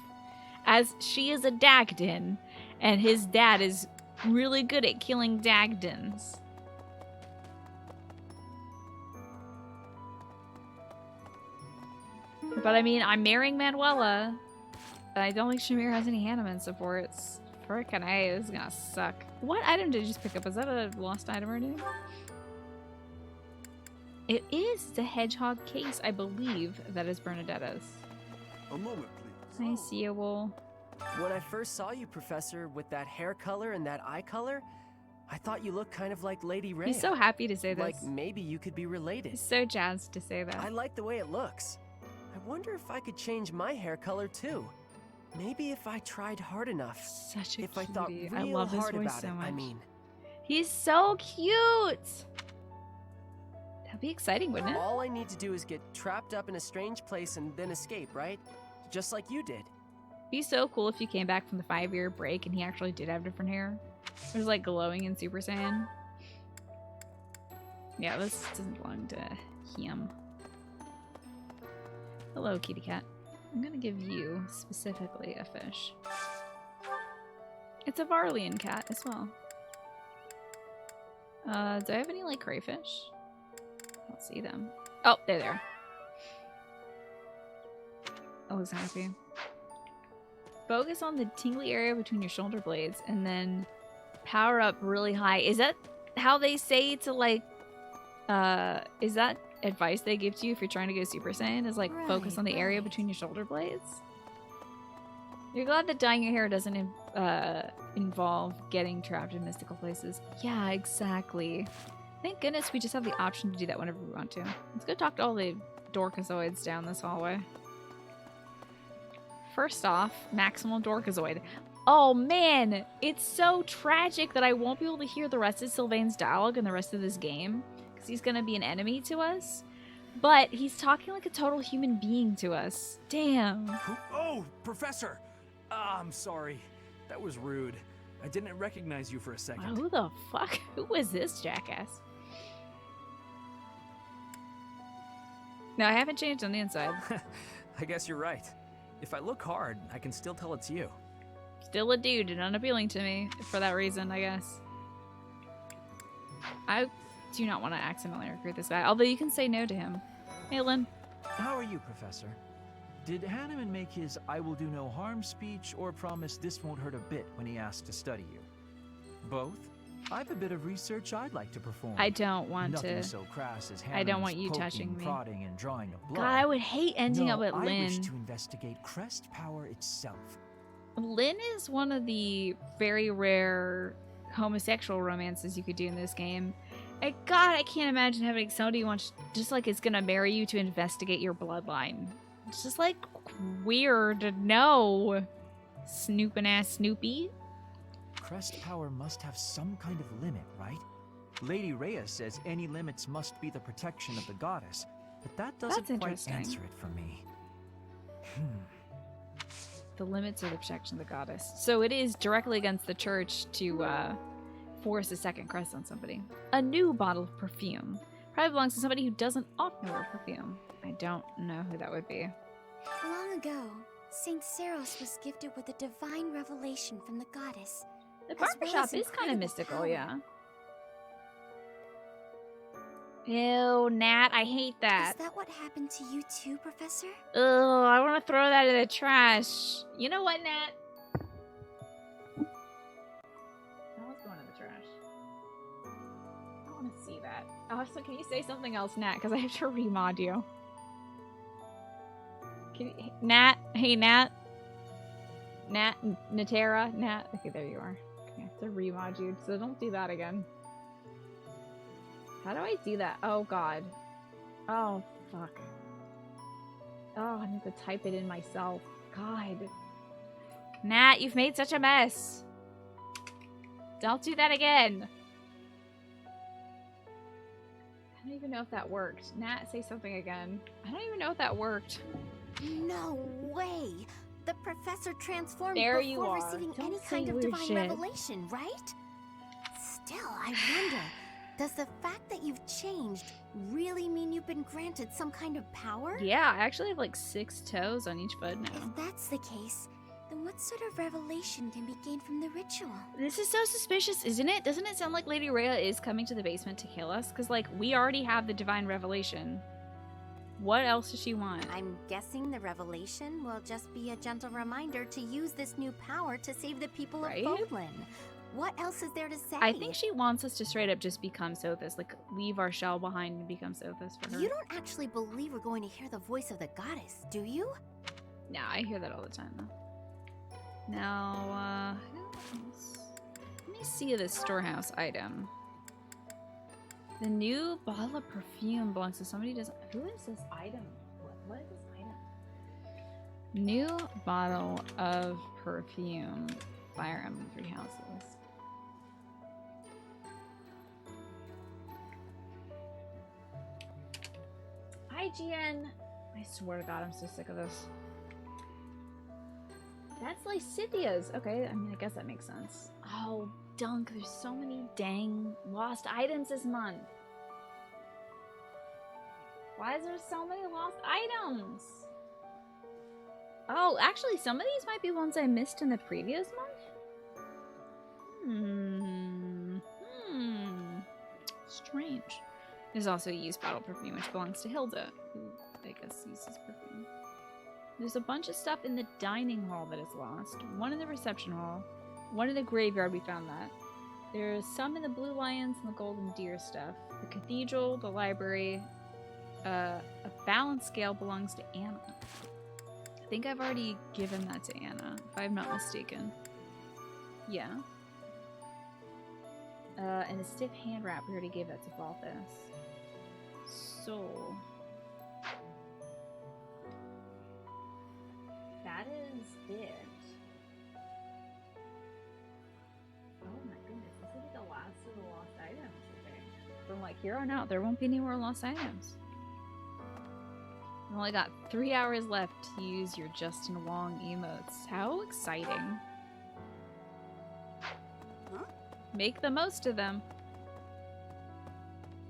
Speaker 1: As she is a Dagdan, and his dad is really good at killing Dagdans. But I mean, I'm marrying Manuela, but I don't think Shamir has any Hanneman supports. Frickin' A, this is gonna suck. What item did you just pick up? Is that a lost item or anything? It is. It's a hedgehog case, I believe, that is Bernadetta's.
Speaker 13: A moment, please.
Speaker 1: Hi, Seawolf.
Speaker 9: When I first saw you, Professor, with that hair color and that eye color, I thought you looked kind of like Lady Rhea.
Speaker 1: He's so happy to say this.
Speaker 9: Like maybe you could be related.
Speaker 1: He's so jazzed to say that.
Speaker 9: I like the way it looks. I wonder if I could change my hair color too. Maybe if I tried hard enough.
Speaker 1: Such a
Speaker 9: if I thought
Speaker 1: cutie.
Speaker 9: real
Speaker 1: I love his
Speaker 9: hard
Speaker 1: voice
Speaker 9: about
Speaker 1: so
Speaker 9: it,
Speaker 1: much.
Speaker 9: I mean.
Speaker 1: He's so cute. That'd be exciting, wouldn't it?
Speaker 9: All I need to do is get trapped up in a strange place and then escape, right? Just like you did.
Speaker 1: It'd be so cool if you came back from the 5-year break and he actually did have different hair. It was like glowing in Super Saiyan. Yeah, this doesn't belong to him. Hello, kitty cat. I'm gonna give you specifically a fish. It's a Varlian cat as well. Do I have any like crayfish? I don't see them. Oh, they're there. Oh, looks happy. Focus on the tingly area between your shoulder blades and then power up really high. Is that how they say to like, is that advice they give to you if you're trying to go Super Saiyan? Is like focus on the area between your shoulder blades? You're glad that dyeing your hair doesn't involve getting trapped in mystical places. Yeah, exactly. Thank goodness we just have the option to do that whenever we want to. Let's go talk to all the Dorkazoids down this hallway. First off, Maximal Dorkazoid. Oh man, it's so tragic that I won't be able to hear the rest of Sylvain's dialogue in the rest of this game because he's gonna be an enemy to us. But he's talking like a total human being to us. Damn.
Speaker 5: Oh, Professor! I'm sorry. That was rude. I didn't recognize you for a second.
Speaker 1: Wow, who the fuck? Who is this jackass? No, I haven't changed on the inside.
Speaker 5: I guess you're right. If I look hard, I can still tell it's you.
Speaker 1: Still a dude and unappealing to me for that reason, I guess. I do not want to accidentally recruit this guy, although you can say no to him. Hey, Lynn.
Speaker 5: How are you, Professor? Did Hanneman make his I will do no harm speech or promise this won't hurt a bit when he asked to study you? Both? I've a bit of research I'd like to perform.
Speaker 1: I don't want
Speaker 5: Nothing
Speaker 1: to.
Speaker 5: so crass as
Speaker 1: I don't want
Speaker 5: Hanneman's
Speaker 1: you
Speaker 5: poking,
Speaker 1: touching me.
Speaker 5: prodding, and drawing of blood.
Speaker 1: God, I would hate ending up with
Speaker 5: I
Speaker 1: Lynn.
Speaker 5: wish to investigate Crest Power itself.
Speaker 1: Lynn is one of the very rare homosexual romances you could do in this game. And God, I can't imagine having somebody who wants just like is gonna marry you to investigate your bloodline. It's just like weird. No, snooping ass Snoopy.
Speaker 5: Crest Power must have some kind of limit, right? Lady Rhea says any limits must be the protection of the goddess, but that doesn't quite answer it for me.
Speaker 1: The limits are the protection of the goddess. So it is directly against the church to force a second crest on somebody. A new bottle of perfume. Probably belongs to somebody who doesn't often wear perfume. I don't know who that would be.
Speaker 2: Long ago, Saint Seros was gifted with a divine revelation from the goddess.
Speaker 1: The barbershop is kind of mystical, yeah. Ew, Nat, I hate that.
Speaker 2: Is that what happened to you too, Professor?
Speaker 1: Ugh, I want to throw that in the trash. You know what, Nat? That was going in the trash. I don't want to see that. Also, can you say something else, Nat? Because I have to remod you. Can you, Nat? Hey, Nat? Nat? Natera? Nat? Okay, there you are. Okay, I have to remod you, so don't do that again. How do I do that? Oh, God. Oh, fuck. Oh, I need to type it in myself. God. Nat, you've made such a mess. Don't do that again. I don't even know if that worked. Nat, say something again. I don't even know if that worked.
Speaker 2: No way! The professor transformed
Speaker 1: There you
Speaker 2: before
Speaker 1: are.
Speaker 2: receiving
Speaker 1: Don't
Speaker 2: any
Speaker 1: say
Speaker 2: kind of
Speaker 1: weird
Speaker 2: divine
Speaker 1: shit.
Speaker 2: revelation, right? Still, I wonder, does the fact that you've changed really mean you've been granted some kind of power?
Speaker 1: Yeah, I actually have like 6 toes on each foot now.
Speaker 2: If that's the case, then what sort of revelation can be gained from the ritual?
Speaker 1: This is so suspicious, isn't it? Doesn't it sound like Lady Rhea is coming to the basement to kill us? Because, like, we already have the divine revelation. What else does she want?
Speaker 2: I'm guessing the revelation will just be a gentle reminder to use this new power to save the people of Bodlin.
Speaker 20: What else is there to say?
Speaker 1: I think she wants us to straight up just become Sothis, like leave our shell behind and become Sothis for her.
Speaker 20: You don't actually believe we're going to hear the voice of the goddess, do you?
Speaker 1: Nah, I hear that all the time though. Now, who else? Let me see this storehouse item. The new bottle of perfume belongs to somebody who doesn't. Who is this item? What is this item? New bottle of perfume. Fire Emblem 3 houses. IGN. I swear to God, I'm so sick of this. That's Lysithia's. Okay, I mean, I guess that makes sense. Oh, Dunk, there's so many dang lost items this month. Why is there so many lost items? Oh, actually, some of these might be ones I missed in the previous month. Strange. There's also a used bottle perfume, which belongs to Hilda, who I guess uses perfume. There's a bunch of stuff in the dining hall that is lost. One in the reception hall. One in the graveyard, we found that. There's some in the Blue Lions and the Golden Deer stuff. The cathedral, the library. A balance scale belongs to Anna. I think I've already given that to Anna, if I'm not mistaken. Yeah. And a stiff hand wrap, we already gave that to Balthus. So... that is it. Oh my goodness, this will be the last of the lost items, I think. From like here on out, there won't be any more lost items. You only got 3 hours left to use your Justin Wong emotes. How exciting.
Speaker 20: Huh?
Speaker 1: Make the most of them.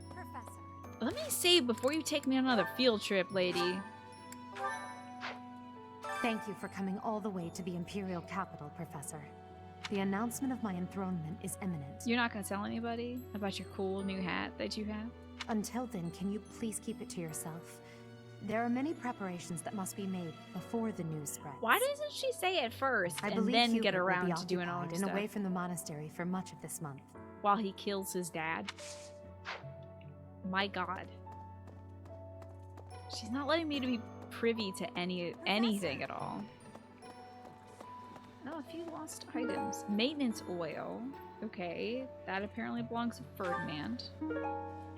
Speaker 20: Professor.
Speaker 1: Let me save before you take me on another field trip, lady.
Speaker 3: Thank you for coming all the way to the Imperial capital, Professor. The announcement of my enthronement is imminent.
Speaker 1: You're not gonna tell anybody about your cool new hat that you have?
Speaker 3: Until then, can you please keep it to yourself? There are many preparations that must be made before the news spreads.
Speaker 1: Why doesn't she say it first
Speaker 3: I
Speaker 1: and
Speaker 3: believe
Speaker 1: then
Speaker 3: Hubert
Speaker 1: get
Speaker 3: will be
Speaker 1: around to doing all
Speaker 3: occupied
Speaker 1: this
Speaker 3: and
Speaker 1: stuff?
Speaker 3: away from the monastery for much of this month.
Speaker 1: While he kills his dad? My God. She's not letting me to be privy to anything at all. Oh, a few lost items. Maintenance oil. Okay, that apparently belongs to Ferdinand.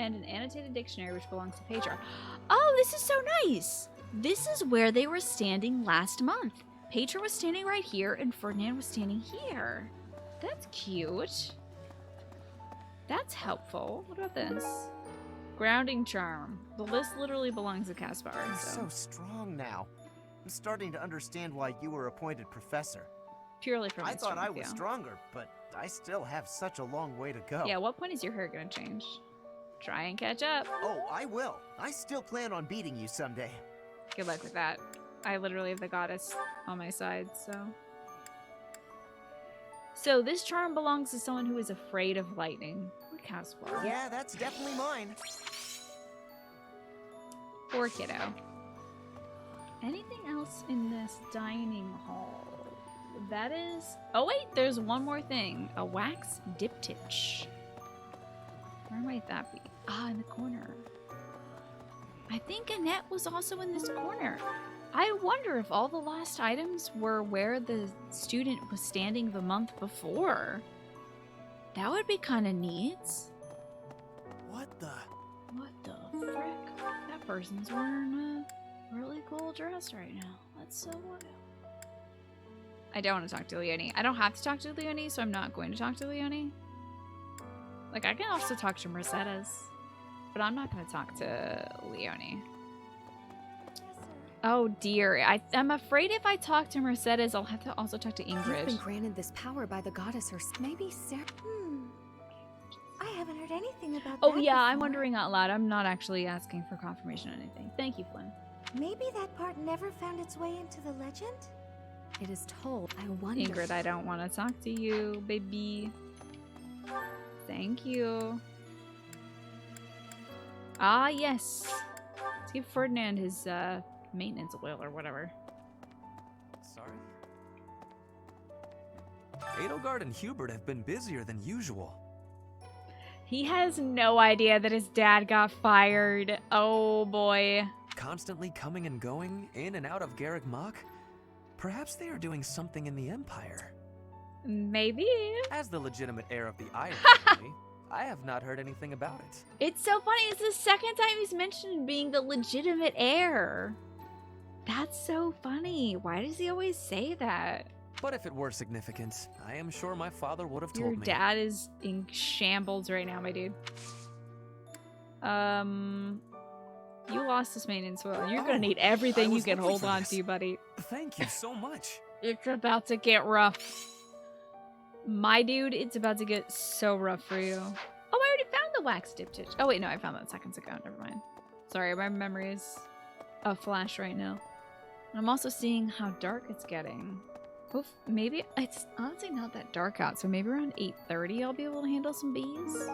Speaker 1: And an annotated dictionary which belongs to Petra. Oh, this is so nice! This is where they were standing last month. Petra was standing right here and Ferdinand was standing here. That's cute. That's helpful. What about this? Grounding charm. The list literally belongs to Caspar.
Speaker 4: You're so strong now. I'm starting to understand why you were appointed professor.
Speaker 1: Purely from
Speaker 4: I thought I was
Speaker 1: yeah.
Speaker 4: stronger, but I still have such a long way to go.
Speaker 1: Yeah, what point is your hair gonna change? Try and catch up.
Speaker 4: Oh, I will. I still plan on beating you someday.
Speaker 1: Good luck with that. I literally have the goddess on my side, so... So this charm belongs to someone who is afraid of lightning. Poor Caspar.
Speaker 4: Yeah, that's definitely mine.
Speaker 1: Poor kiddo. Anything else in this dining hall? That is... Oh wait, there's one more thing. A wax diptych. Where might that be? Ah, in the corner. I think Annette was also in this corner. I wonder if all the lost items were where the student was standing the month before. That would be kind of neat.
Speaker 4: What the?
Speaker 1: What the frick? That person's wearing a really cool dress right now. That's so wild. I don't want to talk to Leonie. I don't have to talk to Leonie, so I'm not going to talk to Leonie. Like, I can also talk to Mercedes, but I'm not going to talk to Leonie. Oh dear, I'm afraid if I talk to Mercedes, I'll have to also talk to Ingrid.
Speaker 10: You've been granted this power by the goddess herself. Maybe Sarah...
Speaker 20: I haven't heard anything about
Speaker 1: Oh
Speaker 20: that
Speaker 1: yeah,
Speaker 20: before.
Speaker 1: I'm wondering out loud. I'm not actually asking for confirmation or anything. Thank you, Flynn.
Speaker 20: Maybe that part never found its way into the legend?
Speaker 10: It is told. I wonder...
Speaker 1: Ingrid, I don't want to talk to you, baby. Thank you. Ah, yes. Let's give Ferdinand his maintenance oil or whatever.
Speaker 7: Sorry?
Speaker 5: Edelgard and Hubert have been busier than usual.
Speaker 1: He has no idea that his dad got fired. Oh boy.
Speaker 5: Constantly coming and going, in and out of Garreg Mach? Perhaps they are doing something in the Empire.
Speaker 1: Maybe.
Speaker 5: As the legitimate heir of the Iron family, I have not heard anything about it.
Speaker 1: It's so funny. It's the second time he's mentioned being the legitimate heir. That's so funny. Why does he always say that?
Speaker 5: But if it were significant, I am sure my father would have told me.
Speaker 1: Your dad is in shambles right now, my dude. You lost this maintenance oil. You're gonna need everything you can hold on to, buddy.
Speaker 5: Thank you so much.
Speaker 1: It's about to get rough. My dude, it's about to get so rough for you. Oh, I already found the wax diptych. Oh wait, no, I found that seconds ago. Never mind. Sorry, my memory is a flash right now. I'm also seeing how dark it's getting. Oof, maybe it's honestly not that dark out, so maybe around 8:30 I'll be able to handle some bees.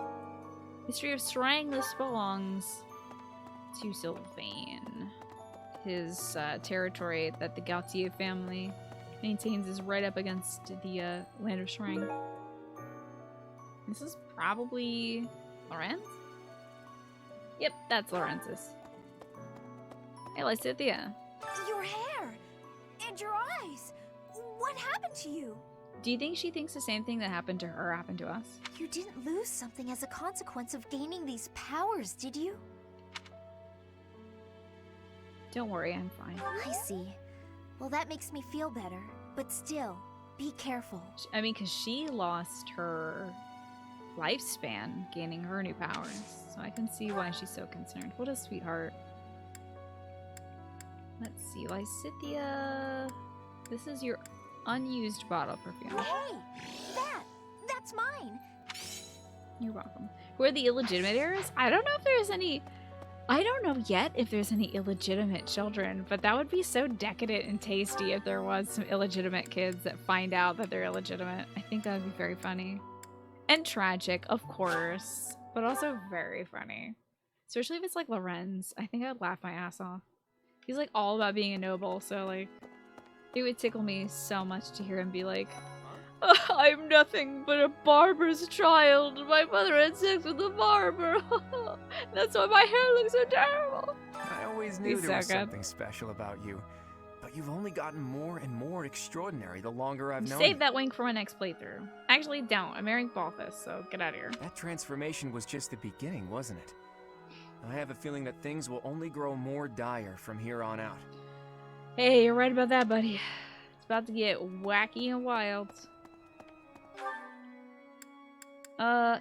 Speaker 1: History of Strangless belongs to Sylvain. His territory that the Gautier family maintains is right up against the land of Shrang. This is probably Lorenz? Yep, that's Lorenz's. Hey, Lysithia.
Speaker 2: Your hair! And your eyes! What happened to you?
Speaker 1: Do you think she thinks the same thing that happened to her happened to us?
Speaker 2: You didn't lose something as a consequence of gaining these powers, did you?
Speaker 1: Don't worry, I'm fine.
Speaker 2: I see. Well, that makes me feel better. But still, be careful.
Speaker 1: I mean, because she lost her lifespan gaining her new powers. So I can see why she's so concerned. What a sweetheart. Let's see, Lysithia. This is your unused bottle perfume.
Speaker 2: Hey! That's mine!
Speaker 1: You're welcome. Who are the illegitimate heirs? I don't know if there's any... I don't know yet if there's any illegitimate children, but that would be so decadent and tasty if there was some illegitimate kids that find out that they're illegitimate. I think that would be very funny. And tragic, of course, but also very funny. Especially if it's like Lorenz. I think I'd laugh my ass off. He's like all about being a noble, so like, it would tickle me so much to hear him be like, I'm nothing but a barber's child. My mother had sex with a barber. That's why my hair looks so terrible.
Speaker 5: I always knew there was something special about you. But you've only gotten more and more extraordinary the longer I've known you.
Speaker 1: Save that wink for my next playthrough. Actually, don't. I'm marrying Balthus, so get out of here.
Speaker 7: That transformation was just the beginning, wasn't it? I have a feeling that things will only grow more dire from here on out.
Speaker 1: Hey, you're right about that, buddy. It's about to get wacky and wild.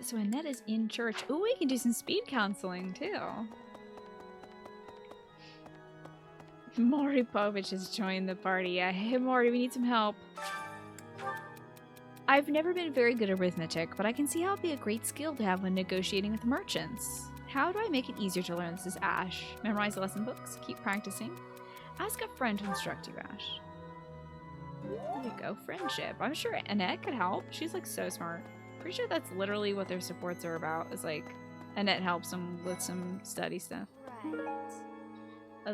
Speaker 1: So Annette is in church. Ooh, we can do some speed counseling, too. Maury Povich has joined the party. Yeah, hey, Maury, we need some help. I've never been very good at arithmetic, but I can see how it'd be a great skill to have when negotiating with merchants. How do I make it easier to learn? This is Ash. Memorize lesson books. Keep practicing. Ask a friend to instruct you, Ash. There you go. Friendship. I'm sure Annette could help. She's like so smart. Pretty sure that's literally what their supports are about. Is like Annette helps them with some study stuff. Right.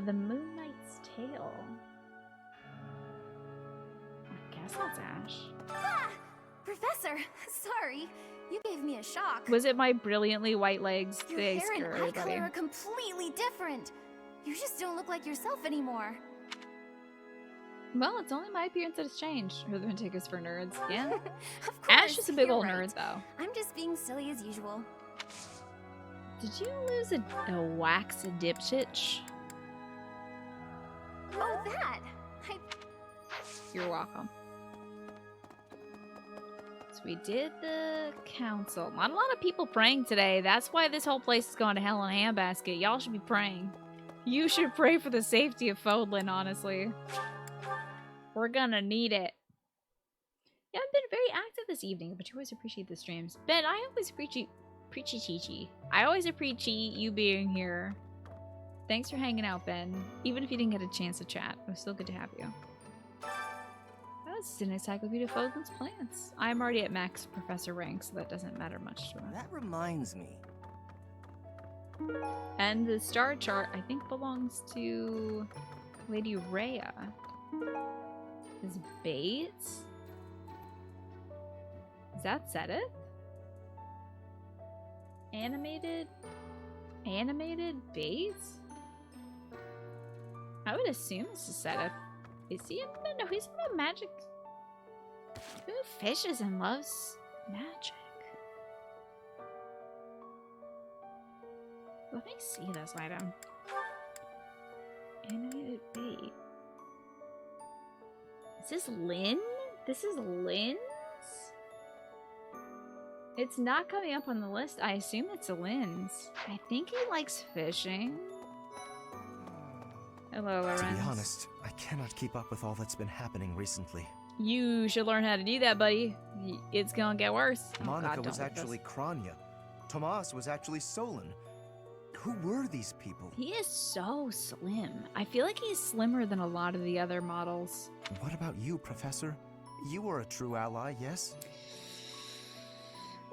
Speaker 1: The Moon Knight's Tale. I guess that's Ash.
Speaker 2: Ah! Professor, sorry. You gave me a shock.
Speaker 1: Was it my brilliantly white legs?
Speaker 2: Your
Speaker 1: They
Speaker 2: hair and
Speaker 1: scare
Speaker 2: eye
Speaker 1: everybody.
Speaker 2: color are completely different. You just don't look like yourself anymore.
Speaker 1: Well, it's only my appearance that has changed. Who the take us for nerds? Yeah.
Speaker 2: Of course,
Speaker 1: Ash is a big
Speaker 2: you're
Speaker 1: old
Speaker 2: right.
Speaker 1: nerd, though.
Speaker 2: I'm just being silly as usual.
Speaker 1: Did you lose a wax diptych?
Speaker 2: Oh, that!
Speaker 1: You're welcome. So we did the council. Not a lot of people praying today. That's why this whole place is going to hell in a handbasket. Y'all should be praying. You should pray for the safety of Fodlan, honestly. We're gonna need it. Yeah, I've been very active this evening, but you always appreciate the streams. Ben, I always appreciate I always appreciate you being here. Thanks for hanging out, Ben. Even if you didn't get a chance to chat, it was still good to have you. That's an encyclopedia of Fodlan's plants. I'm already at max professor rank, so that doesn't matter much to us.
Speaker 11: That reminds me.
Speaker 1: And the star chart, I think, belongs to Lady Rhea. Is Bates? Is that Sedith? Animated base? I would assume this is Sedith. Is he in? No, he's about magic. Who fishes and loves magic? Let me see this item. Animated bait. Is this Lynn? This is Lynn's? It's not coming up on the list. I assume it's Lynn's. I think he likes fishing. Hello, Lorenz.
Speaker 4: To be honest, I cannot keep up with all that's been happening recently.
Speaker 1: You should learn how to do that, buddy. It's gonna get worse.
Speaker 4: Monica was actually Kranya. Tomas was actually Solon. Who were these people?
Speaker 1: He is so slim. I feel like he's slimmer than a lot of the other models.
Speaker 4: What about you, Professor? You were a true ally, yes?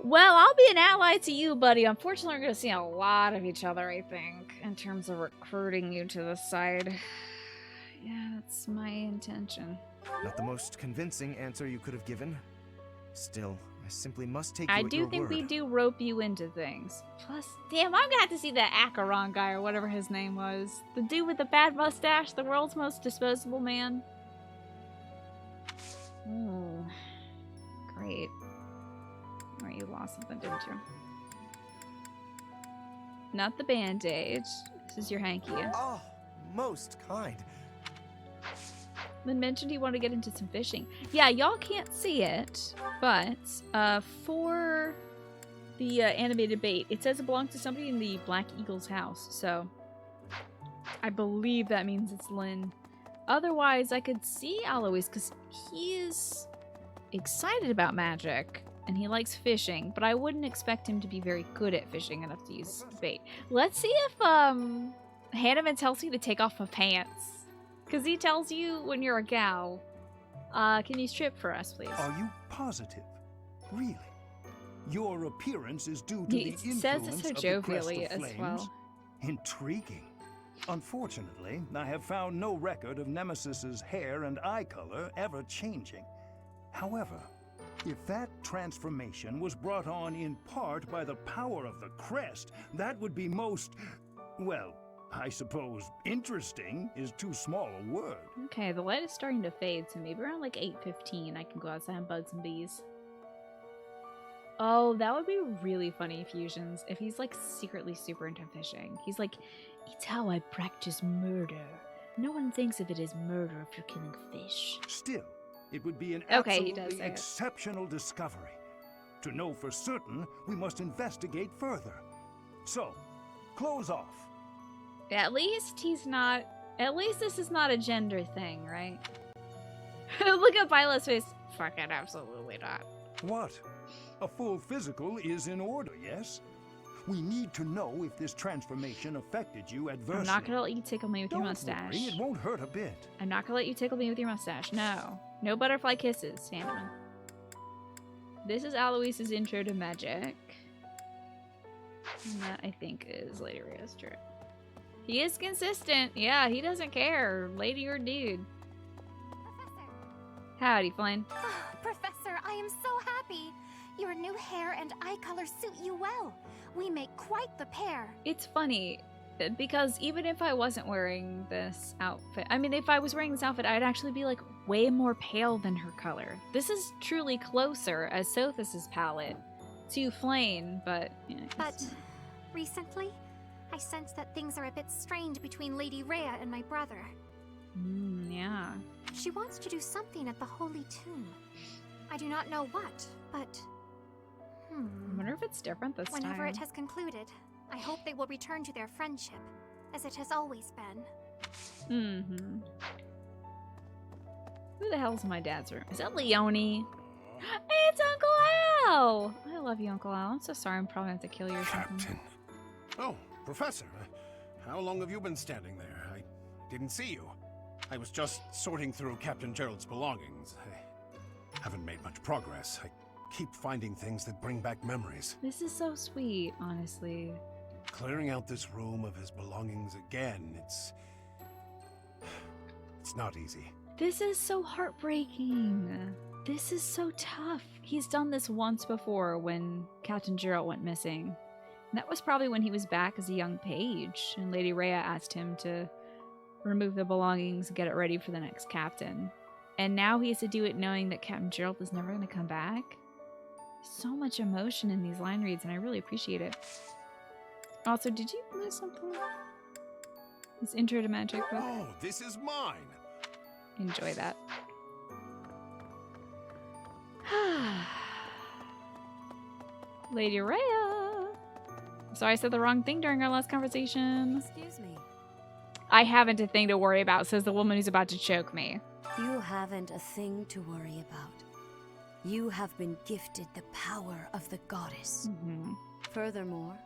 Speaker 1: Well, I'll be an ally to you, buddy. Unfortunately, we're going to see a lot of each other, I think, in terms of recruiting you to the side. Yeah, that's my intention.
Speaker 4: Not the most convincing answer you could have given. Still, I simply must take you
Speaker 1: I
Speaker 4: at
Speaker 1: do
Speaker 4: your
Speaker 1: think
Speaker 4: word.
Speaker 1: we do rope you into things. Plus, damn, I'm gonna have to see that Acheron guy or whatever his name was. The dude with the bad mustache, the world's most disposable man. Ooh. Great. Or you lost something, didn't you? Not the bandage. This is your hanky.
Speaker 4: Oh, most kind.
Speaker 1: Lynn mentioned he wanted to get into some fishing. Yeah, y'all can't see it, but for the animated bait, it says it belongs to somebody in the Black Eagle's house, so I believe that means it's Lynn. Otherwise, I could see Alois because he is excited about magic and he likes fishing, but I wouldn't expect him to be very good at fishing enough to use bait. Let's see if Hanneman tells you to take off my pants. Because he tells you when you're a gal, can you strip for us, please?
Speaker 6: Are you positive? Really? Your appearance is due to
Speaker 1: He
Speaker 6: the influence
Speaker 1: says it so
Speaker 6: of the crest
Speaker 1: jovially
Speaker 6: of
Speaker 1: as
Speaker 6: flames?
Speaker 1: well.
Speaker 6: Intriguing. Unfortunately, I have found no record of Nemesis's hair and eye color ever changing. However, if that transformation was brought on in part by the power of the crest, that would be most, well, I suppose interesting is too small a word.
Speaker 1: Okay, the light is starting to fade, so maybe around like 8:15 I can go outside and bug some bees. Oh, that would be really funny, Fusions, if he's like secretly super into fishing. He's like, it's how I practice murder. No one thinks of it as murder if you're killing fish.
Speaker 6: Still, it would be an
Speaker 1: Okay, he does
Speaker 6: absolutely
Speaker 1: say it.
Speaker 6: exceptional discovery. To know for certain, we must investigate further. So, close off.
Speaker 1: At least he's not... At least this is not a gender thing, right? Look at Viola's face. Fucking absolutely not.
Speaker 6: What? A full physical is in order, yes? We need to know if this transformation affected you adversely.
Speaker 1: I'm not gonna let you tickle me with your
Speaker 6: Don't
Speaker 1: mustache.
Speaker 6: worry, it won't hurt a bit.
Speaker 1: I'm not gonna let you tickle me with your mustache. No. No butterfly kisses, Hanneman. This is Alois's intro to magic. And that, I think, is Lady Rhea's trip. He is consistent. Yeah, he doesn't care. Lady or dude. Howdy, Flynn.
Speaker 20: Professor, I am so happy. Your new hair and eye color suit you well. We make quite the pair.
Speaker 1: It's funny, because even if I wasn't wearing this outfit, I mean, if I was wearing this outfit, I'd actually be, like, way more pale than her color. This is truly closer, as Sothis' palette, to Flame, but... Yeah,
Speaker 2: But recently, I sense that things are a bit strained between Lady Rhea and my brother.
Speaker 1: Yeah.
Speaker 2: She wants to do something at the Holy Tomb. I do not know what, but...
Speaker 1: I wonder if it's different this
Speaker 2: Whenever
Speaker 1: time.
Speaker 2: it has concluded, I hope they will return to their friendship, as it has always been.
Speaker 1: Mm-hmm. Who the hell's in my dad's room? Is that Leonie? It's Uncle Al! I love you, Uncle Al. I'm so sorry. I'm probably going to have to kill you or something.
Speaker 13: Oh, Professor, how long have you been standing there? I didn't see you. I was just sorting through Captain Gerald's belongings. I haven't made much progress. I keep finding things that bring back memories.
Speaker 1: This is so sweet, honestly.
Speaker 13: Clearing out this room of his belongings again, it's not easy.
Speaker 1: This is so heartbreaking. This is so tough. He's done this once before when Captain Gerald went missing. And that was probably when he was back as a young page, and Lady Rhea asked him to remove the belongings and get it ready for the next captain. And now he has to do it knowing that Captain Gerald is never going to come back. So much emotion in these line reads, and I really appreciate it. Also, did you lose something? This Intro to Magic book?
Speaker 13: Oh, this is mine.
Speaker 1: Enjoy that. Lady Rhea! Sorry I said the wrong thing during our last conversation.
Speaker 10: Excuse me.
Speaker 1: I haven't a thing to worry about, says the woman who's about to choke me.
Speaker 10: You haven't a thing to worry about. You have been gifted the power of the goddess. Furthermore,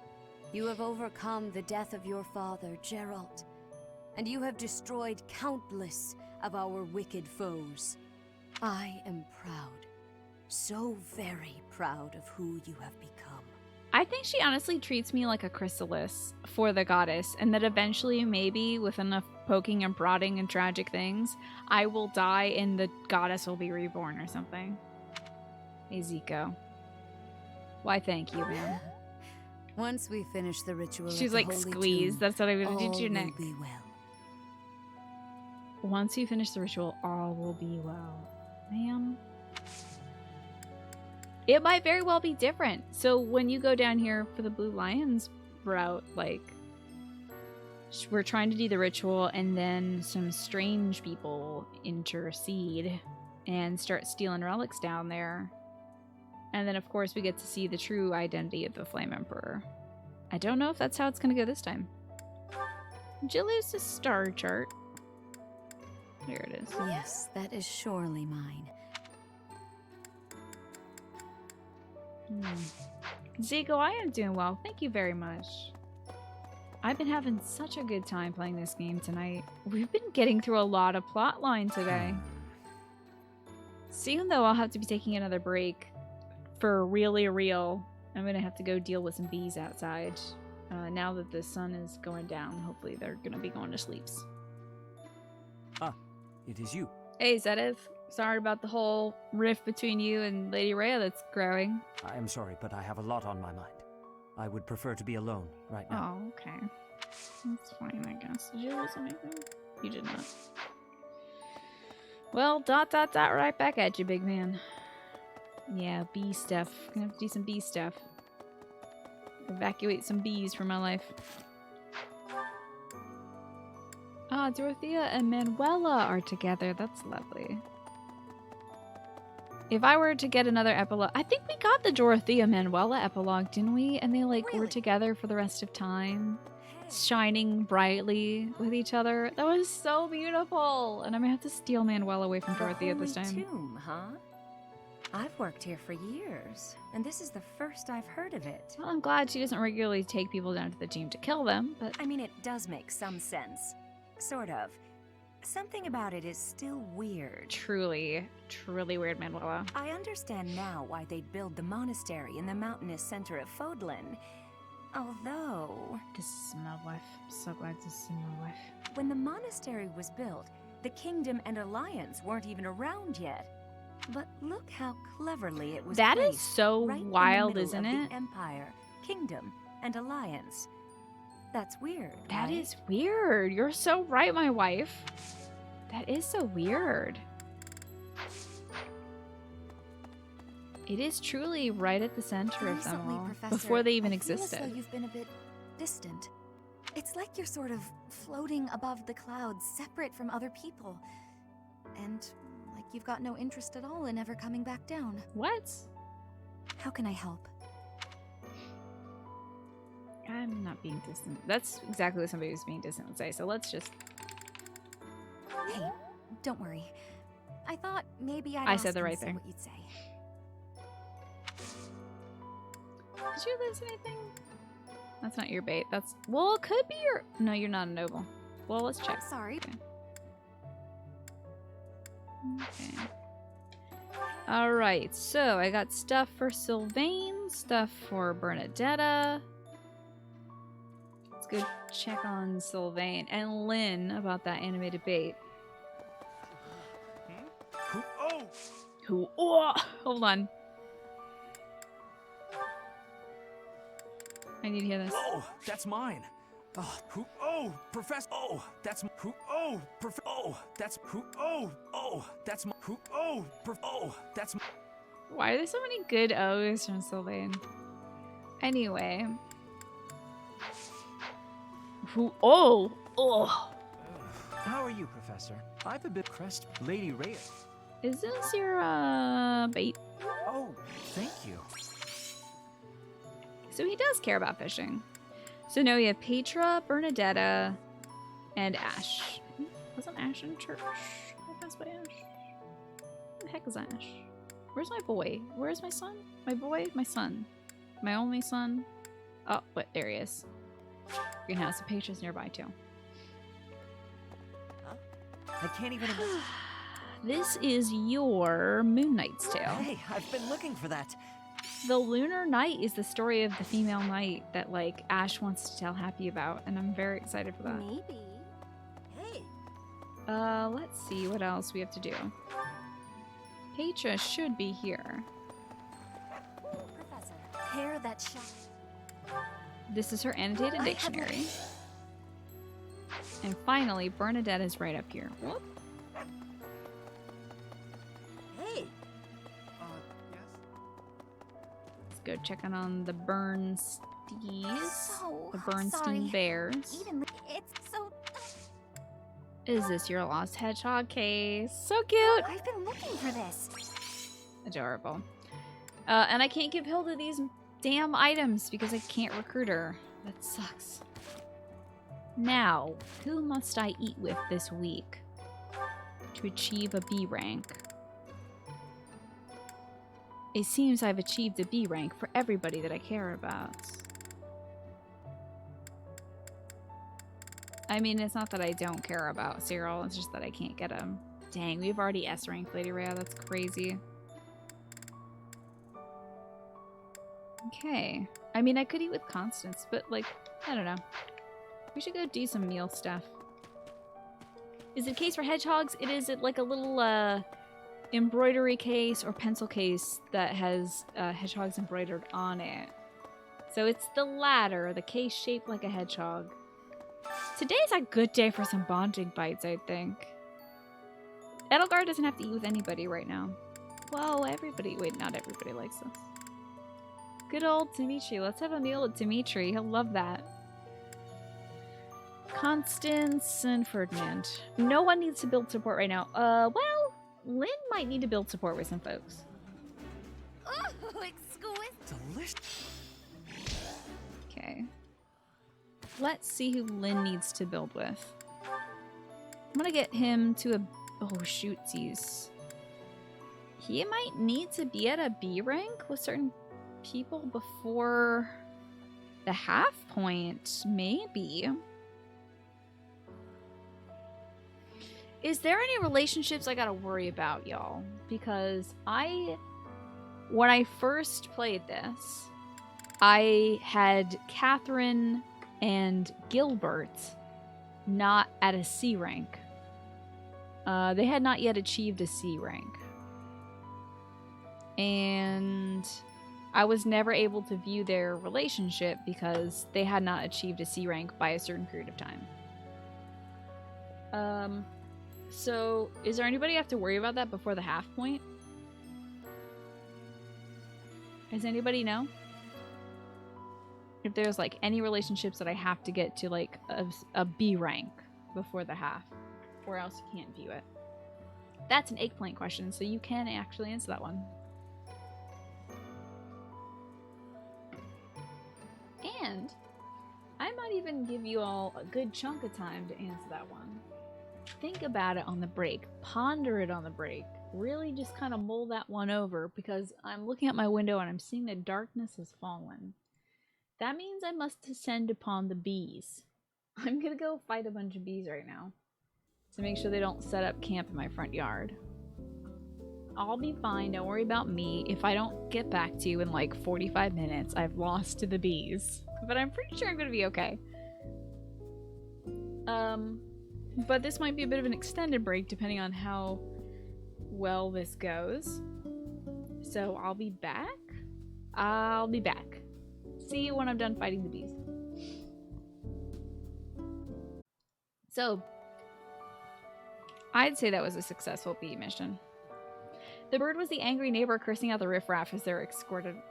Speaker 10: you have overcome the death of your father, Gerald, and you have destroyed countless of our wicked foes. I am proud, so very proud of who you have become.
Speaker 1: I think she honestly treats me like a chrysalis for the goddess, and that eventually, maybe, with enough poking and prodding and tragic things, I will die and the goddess will be reborn or something. Hey, Zico. Why, thank you, man.
Speaker 10: Once we finish the ritual,
Speaker 1: She's like, squeeze. That's what I'm gonna do to your neck.
Speaker 10: Be well.
Speaker 1: Once you finish the ritual, all will be well. Ma'am. It might very well be different. So when you go down here for the Blue Lions route, like, we're trying to do the ritual and then some strange people intercede and start stealing relics down there. And then, of course, we get to see the true identity of the Flame Emperor. I don't know if that's how it's going to go this time. Did you lose the star chart? Here it is.
Speaker 10: Yes, that is surely mine.
Speaker 1: Zico, I am doing well. Thank you very much. I've been having such a good time playing this game tonight. We've been getting through a lot of plotline today. Soon, though, I'll have to be taking another break. For really real. I'm gonna have to go deal with some bees outside. Now that the sun is going down, hopefully they're gonna be going to sleeps.
Speaker 17: Ah, it is you.
Speaker 1: Hey, Zedev. Sorry about the whole rift between you and Lady Rhea that's growing.
Speaker 17: I am sorry, but I have a lot on my mind. I would prefer to be alone right now.
Speaker 1: Oh, okay. That's fine, I guess. Did you lose anything? You did not. Well, ... right back at you, big man. Yeah, bee stuff. Gonna have to do some bee stuff. Evacuate some bees from my life. Ah, Dorothea and Manuela are together. That's lovely. If I were to get another epilogue... I think we got the Dorothea Manuela epilogue, didn't we? And they, like, were together for the rest of time. Shining brightly with each other. That was so beautiful! And I'm gonna have to steal Manuela away from Dorothea this time.
Speaker 20: Tomb, huh? I've worked here for years, and this is the first I've heard of it.
Speaker 1: Well, I'm glad she doesn't regularly take people down to the tomb to kill them, but...
Speaker 20: I mean, it does make some sense. Sort of. Something about it is still weird.
Speaker 1: Truly weird, Manuela.
Speaker 20: I understand now why they'd build the monastery in the mountainous center of Fodlan. Although...
Speaker 1: This is my wife. I'm so glad to see my wife.
Speaker 20: When the monastery was built, the Kingdom and Alliance weren't even around yet. But look how cleverly it was
Speaker 1: That is
Speaker 20: placed,
Speaker 1: so
Speaker 20: right
Speaker 1: wild,
Speaker 20: in the middle
Speaker 1: isn't
Speaker 20: of
Speaker 1: it?
Speaker 20: The Empire, Kingdom, and Alliance. That's weird,
Speaker 1: That
Speaker 20: right?
Speaker 1: is weird. You're so right, my wife. That is so weird. It is truly right at the center of them
Speaker 2: Recently,
Speaker 1: all,
Speaker 2: Professor,
Speaker 1: before they even
Speaker 2: I feel as
Speaker 1: existed.
Speaker 2: though you've been a bit distant. It's like you're sort of floating above the clouds, separate from other people. And like you've got no interest at all in ever coming back down.
Speaker 1: What?
Speaker 2: How can I help?
Speaker 1: I'm not being distant. That's exactly what somebody who's being distant would say, so let's just...
Speaker 2: Hey, don't worry. I thought maybe
Speaker 1: I
Speaker 2: I'd
Speaker 1: said
Speaker 2: ask
Speaker 1: the right
Speaker 2: and see
Speaker 1: thing.
Speaker 2: what you'd say.
Speaker 1: Did you lose anything? That's not your bait. That's... Well, it could be your... No, you're not a noble. Well, let's check.
Speaker 2: Sorry.
Speaker 1: Okay. Alright, so I got stuff for Sylvain, stuff for Bernadetta. Let's go check on Sylvain and Lynn about that animated bait. Who? Oh, hold on. I need to hear this.
Speaker 5: Oh, that's mine. Oh, who? Oh, Professor. Oh, that's who? Oh, Prof. Oh, that's who? Oh, that's who? Oh, Oh, that's.
Speaker 1: Why are there so many good O's from Sylvain? Anyway. Who? Oh, oh.
Speaker 5: How are you, Professor? I've a bit crest, Lady Reyes.
Speaker 1: Is this your bait?
Speaker 5: Oh, thank you.
Speaker 1: So he does care about fishing. So now we have Petra, Bernadetta, and Ash. Wasn't Ash in church? What was by Ash? Who the heck is Ash? Where's my boy? Where's my son? My boy? My son. My only son? Oh, but there he is. Greenhouse. So Petra's nearby too.
Speaker 11: Huh? I can't even imagine.
Speaker 1: This is your Moon Knight's Tale.
Speaker 11: Hey, I've been looking for that.
Speaker 1: The Lunar Knight is the story of the female knight that, like, Ash wants to tell Happy about, and I'm very excited for that.
Speaker 20: Maybe. Hey.
Speaker 1: Let's see what else we have to do. Petra should be here.
Speaker 20: Professor, hair that shines.
Speaker 1: This is her annotated dictionary. And finally, Bernadette is right up here. Whoop.
Speaker 20: Hey.
Speaker 1: Let's go checking on the Bernsteins.
Speaker 2: So
Speaker 1: The Bernstein
Speaker 2: sorry.
Speaker 1: Bears.
Speaker 2: Even it's so.
Speaker 1: Is this your lost hedgehog case? So cute.
Speaker 2: I've been looking for this.
Speaker 1: Adorable. And I can't give Hilda these damn items because I can't recruit her. That sucks. Now, who must I eat with this week to achieve a B rank? It seems I've achieved a B rank for everybody that I care about. I mean, it's not that I don't care about Cyril, it's just that I can't get him. Dang, we've already S ranked Lady Rhea, that's crazy. Okay. I mean, I could eat with Constance, but, like, I don't know. We should go do some meal stuff. Is it a case for hedgehogs? It is like a little, embroidery case or pencil case that has hedgehogs embroidered on it. So it's the latter, the case shaped like a hedgehog. Today's a good day for some bonding bites, I think. Edelgard doesn't have to eat with anybody right now. Well, everybody. Wait, not everybody likes this. Good old Dimitri. Let's have a meal with Dimitri. He'll love that. Constance and Ferdinand. No one needs to build support right now. Well, Lynn might need to build support with some folks.
Speaker 20: Oh, exquisite.
Speaker 5: Delicious.
Speaker 1: Okay. Let's see who Lynn needs to build with. I'm gonna get him to a... Oh, shootsies. He might need to be at a B rank with certain people before the half point, maybe. Is there any relationships I gotta worry about, y'all? Because when I first played this, I had Catherine and Gilbert not at a C rank. They had not yet achieved a C rank. And I was never able to view their relationship because they had not achieved a C rank by a certain period of time. So is there anybody I have to worry about that before the half point? Does anybody know? If there's like any relationships that I have to get to like a B rank before the half, or else you can't view it. That's an eggplant question, so you can actually answer that one. And I might even give you all a good chunk of time to answer that one. Think about it on the break. Ponder it on the break. Really just kind of mull that one over, because I'm looking at my window and I'm seeing that darkness has fallen. That means I must descend upon the bees. I'm gonna go fight a bunch of bees right now to make sure they don't set up camp in my front yard. I'll be fine, don't worry about me. If I don't get back to you in like 45 minutes, I've lost to the bees. But I'm pretty sure I'm gonna be okay. But this might be a bit of an extended break depending on how well this goes. So I'll be back. I'll be back. See you when I'm done fighting the bees. So, I'd say that was a successful bee mission. The bird was the angry neighbor cursing out the riffraff as they were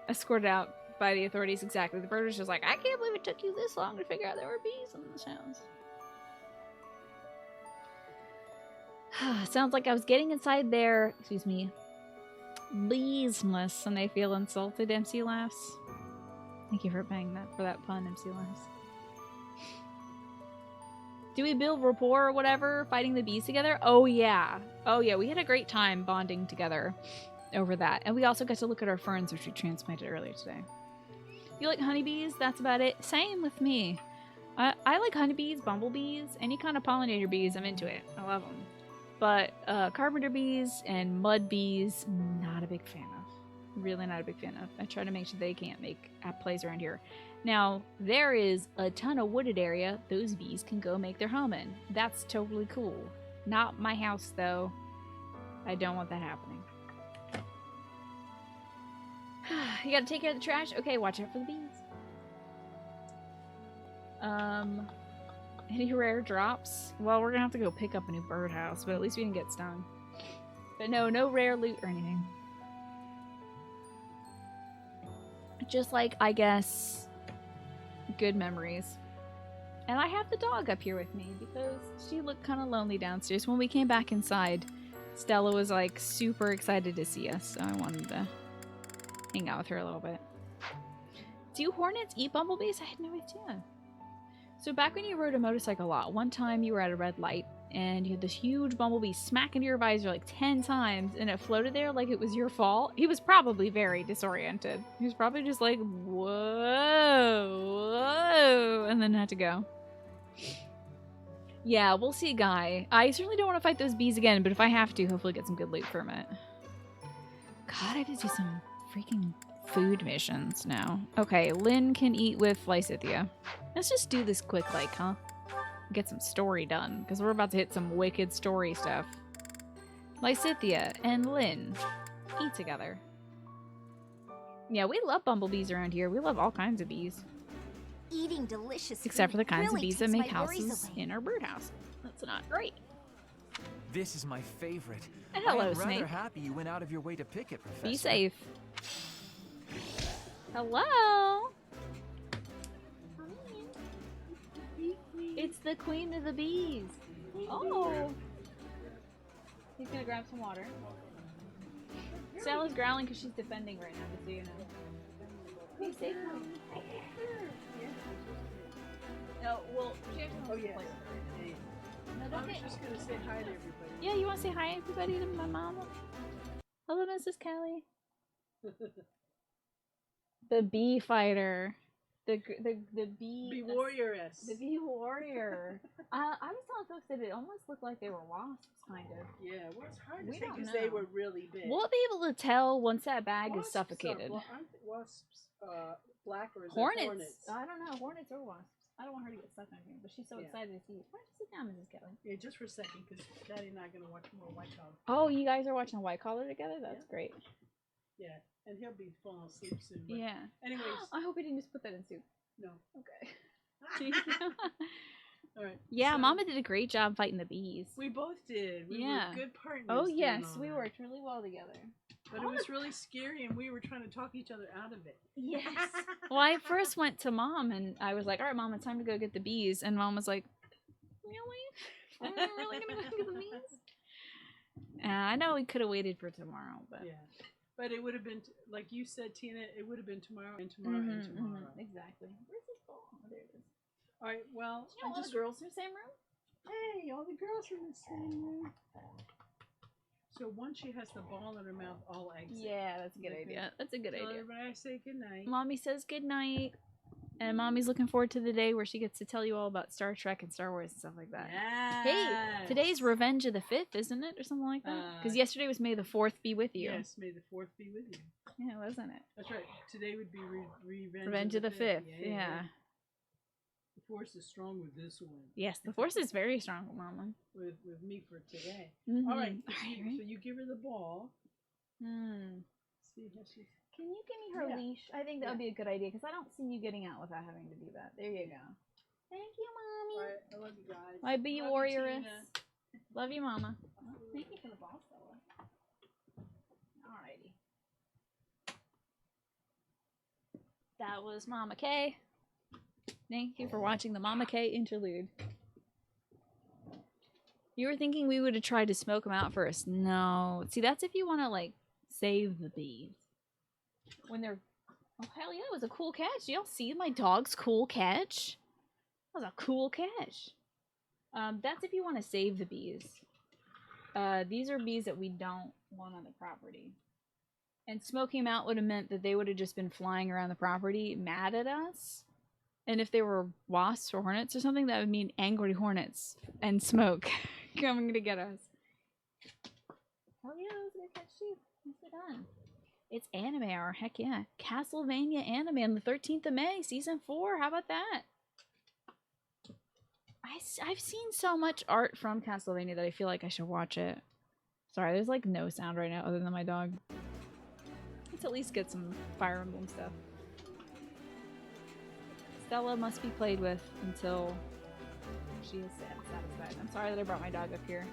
Speaker 1: escorted out by the authorities. Exactly. The bird was just like, I can't believe it took you this long to figure out there were bees in this house. Sounds like I was getting inside their, excuse me, beesness, and they feel insulted. MC laughs. Thank you for paying that for that pun, MC laughs. Do we build rapport or whatever, fighting the bees together? Oh yeah. Oh yeah, we had a great time bonding together over that. And we also got to look at our ferns, which we transplanted earlier today. You like honeybees? That's about it. Same with me. I like honeybees, bumblebees, any kind of pollinator bees, I'm into it. I love them. But carpenter bees and mud bees, not a big fan of. Really not a big fan of. I try to make sure they can't make plays around here. Now, there is a ton of wooded area those bees can go make their home in. That's totally cool. Not my house, though. I don't want that happening. You gotta take care of the trash? Okay, watch out for the bees. Any rare drops? Well, we're gonna have to go pick up a new birdhouse, but at least we didn't get stung. But no rare loot or anything. Just like, I guess, good memories. And I have the dog up here with me because she looked kind of lonely downstairs. When we came back inside, Stella was like super excited to see us, so I wanted to hang out with her a little bit. Do hornets eat bumblebees? I had no idea. So back when you rode a motorcycle a lot, one time you were at a red light and you had this huge bumblebee smack into your visor like 10 times and it floated there like it was your fault. He was probably very disoriented. He was probably just like, whoa, whoa, and then had to go. Yeah, we'll see, Guy. I certainly don't want to fight those bees again, but if I have to, hopefully get some good loot from it. God, I have to do some freaking food missions now. Okay, Lynn can eat with Lysithia. Let's just do this quick, like, huh? Get some story done, because we're about to hit some wicked story stuff. Lysithia and Lynn eat together. Yeah, we love bumblebees around here. We love all kinds of bees.
Speaker 2: Eating delicious
Speaker 1: Except for the kinds
Speaker 2: really
Speaker 1: of bees that
Speaker 2: takes
Speaker 1: make
Speaker 2: my worries
Speaker 1: houses
Speaker 2: away.
Speaker 1: in our birdhouse. That's not great.
Speaker 5: This is my favorite.
Speaker 1: And hello,
Speaker 5: I am
Speaker 1: Snake.
Speaker 5: rather happy you went out of your way to pick it, Professor.
Speaker 1: Be safe. Hello? It's the queen of the bees. Oh. He's gonna grab some water. Stella's growling because she's defending right now, just so you know. Be safe, Mom. No, well, she actually wants to play with her. No,
Speaker 14: I was just gonna say hi to everybody.
Speaker 1: Yeah, you want to say hi, everybody, to my mama? Hello, Mrs. Kelly. The bee fighter. The bee...
Speaker 14: Bee warrioress.
Speaker 1: The bee warrior. I was telling folks that it almost looked like they were wasps, kind of.
Speaker 14: Yeah, well, it's hard to
Speaker 1: We
Speaker 14: say
Speaker 1: don't
Speaker 14: because they
Speaker 1: know.
Speaker 14: were really big.
Speaker 1: We'll be able to tell once that bag
Speaker 14: Wasps
Speaker 1: is suffocated.
Speaker 14: Aren't wasps black or is
Speaker 1: Hornets.
Speaker 14: it hornets?
Speaker 1: I don't know. Hornets or wasps. I don't want her to get stuck on here, but she's so
Speaker 14: Yeah.
Speaker 1: excited to see you. Why don't you sit down, Mrs. Kelly?
Speaker 14: Yeah, just for a second, because Daddy and I are going to watch more White Collar.
Speaker 1: Oh, you guys are watching White Collar together? That's great.
Speaker 14: Yeah, and he'll be falling asleep soon. But
Speaker 1: Yeah.
Speaker 14: Anyways.
Speaker 1: I hope he didn't just put that in soup.
Speaker 14: No.
Speaker 1: Okay.
Speaker 14: All right.
Speaker 1: Yeah,
Speaker 14: so
Speaker 1: Mama did a great job fighting the bees.
Speaker 14: We both did. We
Speaker 1: Yeah.
Speaker 14: were good partners.
Speaker 1: Oh,
Speaker 14: doing
Speaker 1: yes.
Speaker 14: all
Speaker 1: We
Speaker 14: that.
Speaker 1: worked really well together.
Speaker 14: But it was really scary, and we were trying to talk each other out of it.
Speaker 1: Yes. Well, I first went to Mom, and I was like, all right, Mom, it's time to go get the bees. And Mom was like, really? I'm really going to go get the bees? I know we could have waited for tomorrow, but...
Speaker 14: Yeah. But it would have been, like you said, Tina, it would have been tomorrow and tomorrow and tomorrow.
Speaker 1: Exactly. Where's this ball? Oh, there it is.
Speaker 14: All right, well,
Speaker 1: You know all the girls in the same room?
Speaker 14: Hey, all the girls are in the same room. So once she has the ball in her mouth, all exit.
Speaker 1: Yeah, that's a good
Speaker 14: Okay.
Speaker 1: idea. That's a good
Speaker 14: Tell
Speaker 1: idea.
Speaker 14: everybody I say goodnight.
Speaker 1: Mommy says goodnight. And Mommy's looking forward to the day where she gets to tell you all about Star Trek and Star Wars and stuff like that. Hey, today's Revenge of the 5th, isn't it? Or something like that? Because yesterday was May the 4th be with you.
Speaker 14: Yes, may the 4th be with you.
Speaker 1: Yeah, wasn't it?
Speaker 14: That's right. Today would be
Speaker 1: Revenge of the 5th. Yeah.
Speaker 14: The Force is strong with this one.
Speaker 1: Yes, the Force is very strong, Mama.
Speaker 14: With me for today.
Speaker 1: Mhm.
Speaker 14: All right.
Speaker 1: All right,
Speaker 14: So you give her the ball.
Speaker 1: Hmm.
Speaker 14: see how she's.
Speaker 1: Can you give me her
Speaker 14: Yeah.
Speaker 1: leash? I think that would
Speaker 14: Yeah.
Speaker 1: be a good idea because I don't see you getting out without having to do that. There you go. Thank you, Mommy.
Speaker 14: Alright, I love you guys.
Speaker 1: My bee
Speaker 14: Love you,
Speaker 1: warrioress.
Speaker 14: Tina.
Speaker 1: Love you, Mama. Thank you for the ball, Stella. Alrighty. That was Mama K. Thank you for watching the Mama K interlude. You were thinking we would have tried to smoke them out first. No. See, that's if you want to, like, save the bees. When they're... Oh, hell yeah, it was a cool catch. Y'all see my dog's cool catch? That was a cool catch. That's if you want to save the bees. These are bees that we don't want on the property. And smoking them out would have meant that they would have just been flying around the property mad at us. And if they were wasps or hornets or something, that would mean angry hornets and smoke coming to get us. Oh yeah, that was a good catch too. Nicely done. It's anime hour. Heck yeah. Castlevania anime on the 13th of May, season 4. How about that? I've seen so much art from Castlevania that I feel like I should watch it. Sorry, there's like no sound right now other than my dog. Let's at least get some Fire Emblem stuff. Stella must be played with until she is satisfied. I'm sorry that I brought my dog up here.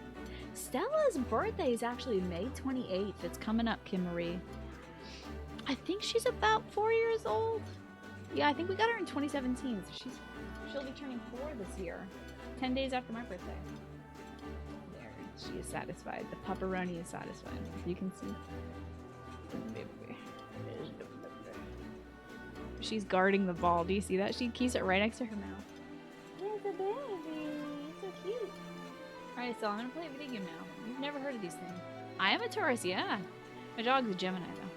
Speaker 1: Stella's birthday is actually May 28th. It's coming up, Kim Marie. I think she's about 4 years old. Yeah, I think we got her in 2017, so she'll be turning 4 this year. 10 days after my birthday. There, she is satisfied. The pepperoni is satisfied. You can see. She's guarding the ball. Do you see that? She keeps it right next to her mouth. There's a baby. It's so cute. Alright, so I'm gonna play a video game now. You've never heard of these things. I am a Taurus, yeah. My dog's a Gemini, though.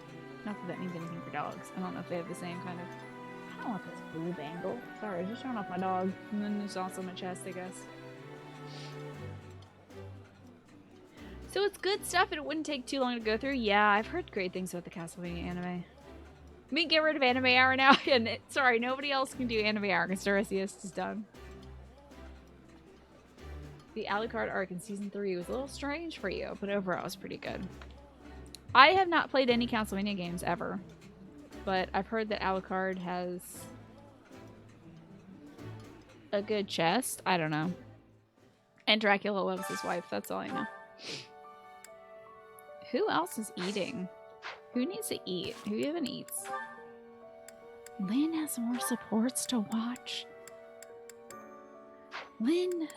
Speaker 1: Not that that means anything for dogs. I don't know if they have the same kind of... I don't want this blue bangle. Sorry, I was just showing off my dog. And then there's also my chest, I guess. So it's good stuff and it wouldn't take too long to go through. Yeah, I've heard great things about the Castlevania anime. We can get rid of Anime Hour now. And sorry, nobody else can do Anime Hour because Dorothius is done. The Alucard arc in Season 3 was a little strange for you, but overall it was pretty good. I have not played any Castlevania games ever. But I've heard that Alucard has a good chest. I don't know. And Dracula loves his wife. That's all I know. Who else is eating? Who needs to eat? Who even eats? Lynn has more supports to watch. Lynn.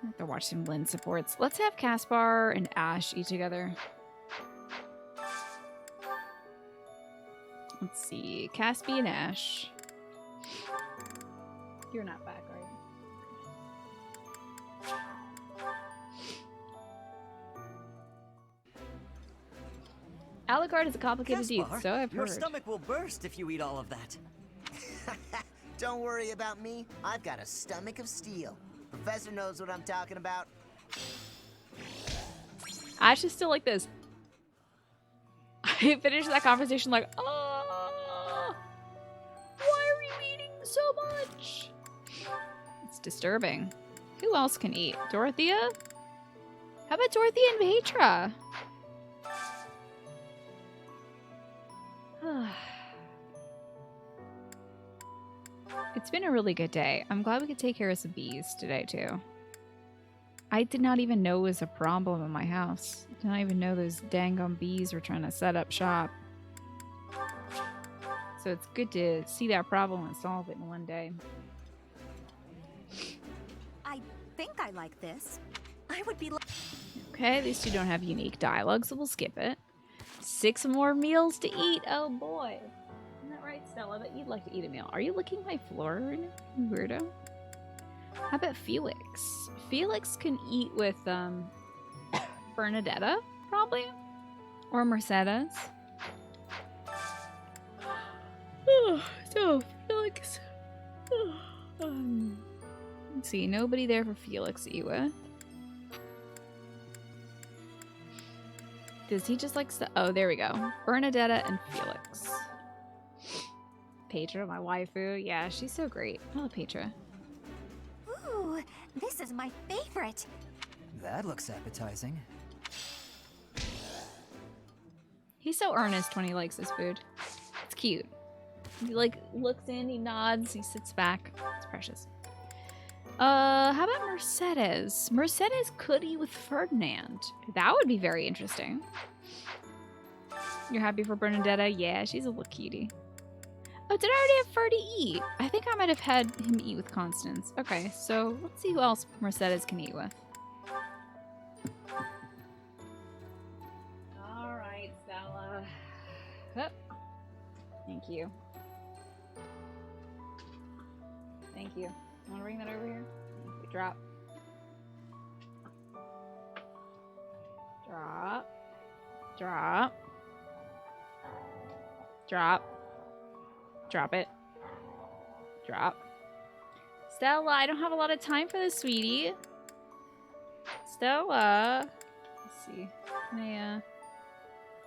Speaker 1: I have to watch some Lynn supports. Let's have Caspar and Ash eat together. Let's see. Caspy and Ash. You're not back, right? Alucard is a complicated dude, so I've
Speaker 11: your
Speaker 1: heard.
Speaker 11: stomach will burst if you eat all of that.
Speaker 16: Don't worry about me. I've got a stomach of steel. Professor knows what I'm talking about.
Speaker 1: Ash is still like this. I finished that conversation like, oh, why are you eating so much? It's disturbing. Who else can eat? Dorothea? How about Dorothea and Petra? It's been a really good day. I'm glad we could take care of some bees today, too. I did not even know it was a problem in my house. Did not even know those dang bees were trying to set up shop. So it's good to see that problem and solve it in one day.
Speaker 20: I think I like this. I would be
Speaker 1: Okay, these two don't have unique dialogue, so we'll skip it. 6 more meals to eat. Oh boy. Isn't that right, Stella? But you'd like to eat a meal. Are you licking my floor right now, weirdo? How about Felix? Felix can eat with Bernadetta, probably, or Mercedes. So Felix. Let's see, nobody there for Felix to eat with. Does he just like oh, there we go. Bernadetta and Felix. Petra, my waifu. Yeah, she's so great. I love Petra.
Speaker 20: Ooh, this is my favorite.
Speaker 17: That looks appetizing.
Speaker 1: He's so earnest when he likes his food. It's cute. He like looks in, he nods, he sits back. It's precious. How about Mercedes? Mercedes could eat with Ferdinand. That would be very interesting. You're happy for Bernadetta? Yeah, she's a little cutie. Oh, did I already have Fer to eat? I think I might have had him eat with Constance. Okay, so let's see who else Mercedes can eat with. Alright, Stella. Hup. Thank you. Thank you. Want to bring that over here? Thank you. Drop. Drop. Drop. Drop. Drop it. Drop. Stella, I don't have a lot of time for this, sweetie. Stella. Let's see. Maya.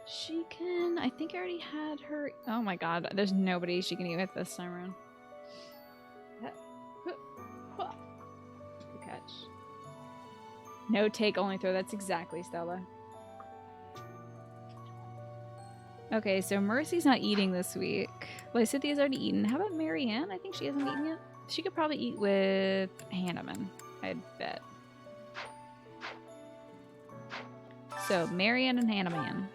Speaker 1: She can... I think I already had her... Oh my god. There's nobody she can eat with this time around. Good catch. No take, only throw. That's exactly Stella. Okay, so Mercy's not eating this week. Lycythia's already eaten. How about Marianne? I think she hasn't eaten yet. She could probably eat with Hanneman, I bet. So, Marianne and Hanneman.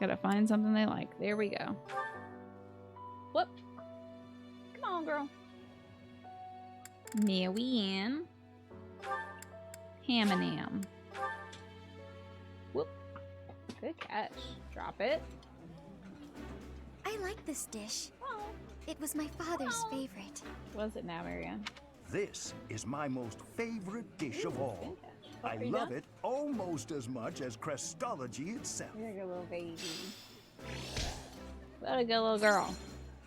Speaker 1: Gotta find something they like. There we go. Whoop. Come on, girl. Marianne. Ham. Whoop. Good catch. Drop it.
Speaker 2: I like this dish. Oh. It was my father's favorite.
Speaker 1: Was it now, Marianne?
Speaker 6: This is my most favorite dish of all. I love it almost as much as Crestology itself.
Speaker 1: You're a good little baby. What a good little girl.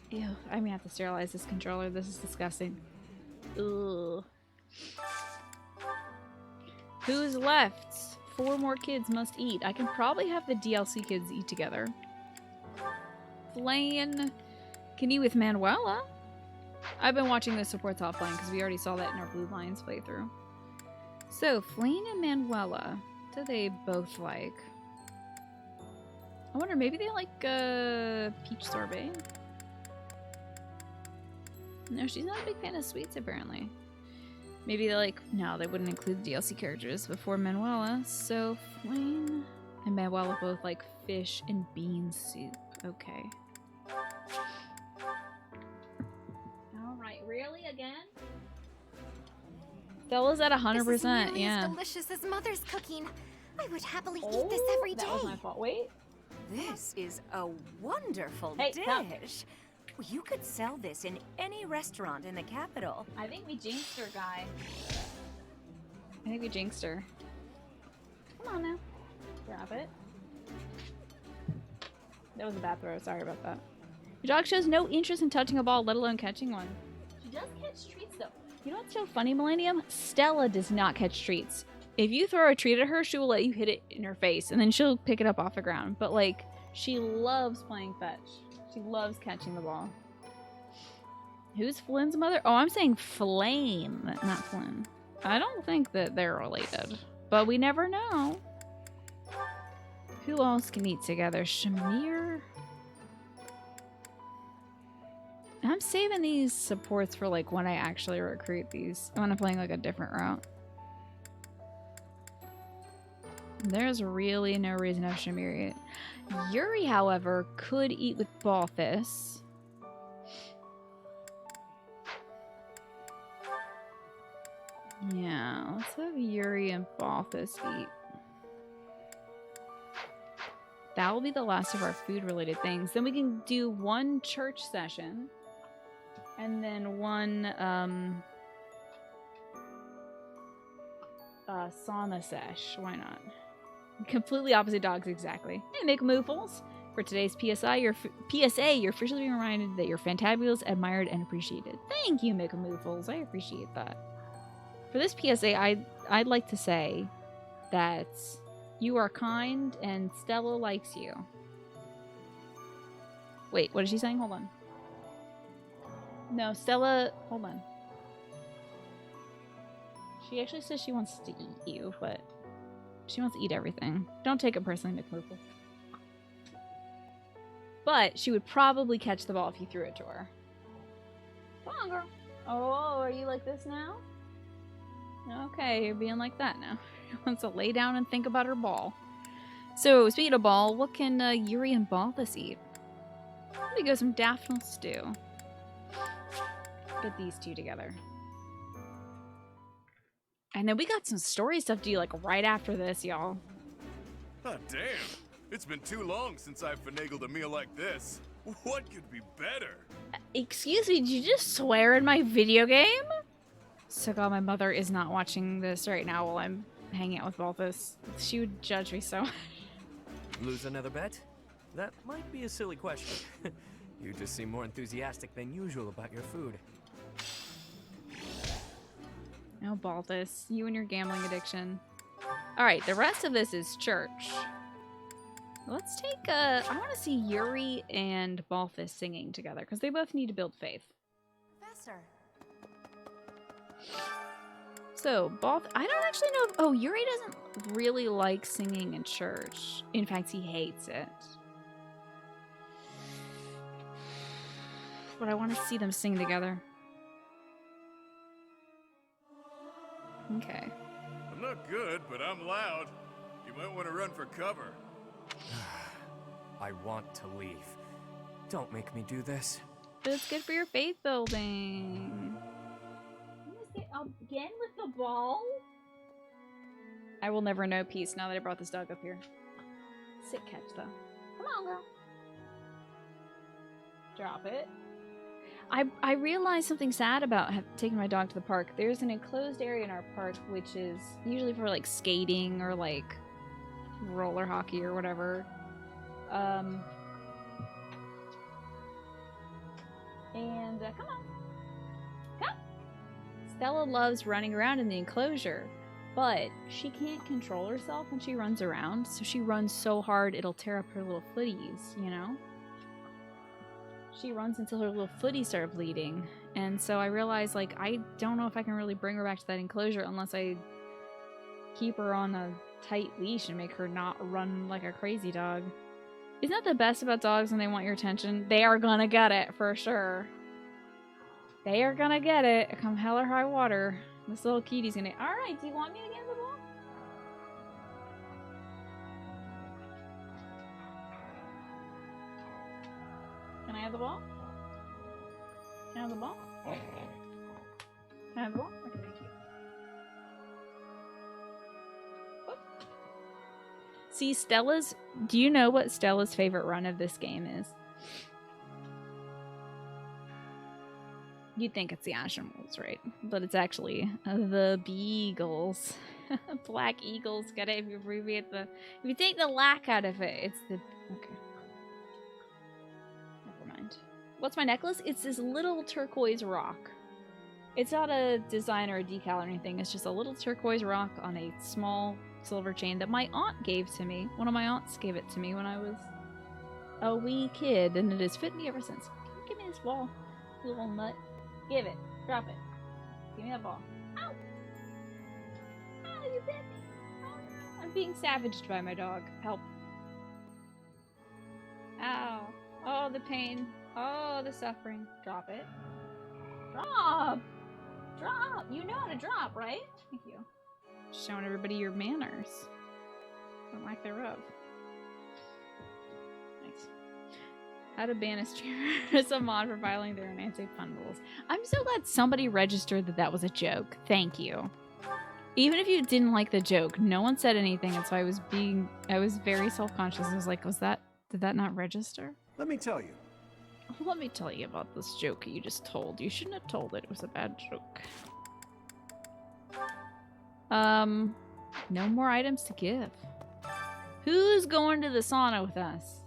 Speaker 1: Ew, I'm gonna have to sterilize this controller. This is disgusting. Ugh. Who's left? 4 more kids must eat. I can probably have the DLC kids eat together. Flane can eat with Manuela. I've been watching the supports offline because we already saw that in our Blue Lions playthrough. So, Flane and Manuela, what do they both like? I wonder, maybe they like peach sorbet? No, she's not a big fan of sweets, apparently. Maybe they like... No, they wouldn't include the DLC characters before Manuela. So, Flane and Manuela both like fish and bean soup. Okay. Alright, really? Again? Stella's at 100%,
Speaker 2: This is nearly
Speaker 1: yeah.
Speaker 2: as delicious as Mother's cooking. I would happily eat this every day.
Speaker 1: That was my fault. Wait.
Speaker 18: This is a wonderful
Speaker 1: Hey, stop.
Speaker 18: dish. You could sell this in any restaurant in the capital.
Speaker 1: I think we jinxed her, guy. I think we jinxed her. Come on now. Grab it. That was a bad throw. Sorry about that. Your dog shows no interest in touching a ball, let alone catching one. She does catch treats, though. You know what's so funny, Millennium? Stella does not catch treats. If you throw a treat at her, she will let you hit it in her face, and then she'll pick it up off the ground. But, like, she loves playing fetch. She loves catching the ball. Who's Flynn's mother? Oh, I'm saying Flame, not Flynn. I don't think that they're related, but we never know. Who else can eat together? Shamir? I'm saving these supports for like when I actually recruit these. When I'm playing like a different route. There's really no reason to have Shamir eat. Yuri, however, could eat with Balthus. Yeah, let's have Yuri and Balthus eat. That will be the last of our food-related things. Then we can do one church session. And then one, sauna sesh. Why not? Completely opposite dogs, exactly. Hey, Make Moofles. For today's PSA, you're officially being reminded that you're fantabulous, admired, and appreciated. Thank you, Make Moofles. I appreciate that. For this PSA, I'd like to say that you are kind and Stella likes you. Wait, what is she saying? Hold on. No, Stella... Hold on. She actually says she wants to eat you, but she wants to eat everything. Don't take it personally, McMurple. But she would probably catch the ball if you threw it to her. Come on, girl. Oh, are you like this now? Okay, you're being like that now. She wants to lay down and think about her ball. So, speaking of ball, what can Yuri and Balthus eat? Let me go some daphne stew. Get these two together. And then we got some story stuff to do like right after this, y'all.
Speaker 12: Oh, damn. It's been too long since I've finagled a meal like this. What could be better?
Speaker 1: Excuse me, did you just swear in my video game? So God, my mother is not watching this right now while I'm hanging out with Balthus. She would judge me so much.
Speaker 9: Lose another bet? That might be a silly question. You just seem more enthusiastic than usual about your food.
Speaker 1: No, Balthus, you and your gambling addiction. Alright, the rest of this is church. Let's take I want to see Yuri and Balthus singing together, because they both need to build faith.
Speaker 20: Professor.
Speaker 1: So, I don't actually know if, oh, Yuri doesn't really like singing in church. In fact, he hates it. But I want to see them sing together. Okay.
Speaker 12: I'm not good, but I'm loud. You might want to run for cover.
Speaker 9: I want to leave. Don't make me do this.
Speaker 1: But it's good for your faith building. Again with the ball? I will never know peace now that I brought this dog up here. Sick catch, though. Come on, girl. Drop it. I realized something sad about taking my dog to the park. There's an enclosed area in our park, which is usually for, like, skating or, like, roller hockey or whatever. Come on. Come. Stella loves running around in the enclosure, but she can't control herself when she runs around, so she runs so hard it'll tear up her little footies, you know? She runs until her little footies start bleeding, and so I realized, like, I don't know if I can really bring her back to that enclosure unless I keep her on a tight leash and make her not run like a crazy dog. Isn't that the best about dogs when they want your attention? They are gonna get it, for sure. They are gonna get it. Come hell or high water. This little kitty's gonna... Alright, do you want me to get the ball? Can I have the ball? Can I have the ball? Can I have the ball? Okay, thank you. Whoop. See, Stella's... Do you know what Stella's favorite run of this game is? You'd think it's the Ashimals, right? But it's actually the Beagles. Black Eagles, get it? If you abbreviate the... If you take the lack out of it, it's the... Okay. Never mind. What's my necklace? It's this little turquoise rock. It's not a design or a decal or anything. It's just a little turquoise rock on a small silver chain that my aunt gave to me. One of my aunts gave it to me when I was a wee kid, and it has fit me ever since. Can you give me this ball, you little nut? Give it. Drop it. Give me that ball. Ow! Ow, you bit me! Oh no! I'm being savaged by my dog. Help. Ow. Oh, the pain. Oh, the suffering. Drop it. Drop! Drop! You know how to drop, right? Thank you. Showing everybody your manners. Don't lack thereof. Nice. How to ban a streamer a mod for violating their own anti-fun rules. I'm so glad somebody registered that that was a joke. Thank you. Even if you didn't like the joke, no one said anything, and so I was very self-conscious. I was like, did that not register?
Speaker 6: Let me tell you.
Speaker 1: Let me tell you about this joke you just told. You shouldn't have told it. It was a bad joke. No more items to give. Who's going to the sauna with us?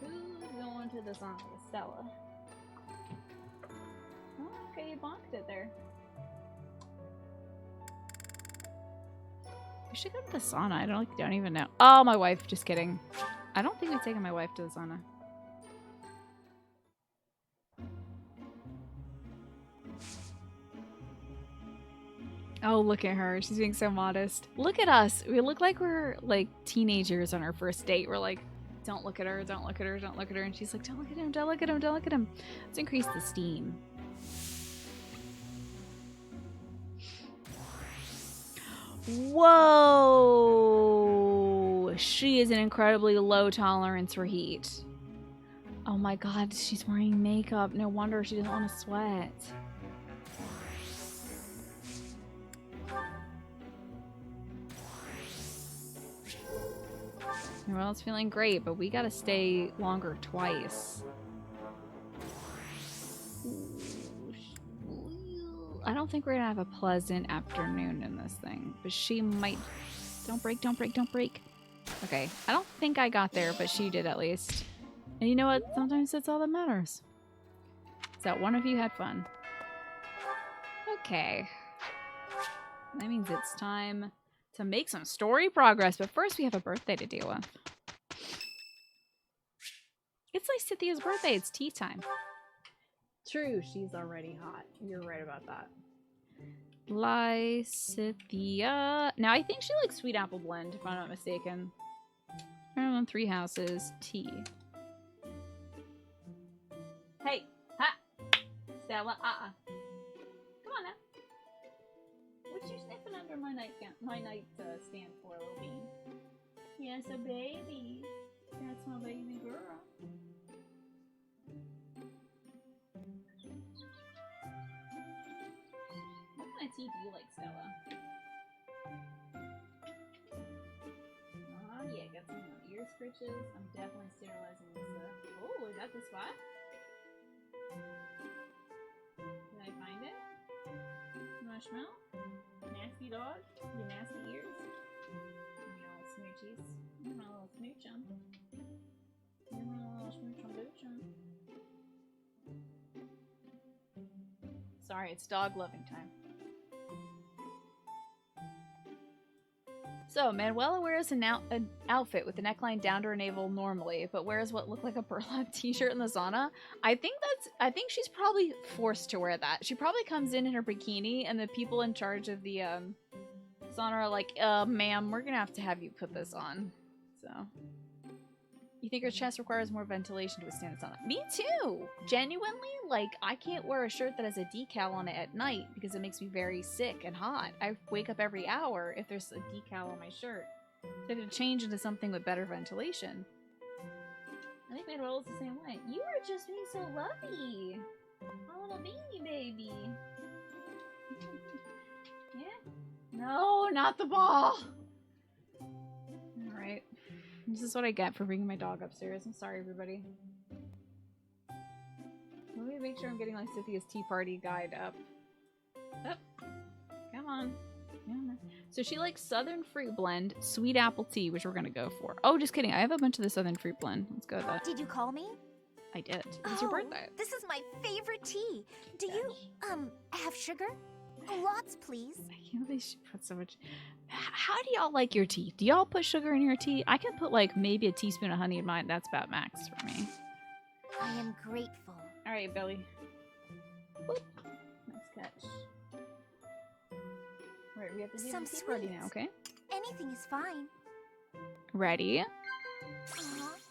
Speaker 1: Who's going to the sauna with Stella? Oh, okay, you bonked it there. We should go to the sauna. I don't even know. Oh, my wife. Just kidding. I don't think we've taken my wife to the sauna. Oh, look at her. She's being so modest. Look at us. We look like we're like teenagers on our first date. We're like, don't look at her, don't look at her, don't look at her. And she's like, don't look at him, don't look at him, don't look at him. Let's increase the steam. Whoa! She is an incredibly low tolerance for heat. Oh my god, she's wearing makeup. No wonder she doesn't want to sweat. Well, it's feeling great, but we gotta stay longer twice. I don't think we're gonna have a pleasant afternoon in this thing, but she might. Don't break, don't break, don't break. Okay, I don't think I got there, but she did at least. And you know what? Sometimes that's all that matters. Is that one of you had fun. Okay. That means it's time to make some story progress, but first we have a birthday to deal with. It's Lysithia's birthday. It's tea time. True, she's already hot. You're right about that. Lysithia. Now, I think she likes sweet apple blend, if I'm not mistaken. Maryland, 3 houses, tea. Hey, ha! Stella, come on now. What you sniffing under my nightstand for, little bean? Yes, a baby. That's my baby girl. What kind of tea do you like, Stella? Oh yeah, got some ear scritches. I'm definitely sterilizing this. Oh, is that the spot? Did I find it? You wanna smell? Nasty dog? Your nasty ears? Give me a little smoochies. Give me a little smooch on. Give me a little smooch on booch on. Sorry, it's dog loving time. So, Manuela wears an outfit with the neckline down to her navel normally, but wears what looked like a burlap t-shirt in the sauna. I think she's probably forced to wear that. She probably comes in her bikini, and the people in charge of the sauna are like, ma'am, we're gonna have you put this on. So, you think her chest requires more ventilation to withstand the sauna? Me too! Genuinely, like, I can't wear a shirt that has a decal on it at night because it makes me very sick and hot. I wake up every hour if there's a decal on my shirt. So I have to change into something with better ventilation. I think Manuela's the same way. You are just being so lovey! A little beanie baby. Yeah? No, not the ball! Alright. This is what I get for bringing my dog upstairs. I'm sorry, everybody. Let me make sure I'm getting Lysithia's tea party guide up. Up. Come on. Yeah. So she likes Southern Fruit Blend, Sweet Apple Tea, which we're gonna go for. Oh, just kidding. I have a bunch of the Southern Fruit Blend. Let's go with that.
Speaker 20: Did you call me?
Speaker 1: I did. It was your birthday.
Speaker 20: This is my favorite tea. Do you, have sugar? Lots, please.
Speaker 1: I can't believe she put so much. How do y'all like your tea? Do y'all put sugar in your tea? I can put like maybe a teaspoon of honey in mine. That's about max for me.
Speaker 20: I am grateful.
Speaker 1: All right, Billy. Whoop. Nice catch. All right, we have to do
Speaker 20: Some
Speaker 1: the tea party now, okay?
Speaker 20: Anything is fine.
Speaker 1: Ready?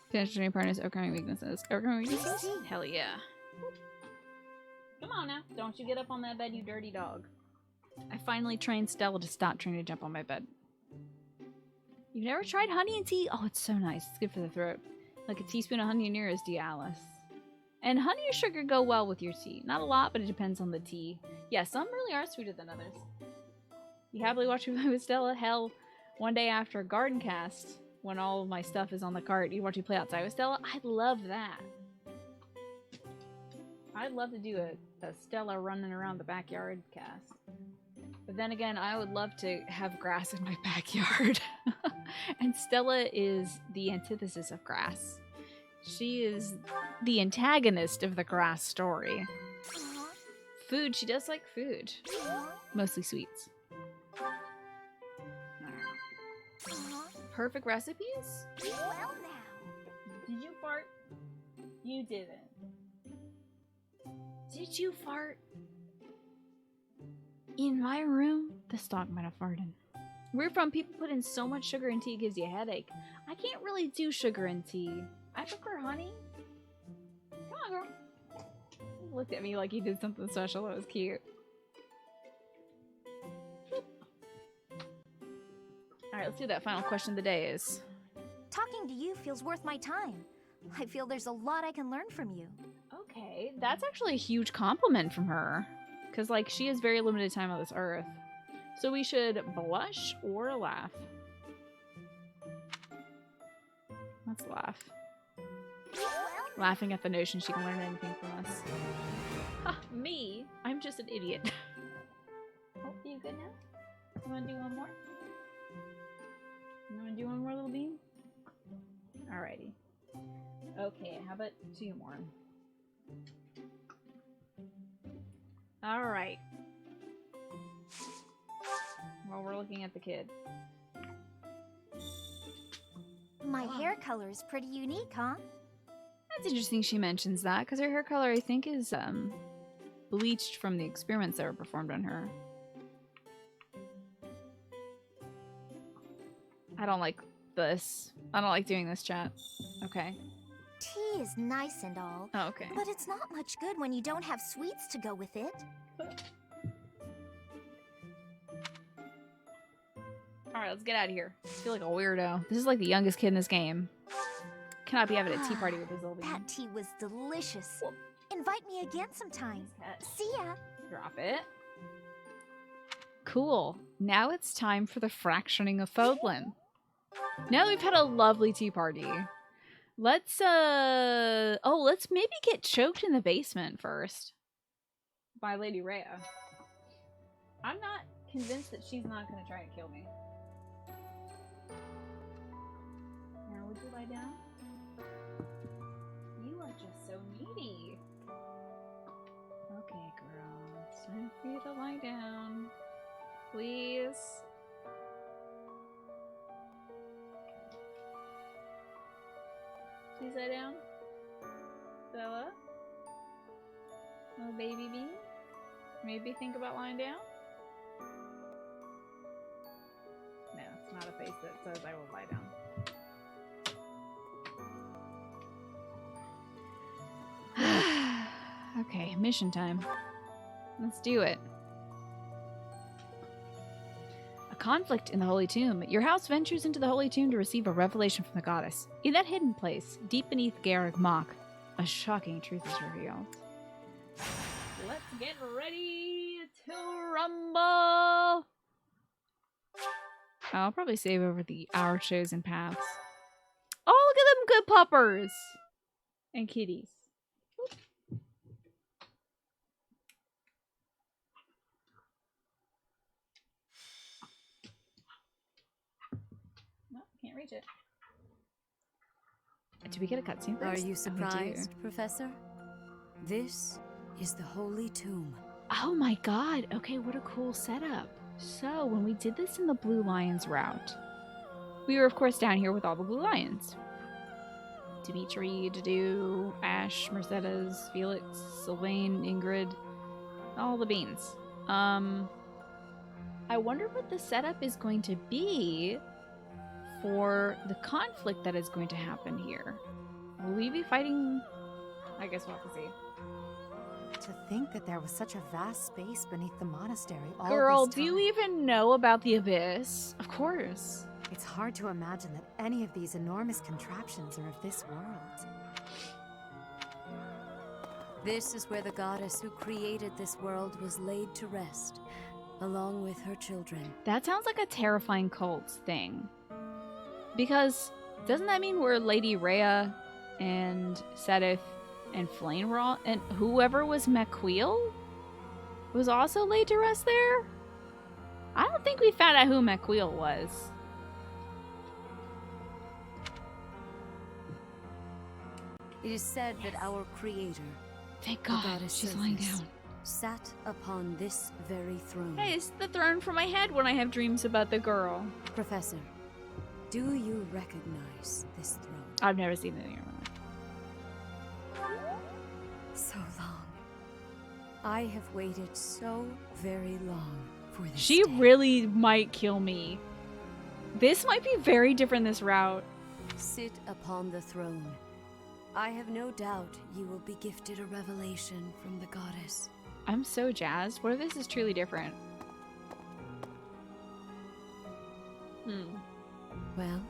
Speaker 1: Potential partners, overcoming weaknesses. Overcoming weaknesses? Hell yeah. Come on now. Don't you get up on that bed, you dirty dog. I finally trained Stella to stop trying to jump on my bed. You've never tried honey and tea? Oh, it's so nice. It's good for the throat. Like a teaspoon of honey in yours, Alice. And honey or sugar go well with your tea. Not a lot, but it depends on the tea. Yeah, some really are sweeter than others. You happily watch me play with Stella? Hell, one day after a garden cast, when all of my stuff is on the cart, you watch me play outside with Stella? I'd love that. I'd love to do a Stella running around the backyard cast. But then again, I would love to have grass in my backyard. And Stella is the antithesis of grass. She is the antagonist of the grass story. Food, she does like food. Mostly sweets. Perfect recipes?
Speaker 20: Well now.
Speaker 1: Did you fart? You didn't. Did you fart? In my room, the dog might have farted. We're from people put in so much sugar in tea it gives you a headache. I can't really do sugar in tea. I prefer honey. Come on, girl. He looked at me like he did something special. That was cute. Alright, let's do that. Final question of the day is...
Speaker 20: Talking to you feels worth my time. I feel there's a lot I can learn from you.
Speaker 1: Okay, that's actually a huge compliment from her. Because, like, she has very limited time on this earth. So we should blush or laugh. Let's laugh. Laughing at the notion she can learn anything from us. Ha, me? I'm just an idiot. Oh, you good now? You wanna do one more? You wanna do one more, little bean? Alrighty. Okay, how about 2 more? Alright. While we're looking at the kid.
Speaker 20: My hair color is pretty unique, huh?
Speaker 1: That's interesting she mentions that, because her hair color, I think, is bleached from the experiments that were performed on her. I don't like this. I don't like doing this, chat. Okay.
Speaker 20: Tea is nice and all.
Speaker 1: Oh, okay.
Speaker 20: But it's not much good when you don't have sweets to go with it.
Speaker 1: Alright, let's get out of here. I feel like a weirdo. This is like the youngest kid in this game. Cannot be having a tea party with this old man.
Speaker 20: That tea was delicious. Invite me again sometime. See ya.
Speaker 1: Drop it. Cool. Now it's time for the fractioning of Fodlan. Now that we've had a lovely tea party, let's let's maybe get choked in the basement first by Lady Rhea. I'm not convinced that she's not going to try to kill me. Now, would you lie down? You are just so needy. Okay, girl. It's time for you to lie down. Please. Please lie down. Bella? Little baby bee? Maybe think about lying down? No, it's not a face that says I will lie down. Okay, mission time. Let's do it. A conflict in the Holy Tomb. Your house ventures into the Holy Tomb to receive a revelation from the goddess. In that hidden place, deep beneath Garrick Mock, a shocking truth is revealed. Let's get ready to rumble! I'll probably save over our chosen paths. Oh, look at them good puppers! And kitties. No, can't reach it. Did we get a cutscene first?
Speaker 21: Are you surprised,
Speaker 1: Oh,
Speaker 21: Professor? This is the Holy Tomb.
Speaker 1: Oh my god. Okay, what a cool setup. So, when we did this in the Blue Lions route, we were, of course, down here with all the Blue Lions. Dimitri, Dedue, Ash, Mercedes, Felix, Sylvain, Ingrid, all the beans. I wonder what the setup is going to be for the conflict that is going to happen here. Will we be fighting? I guess we'll have to see.
Speaker 3: To think that there was such a vast space beneath the monastery all
Speaker 1: Girl,
Speaker 3: this
Speaker 1: do you
Speaker 3: time.
Speaker 1: even know about the Abyss? Of course.
Speaker 3: It's hard to imagine that any of these enormous contraptions are of this world.
Speaker 10: This is where the goddess who created this world was laid to rest, along with her children.
Speaker 1: That sounds like a terrifying cult thing. Because doesn't that mean where Lady Rhea and Sedith and Flame were all, and whoever was McQueel was also laid to rest there? I don't think we found out who McQueel was.
Speaker 10: It is said that our creator,
Speaker 1: thank
Speaker 10: the
Speaker 1: God,
Speaker 10: goddess
Speaker 1: she's lying
Speaker 10: Sophis,
Speaker 1: down,
Speaker 10: sat upon this very throne.
Speaker 1: Hey, it's the throne for my head when I have dreams about the girl.
Speaker 10: Professor, do you recognize this throne?
Speaker 1: I've never seen anything.
Speaker 10: So long. I have waited so very long for this
Speaker 1: She
Speaker 10: day.
Speaker 1: really might kill me. This might be very different, this route.
Speaker 10: Sit upon the throne. I have no doubt you will be gifted a revelation from the goddess.
Speaker 1: I'm so jazzed. What if this is truly different?
Speaker 10: Well?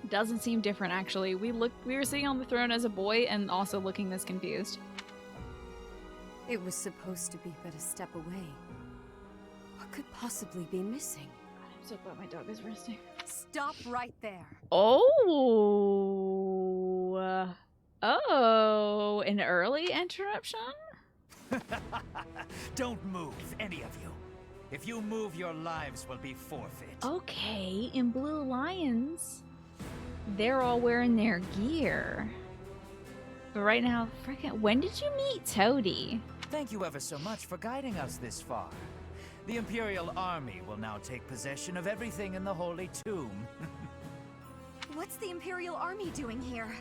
Speaker 1: Doesn't seem different, actually. We were sitting on the throne as a boy and also looking this confused.
Speaker 10: It was supposed to be but a step away. What could possibly be missing?
Speaker 1: I'm so glad my dog is resting.
Speaker 3: Stop right there.
Speaker 1: Oh. Oh, an early interruption?
Speaker 15: Don't move, any of you. If you move, your lives will be forfeit.
Speaker 1: Okay, in Blue Lions, they're all wearing their gear. But right now, frickin', when did you meet Toady?
Speaker 15: Thank you ever so much for guiding us this far. The Imperial Army will now take possession of everything in the Holy Tomb.
Speaker 20: What's the Imperial Army doing here?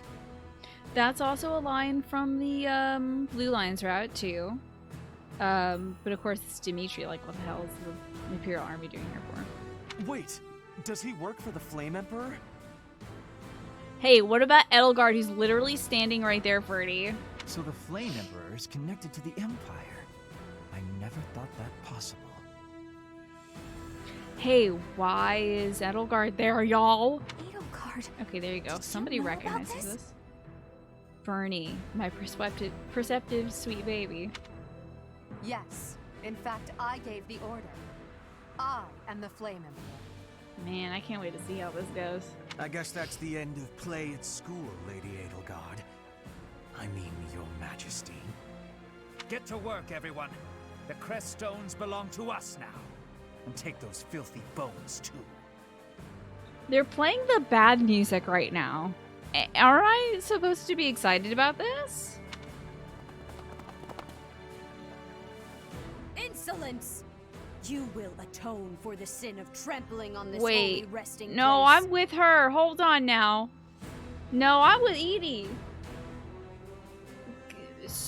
Speaker 1: That's also a line from the Blue Lions route too. But of course it's Dimitri. Like, what the hell is the Imperial Army doing here for?
Speaker 4: Wait, does he work for the Flame Emperor?
Speaker 1: Hey, what about Edelgard, who's literally standing right there, Ferdy?
Speaker 5: So the Flame Emperor is connected to the Empire. I never thought that possible.
Speaker 1: Hey, why is Edelgard there, y'all?
Speaker 20: Edelgard.
Speaker 1: Okay, there you go. Somebody recognizes this. Bernie, my perceptive sweet baby.
Speaker 3: Yes. In fact, I gave the order. I am the Flame Emperor.
Speaker 1: Man, I can't wait to see how this goes.
Speaker 15: I guess that's the end of play at school, Lady Edelgard. I mean, Your Majesty. Get to work, everyone. The crest stones belong to us now. And take those filthy bones, too.
Speaker 1: They're playing the bad music right now. Are I supposed to be excited about this?
Speaker 10: Insolence! You will atone for the sin of trampling on this
Speaker 1: Wait,
Speaker 10: holy resting
Speaker 1: no,
Speaker 10: place.
Speaker 1: I'm with her. Hold on now. No, I'm with Edie.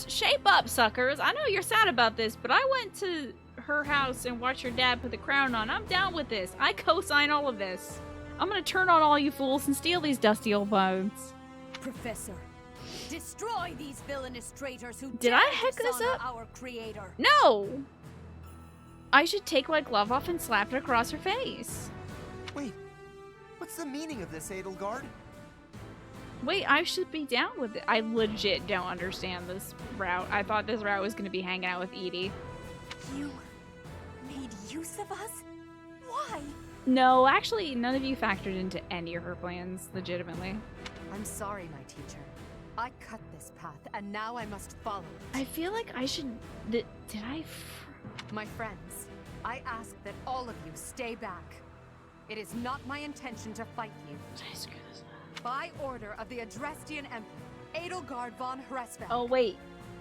Speaker 1: Shape up, suckers. I know you're sad about this, but I went to her house and watched her dad put the crown on. I'm down with this. I co-sign all of this. I'm gonna turn on all you fools and steal these dusty old bones.
Speaker 10: Professor, destroy these villainous traitors who
Speaker 1: Did
Speaker 10: dare
Speaker 1: I heck this
Speaker 10: dishonor
Speaker 1: up?
Speaker 10: our creator.
Speaker 1: No! I should take my glove off and slap it across her face.
Speaker 4: Wait, what's the meaning of this, Edelgard?
Speaker 1: Wait, I should be down with it. I legit don't understand this route. I thought this route was going to be hanging out with Edie.
Speaker 20: You made use of us? Why?
Speaker 1: No, actually, none of you factored into any of her plans, legitimately.
Speaker 3: I'm sorry, my teacher. I cut this path, and now I must follow it.
Speaker 1: I feel like I should... Did I...
Speaker 3: My friends, I ask that all of you stay back. It is not my intention to fight you.
Speaker 1: Did I screw this up?
Speaker 3: By order of the Adrestian Emperor, Edelgard von Hresbeck.
Speaker 1: Oh, wait.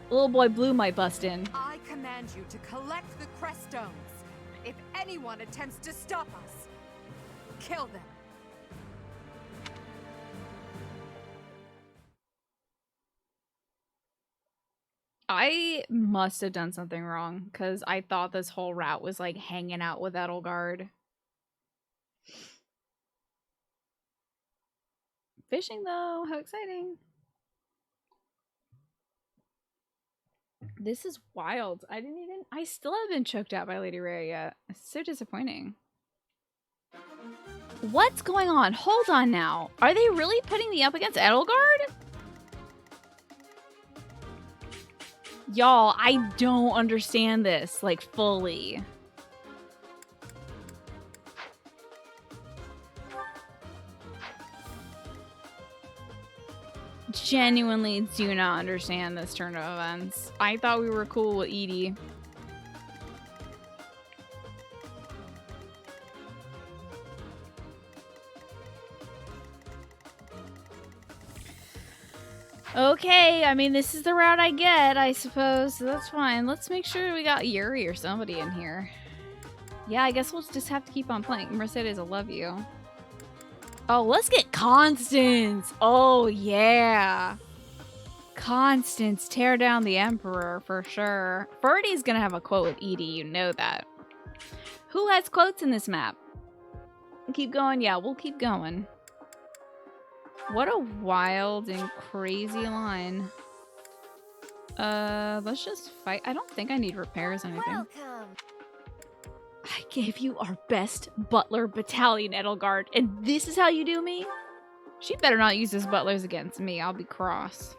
Speaker 1: Little boy Blue might bust in.
Speaker 3: I command you to collect the crest stones. If anyone attempts to stop us, kill them.
Speaker 1: I must have done something wrong, because I thought this whole route was, like, hanging out with Edelgard. Fishing, though. How exciting. This is wild. I still haven't been choked out by Lady Rhea yet. It's so disappointing. What's going on? Hold on now. Are they really putting me up against Edelgard? Y'all, I don't understand this, like, fully. Genuinely do not understand this turn of events. I thought we were cool with Edie. Okay, I mean, this is the route I get, I suppose. So that's fine. Let's make sure we got Yuri or somebody in here. Yeah, I guess we'll just have to keep on playing. Mercedes, I love you. Oh, let's get Constance. Oh, yeah. Constance, tear down the Emperor for sure. Ferdy's gonna have a quote with Edie, you know that. Who has quotes in this map? Keep going? Yeah, we'll keep going. What a wild and crazy line. Let's just fight. I don't think I need repairs or anything.
Speaker 2: Welcome.
Speaker 1: I gave you our best butler battalion, Edelgard, and this is how you do me? She better not use his butlers against me. I'll be cross.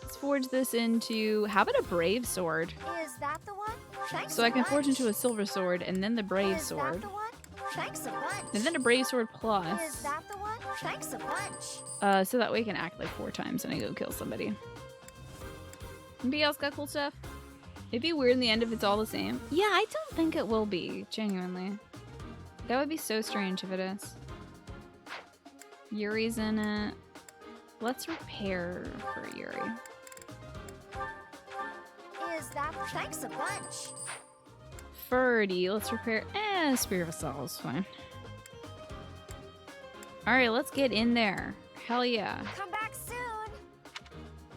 Speaker 1: Let's forge this into... How about a brave sword?
Speaker 2: Is that the one? Thanks
Speaker 1: So I
Speaker 2: a
Speaker 1: can forge
Speaker 2: bunch.
Speaker 1: into a silver sword, and then the brave
Speaker 2: Is
Speaker 1: sword.
Speaker 2: that the one? Thanks a bunch.
Speaker 1: And then a brave sword
Speaker 2: Is
Speaker 1: plus.
Speaker 2: that the one? Thanks a bunch.
Speaker 1: So that way I can act like 4 times when I go kill somebody. Anybody else got cool stuff? It'd be weird in the end if it's all the same. Yeah, I don't think it will be, genuinely. That would be so strange if it is. Yuri's in it. Let's repair for Yuri.
Speaker 2: Is that? Thanks a bunch.
Speaker 1: Ferdy, let's repair. Spirit of Assault is fine. Alright, let's get in there. Hell yeah.
Speaker 2: Come back soon.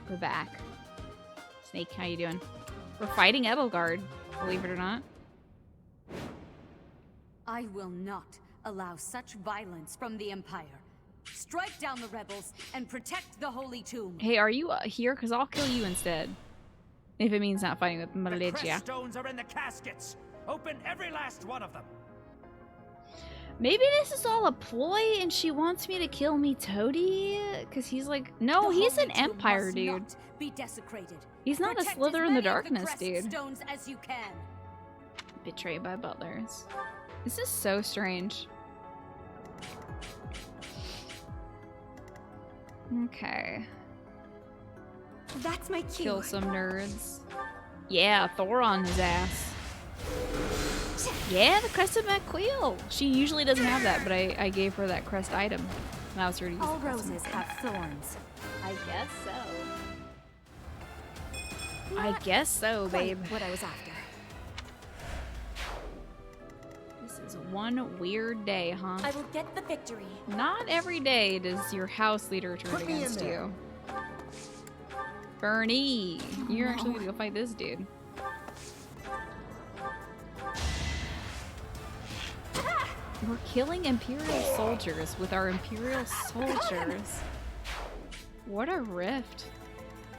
Speaker 1: We're back. Snake, how you doing? We're fighting Edelgard, believe it or not.
Speaker 10: I will not allow such violence from the Empire. Strike down the rebels and protect the Holy Tomb.
Speaker 1: Hey, are you here? Because I'll kill you instead. If it means not fighting with
Speaker 15: The
Speaker 1: Maledia.
Speaker 15: crest stones are in the caskets. Open every last one of them.
Speaker 1: Maybe this is all a ploy and she wants me to kill me Toady? Because he's like, no,
Speaker 10: The
Speaker 1: he's an
Speaker 10: Holy Tomb
Speaker 1: Empire
Speaker 10: must
Speaker 1: dude.
Speaker 10: not be desecrated.
Speaker 1: He's not
Speaker 10: Protect
Speaker 1: a slither
Speaker 10: as
Speaker 1: in the
Speaker 10: many of
Speaker 1: darkness,
Speaker 10: crest
Speaker 1: dude.
Speaker 10: stones as you can.
Speaker 1: Betrayed by butlers. This is so strange. Okay.
Speaker 10: That's my cue.
Speaker 1: Kill some nerds. Yeah, Thor on his ass. Yeah, the Crest of McQueel. She usually doesn't have that, but I gave her that crest item. And I was her to use
Speaker 20: All
Speaker 1: the Crest of
Speaker 20: roses
Speaker 1: McQueel.
Speaker 20: have thorns. I guess so.
Speaker 1: I guess so, babe.
Speaker 20: Quite what I was after.
Speaker 1: This is one weird day, huh?
Speaker 20: I will get the victory.
Speaker 1: Not every day does your house leader turn
Speaker 16: Put me in
Speaker 1: against
Speaker 16: there.
Speaker 1: you. Bernie, you're actually gonna go fight this dude. We're killing Imperial soldiers with our Imperial soldiers. What a rift.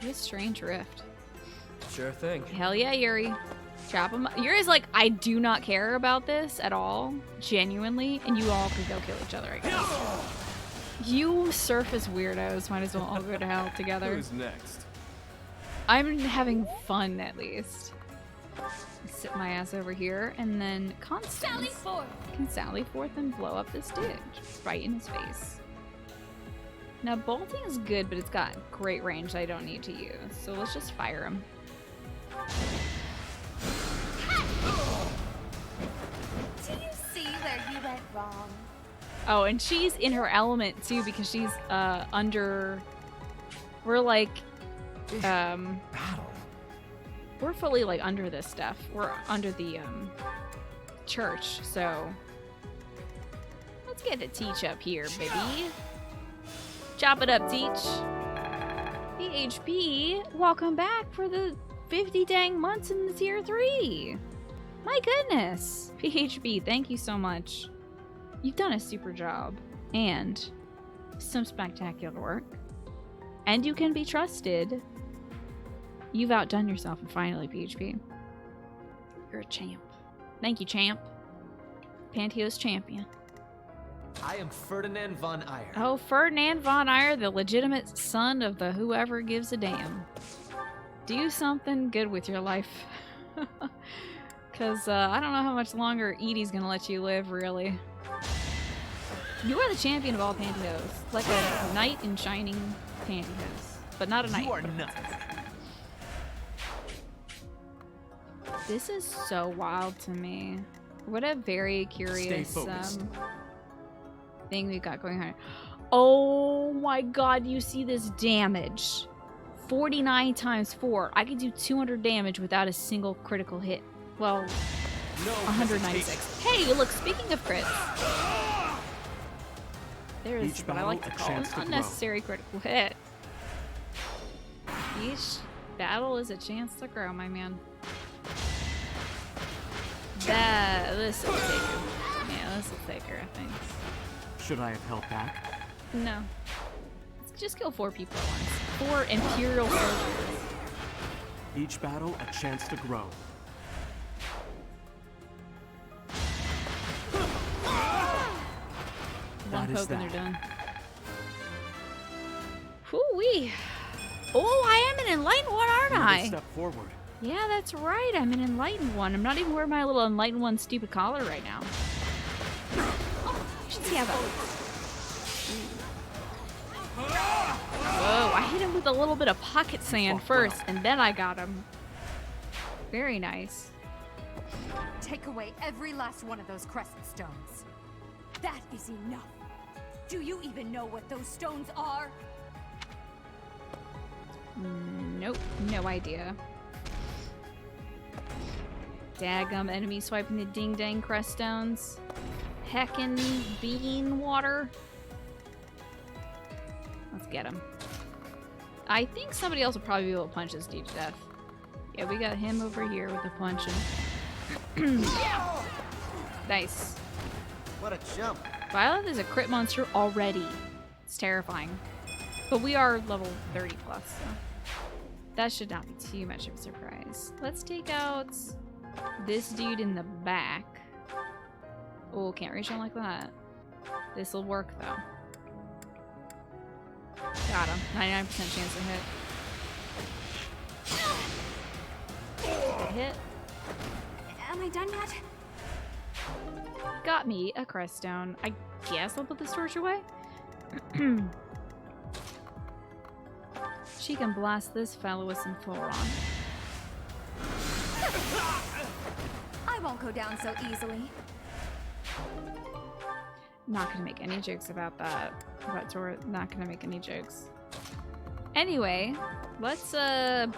Speaker 1: What a strange rift.
Speaker 9: Sure thing.
Speaker 1: Hell yeah, Yuri. Chop him up. Yuri's like, I do not care about this at all. Genuinely. And you all could go kill each other, I guess. You surface weirdos might as well all go to hell together.
Speaker 9: Who's next?
Speaker 1: I'm having fun, at least. Sit my ass over here, and then Constance can sally forth and blow up this dude right in his face. Now, bolting is good, but it's got great range that I don't need to use. So let's just fire him.
Speaker 2: Do you see where you went wrong?
Speaker 1: Oh, and she's in her element, too, because she's under... We're like... We're fully, like, under this stuff. We're under the, church, so... Let's get a Teach up here, baby. Chop it up, Teach. PHP, welcome back for the 50 dang months in the tier 3. My goodness. PHP, thank you so much. You've done a super job. And some spectacular work. And you can be trusted. You've outdone yourself, and finally, PHP. You're a champ. Thank you, champ. Pantheos champion.
Speaker 19: I am Ferdinand von Eyre.
Speaker 1: Oh, Ferdinand von Eyre, the legitimate son of the whoever gives a damn. Do something good with your life. Because I don't know how much longer Edie's gonna let you live, really. You are the champion of all pantyhose. Like a knight in shining pantyhose. But not a knight.
Speaker 19: You are nuts.
Speaker 1: This is so wild to me. What a very curious thing we got going on. Oh my god, you see this damage. 49 times 4. I could do 200 damage without a single critical hit. Well, 196. Hey, look, speaking of crits. There's what I like to call an unnecessary critical hit. Each battle is a chance to grow, my man. This will take her. Yeah, this will take her, I think.
Speaker 8: Should I have held back?
Speaker 1: No. Let's just kill 4 people at once. 4 Imperial soldiers.
Speaker 8: Each battle a chance to grow.
Speaker 1: One poke and they're done. Whoo-wee. Oh, I am an enlightened one, aren't I?
Speaker 8: Step forward.
Speaker 1: Yeah, that's right. I'm an enlightened one. I'm not even wearing my little enlightened one stupid collar right now. Oh, you should see how that looks. Whoa, I hit him with a little bit of pocket sand first, and then I got him. Very nice.
Speaker 3: Take away every last one of those crescent stones.
Speaker 10: That is enough. Do you even know what those stones are?
Speaker 1: Nope, no idea. Daggum enemy swiping the ding-dang crest stones. Heckin' bean water. Let's get him. I think somebody else will probably be able to punch this dude to death. Yeah, we got him over here with the punching. Nice.
Speaker 16: What a jump.
Speaker 1: Violet is a crit monster already. It's terrifying. But we are level 30 plus, so that should not be too much of a surprise. Let's take out this dude in the back. Oh, can't reach him like that. This'll work though. Got him. 99% chance to hit. Good hit.
Speaker 20: Am I done yet?
Speaker 1: Got me a crest stone. I guess I'll put this torch away. She can blast this fellow with some Thoron.
Speaker 10: I won't go down so easily.
Speaker 1: Not gonna make any jokes about that. Not gonna make any jokes. Anyway, let's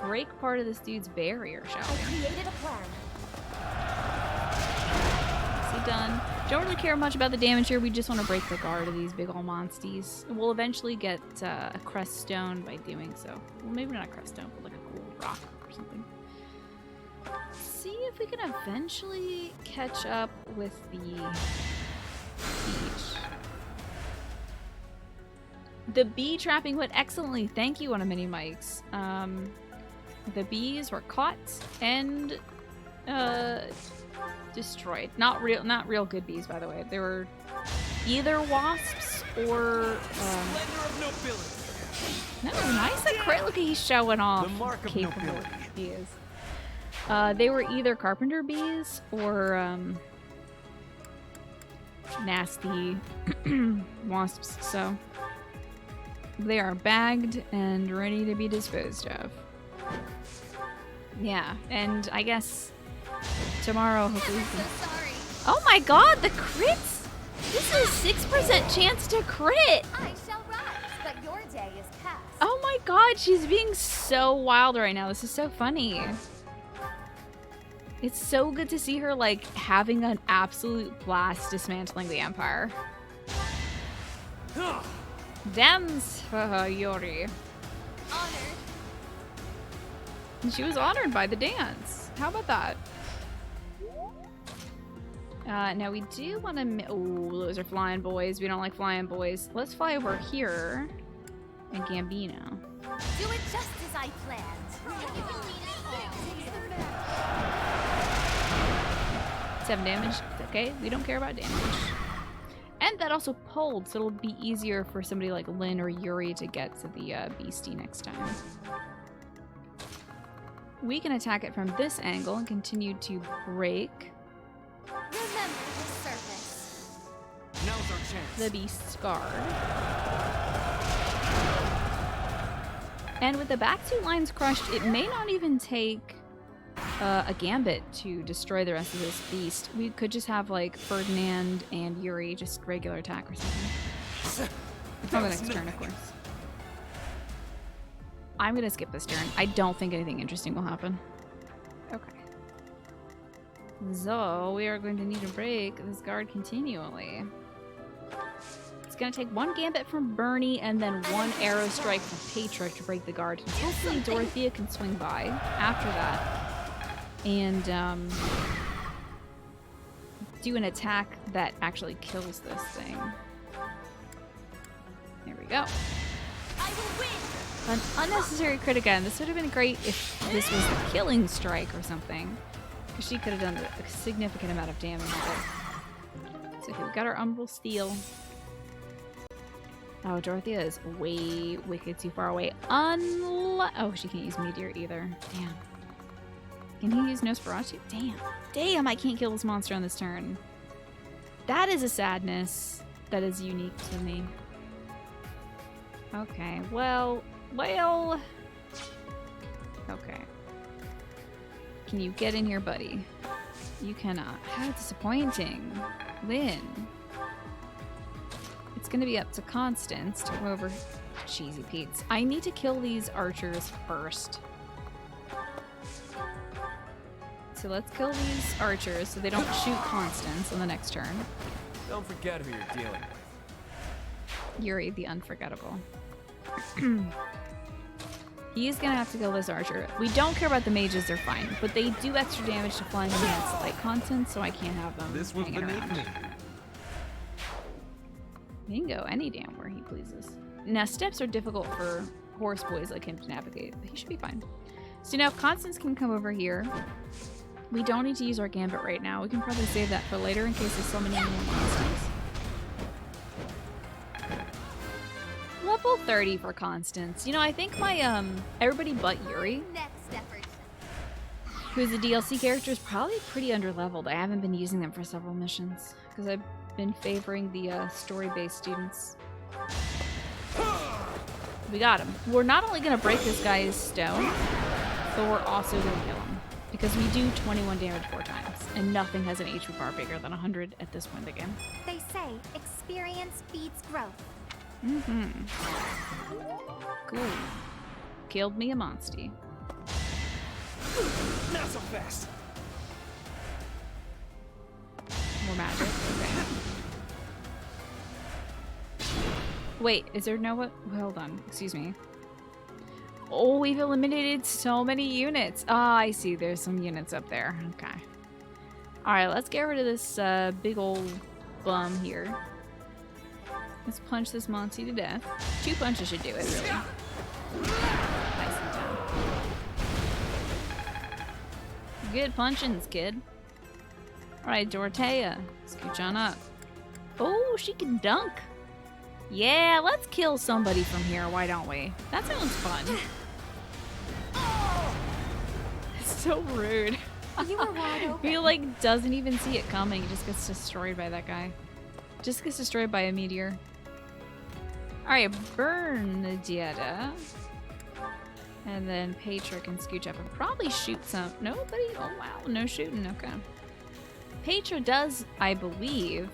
Speaker 1: break part of this dude's barrier, shall we?
Speaker 20: I created a plan.
Speaker 1: Is he done? Don't really care much about the damage here. We just want to break the guard of these big ol' monsties. We'll eventually get a crest stone by doing so. Well, maybe not a crest stone, but like a cool rock or something. See if we can eventually catch up with the beach. The bee trapping went excellently. Thank you on a mini mics. The bees were caught and destroyed. Not real good bees, by the way. They were either wasps or no, nice and crit. Look, he's showing off.
Speaker 15: The mark of nobility.
Speaker 1: He is. They were either carpenter bees or nasty wasps. So they are bagged and ready to be disposed of. Yeah, and I guess tomorrow, hopefully. Oh my god, the crits! This is 6% chance to crit!
Speaker 20: I shall rise, but your day is past.
Speaker 1: Oh my god, she's being so wild right now. This is so funny. It's so good to see her, like, having an absolute blast dismantling the Empire. Dance for Yuri.
Speaker 20: Honored.
Speaker 1: And she was honored by the dance. How about that? Now we do want to... Oh, those are flying boys. We don't like flying boys. Let's fly over here. And Gambino.
Speaker 20: Do it just as I planned.
Speaker 1: 7 damage. It's okay. We don't care about damage. And that also pulled, so it'll be easier for somebody like Lynn or Yuri to get to the beastie next time. We can attack it from this angle and continue to break.
Speaker 20: Remember the surface.
Speaker 15: Now's our chance.
Speaker 1: The beast's guard. And with the back 2 lines crushed, it may not even take a gambit to destroy the rest of this beast. We could just have like Ferdinand and Yuri just regular attack or something. On the next turn, of course. I'm gonna skip this turn. I don't think anything interesting will happen. Okay. So we are going to need to break this guard continually. It's gonna take one gambit from Bernie and then one arrow strike from Petra to break the guard. And hopefully Dorothea can swing by after that and do an attack that actually kills this thing. There we go. An unnecessary crit again. This would have been great if this was the killing strike or something, because she could have done a significant amount of damage with it. So okay, we got our Umbral Steel. Oh, Dorothea is way wicked too far away. Oh, she can't use Meteor either. Damn. Can he use Nosferatu? Damn. Damn, I can't kill this monster on this turn. That is a sadness that is unique to me. Okay, well... Okay. Can you get in here, buddy? You cannot. How disappointing. Lynn. It's gonna be up to Constance to go over Cheesy Pete's. I need to kill these archers first. So let's kill these archers so they don't shoot Constance on the next turn.
Speaker 9: Don't forget who you're dealing with.
Speaker 1: Yuri the Unforgettable. He's gonna have to kill this archer. We don't care about the mages, they're fine. But they do extra damage to flying units like Constance, so I can't have them hanging around. He can go any damn where he pleases. Now, steps are difficult for horse boys like him to navigate, but he should be fine. So now Constance can come over here. We don't need to use our gambit right now. We can probably save that for later in case there's so many more monsters. Level 30 for Constance. You know, I think my, everybody but Yuri, who's a DLC character, is probably pretty underleveled. I haven't been using them for several missions because I've been favoring the story-based students. We got him. We're not only going to break this guy's stone, but we're also going to kill him. Because we do 21 damage 4 times, and nothing has an HP bar bigger than 100 at this point in the game.
Speaker 2: They say experience feeds growth.
Speaker 1: Cool. Killed me a monstie.
Speaker 15: Not so fast.
Speaker 1: More magic. Okay. Wait, is there no what? Hold on. Excuse me. Oh, we've eliminated so many units. Ah, I see. There's some units up there. Okay. Alright, let's get rid of this big old bum here. Let's punch this Monty to death. 2 punches should do it, really. Nice and down. Good punchings, kid. Alright, Dorothea. Scooch on up. Oh, she can dunk. Yeah, let's kill somebody from here, why don't we? That sounds fun. It's so rude.
Speaker 2: You were wide open.
Speaker 1: He like doesn't even see it coming. He just gets destroyed by that guy. Just gets destroyed by a meteor. Alright, Bernadetta. And then Petra can scooch up and probably shoot some. Nobody? Oh wow, no shooting, okay. Petra does, I believe,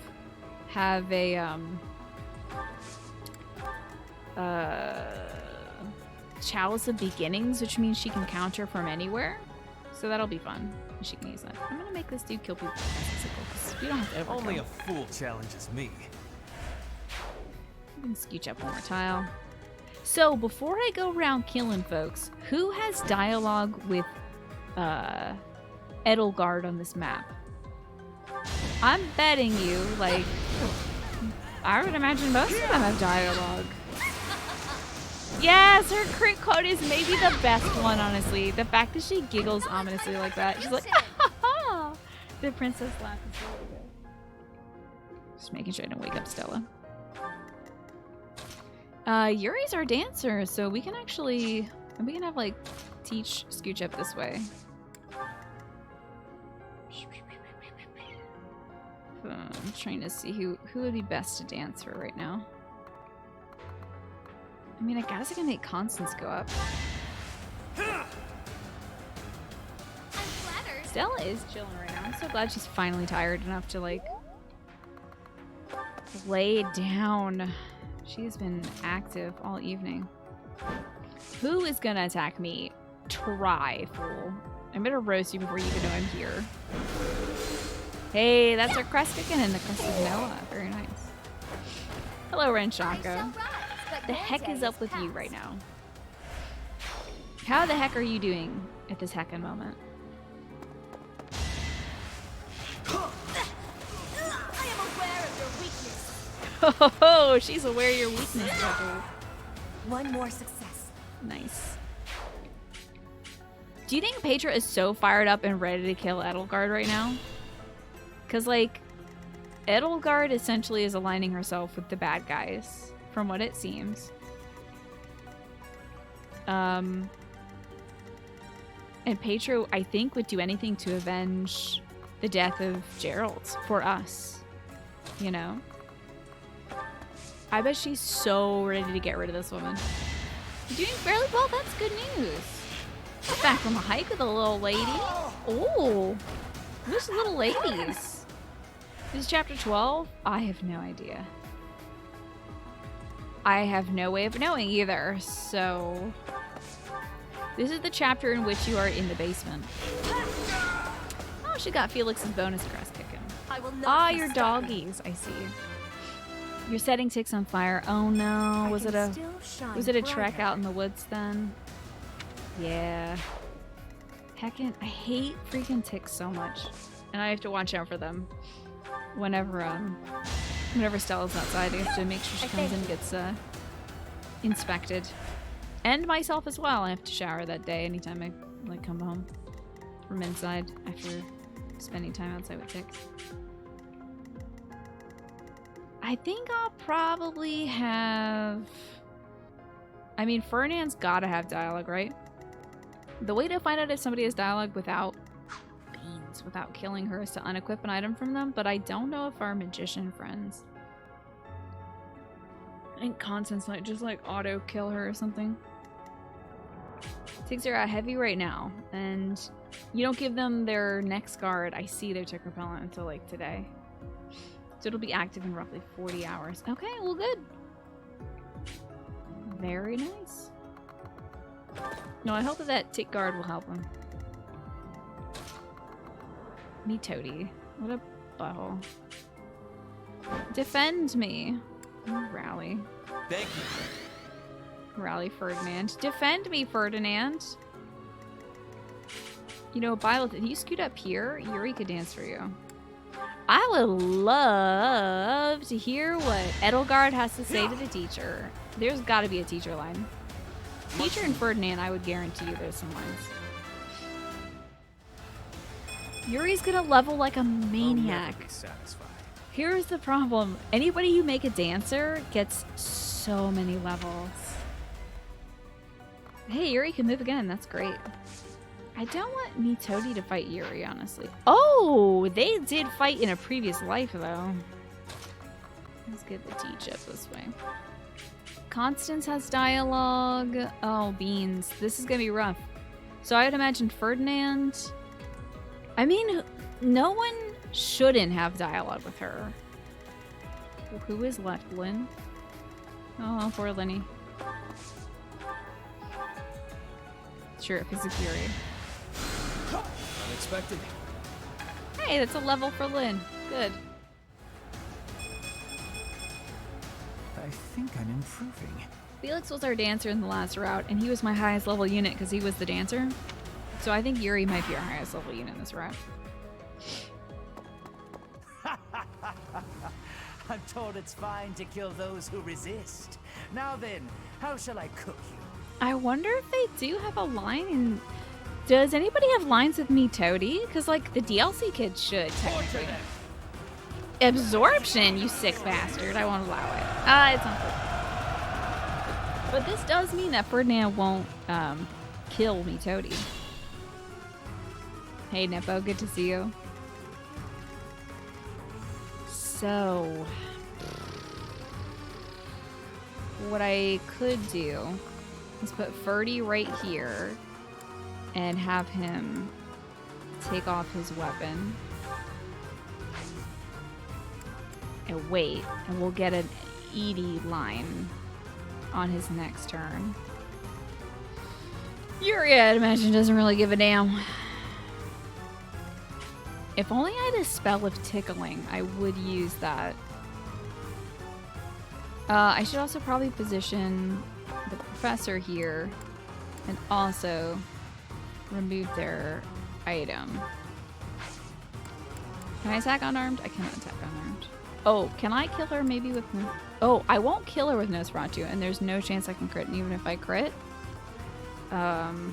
Speaker 1: have a Chalice of Beginnings, which means she can counter from anywhere. So that'll be fun. She can use that. I'm gonna make this dude kill people because we don't have to ever
Speaker 15: Only a fool challenges me.
Speaker 1: We can scooch up one more tile. So before I go around killing folks, who has dialogue with Edelgard on this map? I'm betting you, like, I would imagine most of them have dialogue. Yes, her crit code is maybe the best one, honestly. The fact that she giggles ominously like that. She's like, ha ha! The princess laugh is really good. Just making sure I don't wake up Stella. Yuri's our dancer, so we can actually, we can have like, teach scooch up this way. I'm trying to see who would be best to dance for right now. I mean, I guess I can make Constance go up. Stella is chilling right now. I'm so glad she's finally tired enough to, like, lay down. She's been active all evening. Who is gonna attack me? Try, fool. I'm gonna roast you before you even know I'm here. Hey, that's our crest again in the crest of Noah. Very nice. Hello, Renshaka. The heck is up with you right now? How the heck are you doing at this heckin' moment?
Speaker 20: I am aware of your weakness.
Speaker 1: Oh, she's aware of your weakness, Pepper.
Speaker 20: One more success.
Speaker 1: Nice. Do you think Petra is so fired up and ready to kill Edelgard right now? Because, like, Edelgard essentially is aligning herself with the bad guys, from what it seems. And Petra, I think, would do anything to avenge the death of Gerald for us. You know? I bet she's so ready to get rid of this woman. You're doing fairly well. That's good news. Back from a hike with a little lady. Oh, who's little ladies? This is chapter 12? I have no idea. I have no way of knowing either, so... This is the chapter in which you are in the basement. Oh, she got Felix's bonus crest kicking. Your doggies, I see. You're setting ticks on fire. Oh no, was it a trek out in the woods then? Yeah. Heckin', I hate freaking ticks so much. And I have to watch out for them. Whenever Stella's outside, I have to make sure she comes in and gets inspected. And myself as well. I have to shower that day anytime I like come home from inside after spending time outside with ticks. I think I'll probably have... I mean, Ferdinand's gotta have dialogue, right? The way to find out if somebody has dialogue without killing her is to unequip an item from them, but I don't know if our magician friends... I think Constance might just like auto kill her or something. Ticks are at heavy right now, and you don't give them their next guard. I see their tick repellent until like today. So it'll be active in roughly 40 hours. Okay, well good. Very nice. No, I hope that tick guard will help him. Me toady. What a butthole. Defend me. Rally.
Speaker 15: Thank you.
Speaker 1: Rally, Ferdinand. Defend me, Ferdinand. You know, Byleth, if you scoot up here, Yuri could dance for you. I would love to hear what Edelgard has to say to the teacher. There's got to be a teacher line. Teacher and Ferdinand, I would guarantee you there's some lines. Yuri's gonna level like a maniac. Here's the problem. Anybody you make a dancer gets so many levels. Hey, Yuri can move again. That's great. I don't want Mitodi to fight Yuri, honestly. Oh, they did fight in a previous life, though. Let's get the teach up this way. Constance has dialogue. Oh, beans. This is gonna be rough. So I would imagine Ferdinand... I mean, no one shouldn't have dialogue with her. Who is left? Lynn? Oh, poor Linny. Sure, if it's a Fury.
Speaker 15: Unexpected.
Speaker 1: Hey, that's a level for Lynn. Good.
Speaker 5: I think I'm improving.
Speaker 1: Felix was our dancer in the last route, and he was my highest level unit because he was the dancer. So I think Yuri might be our highest level unit in this route.
Speaker 15: I'm told it's fine to kill those who resist. Now then, how shall I cook you?
Speaker 1: I wonder if they do have a line in... Does anybody have lines with me, Toady? Because, like, the DLC kids should, technically. Absorption, you sick bastard. I won't allow it. It's not good. But this does mean that Ferdinand won't kill me, Toady. Hey, Nepo, good to see you. So... what I could do is put Ferdy right here and have him take off his weapon. And wait, and we'll get an Edie line on his next turn. Yuri, I'd imagine, doesn't really give a damn. If only I had a spell of tickling, I would use that. I should also probably position the professor here and also remove their item. Can I attack unarmed? I cannot attack unarmed. Oh, can I kill her maybe with... Oh, I won't kill her with Nosferatu, and there's no chance I can crit, and even if I crit... I'm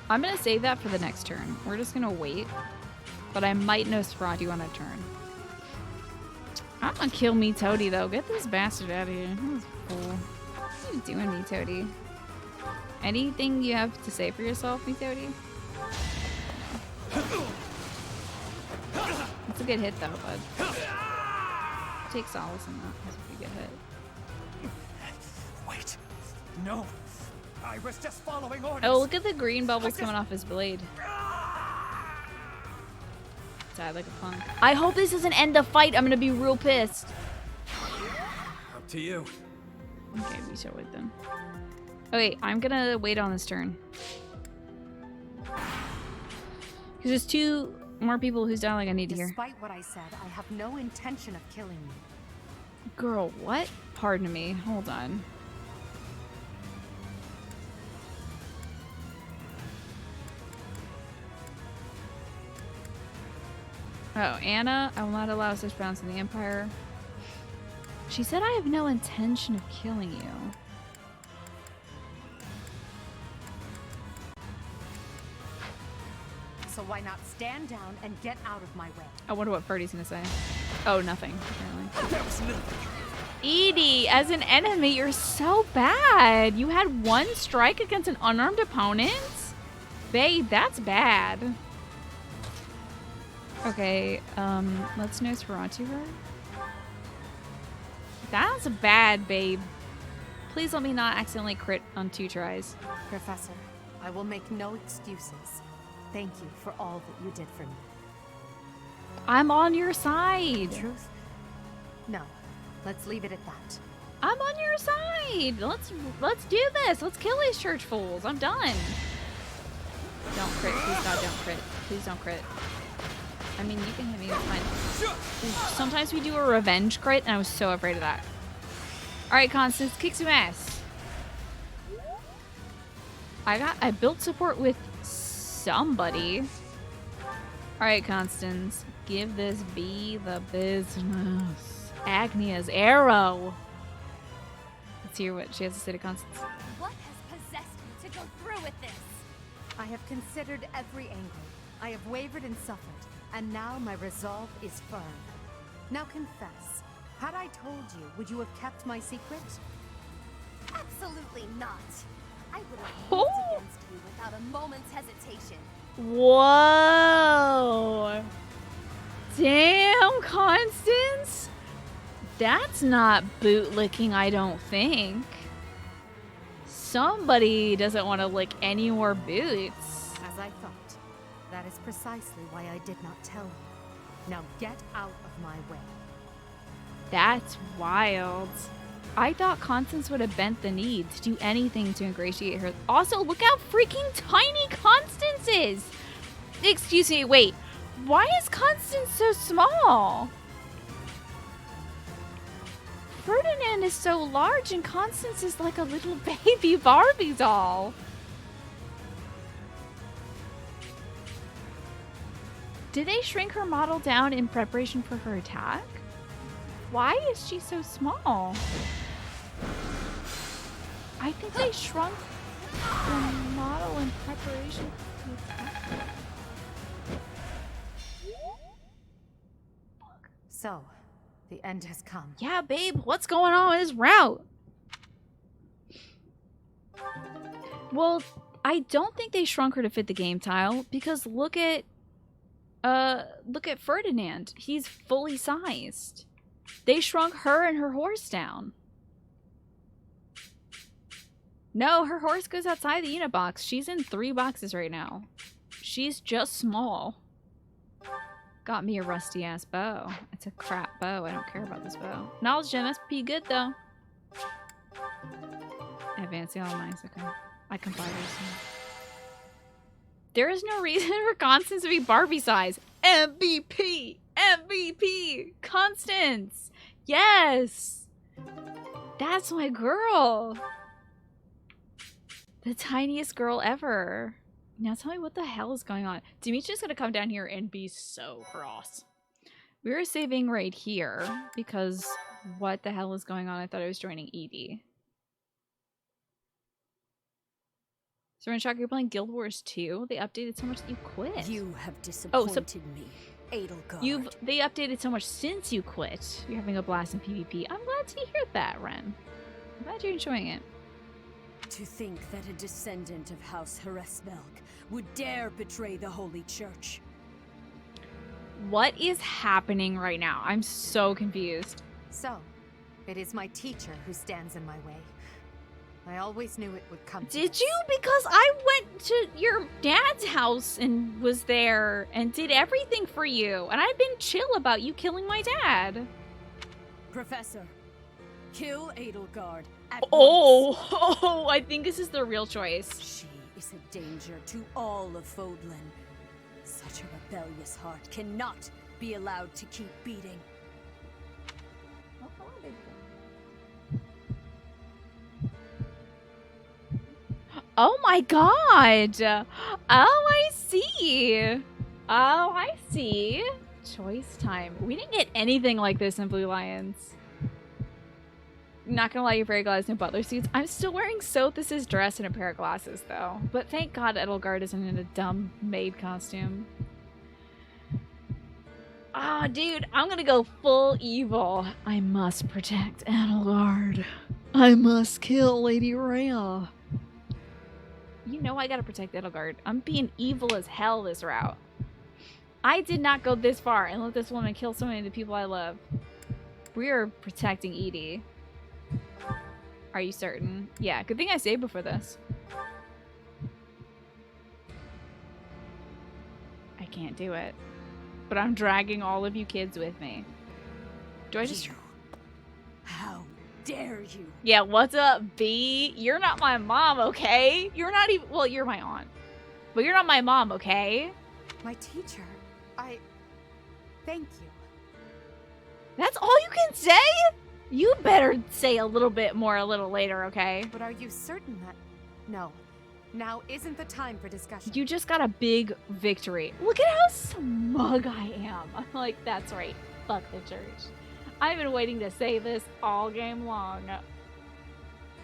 Speaker 1: gonna save that for the next turn. We're just gonna wait. But I might Nosferatu on a turn. I'm gonna kill me Toady though. Get this bastard out of here. That's cool. What are you doing, me Toady? Anything you have to say for yourself, me Toady? It's a good hit though, bud. Take solace in that. That's a pretty good hit.
Speaker 15: Wait. No. I was just following orders.
Speaker 1: Oh, look at the green bubbles coming off his blade. Died like a punk. I hope this doesn't end the fight. I'm gonna be real pissed.
Speaker 9: Up to you.
Speaker 1: Okay, we shall wait then. Okay, I'm gonna wait on this turn. Because there's 2 more people who's dying I need to hear.
Speaker 3: Despite what I said, I have no intention of killing you.
Speaker 1: Girl, what? Pardon me. Hold on. Oh, Anna, I will not allow such violence in the Empire. She said I have no intention of killing you.
Speaker 3: So why not stand down and get out of my way?
Speaker 1: I wonder what Ferdy's gonna say. Oh, nothing, apparently. Edie, as an enemy, you're so bad. You had 1 strike against an unarmed opponent? Babe, that's bad. Okay, let's Nosferatu her. That's bad, babe. Please let me not accidentally crit on 2 tries.
Speaker 3: Professor, I will make no excuses. Thank you for all that you did for me.
Speaker 1: I'm on your side.
Speaker 3: Truth? No. Let's leave it at that.
Speaker 1: I'm on your side. Let's do this. Let's kill these church fools. I'm done. Don't crit. Please God, don't crit. Please don't crit. I mean, you can hit me. It's fine. Sometimes we do a revenge crit, and I was so afraid of that. All right, Constance, kick some ass. I built support with somebody. All right, Constance, give this bee the business. Agnia's arrow. Let's hear what she has to say to Constance.
Speaker 10: What has possessed you to go through with this?
Speaker 3: I have considered every angle. I have wavered and suffered, and now my resolve is firm. Now confess, had I told you, would you have kept my secret?
Speaker 10: Absolutely not. I would have moved against you without a moment's hesitation.
Speaker 1: Whoa. Damn, Constance. That's not bootlicking, I don't think. Somebody doesn't want to lick any more boots.
Speaker 3: As I thought. That is precisely why I did not tell you. Now get out of my way.
Speaker 1: That's wild. I thought Constance would have bent the knee to do anything to ingratiate her. Also, look how freaking tiny Constance is. Excuse me, wait. Why is Constance so small? Ferdinand is so large and Constance is like a little baby Barbie doll. Did they shrink her model down in preparation for her attack? Why is she so small? I think they shrunk the model in preparation for the attack.
Speaker 3: So, the end has come.
Speaker 1: Yeah, babe, what's going on with this route? Well, I don't think they shrunk her to fit the game tile because look at Ferdinand. He's fully sized. They shrunk her and her horse down. No, her horse goes outside the unit box. She's in 3 boxes right now. She's just small. Got me a rusty ass bow. It's a crap bow. I don't care about this bow. Knowledge gem, that's pretty good though. Advanced all nice, okay. I can buy this one. There is no reason for Constance to be Barbie size. MVP! MVP! Constance! Yes! That's my girl! The tiniest girl ever. Now tell me what the hell is going on. Dimitri's gonna come down here and be so cross. We were saving right here because what the hell is going on? I thought I was joining Edie. So Shock, you're playing Guild Wars 2? They updated so much that you quit.
Speaker 10: You have disappointed me, Edelgard.
Speaker 1: They updated so much since you quit. You're having a blast in PvP. I'm glad to hear that, Ren. I'm glad you're enjoying it.
Speaker 10: To think that a descendant of House Hresvelg would dare betray the Holy Church.
Speaker 1: What is happening right now? I'm so confused.
Speaker 3: So, it is my teacher who stands in my way. I always knew it would come to
Speaker 1: Did
Speaker 3: this.
Speaker 1: you? Because I went to your dad's house and was there and did everything for you. And I've been chill about you killing my dad.
Speaker 10: Professor, kill Edelgard at
Speaker 1: Oh,
Speaker 10: once.
Speaker 1: oh, I think this is the real choice.
Speaker 10: She is a danger to all of Fodlan. Such a rebellious heart cannot be allowed to keep beating.
Speaker 1: Oh my god! Oh, I see! Oh, I see! Choice time. We didn't get anything like this in Blue Lions. Not gonna lie, you're very glad it's no butler suits. I'm still wearing Sothis' dress and a pair of glasses, though. But thank God Edelgard isn't in a dumb maid costume. Ah, dude, I'm gonna go full evil. I must protect Edelgard. I must kill Lady Rhea. You know I gotta protect Edelgard. I'm being evil as hell this route. I did not go this far and let this woman kill so many of the people I love. We are protecting Edie. Are you certain? Yeah, good thing I saved before this. I can't do it. But I'm dragging all of you kids with me. Do I just...
Speaker 10: How dare you?
Speaker 1: Yeah, what's up, B? You're not my mom, okay? You're not even... Well, you're my aunt. But you're not my mom, okay?
Speaker 3: My teacher, thank you.
Speaker 1: That's all you can say? You better say a little bit more a little later, okay?
Speaker 3: But are you certain that... No. Now isn't the time for discussion.
Speaker 1: You just got a big victory. Look at how smug I am. I'm like, that's right. Fuck the church. I've been waiting to say this all game long.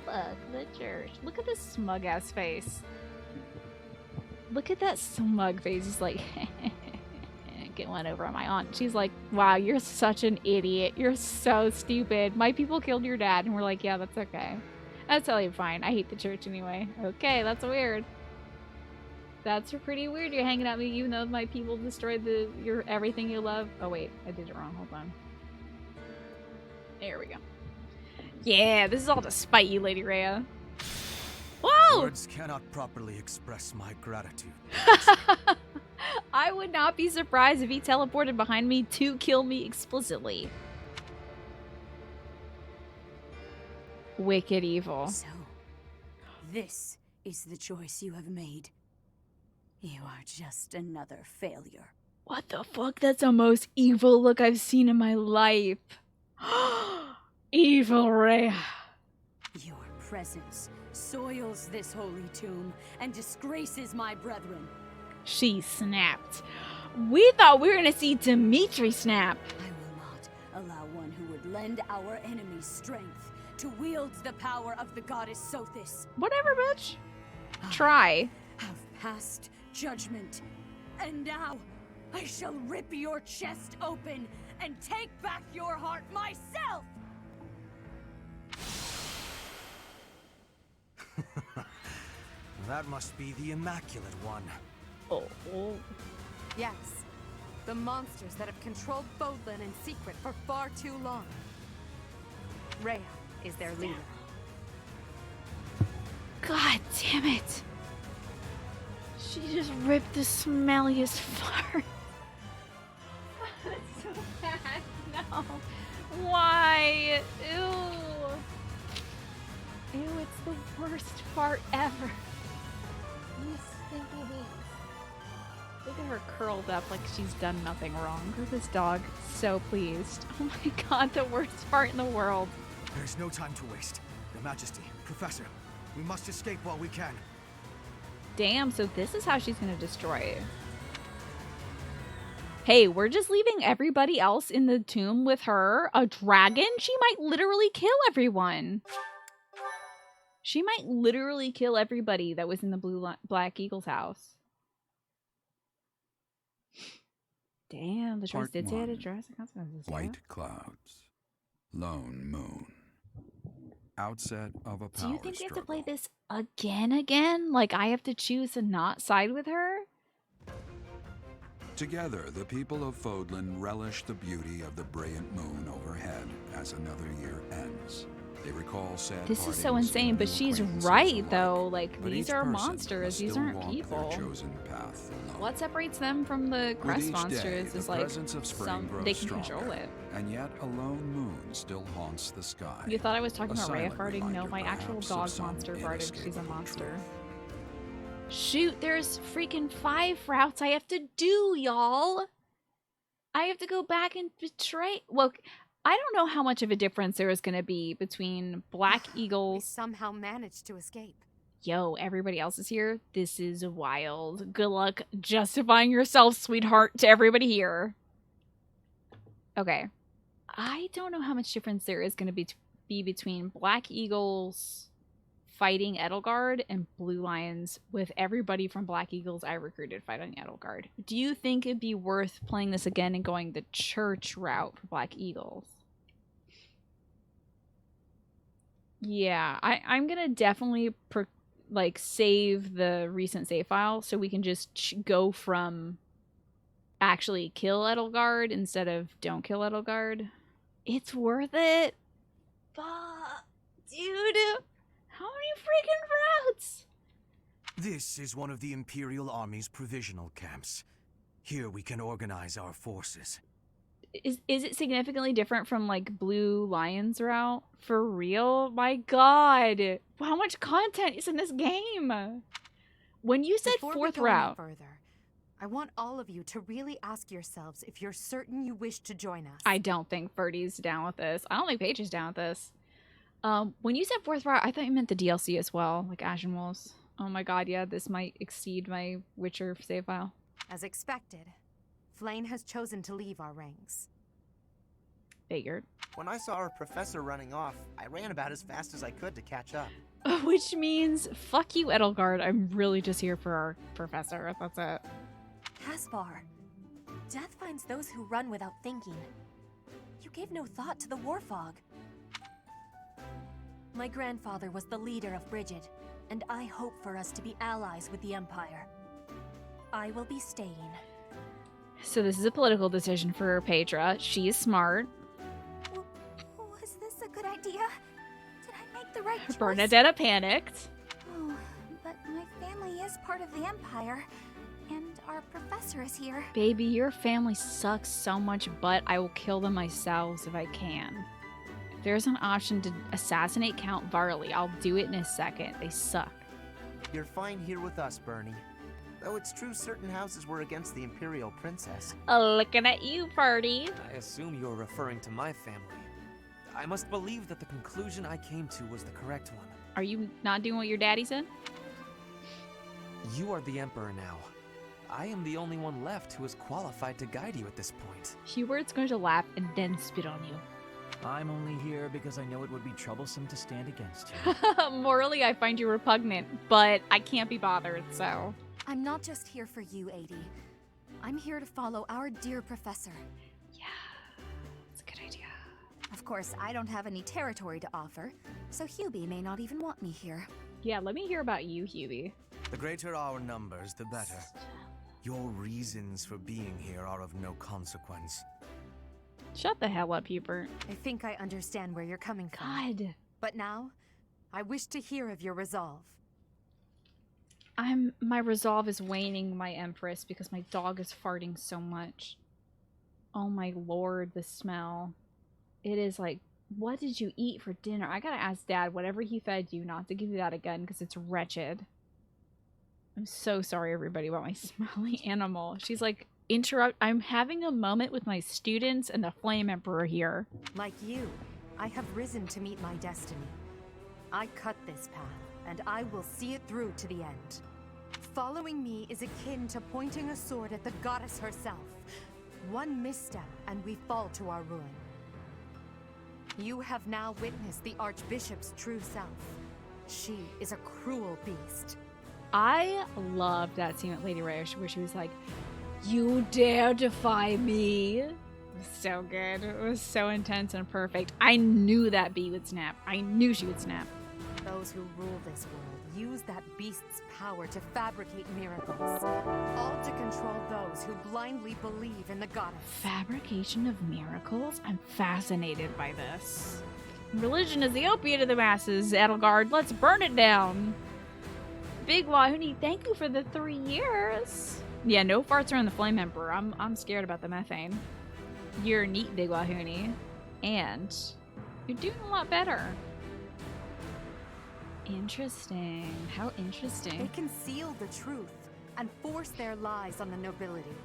Speaker 1: Fuck the church. Look at this smug ass face. Look at that smug face. He's like, get one over on my aunt. She's like, wow, you're such an idiot. You're so stupid. My people killed your dad. And we're like, yeah, that's okay. That's totally fine. I hate the church anyway. Okay, that's weird. That's pretty weird. You're hanging out with me even though my people destroyed your everything you love. Oh wait, I did it wrong. Hold on. There we go. Yeah, this is all to spite you, Lady Rhea. Whoa!
Speaker 15: Words cannot properly express my gratitude.
Speaker 1: I would not be surprised if he teleported behind me to kill me explicitly. Wicked evil.
Speaker 10: So, this is the choice you have made. You are just another failure.
Speaker 1: What the fuck? That's the most evil look I've seen in my life. Evil Rhea.
Speaker 10: Your presence soils this holy tomb and disgraces my brethren.
Speaker 1: She snapped. We thought we were gonna see Dimitri snap.
Speaker 10: I will not allow one who would lend our enemies strength to wield the power of the goddess Sothis.
Speaker 1: Whatever, bitch. Try.
Speaker 10: Have passed judgment, and now I shall rip your chest open and take back your heart myself!
Speaker 15: That must be the Immaculate One.
Speaker 1: Oh.
Speaker 3: Yes. The monsters that have controlled Fodlan in secret for far too long. Rhea is their leader.
Speaker 1: God damn it. She just ripped the smelliest fart. That's so bad. No. Why? Ew. Ew, it's the worst fart ever. You stinky beast. This Look at her curled up like she's done nothing wrong. Look at this dog. So pleased. Oh my god, the worst part in the world.
Speaker 15: There's no time to waste. Your Majesty, Professor, we must escape while we can.
Speaker 1: Damn, so this is how she's gonna destroy it. Hey, we're just leaving everybody else in the tomb with her. A dragon? She might literally kill everyone. She might literally kill everybody that was in the Black Eagle's house. Damn, the choice did say it address the consequences.
Speaker 7: White clouds. Lone moon. Outset of a power
Speaker 1: Do you think you have to
Speaker 7: struggle.
Speaker 1: play this again? Like I have to choose to not side with her?
Speaker 7: Together, the people of Fodlan relish the beauty of the brilliant moon overhead as another year ends. They recall sad
Speaker 1: This is so
Speaker 7: partings
Speaker 1: insane,
Speaker 7: and
Speaker 1: but
Speaker 7: new
Speaker 1: she's
Speaker 7: acquaintances
Speaker 1: right
Speaker 7: alike,
Speaker 1: though. Like
Speaker 7: but
Speaker 1: these
Speaker 7: each
Speaker 1: are
Speaker 7: person
Speaker 1: monsters.
Speaker 7: must
Speaker 1: These
Speaker 7: still
Speaker 1: aren't
Speaker 7: walk
Speaker 1: people.
Speaker 7: their chosen path alone.
Speaker 1: What separates them from the crest
Speaker 7: With each
Speaker 1: monsters
Speaker 7: day,
Speaker 1: is
Speaker 7: the
Speaker 1: like
Speaker 7: presence of spring grows
Speaker 1: they can
Speaker 7: stronger,
Speaker 1: control it.
Speaker 7: and yet a lone moon still haunts the sky.
Speaker 1: You thought I was talking
Speaker 7: A
Speaker 1: about Rhea
Speaker 7: silent
Speaker 1: farting? No,
Speaker 7: reminder,
Speaker 1: my actual
Speaker 7: perhaps,
Speaker 1: dog
Speaker 7: of some
Speaker 1: monster farted. She's a
Speaker 7: inescapable
Speaker 1: monster. Shoot, there's freaking 5 routes I have to do, y'all. I have to go back and betray. Well, I don't know how much of a difference there is going to be between Black
Speaker 3: We
Speaker 1: Eagles.
Speaker 3: somehow managed to escape.
Speaker 1: Yo, everybody else is here. This is wild. Good luck justifying yourself, sweetheart, to everybody here. Okay. I don't know how much difference there is going to be between Black Eagles fighting Edelgard and Blue Lions with everybody from Black Eagles I recruited fighting Edelgard. Do you think it'd be worth playing this again and going the church route for Black Eagles? Yeah, I'm gonna definitely save the recent save file so we can just go from actually kill Edelgard instead of don't kill Edelgard. It's worth it. Fuck, dude. How many freaking routes?
Speaker 15: This is one of the Imperial Army's provisional camps. Here we can organize our forces.
Speaker 1: Is it significantly different from like Blue Lion's route? For real? My god. How much content is in this game? When you said
Speaker 3: Before we
Speaker 1: fourth
Speaker 3: go any
Speaker 1: route.
Speaker 3: further, I want all of you to really ask yourselves if you're certain you wish to join us.
Speaker 1: I don't think Ferdy's down with this. I don't think Paige is down with this. When you said fourth route, I thought you meant the DLC as well, like Ashen Wolves. Oh my god, yeah, this might exceed my Witcher save file.
Speaker 3: As expected, Flayn has chosen to leave our ranks.
Speaker 1: Figured.
Speaker 4: When I saw our professor running off, I ran about as fast as I could to catch up.
Speaker 1: Which means, fuck you, Edelgard. I'm really just here for our professor. That's it.
Speaker 20: Caspar, death finds those who run without thinking. You gave no thought to the war fog. My grandfather was the leader of Brigid, and I hope for us to be allies with the Empire. I will be staying.
Speaker 1: So this is a political decision for Pedra. She is smart.
Speaker 2: Was this a good idea? Did I make the right choice?
Speaker 1: Bernadetta panicked.
Speaker 2: Oh, but my family is part of the Empire, and our professor is here.
Speaker 1: Baby, your family sucks so much butt, I will kill them myself if I can. If there's an option to assassinate Count Varley, I'll do it in a second. They suck.
Speaker 4: You're fine here with us, Bernie. Though it's true certain houses were against the Imperial Princess.
Speaker 1: Looking at you, Ferdy.
Speaker 9: I assume you're referring to my family. I must believe that the conclusion I came to was the correct one.
Speaker 1: Are you not doing what your daddy said?
Speaker 9: You are the Emperor now. I am the only one left who is qualified to guide you at this point.
Speaker 1: Hubert's going to laugh and then spit on you.
Speaker 5: I'm only here because I know it would be troublesome to stand against you.
Speaker 1: Morally, I find you repugnant, but I can't be bothered, so...
Speaker 20: I'm not just here for you, Adie. I'm here to follow our dear professor.
Speaker 1: Yeah, it's a good idea.
Speaker 20: Of course, I don't have any territory to offer, so Hubie may not even want me here.
Speaker 1: Yeah, let me hear about you, Hubie.
Speaker 15: The greater our numbers, the better. Your reasons for being here are of no consequence.
Speaker 1: Shut the hell up, Hubert.
Speaker 3: I think I understand where you're coming from.
Speaker 1: God.
Speaker 3: But now, I wish to hear of your resolve.
Speaker 1: My resolve is waning, my Empress, because my dog is farting so much. Oh my lord, the smell. It is like, what did you eat for dinner? I gotta ask Dad, whatever he fed you, not to give you that again, because it's wretched. I'm so sorry, everybody, about my smelly animal. She's like, I'm having a moment with my students and the Flame Emperor here.
Speaker 3: Like you, I have risen to meet my destiny. I cut this path, and I will see it through to the end. Following me is akin to pointing a sword at the goddess herself. One misstep, and we fall to our ruin. You have now witnessed the Archbishop's true self. She is a cruel beast.
Speaker 1: I loved that scene with Lady Raya where she was like, "You dare defy me?" It was so good. It was so intense and perfect. I knew that bee would snap. I knew she would snap.
Speaker 3: Those who rule this world use that beast's power to fabricate miracles, all to control those who blindly believe in the goddess.
Speaker 1: Fabrication of miracles? I'm fascinated by this. Religion is the opiate of the masses, Edelgard. Let's burn it down. Big Wahuni, thank you for the 3 years. Yeah, no farts around the Flame Emperor. I'm scared about the methane. You're neat, Big Wahuni. And you're doing a lot better. Interesting. How interesting.
Speaker 3: They conceal the truth and force their lies on the nobility.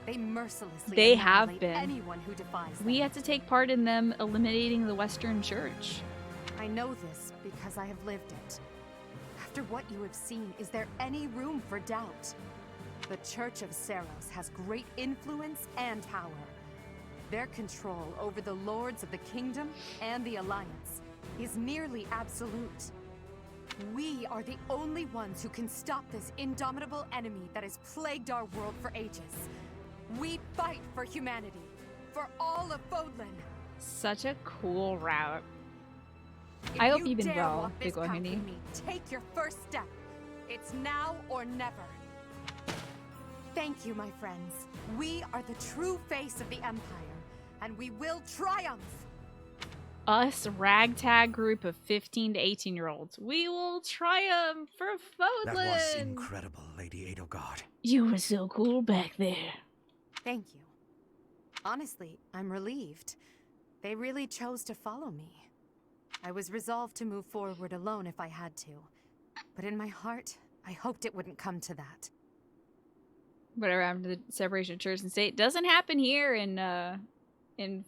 Speaker 3: They mercilessly
Speaker 1: have been.
Speaker 3: Anyone who defies them.
Speaker 1: We had to take part in them eliminating the Western Church.
Speaker 3: I know this because I have lived it. After what you have seen, is there any room for doubt? The Church of Seros has great influence and power. Their control over the lords of the kingdom and the Alliance is nearly absolute. We are the only ones who can stop this indomitable enemy that has plagued our world for ages. We fight for humanity, for all of Fodlan.
Speaker 1: Such a cool route. I hope you've been well, Big Wahuni.
Speaker 3: Take your first step. It's now or never. Thank you, my friends. We are the true face of the Empire, and we will triumph.
Speaker 1: Us ragtag group of 15 to 18-year-olds. We will triumph for Fodlan.
Speaker 15: That was incredible, Lady Edelgard.
Speaker 1: You were so cool back there.
Speaker 3: Thank you. Honestly, I'm relieved. They really chose to follow me. I was resolved to move forward alone if I had to. But in my heart, I hoped it wouldn't come to that.
Speaker 1: Whatever happened to the separation of church and state doesn't happen here in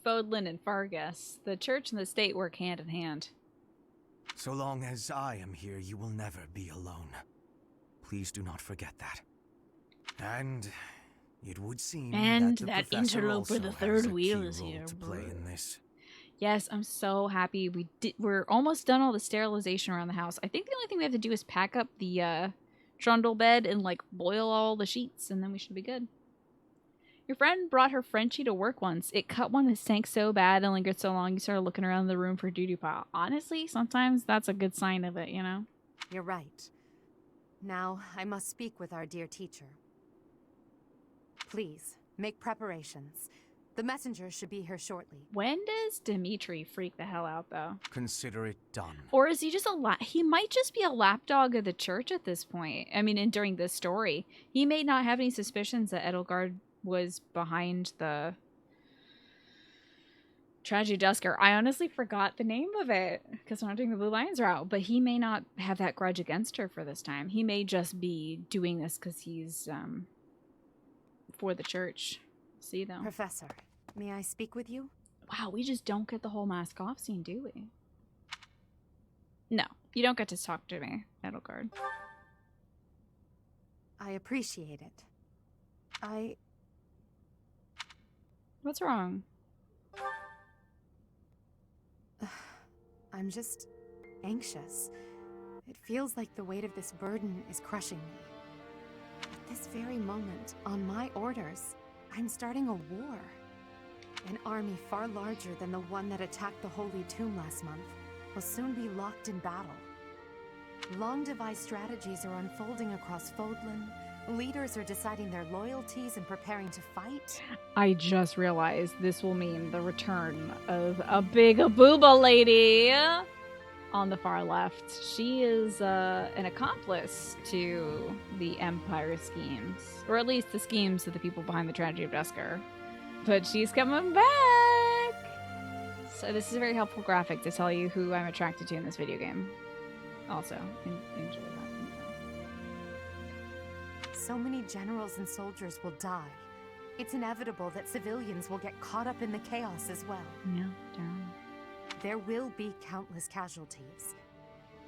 Speaker 1: Fodlan and Fargus. The church and the state work hand in hand.
Speaker 15: So long as I am here, you will never be alone. Please do not forget that. And it would seem that the
Speaker 1: interloper, the third wheel, is here
Speaker 15: to play in this.
Speaker 1: Yes, I'm so happy. We're almost done all the sterilization around the house. I think the only thing we have to do is pack up the trundle bed and like boil all the sheets, and then we should be good. Your friend brought her Frenchie to work once. It cut one that stank so bad and lingered so long you started looking around the room for a doo-doo pile. Honestly, sometimes that's a good sign of it, you know?
Speaker 3: You're right. Now, I must speak with our dear teacher. Please, make preparations. The messenger should be here shortly.
Speaker 1: When does Dimitri freak the hell out, though?
Speaker 15: Consider it done.
Speaker 1: Or is he just he might just be a lapdog of the church at this point. I mean, and during this story. He may not have any suspicions that Edelgard was behind the Tragedy of Dusker. I honestly forgot the name of it because I'm not doing the Blue Lions route, but he may not have that grudge against her for this time. He may just be doing this because he's for the church. See, though.
Speaker 3: Professor, may I speak with you?
Speaker 1: Wow, we just don't get the whole mask off scene, do we? No, you don't get to talk to me, Edelgard.
Speaker 3: I appreciate it.
Speaker 1: What's wrong?
Speaker 3: I'm just anxious. It feels like the weight of this burden is crushing me. At this very moment, on my orders, I'm starting a war. An army far larger than the one that attacked the Holy Tomb last month will soon be locked in battle. Long-devised strategies are unfolding across Fodlan. Leaders are deciding their loyalties and preparing to fight.
Speaker 1: I just realized this will mean the return of a big booba lady on the far left. She is an accomplice to the Empire schemes, or at least the schemes of the people behind the Tragedy of Dusker. But she's coming back! So this is a very helpful graphic to tell you who I'm attracted to in this video game. Also, enjoy that.
Speaker 3: So many generals and soldiers will die. It's inevitable that civilians will get caught up in the chaos as well.
Speaker 1: Yeah, darn.
Speaker 3: There will be countless casualties.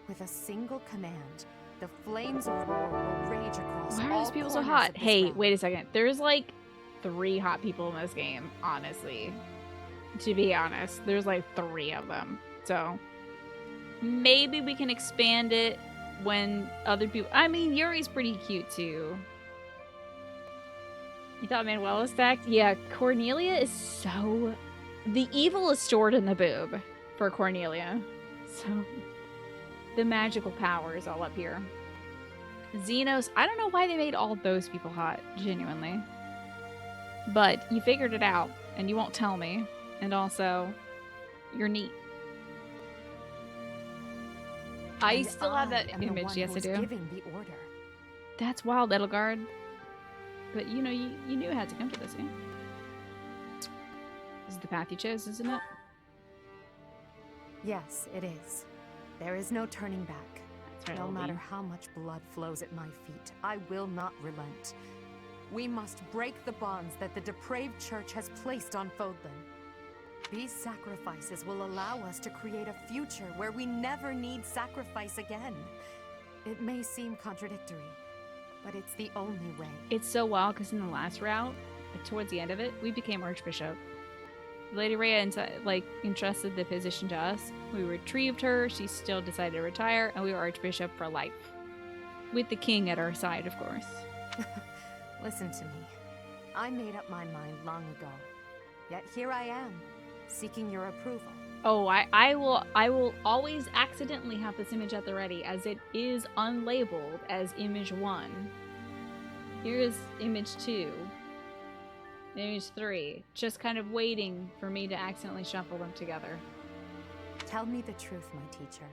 Speaker 3: With a single command, the flames of war will rage across
Speaker 1: Why are
Speaker 3: all
Speaker 1: these people so
Speaker 3: corners
Speaker 1: hot?
Speaker 3: of this
Speaker 1: Hey,
Speaker 3: realm.
Speaker 1: wait a second. There's like 3 hot people in this game, honestly. To be honest, there's like 3 of them. So maybe we can expand it when other people... I mean, Yuri's pretty cute too. You thought Manuel was stacked? Yeah, Cornelia is so... The evil is stored in the boob for Cornelia. So the magical power is all up here. Xenos, I don't know why they made all those people hot, genuinely. But you figured it out, and you won't tell me. And also, you're neat. I
Speaker 3: And
Speaker 1: still have that
Speaker 3: am the
Speaker 1: image,
Speaker 3: one
Speaker 1: yes
Speaker 3: who
Speaker 1: I
Speaker 3: is
Speaker 1: do.
Speaker 3: giving the order.
Speaker 1: That's wild, Edelgard. But you know, you knew it had to come to this, yeah? This is the path you chose, isn't it?
Speaker 3: Yes, it is. There is no turning back.
Speaker 1: right,
Speaker 3: No
Speaker 1: Oldie.
Speaker 3: matter how much blood flows at my feet, I will not relent. We must break the bonds that the depraved church has placed on Fodlan. These sacrifices will allow us to create a future where we never need sacrifice again. It may seem contradictory, but it's the only way.
Speaker 1: It's so wild because in the last route, towards the end of it, we became Archbishop. Lady Rhea entrusted the position to us. We retrieved her. She still decided to retire, and we were Archbishop for life, with the king at our side, of course.
Speaker 3: Listen to me. I made up my mind long ago. Yet here I am, seeking your approval.
Speaker 1: Oh, I will always accidentally have this image at the ready, as it is unlabeled as image 1. Here's image 2. Image 3. Just kind of waiting for me to accidentally shuffle them together.
Speaker 3: Tell me the truth, my teacher.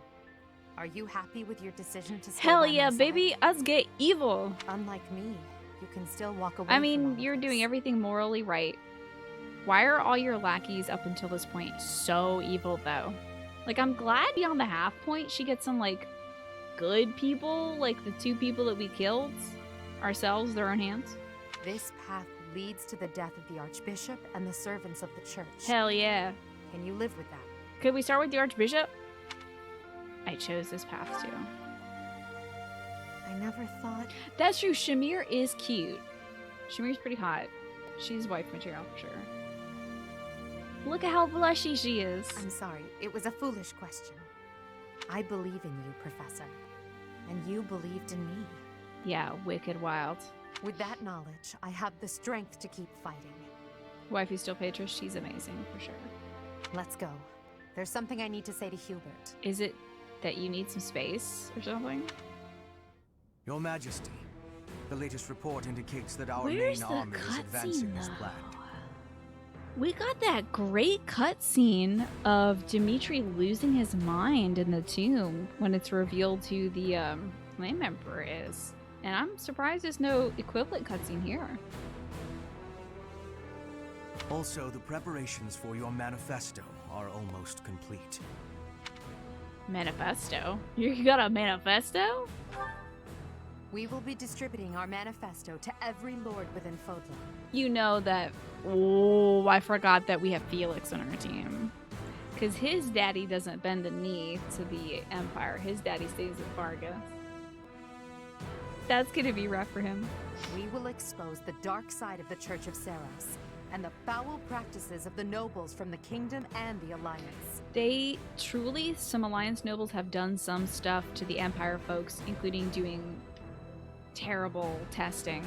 Speaker 3: Are you happy with your decision to stay
Speaker 1: Hell
Speaker 3: by
Speaker 1: yeah,
Speaker 3: my side?
Speaker 1: baby! Us get evil!
Speaker 3: Unlike me, you can still walk away
Speaker 1: I
Speaker 3: from
Speaker 1: mean,
Speaker 3: all
Speaker 1: you're
Speaker 3: of this.
Speaker 1: doing everything morally right. Why are all your lackeys up until this point so evil, though? Like, I'm glad beyond the half point she gets some, like, good people, like the 2 people that we killed ourselves, their own hands.
Speaker 3: This path leads to the death of the Archbishop and the servants of the church.
Speaker 1: Hell yeah.
Speaker 3: Can you live with that?
Speaker 1: Could we start with the Archbishop? I chose this path, too.
Speaker 3: I never thought...
Speaker 1: That's true, Shamir is cute. Shamir's pretty hot. She's wife material, for sure. Look at how blushy she is.
Speaker 3: I'm sorry, it was a foolish question. I believe in you, Professor. And you believed in me.
Speaker 1: Yeah, wicked wild.
Speaker 3: With that knowledge, I have the strength to keep fighting.
Speaker 1: Wifey still Patris, she's amazing, for sure.
Speaker 3: Let's go. There's something I need to say to Hubert.
Speaker 1: Is it that you need some space or something?
Speaker 15: Your Majesty, the latest report indicates that our
Speaker 1: Where's
Speaker 15: main
Speaker 1: the
Speaker 15: army is advancing as
Speaker 1: cutscene,
Speaker 15: planned.
Speaker 1: We got that great cutscene of Dimitri losing his mind in the tomb when it's revealed who the Flame Emperor is. And I'm surprised there's no equivalent cutscene here.
Speaker 15: Also, the preparations for your manifesto are almost complete.
Speaker 1: Manifesto? You got a manifesto?
Speaker 3: We will be distributing our manifesto to every lord within Fodlan.
Speaker 1: You know that... Oh, I forgot that we have Felix on our team. Because his daddy doesn't bend the knee to the Empire. His daddy stays at Vargas. That's gonna be rough for him.
Speaker 3: We will expose the dark side of the Church of Seros and the foul practices of the nobles from the Kingdom and the Alliance.
Speaker 1: They truly, some Alliance nobles have done some stuff to the Empire folks, including doing terrible testing.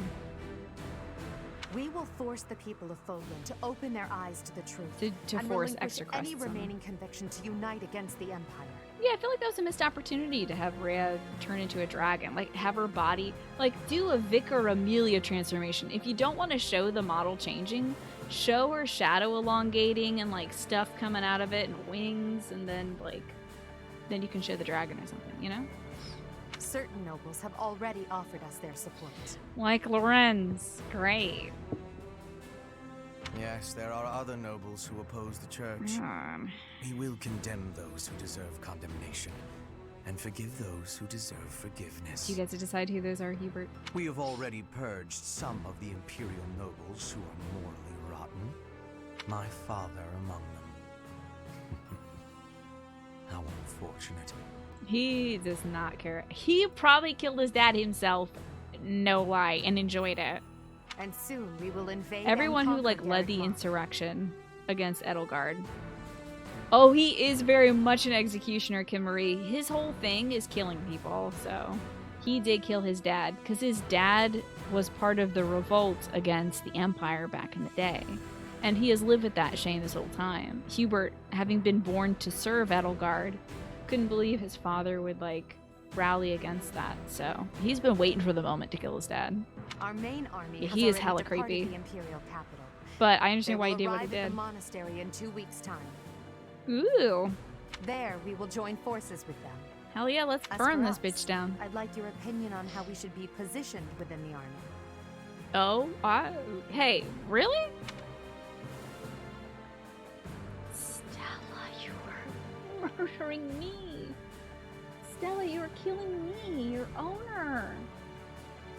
Speaker 3: We will force the people of Fodlan to open their eyes to the truth
Speaker 1: To
Speaker 3: and
Speaker 1: force
Speaker 3: relinquish
Speaker 1: extra
Speaker 3: any
Speaker 1: quests on them.
Speaker 3: remaining conviction to unite against the Empire.
Speaker 1: Yeah, I feel like that was a missed opportunity to have Rhea turn into a dragon. Like, have her body... Like, do a Vicar Amelia transformation. If you don't want to show the model changing, show her shadow elongating and, like, stuff coming out of it and wings, and then, like... Then you can show the dragon or something, you know?
Speaker 3: Certain nobles have already offered us their support.
Speaker 1: Like Lorenz. Great.
Speaker 13: Yes, there are other nobles who oppose the church. We will condemn those who deserve condemnation.
Speaker 15: and forgive those who deserve forgiveness.
Speaker 1: Do you get to decide who those are, Hubert?
Speaker 15: We have already purged some of the Imperial nobles who are morally rotten. My father among them. How unfortunate.
Speaker 1: He does not care. He probably killed his dad himself, no lie, and enjoyed it.
Speaker 3: And soon we will invade.
Speaker 1: Everyone who like led the insurrection against Edelgard. Oh, he is very much an executioner, Kim Marie. His whole thing is killing people, so he did kill his dad because his dad was part of the revolt against the Empire back in the day. And he has lived with that shame this whole time. Hubert, having been born to serve Edelgard, couldn't believe his father would like rally against that. So he's been waiting for the moment to kill his dad.
Speaker 3: Our main army
Speaker 1: Yeah,
Speaker 3: has
Speaker 1: he is
Speaker 3: already
Speaker 1: hella
Speaker 3: departed
Speaker 1: creepy.
Speaker 3: the Imperial capital.
Speaker 1: But I understand
Speaker 3: They
Speaker 1: why he
Speaker 3: will
Speaker 1: did what he
Speaker 3: arrive at
Speaker 1: did.
Speaker 3: the monastery in 2 weeks' time.
Speaker 1: Ooh.
Speaker 3: There, we will join forces with them.
Speaker 1: Hell yeah, let's
Speaker 3: As
Speaker 1: burn
Speaker 3: for
Speaker 1: this
Speaker 3: us,
Speaker 1: bitch down.
Speaker 3: I'd like your opinion on how we should be positioned within the army.
Speaker 1: Oh, hey, really? Stella, you are murdering me. Stella, you are killing me, your owner.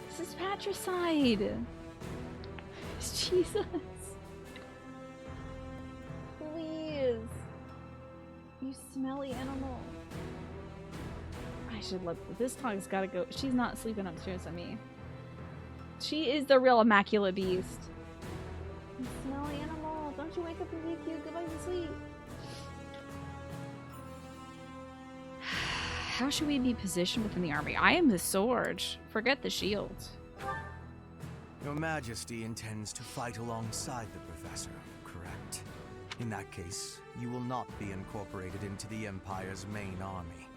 Speaker 1: This is patricide. Jesus. Please. You smelly animal. I should let this tongue's gotta go. She's not sleeping upstairs with me. She is the real immaculate beast. You smelly animal. Don't you wake up and be cute. Go back to sleep. How should we be positioned within the army? I am the sword. Forget the shield.
Speaker 15: Your Majesty intends to fight alongside the Professor, correct? In that case, you will not be incorporated into the Empire's main army.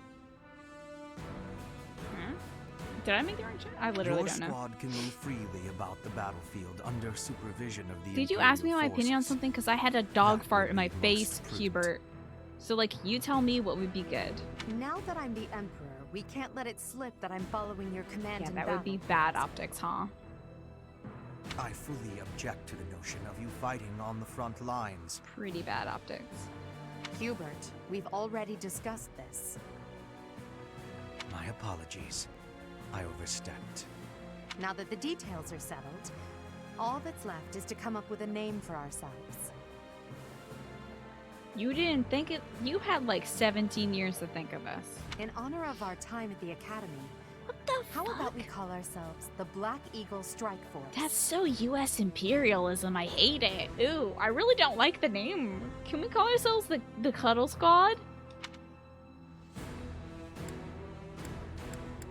Speaker 1: Did I make the right choice? I literally
Speaker 15: Your
Speaker 1: don't know.
Speaker 15: squad can move freely about the battlefield under supervision of the
Speaker 1: Did you ask me my opinion on something? Because I had a dog fart in my face, Hubert. So, like, you tell me what would be good.
Speaker 3: Now that I'm the Emperor, we can't let it slip that I'm following your command
Speaker 1: Yeah,
Speaker 3: in
Speaker 1: that
Speaker 3: battle.
Speaker 1: would be bad optics, huh?
Speaker 15: I fully object to the notion of you fighting on the front lines.
Speaker 1: Pretty bad optics.
Speaker 3: Hubert, we've already discussed this.
Speaker 15: My apologies. I overstepped.
Speaker 3: Now that the details are settled, all that's left is to come up with a name for ourselves.
Speaker 1: You didn't think it. You had like 17 years to think of this.
Speaker 3: In honor of our time at the Academy, how about we call ourselves the Black Eagle Strike Force?
Speaker 1: That's so U.S. imperialism. I hate it. Ooh, I really don't like the name. Can we call ourselves the Cuddle Squad?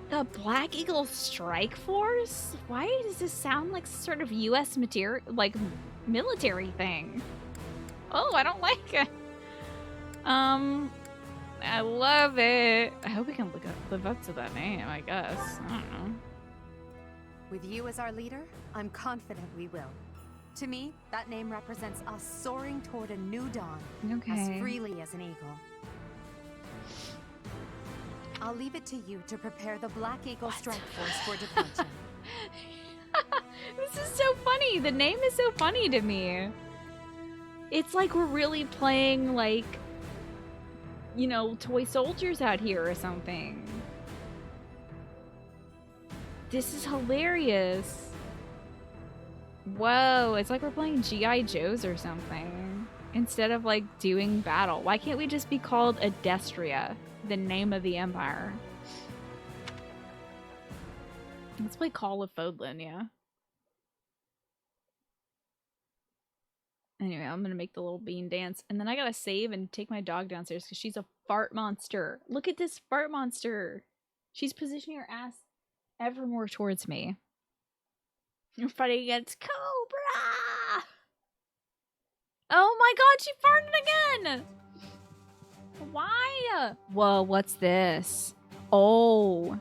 Speaker 1: The Black Eagle Strike Force? Why does this sound like sort of U.S. military thing? Oh, I don't like it. I love it. I hope we can live up to that name, I guess. I don't know.
Speaker 3: With you as our leader, I'm confident we will. To me, that name represents us soaring toward a new dawn,
Speaker 1: Okay.
Speaker 3: as freely as an eagle. I'll leave it to you to prepare the Black Eagle Strike Force for departure.
Speaker 1: This is so funny. The name is so funny to me. It's like we're really playing, like, you know, toy soldiers out here or something. This is hilarious. Whoa, it's like we're playing G.I. Joes or something. Instead of, like, doing battle. Why can't we just be called Adestria? The name of the Empire. Let's play Call of Fodlan, yeah. Anyway, I'm gonna make the little bean dance, and then I gotta save and take my dog downstairs because she's a fart monster. Look at this fart monster. She's positioning her ass ever more towards me. You're fighting against Cobra! Oh my god, she farted again! Why? Whoa, what's this? Oh.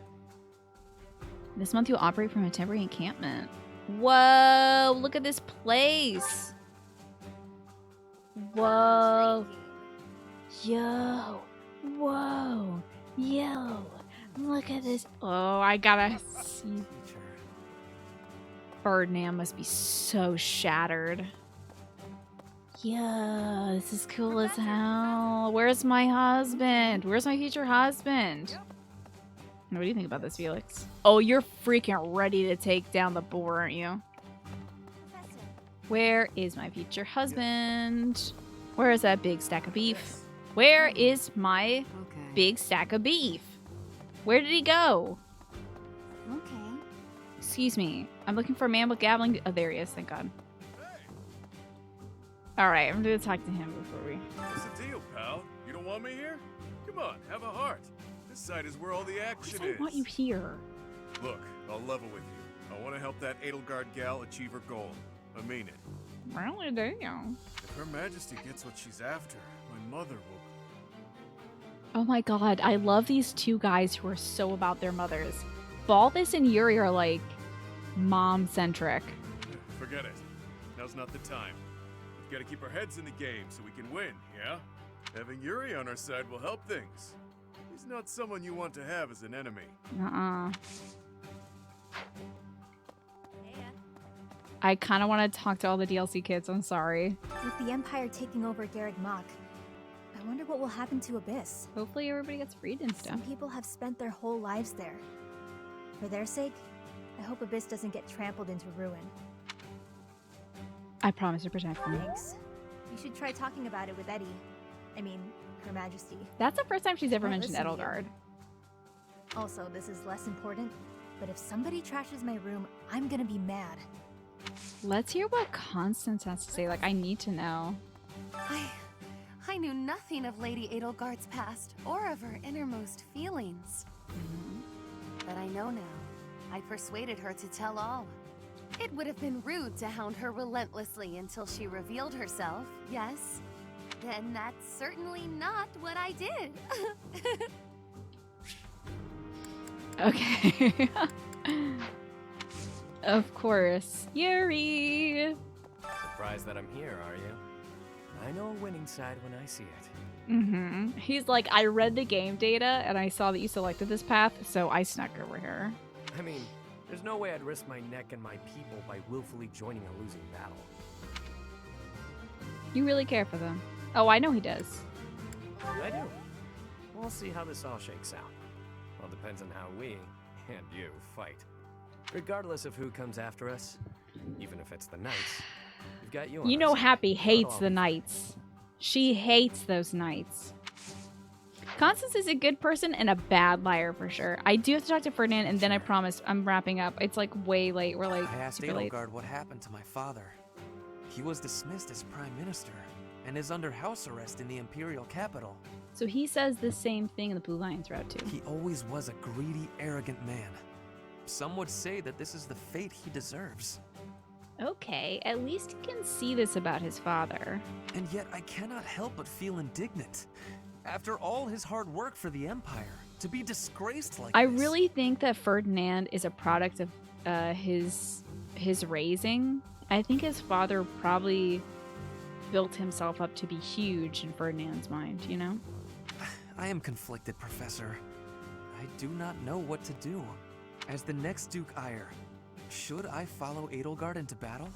Speaker 1: This month you'll operate from a temporary encampment. Whoa, look at this place. Whoa. Yo. Whoa. Yo. Look at this. Oh, I gotta see. Ferdinand must be so shattered. Yeah, this is cool as hell. Where's my husband? Where's my future husband? What do you think about this, Felix? Oh, you're freaking ready to take down the boar, aren't you? Where is my future husband? Where is that big stack of beef? Where is my big stack of beef? Where did he go?
Speaker 2: Okay.
Speaker 1: Excuse me. I'm looking for a man with gabbling. Oh, there he is. Thank God. All right, I'm going to talk to him before we...
Speaker 12: What's the deal, pal? You don't want me here? Come on, have a heart. This side is where all the action is.
Speaker 1: I want you here.
Speaker 12: Look, I'll level with you. I want to help that Edelgard gal achieve her goal. I mean it.
Speaker 1: Really do.
Speaker 12: If Her Majesty gets what she's after, my mother will...
Speaker 1: Oh my God, I love these two guys who are so about their mothers. Balthus and Yuri are like mom-centric.
Speaker 12: Forget it. Now's not the time. We've got to keep our heads in the game so we can win, yeah? Having Yuri on our side will help things. He's not someone you want to have as an enemy.
Speaker 1: I kind of want to talk to all the DLC kids, I'm sorry.
Speaker 20: With the Empire taking over Garreg Mach, I wonder what will happen to Abyss.
Speaker 1: Hopefully everybody gets freed and stuff.
Speaker 20: Some people have spent their whole lives there. For their sake, I hope Abyss doesn't get trampled into ruin.
Speaker 1: I promise to protect them.
Speaker 20: Thanks. You should try talking about it with Eddie. I mean, Her Majesty.
Speaker 1: That's the first time she's ever
Speaker 20: Won't
Speaker 1: mentioned
Speaker 20: listen to you.
Speaker 1: Edelgard.
Speaker 20: Also, this is less important, but if somebody trashes my room, I'm gonna be mad.
Speaker 1: Let's hear what Constance has to say. Like, I need to know.
Speaker 3: I knew nothing of Lady Edelgard's past or of her innermost feelings. But I know now. I persuaded her to tell all. It would have been rude to hound her relentlessly until she revealed herself, yes? Then that's certainly not what I did.
Speaker 1: Okay. Of course. Yuri!
Speaker 9: Surprised that I'm here, are you? I know a winning side when I see it.
Speaker 1: He's like, I read the game data and I saw that you selected this path, so I snuck over here.
Speaker 9: I mean, there's no way I'd risk my neck and my people by willfully joining a losing battle.
Speaker 1: You really care for them. Oh, I know he does.
Speaker 9: I do. We'll see how this all shakes out. All depends on how we, and you, fight. Regardless of who comes after us, even if it's the Knights, we've got you on
Speaker 1: You
Speaker 9: our
Speaker 1: know
Speaker 9: side.
Speaker 1: Happy
Speaker 9: Not
Speaker 1: hates
Speaker 9: all
Speaker 1: the
Speaker 9: of us.
Speaker 1: Knights. She hates those Knights. Constance is a good person and a bad liar for sure. I do have to talk to Ferdinand and then I promise I'm wrapping up. It's like way late. We're like
Speaker 13: I asked
Speaker 1: super late.
Speaker 13: Edelgard what happened to my father. He was dismissed as Prime Minister and is under house arrest in the Imperial capital.
Speaker 1: So he says the same thing in the Blue Lions route too.
Speaker 13: He always was a greedy, arrogant man. Some would say that this is the fate he deserves.
Speaker 1: Okay, at least he can see this about his father.
Speaker 13: And yet I cannot help but feel indignant. After all his hard work for the Empire, to be disgraced like
Speaker 1: I
Speaker 13: this.
Speaker 1: really think that Ferdinand is a product of his raising. I think his father probably built himself up to be huge in Ferdinand's mind, you know?
Speaker 13: I am conflicted, Professor. I do not know what to do. As the next Duke Ire, should I follow Edelgard into battle?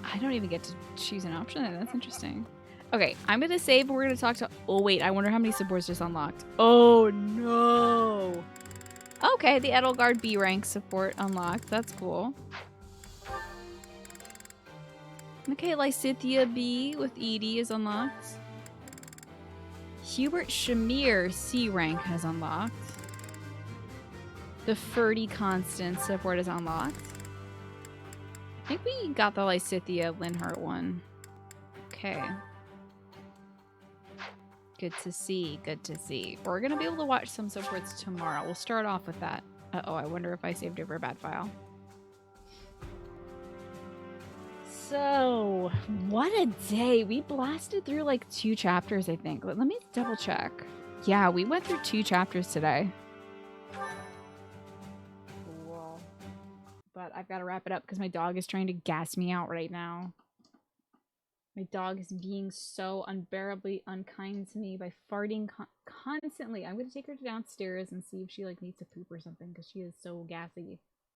Speaker 1: I don't even get to choose an option. That's interesting. Okay, I'm gonna save. We're gonna talk to. Oh wait, I wonder how many supports just unlocked. Oh no. Okay, the Edelgard B rank support unlocked. That's cool. Okay, Lysithia B with Edie is unlocked. Hubert Shamir C rank has unlocked. The Ferdy Constance support is unlocked. I think we got the Lysithia Linhart one. Okay. Good to see. Good to see. We're going to be able to watch some supports tomorrow. We'll start off with that. Uh-oh, I wonder if I saved over a bad file. So, what a day. We blasted through like 2 chapters, I think. Let me double check. Yeah, we went through 2 chapters today. Cool. But I've got to wrap it up because my dog is trying to gas me out right now. My dog is being so unbearably unkind to me by farting constantly. I'm going to take her downstairs and see if she like needs to poop or something because she is so gassy.